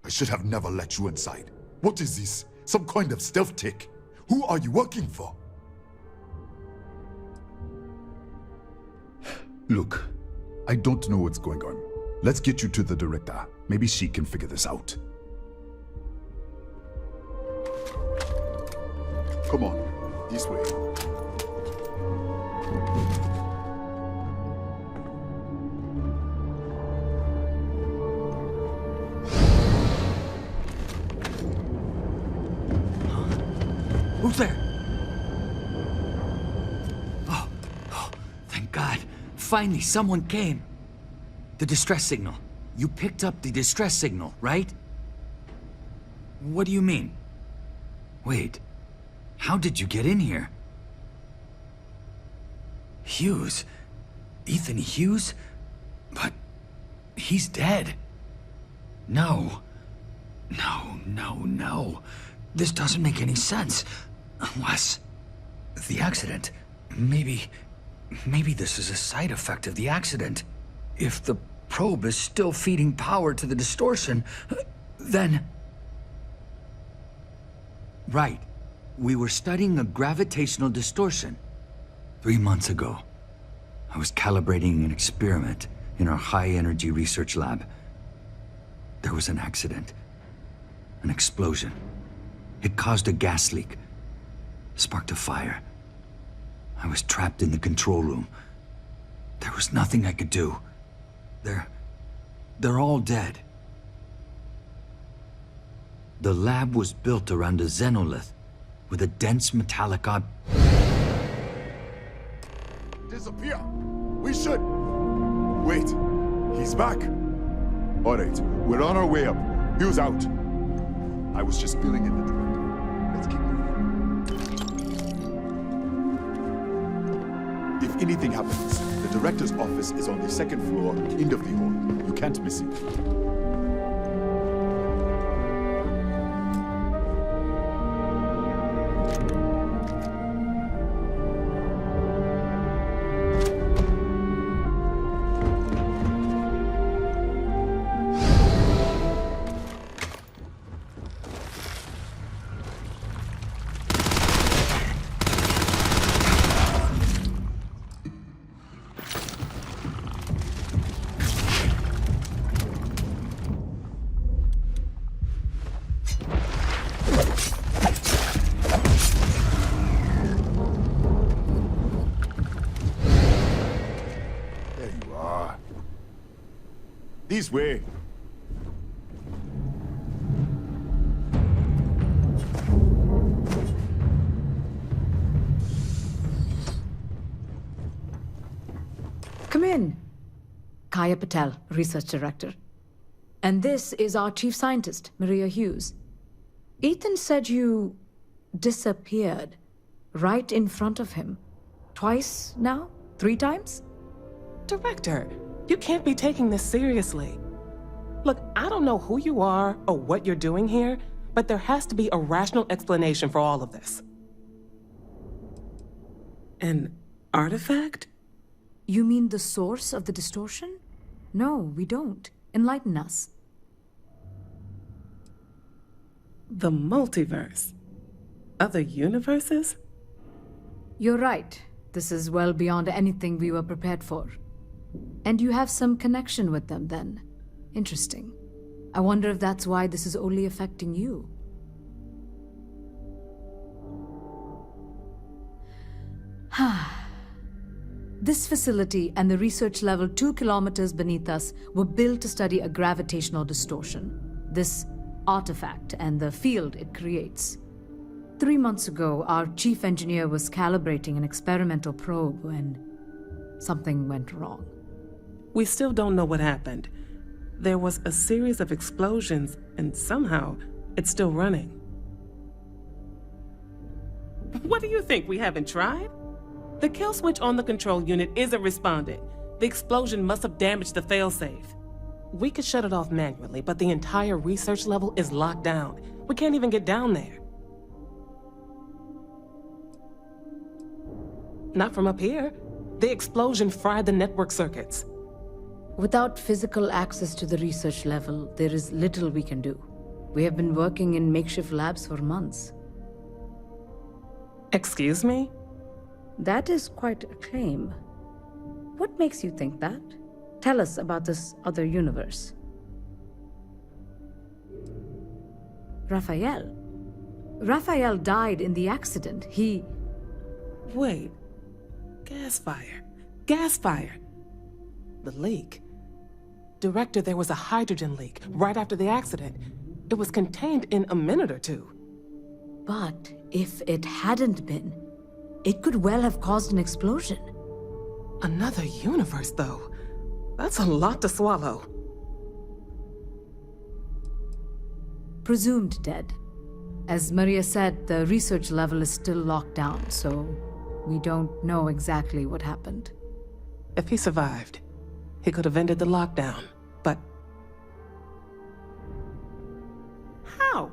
I should have never let you inside. What is this? Some kind of stealth tick? Who are you working for? Look, I don't know what's going on. Let's get you to the director. Maybe she can figure this out. Come on, this way. Who's there? Oh, thank God. Finally, someone came. The distress signal. You picked up the distress signal, right? What do you mean? Wait. How did you get in here? Hughes? Ethan Hughes? But he's dead. No. No. This doesn't make any sense. Unless... the accident. Maybe this is a side effect of the accident. If the probe is still feeding power to the distortion, then... Right. We were studying a gravitational distortion. 3 months ago, I was calibrating an experiment in our high-energy research lab. There was an accident. An explosion. It caused a gas leak. Sparked a fire. I was trapped in the control room. There was nothing I could do. They're all dead. The lab was built around a xenolith with a dense metallic Disappear! We should... Wait, he's back. All right, we're on our way up. Hughes out. I was just filling in the director. Let's keep moving. If anything happens, the director's office is on the second floor, end of the hall. You can't miss it. This way. Come in. Kaya Patel, Research Director. And this is our Chief Scientist, Maria Hughes. Ethan said you disappeared right in front of him. Twice now? 3 times? Director, you can't be taking this seriously. Look, I don't know who you are or what you're doing here, but there has to be a rational explanation for all of this. An artifact? You mean the source of the distortion? No, we don't. Enlighten us. The multiverse? Other universes? You're right. This is well beyond anything we were prepared for. And you have some connection with them, then. Interesting. I wonder if that's why this is only affecting you. This facility and the research level 2 kilometers beneath us were built to study a gravitational distortion. This artifact and the field it creates. 3 months ago, our chief engineer was calibrating an experimental probe when something went wrong. We still don't know what happened. There was a series of explosions, and somehow it's still running. What do you think, we haven't tried? The kill switch on the control unit isn't responding. The explosion must have damaged the failsafe. We could shut it off manually, but the entire research level is locked down. We can't even get down there. Not from up here. The explosion fried the network circuits. Without physical access to the research level, there is little we can do. We have been working in makeshift labs for months. Excuse me? That is quite a claim. What makes you think that? Tell us about this other universe. Raphael. Raphael died in the accident. He... Wait. Gas fire. Gas fire. The leak. Director, there was a hydrogen leak right after the accident. It was contained in a minute or 2. But if it hadn't been, it could well have caused an explosion. Another universe, though. That's a lot to swallow. Presumed dead. As Maria said, the research level is still locked down, so we don't know exactly what happened. If he survived, he could have ended the lockdown, but... How?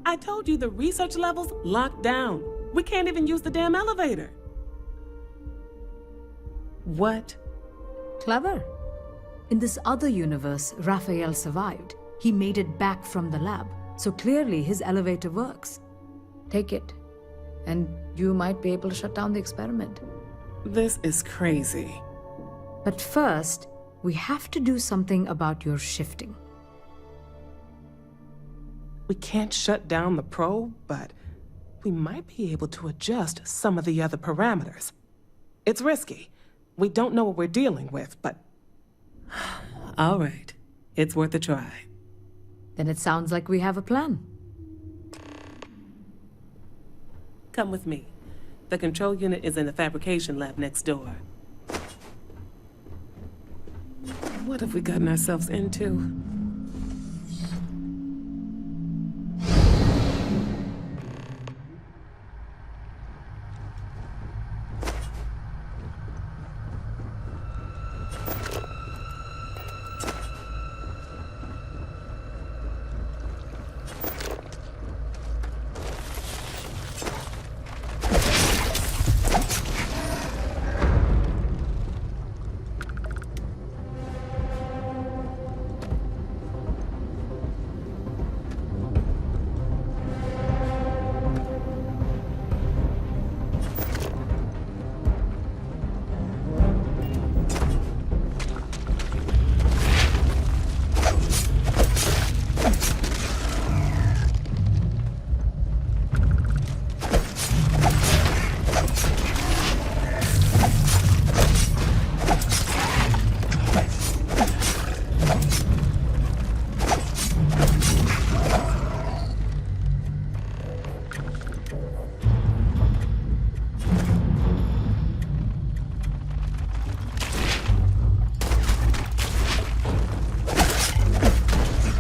I told you the research level's locked down. We can't even use the damn elevator. What? Clever. In this other universe, Raphael survived. He made it back from the lab, so clearly his elevator works. Take it, and you might be able to shut down the experiment. This is crazy. But first, we have to do something about your shifting. We can't shut down the probe, but we might be able to adjust some of the other parameters. It's risky. We don't know what we're dealing with, but... All right. It's worth a try. Then it sounds like we have a plan. Come with me. The control unit is in the fabrication lab next door. What have we gotten ourselves into?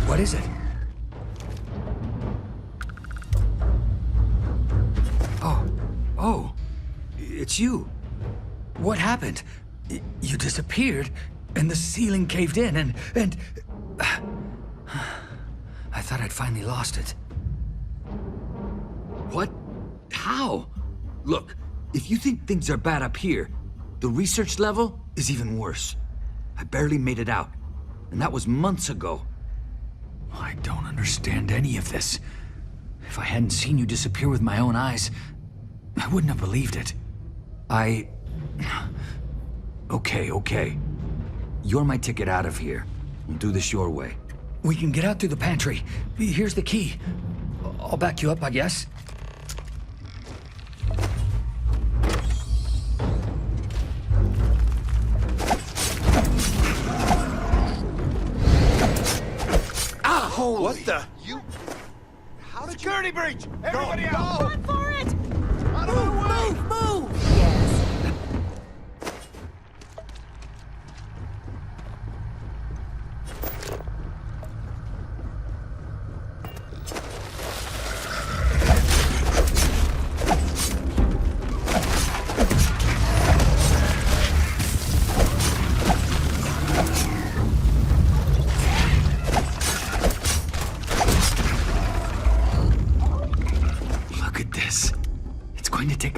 What is it? Oh, it's you. What happened? You disappeared, and the ceiling caved in, and... I thought I'd finally lost it. What? How? Look, if you think things are bad up here, the research level is even worse. I barely made it out, and that was months ago. I don't understand any of this. If I hadn't seen you disappear with my own eyes, I wouldn't have believed it. Okay. You're my ticket out of here. We'll do this your way. We can get out through the pantry. Here's the key. I'll back you up, I guess. Holy. What the? You... How did Security breach! Everybody out! Run for it! Out of the way! Move! Yes.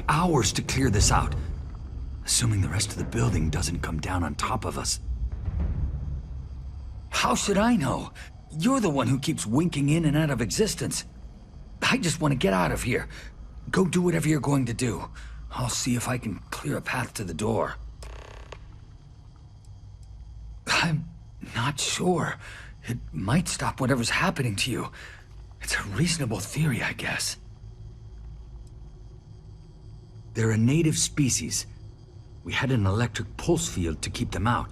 Hours to clear this out, assuming the rest of the building doesn't come down on top of us. How should I know? You're the one who keeps winking in and out of existence. I just want to get out of here. Go do whatever you're going to do. I'll see if I can clear a path to the door. I'm not sure. It might stop whatever's happening to you. It's a reasonable theory, I guess. They're a native species. We had an electric pulse field to keep them out.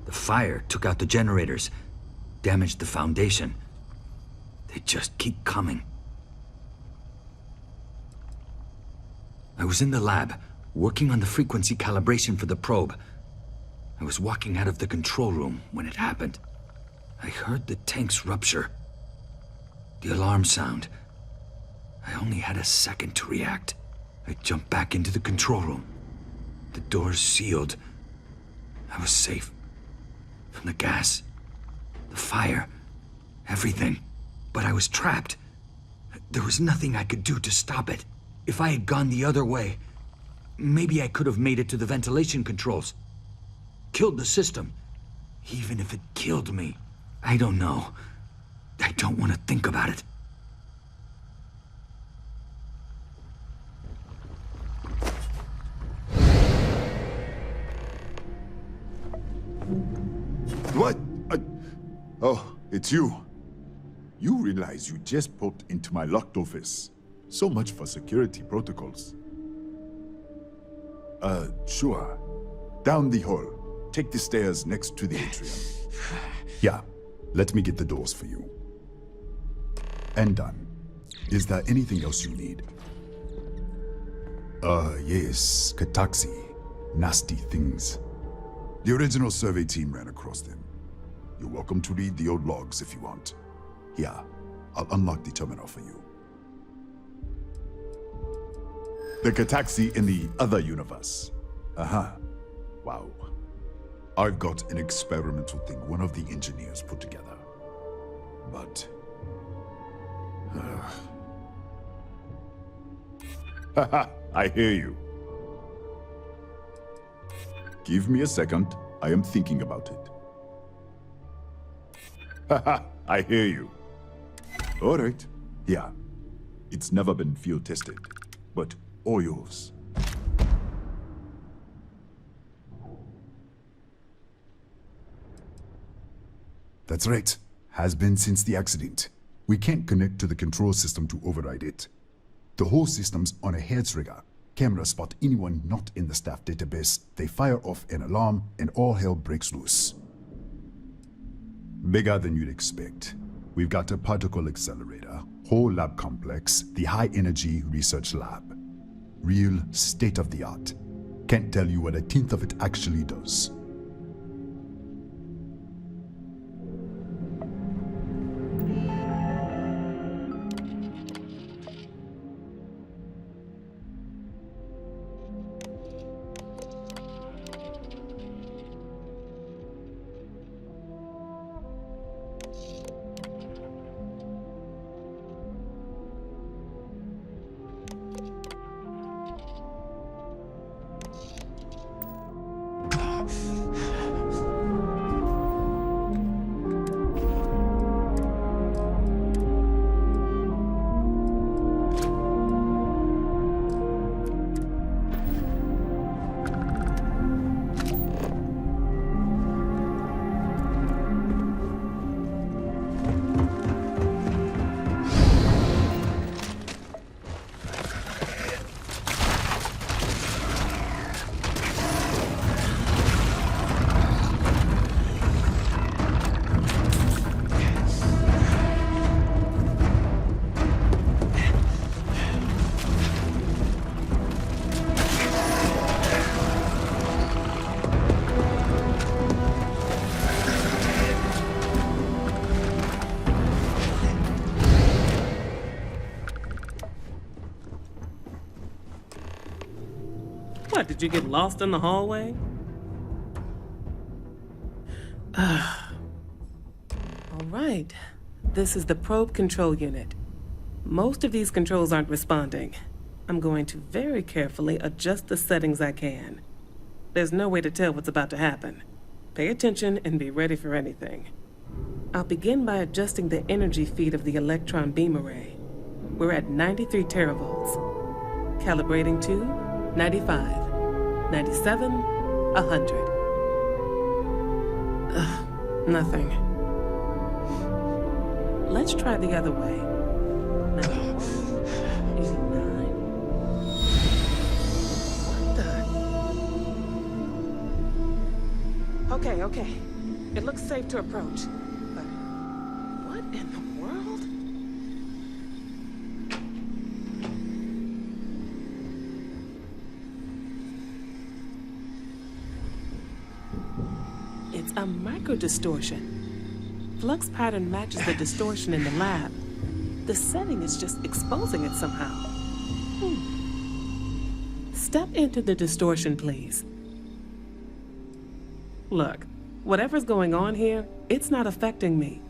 The fire took out the generators, damaged the foundation. They just keep coming. I was in the lab, working on the frequency calibration for the probe. I was walking out of the control room when it happened. I heard the tanks rupture. The alarm sound. I only had a second to react. I jumped back into the control room. The doors sealed. I was safe. From the gas, the fire, everything. But I was trapped. There was nothing I could do to stop it. If I had gone the other way, maybe I could have made it to the ventilation controls. Killed the system. Even if it killed me. I don't know. I don't want to think about it. What? Oh, it's you. You realize you just popped into my locked office. So much for security protocols. Sure. Down the hall. Take the stairs next to the atrium. Yeah, let me get the doors for you. And done. Is there anything else you need? Yes, Kataxi. Nasty things. The original survey team ran across them. You're welcome to read the old logs if you want. Here, I'll unlock the terminal for you. The Kataxi in the other universe. Wow. I've got an experimental thing one of the engineers put together. But... Haha, I hear you. Give me a second. I am thinking about it. Haha, I hear you. All right. Yeah. It's never been field tested, but all yours. That's right. Has been since the accident. We can't connect to the control system to override it. The whole system's on a hair trigger. Cameras spot anyone not in the staff database, they fire off an alarm, and all hell breaks loose. Bigger than you'd expect. We've got a particle accelerator, whole lab complex, the high-energy research lab. Real state-of-the-art. Can't tell you what a tenth of it actually does. What, did you get lost in the hallway? All right. This is the probe control unit. Most of these controls aren't responding. I'm going to very carefully adjust the settings I can. There's no way to tell what's about to happen. Pay attention and be ready for anything. I'll begin by adjusting the energy feed of the electron beam array. We're at 93 teravolts. Calibrating to 95, 97, 100. Nothing. Let's try the other way. 91, 89. What the? Okay. It looks safe to approach. But what in the world? It's a microdistortion. Flux pattern matches the distortion in the lab. The setting is just exposing it somehow. Step into the distortion, please. Look, whatever's going on here, it's not affecting me.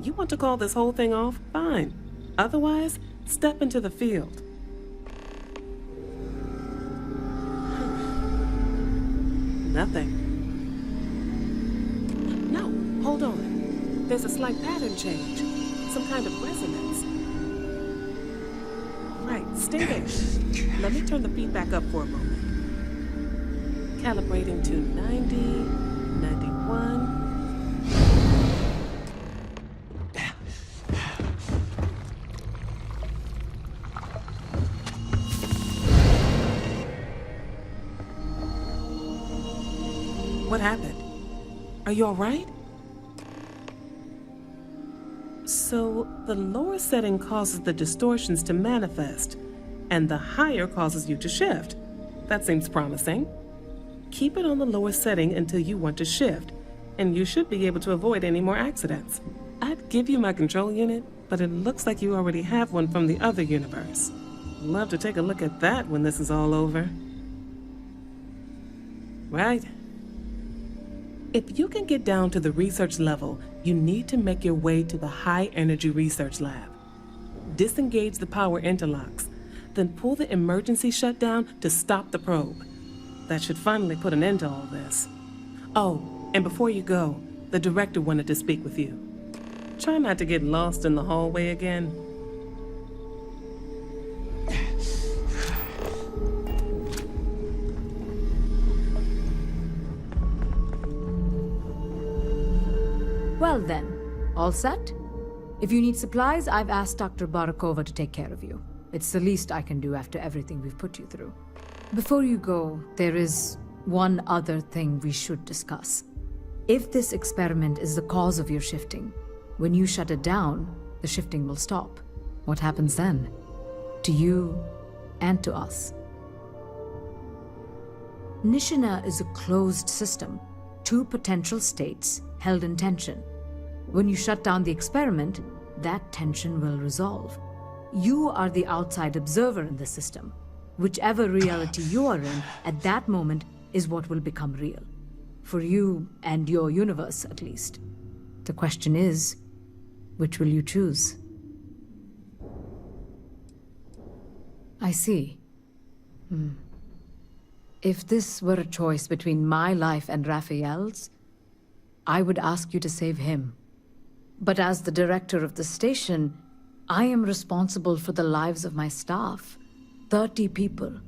You want to call this whole thing off? Fine. Otherwise, step into the field. Nothing. No, hold on. There's a slight pattern change. Some kind of resonance. Right, stay there. Let me turn the feedback up for a moment. Calibrating to 90, 91. What happened? Are you all right? So, the lower setting causes the distortions to manifest, and the higher causes you to shift. That seems promising. Keep it on the lower setting until you want to shift, and you should be able to avoid any more accidents. I'd give you my control unit, but it looks like you already have one from the other universe. Love to take a look at that when this is all over. Right. If you can get down to the research level, you need to make your way to the high energy research lab. Disengage the power interlocks, then pull the emergency shutdown to stop the probe. That should finally put an end to all this. Oh, and before you go, the director wanted to speak with you. Try not to get lost in the hallway again. Well then, all set? If you need supplies, I've asked Dr. Barakova to take care of you. It's the least I can do after everything we've put you through. Before you go, there is one other thing we should discuss. If this experiment is the cause of your shifting, when you shut it down, the shifting will stop. What happens then? To you and to us. Nishina is a closed system, 2 potential states held in tension. When you shut down the experiment, that tension will resolve. You are the outside observer in the system. Whichever reality you are in at that moment is what will become real. For you and your universe, at least. The question is, which will you choose? I see. If this were a choice between my life and Raphael's, I would ask you to save him. But as the director of the station, I am responsible for the lives of my staff. 30 people.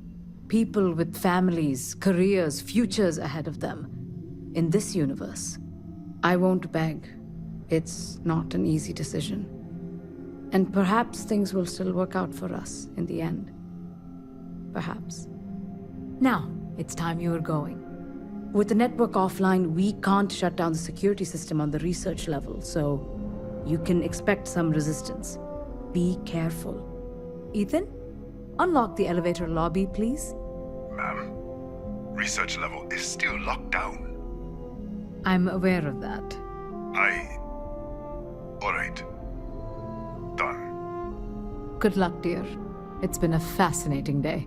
People with families, careers, futures ahead of them. In this universe. I won't beg. It's not an easy decision. And perhaps things will still work out for us in the end. Perhaps. Now, it's time you were going. With the network offline, we can't shut down the security system on the research level, so you can expect some resistance. Be careful. Ethan, unlock the elevator lobby, please. Ma'am, research level is still locked down. I'm aware of that. Alright. Done. Good luck, dear. It's been a fascinating day.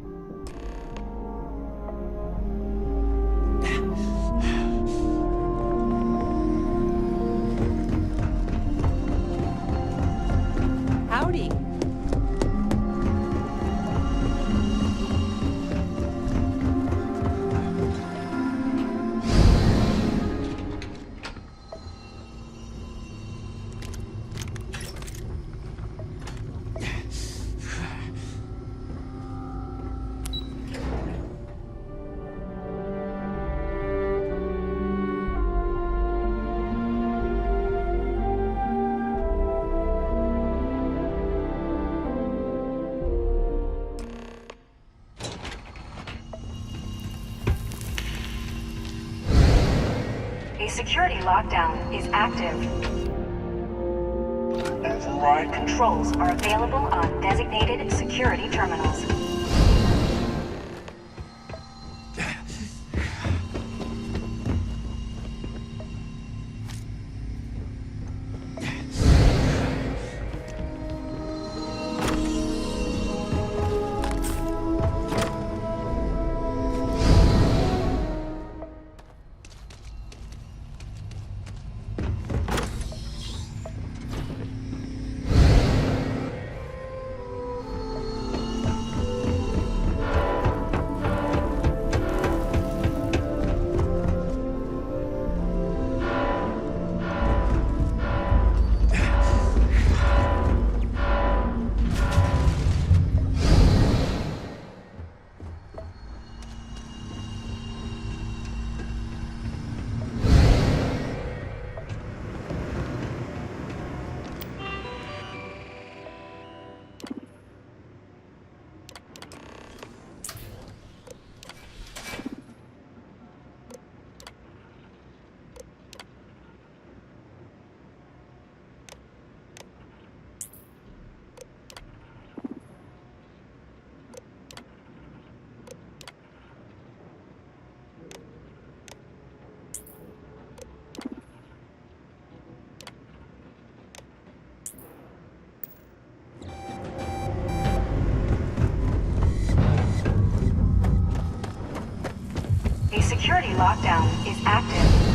Howdy. Security lockdown is active. Override controls are available on designated security terminals. security lockdown is active.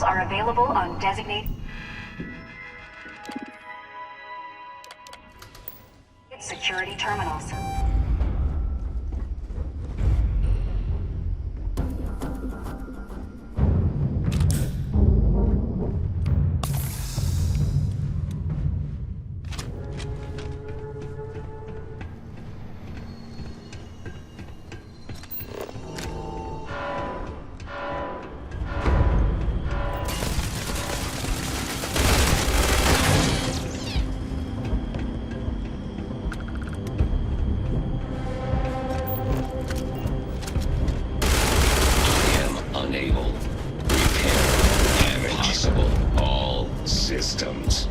are available on designated security terminals. Systems.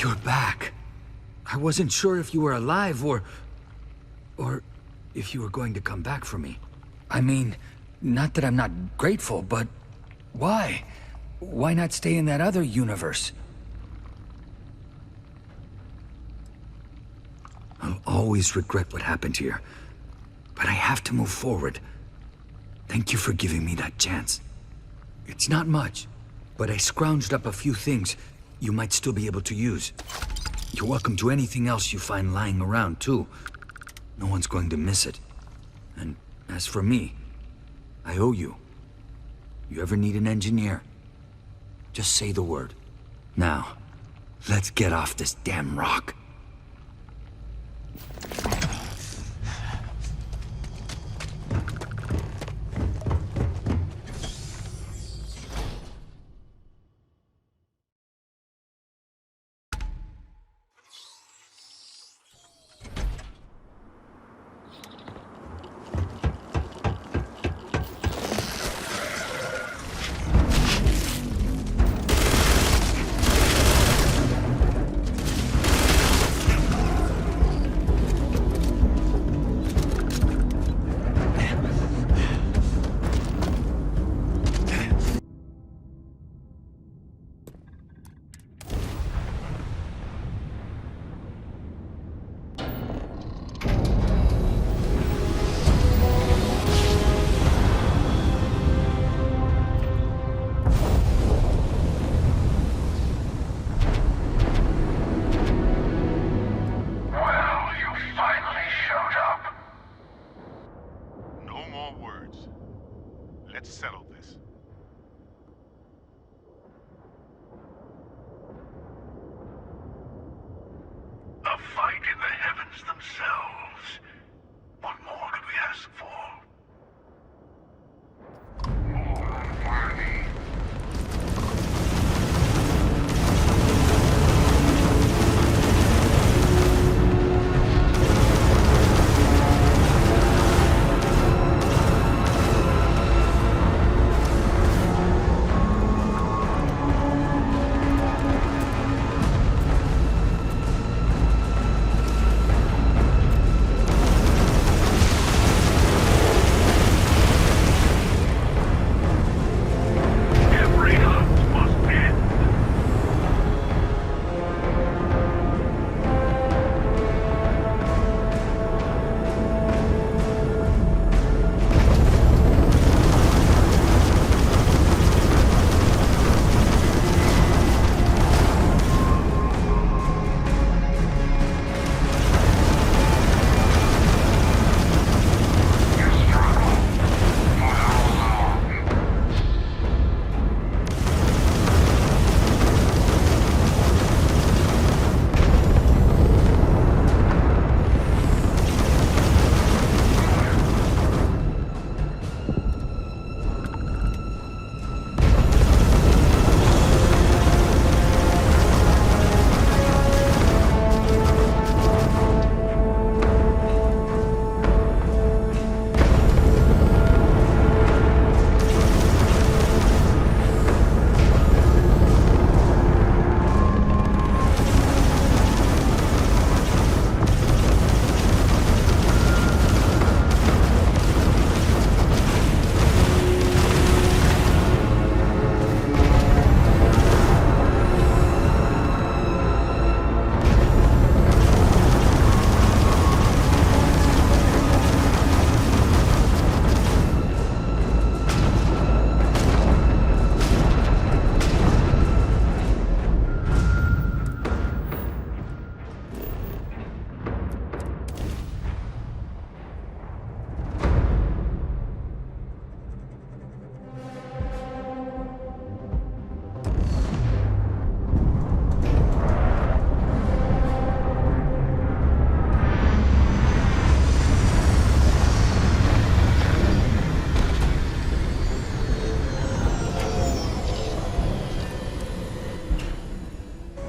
You're back. I wasn't sure if you were alive or if you were going to come back for me. I mean, not that I'm not grateful, but why? Why not stay in that other universe? I'll always regret what happened here, but I have to move forward. Thank you for giving me that chance. It's not much, but I scrounged up a few things you might still be able to use. You're welcome to anything else you find lying around, too. No one's going to miss it. And as for me, I owe you. You ever need an engineer, just say the word. Now, let's get off this damn rock.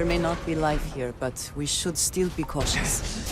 There may not be life here, but we should still be cautious.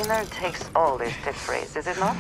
winner takes all this tip phrase, is it not?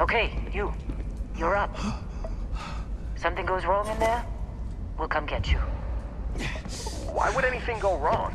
Okay, you're up. Something goes wrong in there, we'll come get you. Why would anything go wrong?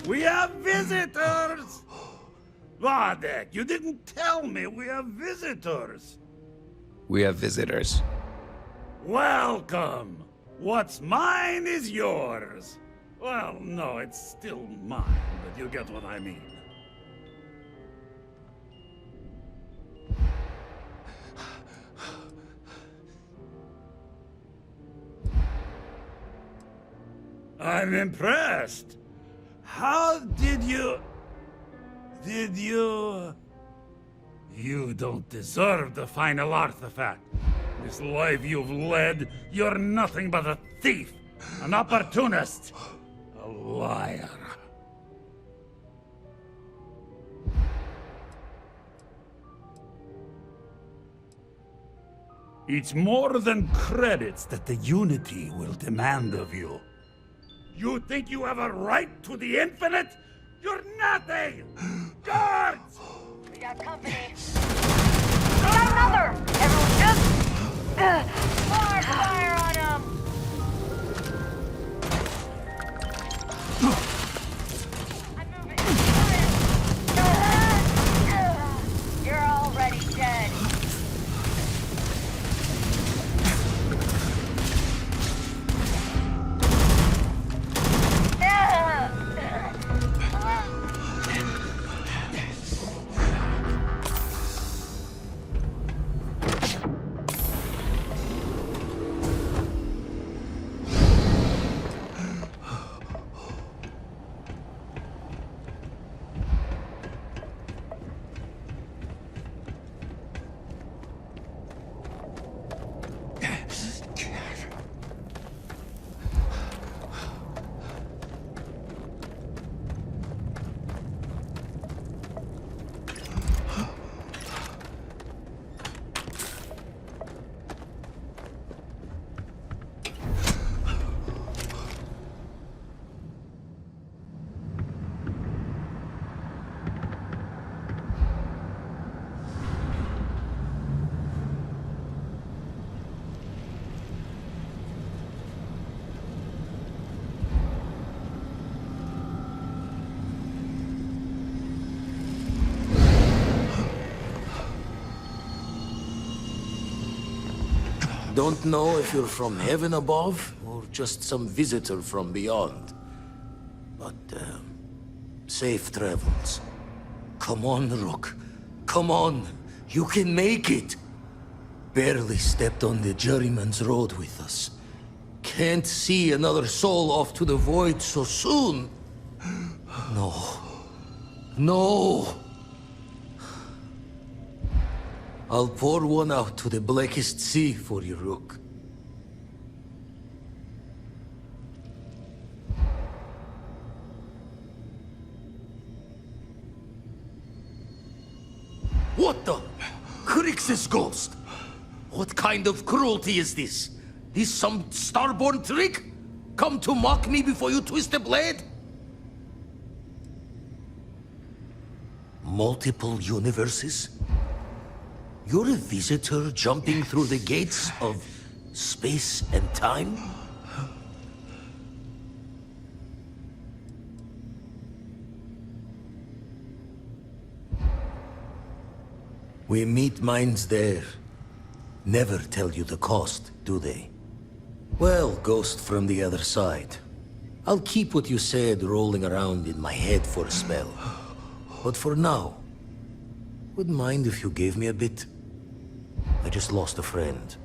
We have visitors! Vladek, you didn't tell me we have visitors. We have visitors. Welcome! What's mine is yours. Well, no, it's still mine, but you get what I mean. I'm impressed. How did you... You don't deserve the final artifact. This life you've led, you're nothing but a thief, an opportunist, a liar. It's more than credits that the Unity will demand of you. You think you have a right to the infinite? You're nothing! Guards! We got company. We got another! Everyone just... fire on him! I'm moving. You're already dead. Don't know if you're from heaven above, or just some visitor from beyond. But, safe travels. Come on, Rook. Come on. You can make it. Barely stepped on the juryman's road with us. Can't see another soul off to the void so soon. No. No! I'll pour one out to the blackest sea for you, Rook. What the? Crix's ghost! What kind of cruelty is this? This some Starborn trick? Come to mock me before you twist the blade? Multiple universes? You're a visitor jumping through the gates of space and time? We meet minds there. Never tell you the cost, do they? Well, ghost from the other side. I'll keep what you said rolling around in my head for a spell. But for now, wouldn't mind if you gave me a bit. I just lost a friend.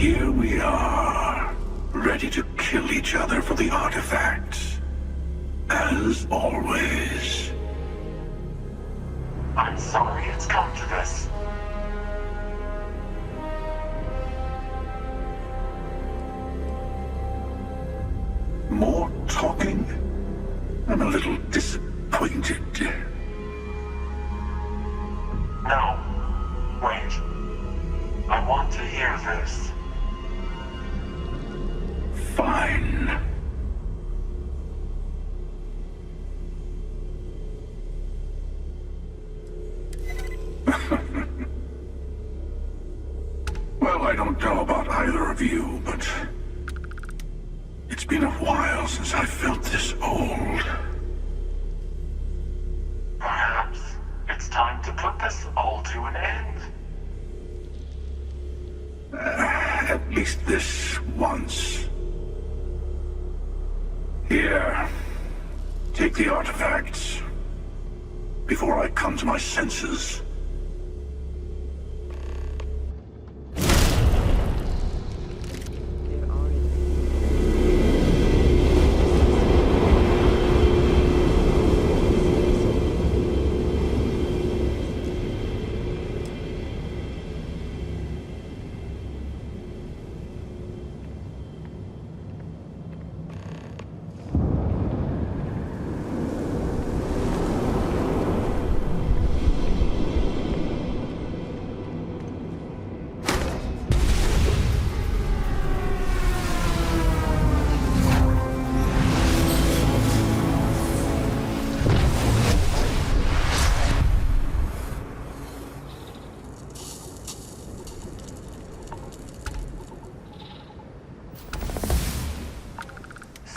here we are, ready to kill each other for the artifacts. As always. I'm sorry it's come to this. More talking? I'm a little disappointed. No. Wait. I want to hear this. Fine. Well, I don't know about either of you, but it's been a while since I felt this old. Perhaps it's time to put this all to an end. At least this once. Here. Take the artifacts. Before I come to my senses.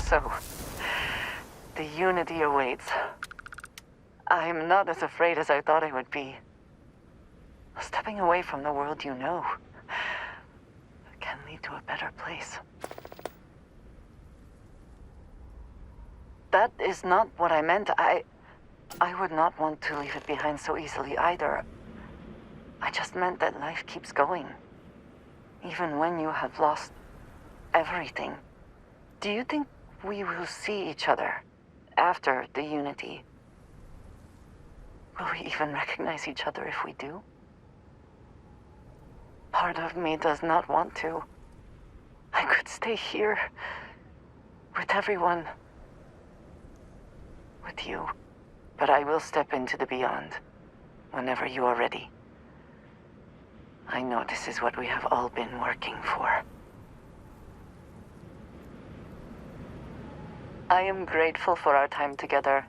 So, the Unity awaits. I'm not as afraid as I thought I would be. Stepping away from the world you know can lead to a better place. That is not what I meant. I would not want to leave it behind so easily either. I just meant that life keeps going. Even when you have lost everything. Do you think we will see each other after the Unity? Will we even recognize each other if we do? Part of me does not want to. I could stay here with everyone. With you. But I will step into the beyond whenever you are ready. I know this is what we have all been working for. I am grateful for our time together.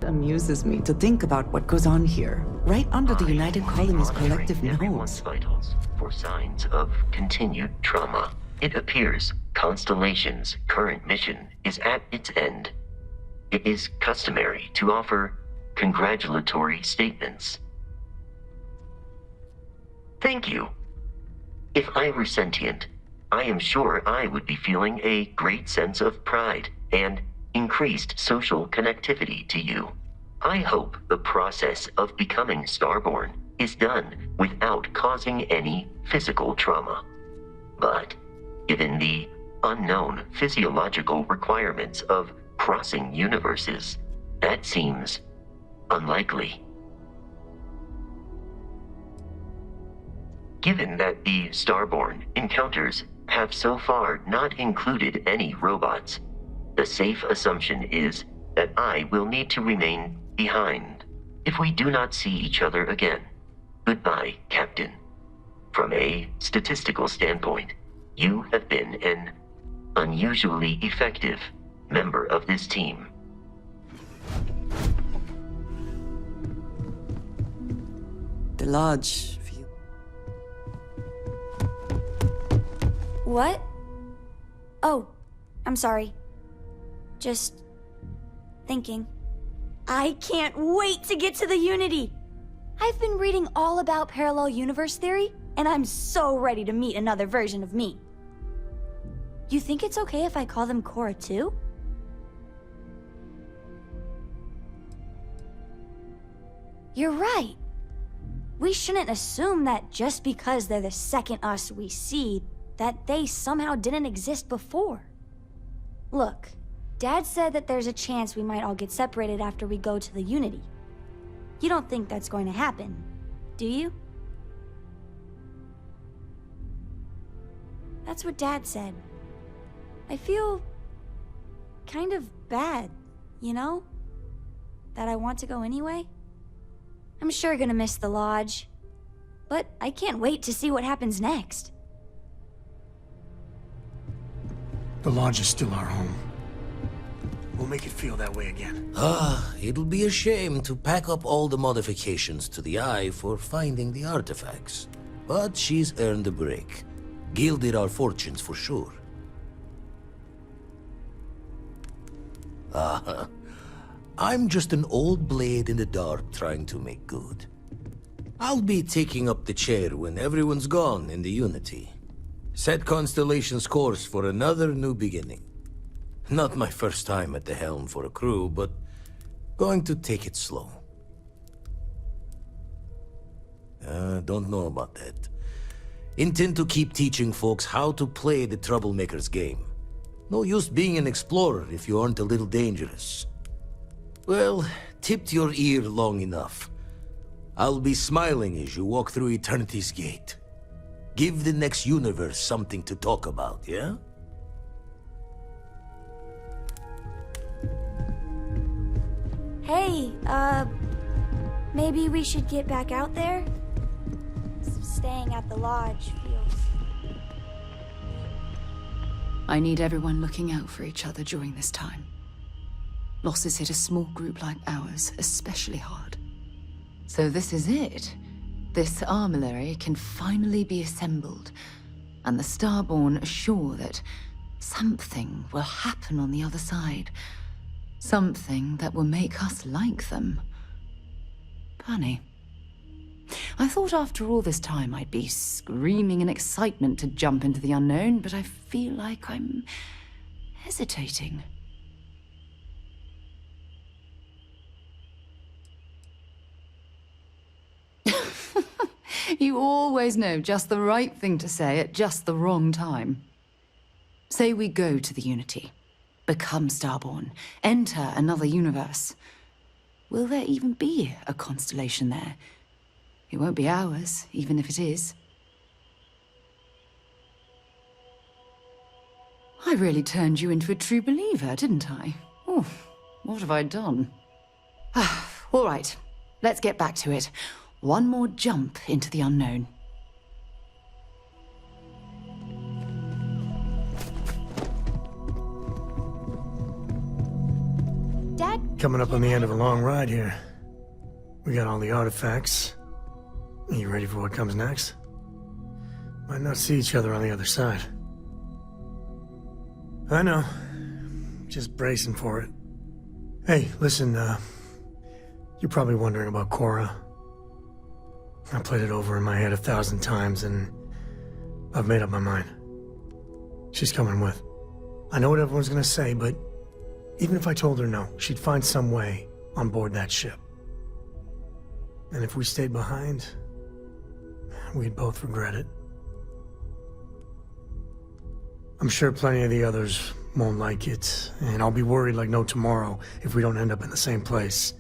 It amuses me to think about what goes on here, right under the United Colonies' collective nose. Vitals for signs of continued trauma. It appears Constellation's current mission is at its end. It is customary to offer congratulatory statements. Thank you. If I were sentient, I am sure I would be feeling a great sense of pride and increased social connectivity to you. I hope the process of becoming Starborn is done without causing any physical trauma. But, given the unknown physiological requirements of crossing universes, that seems unlikely. Given that the Starborn encounters have so far not included any robots, the safe assumption is that I will need to remain behind. If we do not see each other again, goodbye, Captain. From a statistical standpoint, you have been an unusually effective member of this team. The lodge. What? Oh, I'm sorry. Just thinking. I can't wait to get to the Unity! I've been reading all about parallel universe theory, and I'm so ready to meet another version of me. You think it's okay if I call them Cora too? You're right. we shouldn't assume that just because they're the second us we see, that they somehow didn't exist before. Look, Dad said that there's a chance we might all get separated after we go to the Unity. You don't think that's going to happen, do you? That's what Dad said. I feel kind of bad, you know? That I want to go anyway. I'm sure gonna miss the lodge, but I can't wait to see what happens next. The lodge is still our home. We'll make it feel that way again. It'll be a shame to pack up all the modifications to the Eye for finding the artifacts. But she's earned a break. Gilded our fortunes for sure. I'm just an old blade in the dark trying to make good. I'll be taking up the chair when everyone's gone in the Unity. Set Constellation's course for another new beginning. Not my first time at the helm for a crew, but going to take it slow. Don't know about that. Intend to keep teaching folks how to play the Troublemaker's game. No use being an explorer if you aren't a little dangerous. Well, tipped your ear long enough. I'll be smiling as you walk through Eternity's gate. Give the next universe something to talk about, yeah? Hey, maybe we should get back out there? Staying at the lodge feels... I need everyone looking out for each other during this time. Losses hit a small group like ours especially hard. So this is it. This armillary can finally be assembled, and the Starborn assure that something will happen on the other side. Something that will make us like them. Funny. I thought after all this time I'd be screaming in excitement to jump into the unknown, but I feel like I'm hesitating. You always know just the right thing to say at just the wrong time. Say we go to the Unity, become Starborn, enter another universe. Will there even be a constellation there? It won't be ours, even if it is. I really turned you into a true believer, didn't I? Oh, what have I done? All right, let's get back to it. One more jump into the unknown. Dad? Coming up on the end of a long ride here. We got all the artifacts. Are you ready for what comes next? Might not see each other on the other side. I know. Just bracing for it. Hey, listen, you're probably wondering about Cora. I played it over in my head 1,000 times, and I've made up my mind. She's coming with. I know what everyone's gonna say, but even if I told her no, she'd find some way on board that ship. And if we stayed behind, we'd both regret it. I'm sure plenty of the others won't like it, and I'll be worried like no tomorrow if we don't end up in the same place.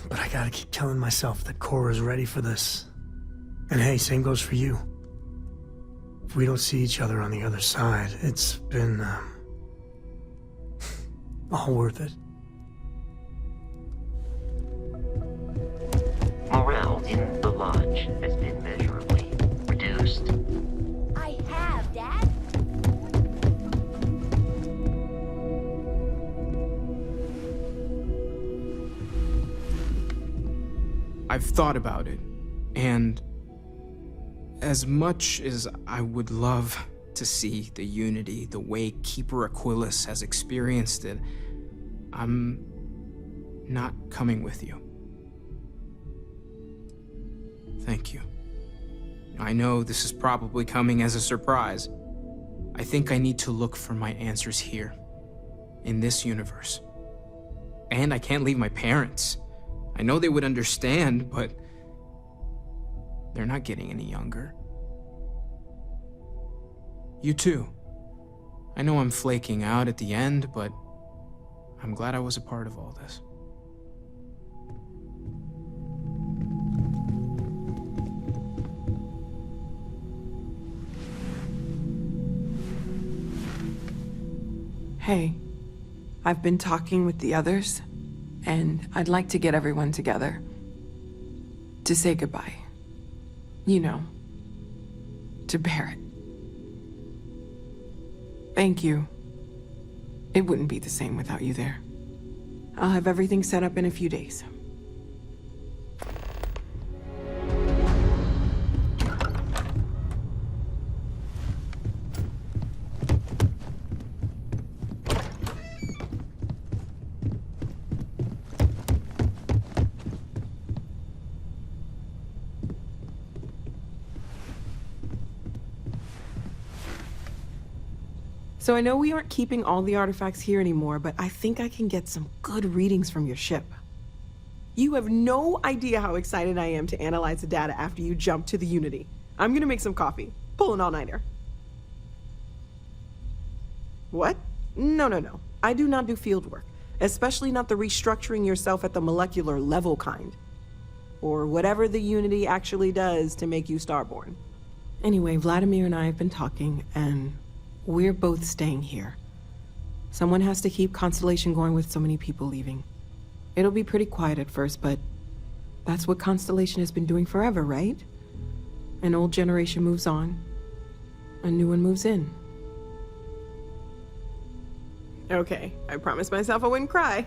But I gotta keep telling myself that Cora's ready for this. And hey, same goes for you. If we don't see each other on the other side, it's been, all worth it. Morale in the lodge has been measurably reduced. I have, Dad. I've thought about it, and as much as I would love to see the Unity the way Keeper Aquilus has experienced it, I'm not coming with you. Thank you. I know this is probably coming as a surprise. I think I need to look for my answers here, in this universe. And I can't leave my parents. I know they would understand, but They're not getting any younger. You too. I know I'm flaking out at the end, but I'm glad I was a part of all this. Hey, I've been talking with the others, and I'd like to get everyone together to say goodbye. You know, to Barrett. Thank you. It wouldn't be the same without you there. I'll have everything set up in a few days. So I know we aren't keeping all the artifacts here anymore, but I think I can get some good readings from your ship. You have no idea how excited I am to analyze the data after you jump to the Unity. I'm gonna make some coffee. Pull an all-nighter. What? No. I do not do field work, especially not the restructuring yourself at the molecular level kind. Or whatever the Unity actually does to make you Starborn. Anyway, Vladimir and I have been talking, and we're both staying here. Someone has to keep Constellation going with so many people leaving. It'll be pretty quiet at first, but that's what Constellation has been doing forever, right? An old generation moves on, a new one moves in. Okay, I promised myself I wouldn't cry,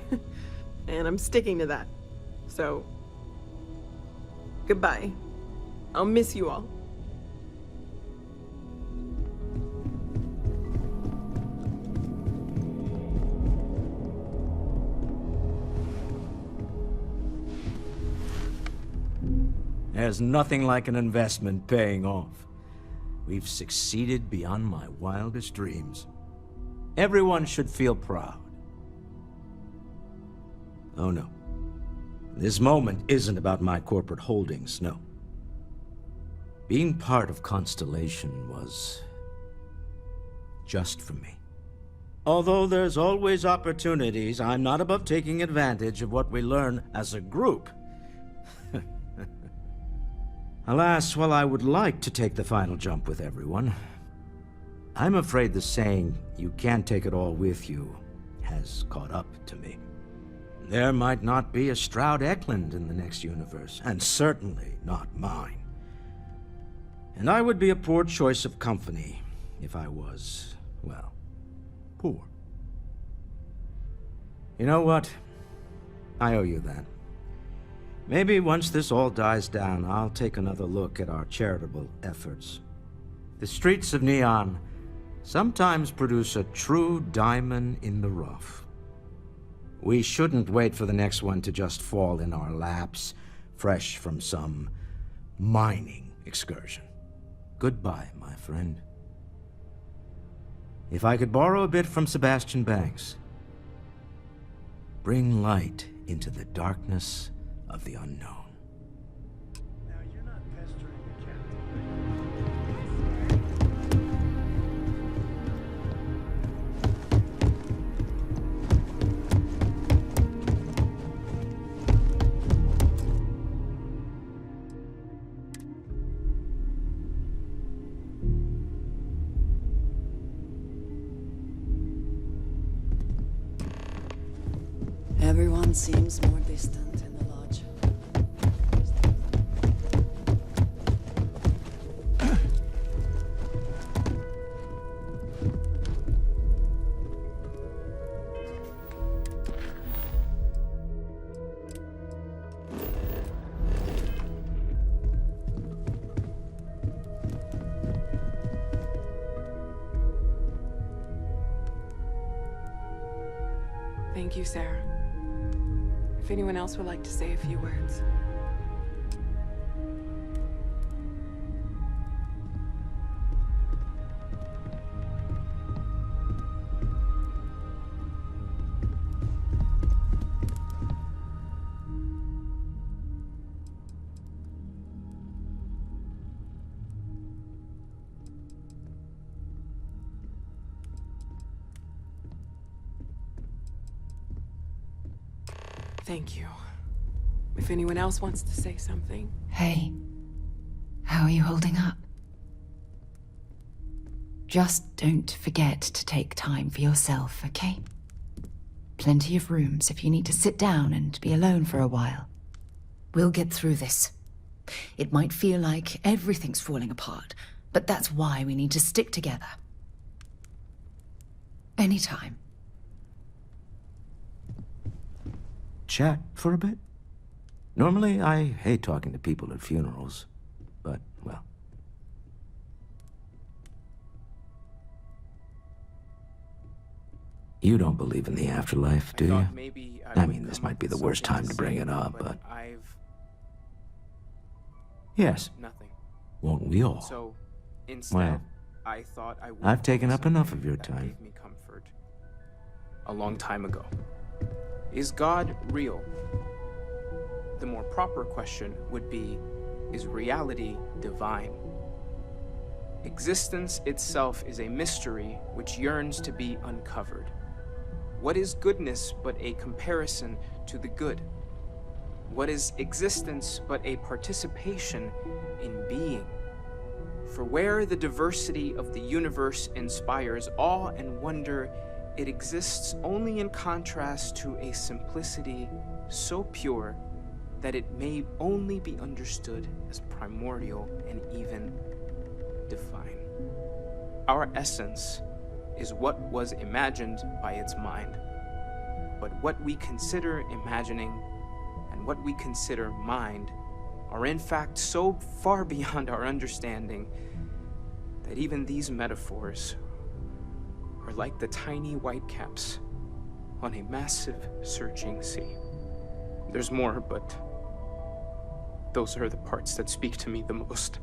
and I'm sticking to that. So, goodbye. I'll miss you all. There's nothing like an investment paying off. We've succeeded beyond my wildest dreams. Everyone should feel proud. Oh no. This moment isn't about my corporate holdings, no. Being part of Constellation was just for me. Although there's always opportunities, I'm not above taking advantage of what we learn as a group. Alas, while I would like to take the final jump with everyone, I'm afraid the saying, "you can't take it all with you," has caught up to me. There might not be a Stroud Eklund in the next universe, and certainly not mine. And I would be a poor choice of company if I was, well, poor. You know what? I owe you that. Maybe once this all dies down, I'll take another look at our charitable efforts. The streets of Neon sometimes produce a true diamond in the rough. We shouldn't wait for the next one to just fall in our laps, fresh from some mining excursion. Goodbye, my friend. If I could borrow a bit from Sebastian Banks, bring light into the darkness of the unknown. Now, you're not pestering the captain. Everyone seems more distant in the lodge. Thank you, Sarah. If anyone else would like to say a few words. Thank you. If anyone else wants to say something. Hey, how are you holding up? Just don't forget to take time for yourself, okay? Plenty of rooms if you need to sit down and be alone for a while. We'll get through this. It might feel like everything's falling apart, but that's why we need to stick together. Anytime. Chat for a bit? Normally, I hate talking to people at funerals, but, well. You don't believe in the afterlife, do you? I mean, this might be the worst time to bring it up, but... Yes. Nothing. Won't we all? So, instead, Well, I thought I would I've taken up enough of something your that time. gave me comfort a long time ago. Is God real? The more proper question would be, is reality divine? Existence itself is a mystery which yearns to be uncovered. What is goodness but a comparison to the good? What is existence but a participation in being? For where the diversity of the universe inspires awe and wonder, it exists only in contrast to a simplicity so pure that it may only be understood as primordial and even divine. Our essence is what was imagined by its mind, but what we consider imagining and what we consider mind are in fact so far beyond our understanding that even these metaphors are like the tiny whitecaps on a massive searching sea. There's more, but those are the parts that speak to me the most.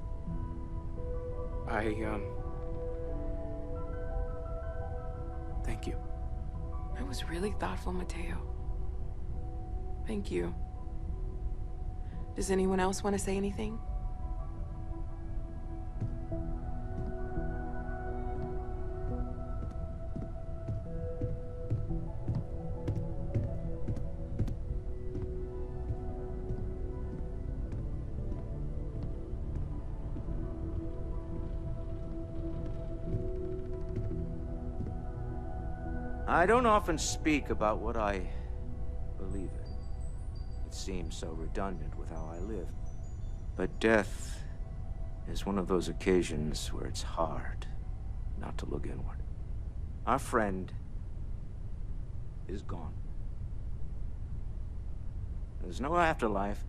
Thank you. That was really thoughtful, Mateo. Thank you. Does anyone else want to say anything? I don't often speak about what I believe in. It seems so redundant with how I live. But death is one of those occasions where it's hard not to look inward. Our friend is gone. There's no afterlife,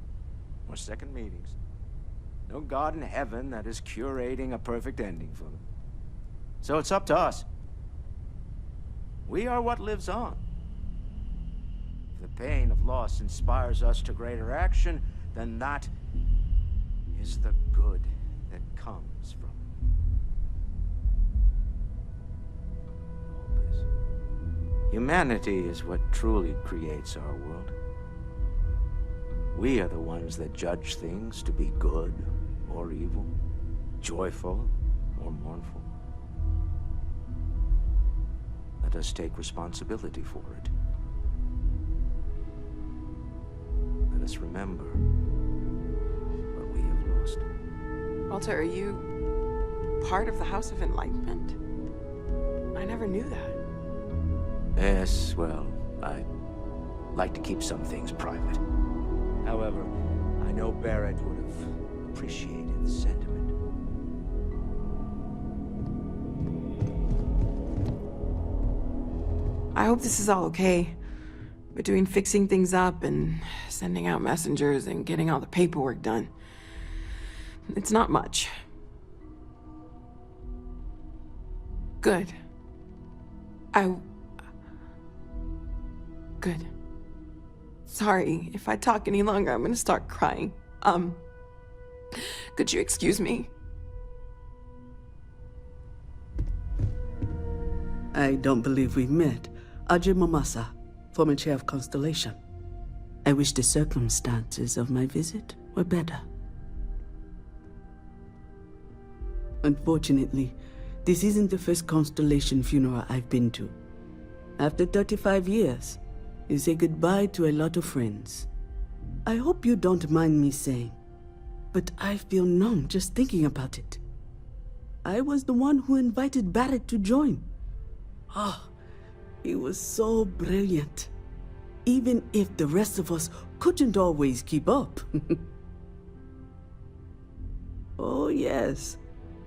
or second meetings. No God in heaven that is curating a perfect ending for them. So it's up to us. We are what lives on. If the pain of loss inspires us to greater action, then that is the good that comes from all this. Humanity is what truly creates our world. We are the ones that judge things to be good or evil, joyful or mournful. Let us take responsibility for it. Let us remember what we have lost. Walter, are you part of the House of Enlightenment? I never knew that. Yes, well, I like to keep some things private. However, I know Barrett would have appreciated the sentiment. I hope this is all okay. Between fixing things up and sending out messengers and getting all the paperwork done. It's not much. Good. Good. Sorry, if I talk any longer, I'm gonna start crying. Could you excuse me? I don't believe we've met. Ajay Mamasa, former chair of Constellation. I wish the circumstances of my visit were better. Unfortunately, this isn't the first Constellation funeral I've been to. After 35 years, You say goodbye to a lot of friends. I hope you don't mind me saying, but I feel numb just thinking about it. I was the one who invited Barrett to join. Oh, he was so brilliant. Even if the rest of us couldn't always keep up. Oh yes,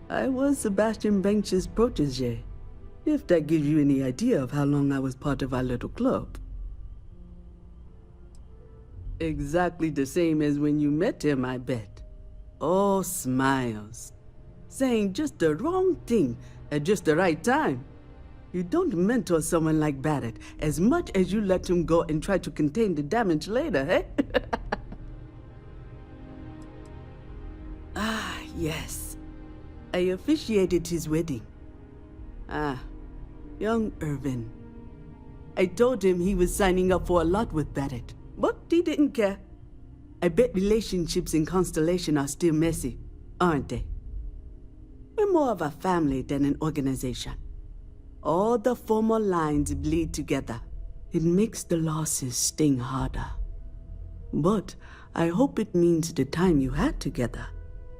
I was Sebastian Banks's protege, if that gives you any idea of how long I was part of our little club. Exactly the same as when you met him, I bet. Oh, smiles. Saying just the wrong thing at just the right time. You don't mentor someone like Barrett as much as you let him go and try to contain the damage later, eh? Ah, yes. I officiated his wedding. Ah, young Irvin. I told him he was signing up for a lot with Barrett, but he didn't care. I bet relationships in Constellation are still messy, aren't they? We're more of a family than an organization. All the former lines bleed together. It makes the losses sting harder. But I hope it means the time you had together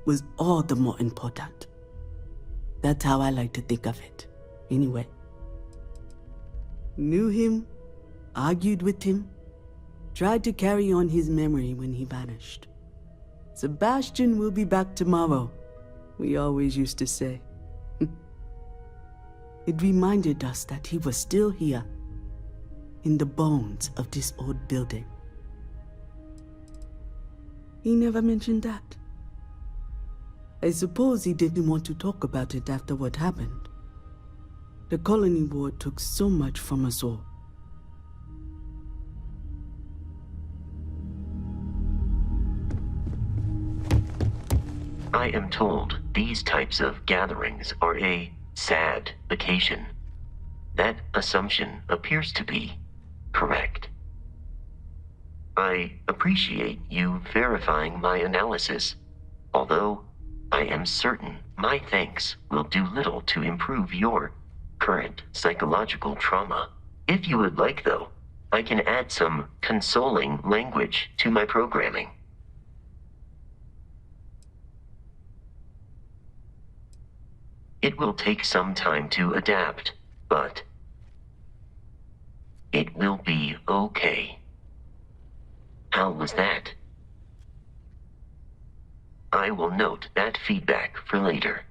was all the more important. That's how I like to think of it, anyway. Knew him, argued with him, tried to carry on his memory when he vanished. Sebastian will be back tomorrow, we always used to say. It reminded us that he was still here, in the bones of this old building. He never mentioned that. I suppose he didn't want to talk about it after what happened. The colony war took so much from us all. I am told these types of gatherings are a sad vacation. That assumption appears to be correct. I appreciate you verifying my analysis, although I am certain my thanks will do little to improve your current psychological trauma. If you would like, though, I can add some consoling language to my programming. It will take some time to adapt, but it will be okay. How was that? I will note that feedback for later.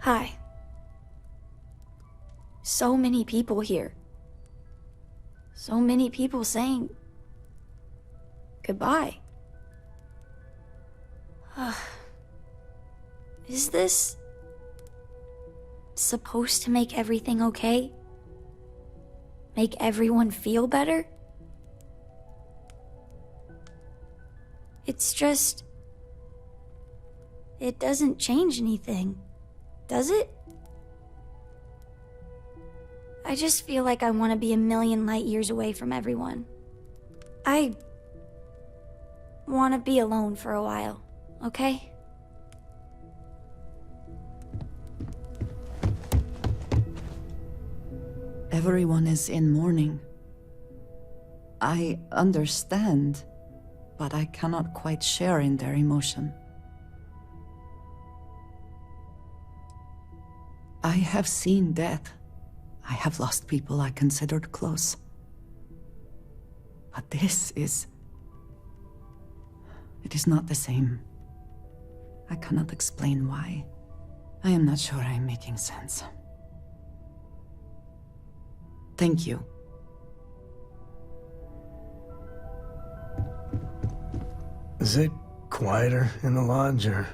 Hi. So many people here. So many people saying goodbye. Is this supposed to make everything okay? Make everyone feel better? It's just... it doesn't change anything, does it? I just feel like I want to be a million light years away from everyone. I want to be alone for a while, okay? Everyone is in mourning. I understand, but I cannot quite share in their emotion. I have seen death. I have lost people I considered close. But this is... it is not the same. I cannot explain why. I am not sure I am making sense. Thank you. Is it quieter in the lodge, or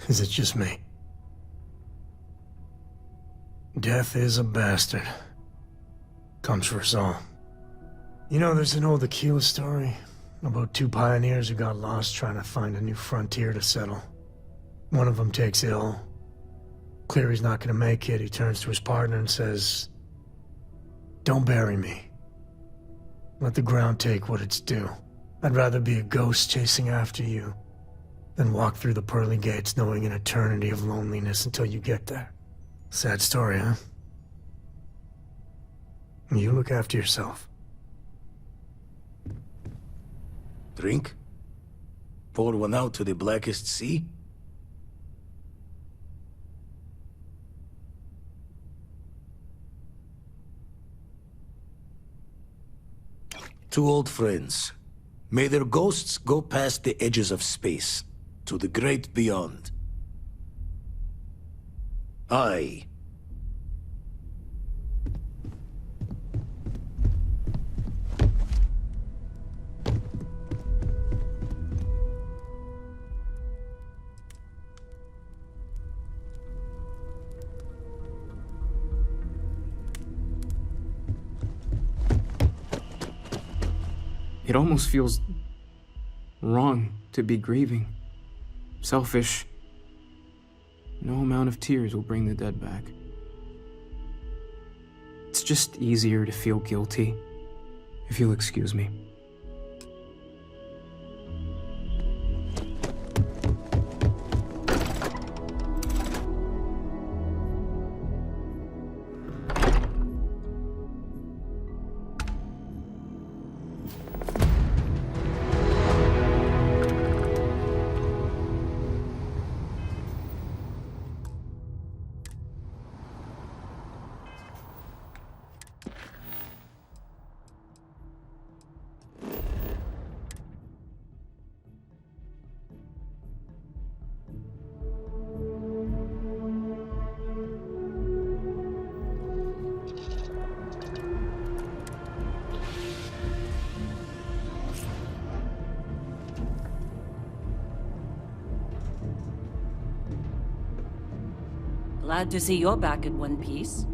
is it just me? Death is a bastard. Comes for us all. You know, there's an old Aquila story about two pioneers who got lost trying to find a new frontier to settle. One of them takes ill. Clear he's not gonna make it, he turns to his partner and says, "Don't bury me. Let the ground take what it's due. I'd rather be a ghost chasing after you Then walk through the pearly gates knowing an eternity of loneliness until you get there. Sad story, huh? You look after yourself. Drink? Pour one out to the blackest sea? Two old friends. May their ghosts go past the edges of space, to the great beyond. I... It almost feels wrong to be grieving. Selfish. No amount of tears will bring the dead back. It's just easier to feel guilty, if you'll excuse me. Glad to see you're back in one piece.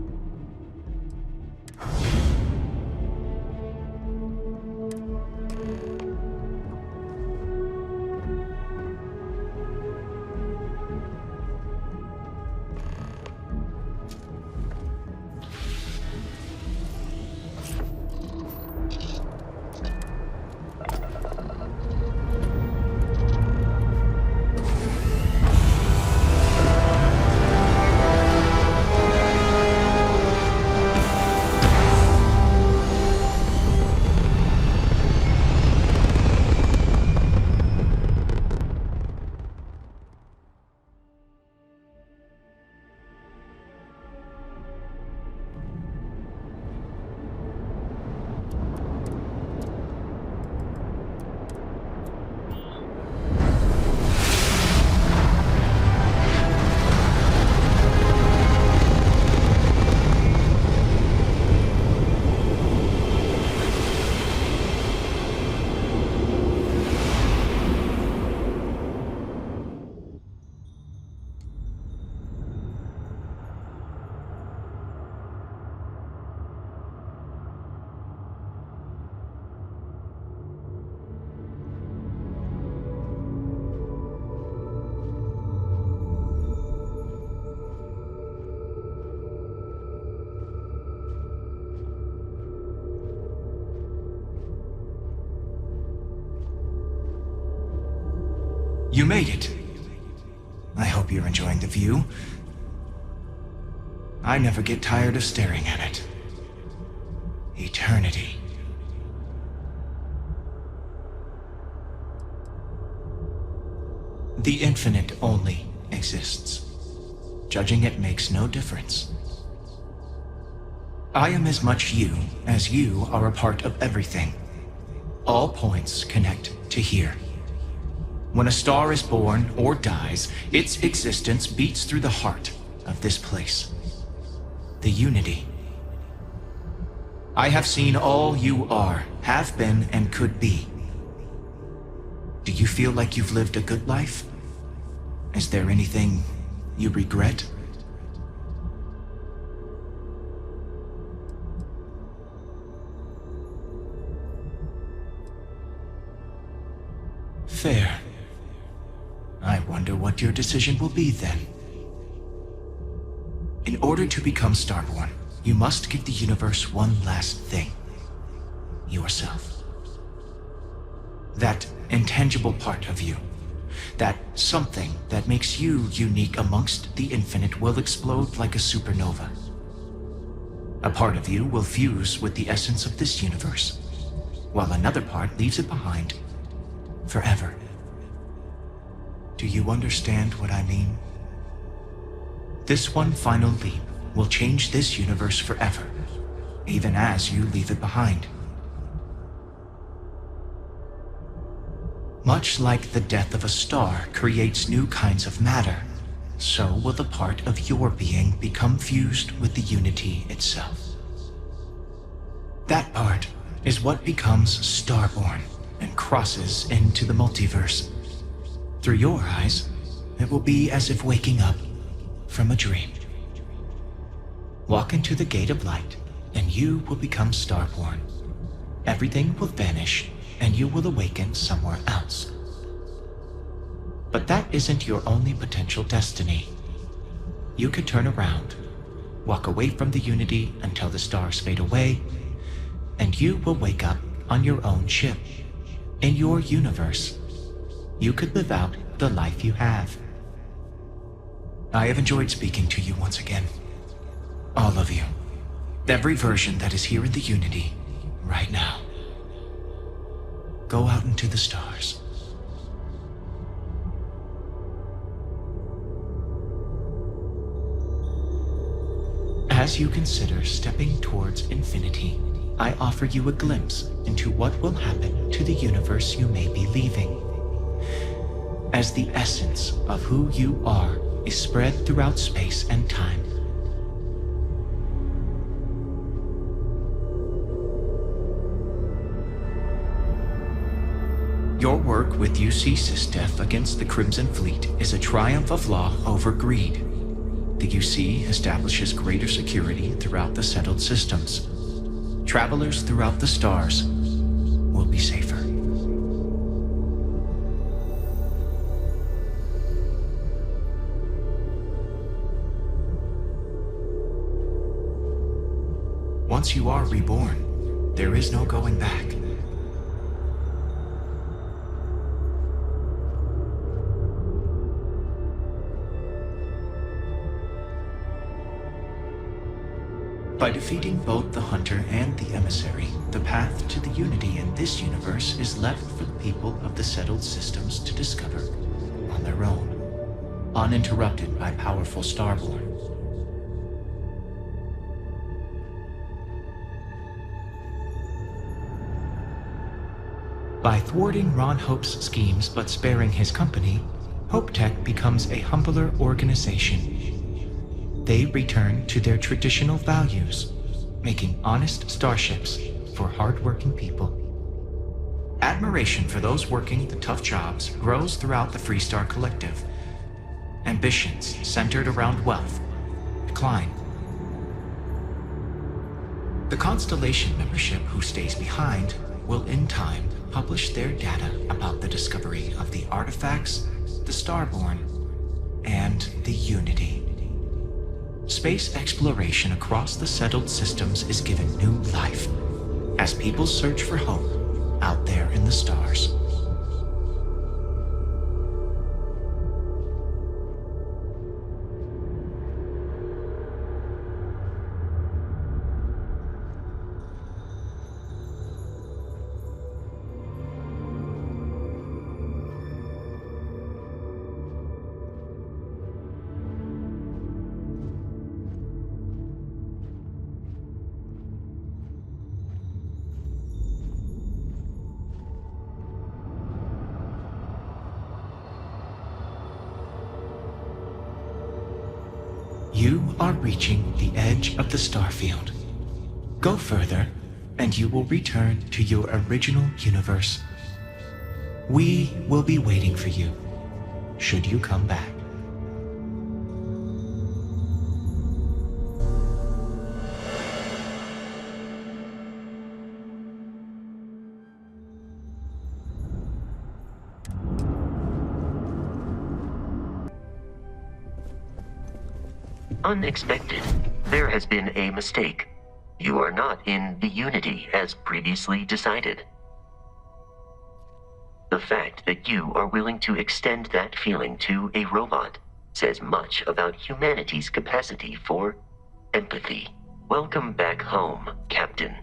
You made it. I hope you're enjoying the view. I never get tired of staring at it. Eternity. The infinite only exists. Judging it makes no difference. I am as much you as you are a part of everything. All points connect to here. When a star is born or dies, its existence beats through the heart of this place. The unity. I have seen all you are, have been, and could be. Do you feel like you've lived a good life? Is there anything you regret? Fair. I wonder what your decision will be then. In order to become Starborn, you must give the universe one last thing. Yourself. That intangible part of you. That something that makes you unique amongst the infinite will explode like a supernova. A part of you will fuse with the essence of this universe, while another part leaves it behind forever. Do you understand what I mean? This one final leap will change this universe forever, even as you leave it behind. Much like the death of a star creates new kinds of matter, so will the part of your being become fused with the unity itself. That part is what becomes Starborn and crosses into the multiverse. Through your eyes, it will be as if waking up from a dream. Walk into the gate of light, and you will become Starborn. Everything will vanish, and you will awaken somewhere else. But that isn't your only potential destiny. You could turn around, walk away from the unity until the stars fade away, and you will wake up on your own ship, in your universe. You could live out the life you have. I have enjoyed speaking to you once again. All of you. Every version that is here in the Unity, right now. Go out into the stars. As you consider stepping towards infinity, I offer you a glimpse into what will happen to the universe you may be leaving. As the essence of who you are is spread throughout space and time. Your work with UC SysDef against the Crimson Fleet is a triumph of law over greed. The UC establishes greater security throughout the settled systems. Travelers throughout the stars will be safer. Once you are reborn, there is no going back. By defeating both the Hunter and the Emissary, the path to the Unity in this universe is left for the people of the settled systems to discover on their own, uninterrupted by powerful Starborn. By thwarting Ron Hope's schemes but sparing his company, Hope Tech becomes a humbler organization. They return to their traditional values, making honest starships for hard-working people. Admiration for those working the tough jobs grows throughout the Freestar Collective. Ambitions centered around wealth decline. The Constellation membership who stays behind will in time publish their data about the discovery of the artifacts, the Starborn, and the Unity. Space exploration across the settled systems is given new life as people search for hope out there in the stars. You are reaching the edge of the Starfield. Go further, and you will return to your original universe. We will be waiting for you, should you come back. Unexpected. There has been a mistake. You are not in the Unity as previously decided. The fact that you are willing to extend that feeling to a robot says much about humanity's capacity for empathy. Welcome back home, Captain.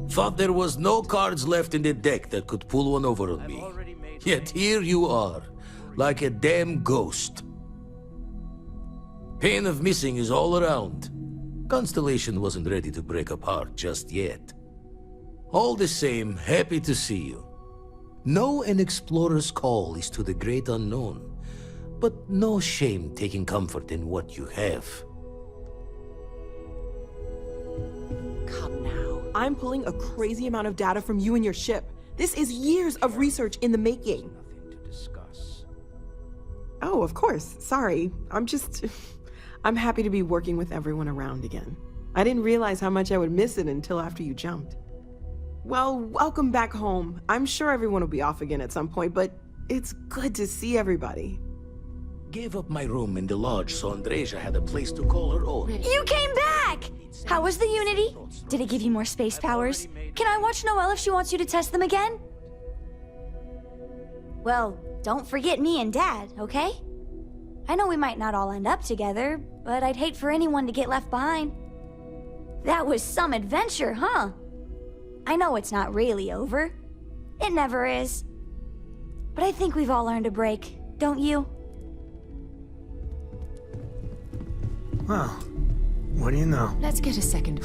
Thought there was no cards left in the deck that could pull one over on me. Yet here you are, like a damn ghost. Pain of missing is all around. Constellation wasn't ready to break apart just yet. All the same, happy to see you. Know an explorer's call is to the great unknown, but no shame taking comfort in what you have. Come now. I'm pulling a crazy amount of data from you and your ship. This is years of research in the making. Nothing to discuss. Oh, of course. Sorry. I'm happy to be working with everyone around again. I didn't realize how much I would miss it until after you jumped. Well, welcome back home. I'm sure everyone will be off again at some point, but it's good to see everybody. Gave up my room in the lodge so Andreja had a place to call her own. You came back! How was the Unity? Did it give you more space powers? Can I watch Noelle if she wants you to test them again? Well, don't forget me and Dad, okay? I know we might not all end up together, but I'd hate for anyone to get left behind. That was some adventure, huh? I know it's not really over. It never is. But I think we've all earned a break, don't you? Well, what do you know? Let's get a second,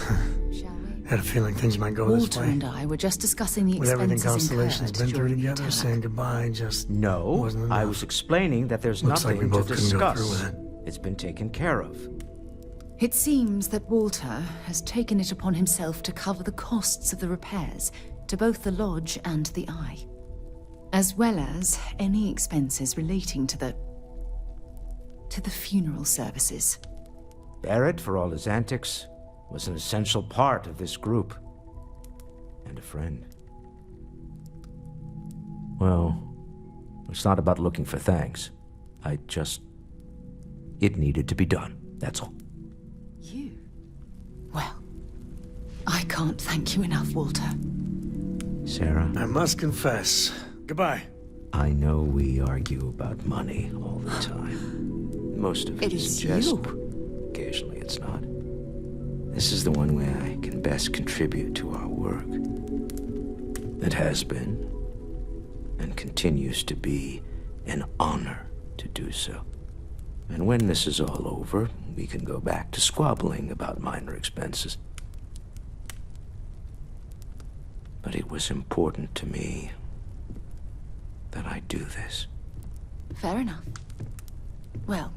shall we? Had a feeling things might go this Walter way. and I were just discussing the With everything expenses Constellation's been incurred through during the together, attack. saying goodbye just No, wasn't enough. I was explaining that there's Looks like nothing we both to couldn't go discuss. through with It's been taken care of. It seems that Walter has taken it upon himself to cover the costs of the repairs to both the lodge and the Eye, as well as any expenses relating to the funeral services. Barrett, for all his antics, was an essential part of this group. And a friend. Well, it's not about looking for thanks. It needed to be done, that's all. You? Well, I can't thank you enough, Walter. Sarah? I must confess. Goodbye. I know we argue about money all the time. Most of it is jest. You. Occasionally it's not. This is the one way I can best contribute to our work. It has been, and continues to be, an honor to do so. And when this is all over, we can go back to squabbling about minor expenses. But it was important to me that I do this. Fair enough. Well,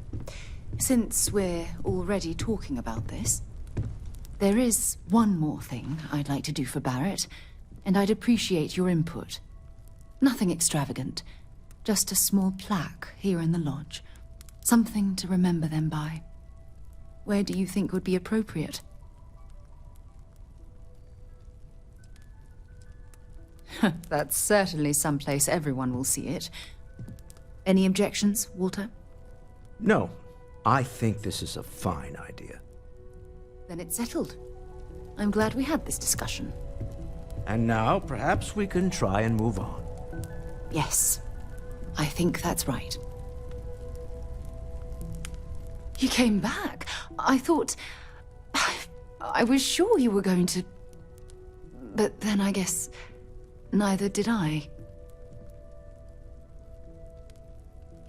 since we're already talking about this, there is one more thing I'd like to do for Barrett, and I'd appreciate your input. Nothing extravagant, just a small plaque here in the lodge. Something to remember them by. Where do you think would be appropriate? That's certainly someplace everyone will see it. Any objections, Walter? No, I think this is a fine idea. Then it's settled. I'm glad we had this discussion. And now, perhaps we can try and move on. Yes, I think that's right. You came back. I thought... I was sure you were going to... But then I guess... neither did I.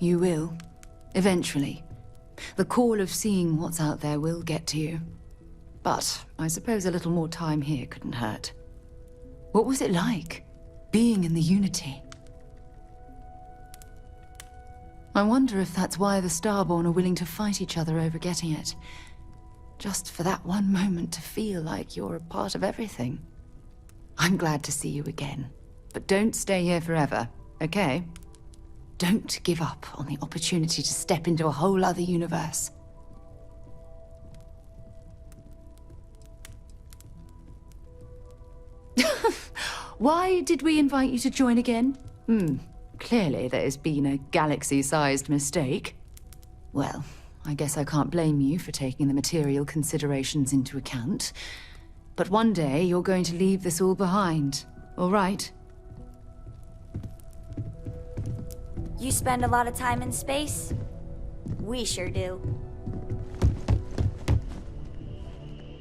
You will. Eventually. The call of seeing what's out there will get to you. But I suppose a little more time here couldn't hurt. What was it like, being in the Unity? I wonder if that's why the Starborn are willing to fight each other over getting it. Just for that one moment to feel like you're a part of everything. I'm glad to see you again. But don't stay here forever, okay? Don't give up on the opportunity to step into a whole other universe. Why did we invite you to join again? Clearly there's been a galaxy-sized mistake. Well, I guess I can't blame you for taking the material considerations into account. But one day, you're going to leave this all behind, all right? You spend a lot of time in space? We sure do.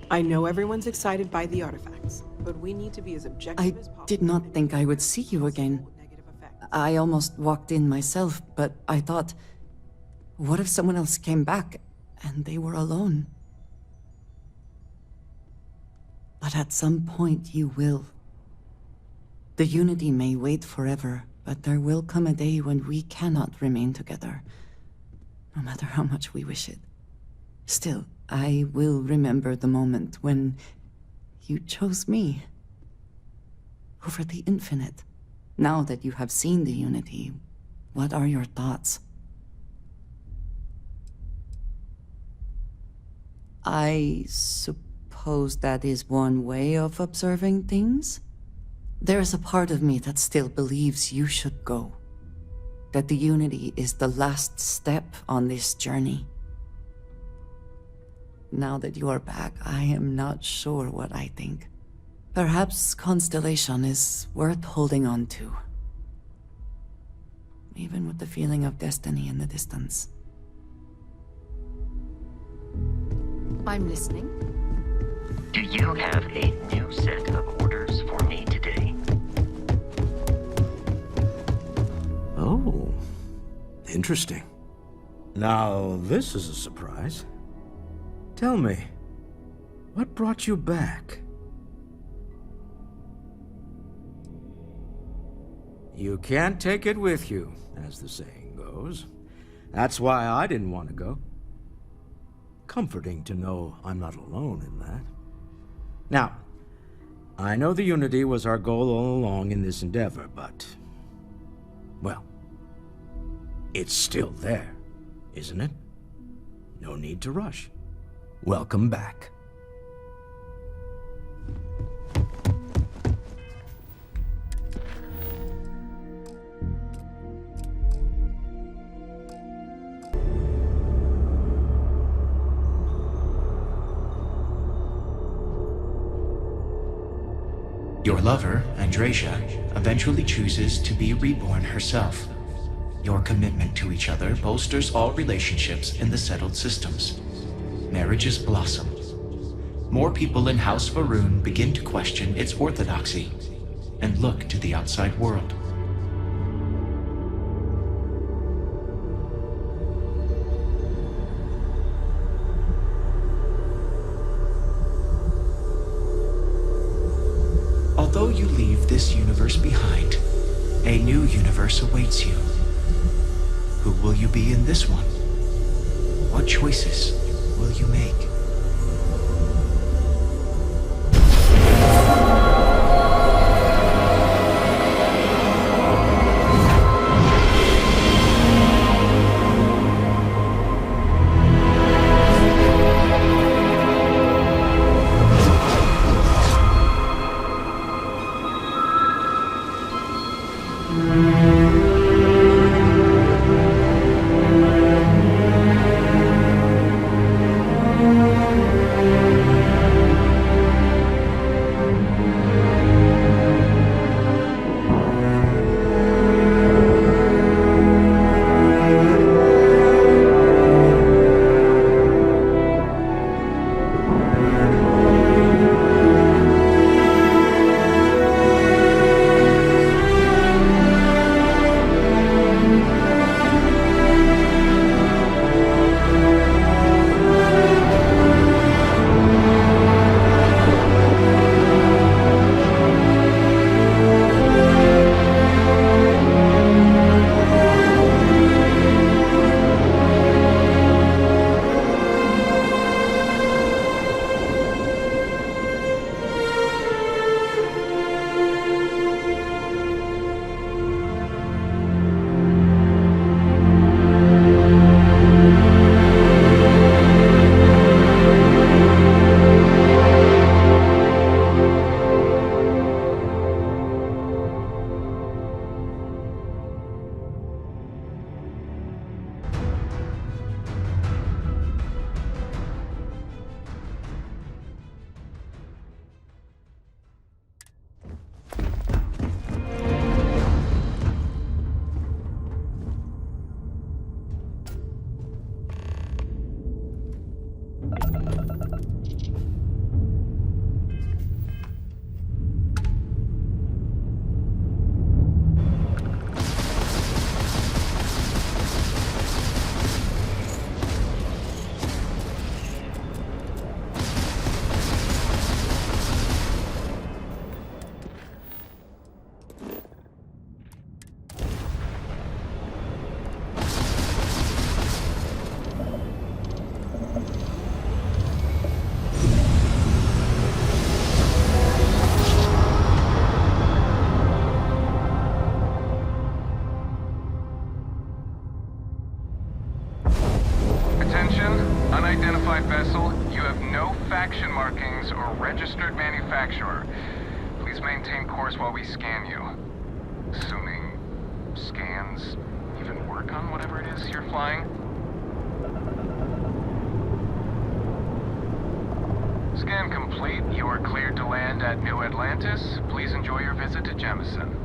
I know everyone's excited by the artifacts, but we need to be as objective as possible. I did not think I would see you again. I almost walked in myself, but I thought, what if someone else came back and they were alone? But at some point you will. The Unity may wait forever, but there will come a day when we cannot remain together, no matter how much we wish it. Still, I will remember the moment when you chose me over the infinite. Now that you have seen the Unity, what are your thoughts? I suppose that is one way of observing things. There is a part of me that still believes you should go. That the Unity is the last step on this journey. Now that you are back, I am not sure what I think. Perhaps Constellation is worth holding on to. Even with the feeling of destiny in the distance. I'm listening. Do you have a new set of orders for me today? Oh, interesting. Now, this is a surprise. Tell me, what brought you back? You can't take it with you, as the saying goes. That's why I didn't want to go. Comforting to know I'm not alone in that. Now, I know the Unity was our goal all along in this endeavor, but... well, it's still there, isn't it? No need to rush. Welcome back. Your lover, Andreja, eventually chooses to be reborn herself. Your commitment to each other bolsters all relationships in the settled systems. Marriages blossom. More people in House Varun begin to question its orthodoxy and look to the outside world. Although you leave this universe behind, a new universe awaits you. Who will you be in this one? What choices will you make? manufacturer. Please maintain course while we scan you. Assuming scans even work on whatever it is you're flying. Scan complete. You are cleared to land at New Atlantis. Please enjoy your visit to Jemison.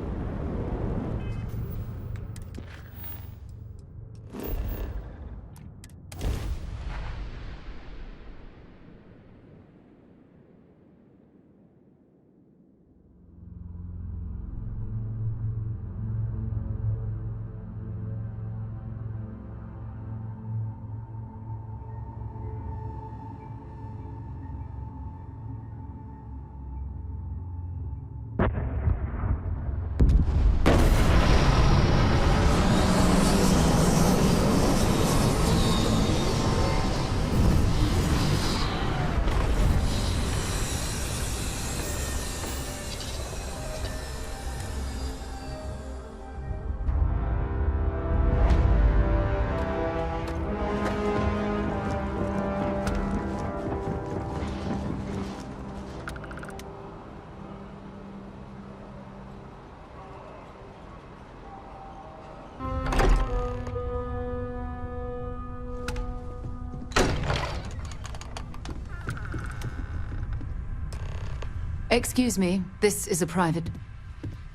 Excuse me, this is a private...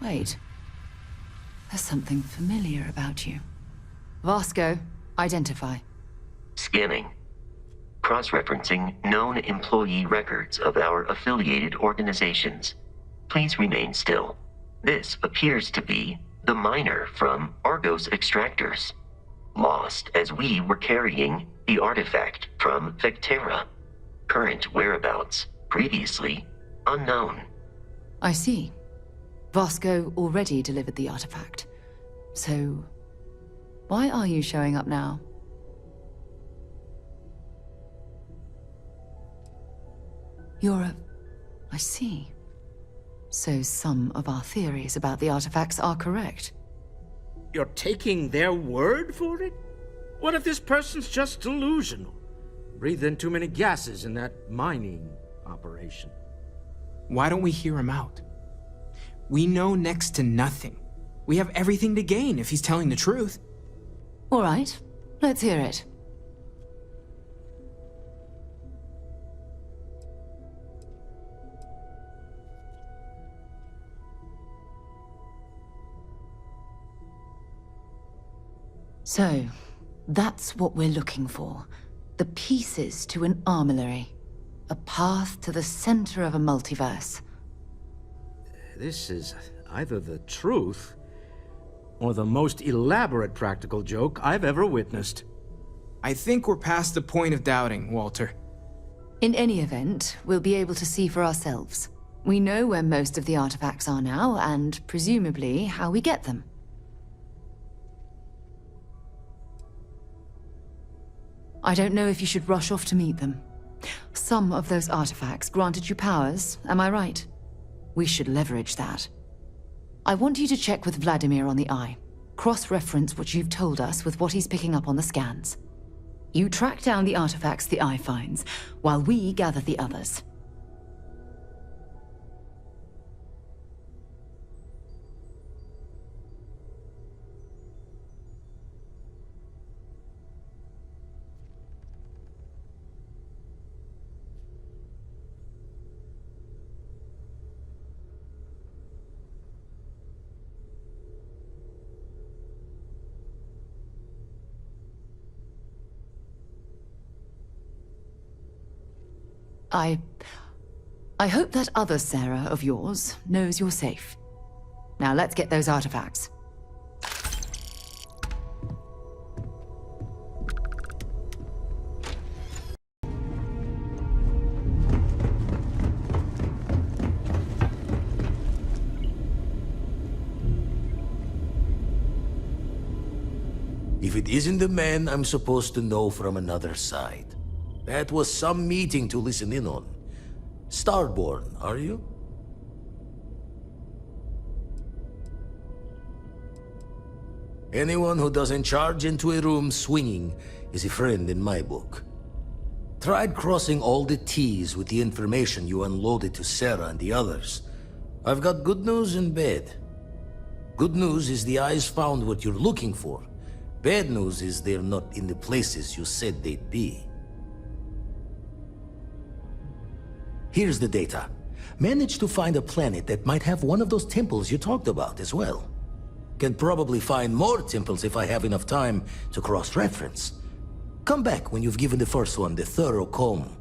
Wait. There's something familiar about you. Vasco, identify. Scanning. Cross-referencing known employee records of our affiliated organizations. Please remain still. This appears to be the miner from Argos Extractors. Lost as we were carrying the artifact from Vectera. Current whereabouts, previously unknown. I see. Vasco already delivered the artifact. So, why are you showing up now? I see. So some of our theories about the artifacts are correct. You're taking their word for it? What if this person's just delusional? Breathed in too many gases in that mining operation. Why don't we hear him out? We know next to nothing. We have everything to gain if he's telling the truth. All right, let's hear it. So, that's what we're looking for. The pieces to an armillary. A path to the center of a multiverse. This is either the truth, or the most elaborate practical joke I've ever witnessed. I think we're past the point of doubting, Walter. In any event, we'll be able to see for ourselves. We know where most of the artifacts are now, and presumably how we get them. I don't know if you should rush off to meet them. Some of those artifacts granted you powers, am I right? We should leverage that. I want you to check with Vladimir on the Eye. Cross-reference what you've told us with what he's picking up on the scans. You track down the artifacts the Eye finds, while we gather the others. I hope that other Sarah of yours knows you're safe. Now let's get those artifacts. If it isn't the man I'm supposed to know from another side. That was some meeting to listen in on. Starborn, are you? Anyone who doesn't charge into a room swinging is a friend in my book. Tried crossing all the T's with the information you unloaded to Sarah and the others. I've got good news and bad. Good news is the eyes found what you're looking for. Bad news is they're not in the places you said they'd be. Here's the data. Managed to find a planet that might have one of those temples you talked about as well. Can probably find more temples if I have enough time to cross-reference. Come back when you've given the first one the thorough comb.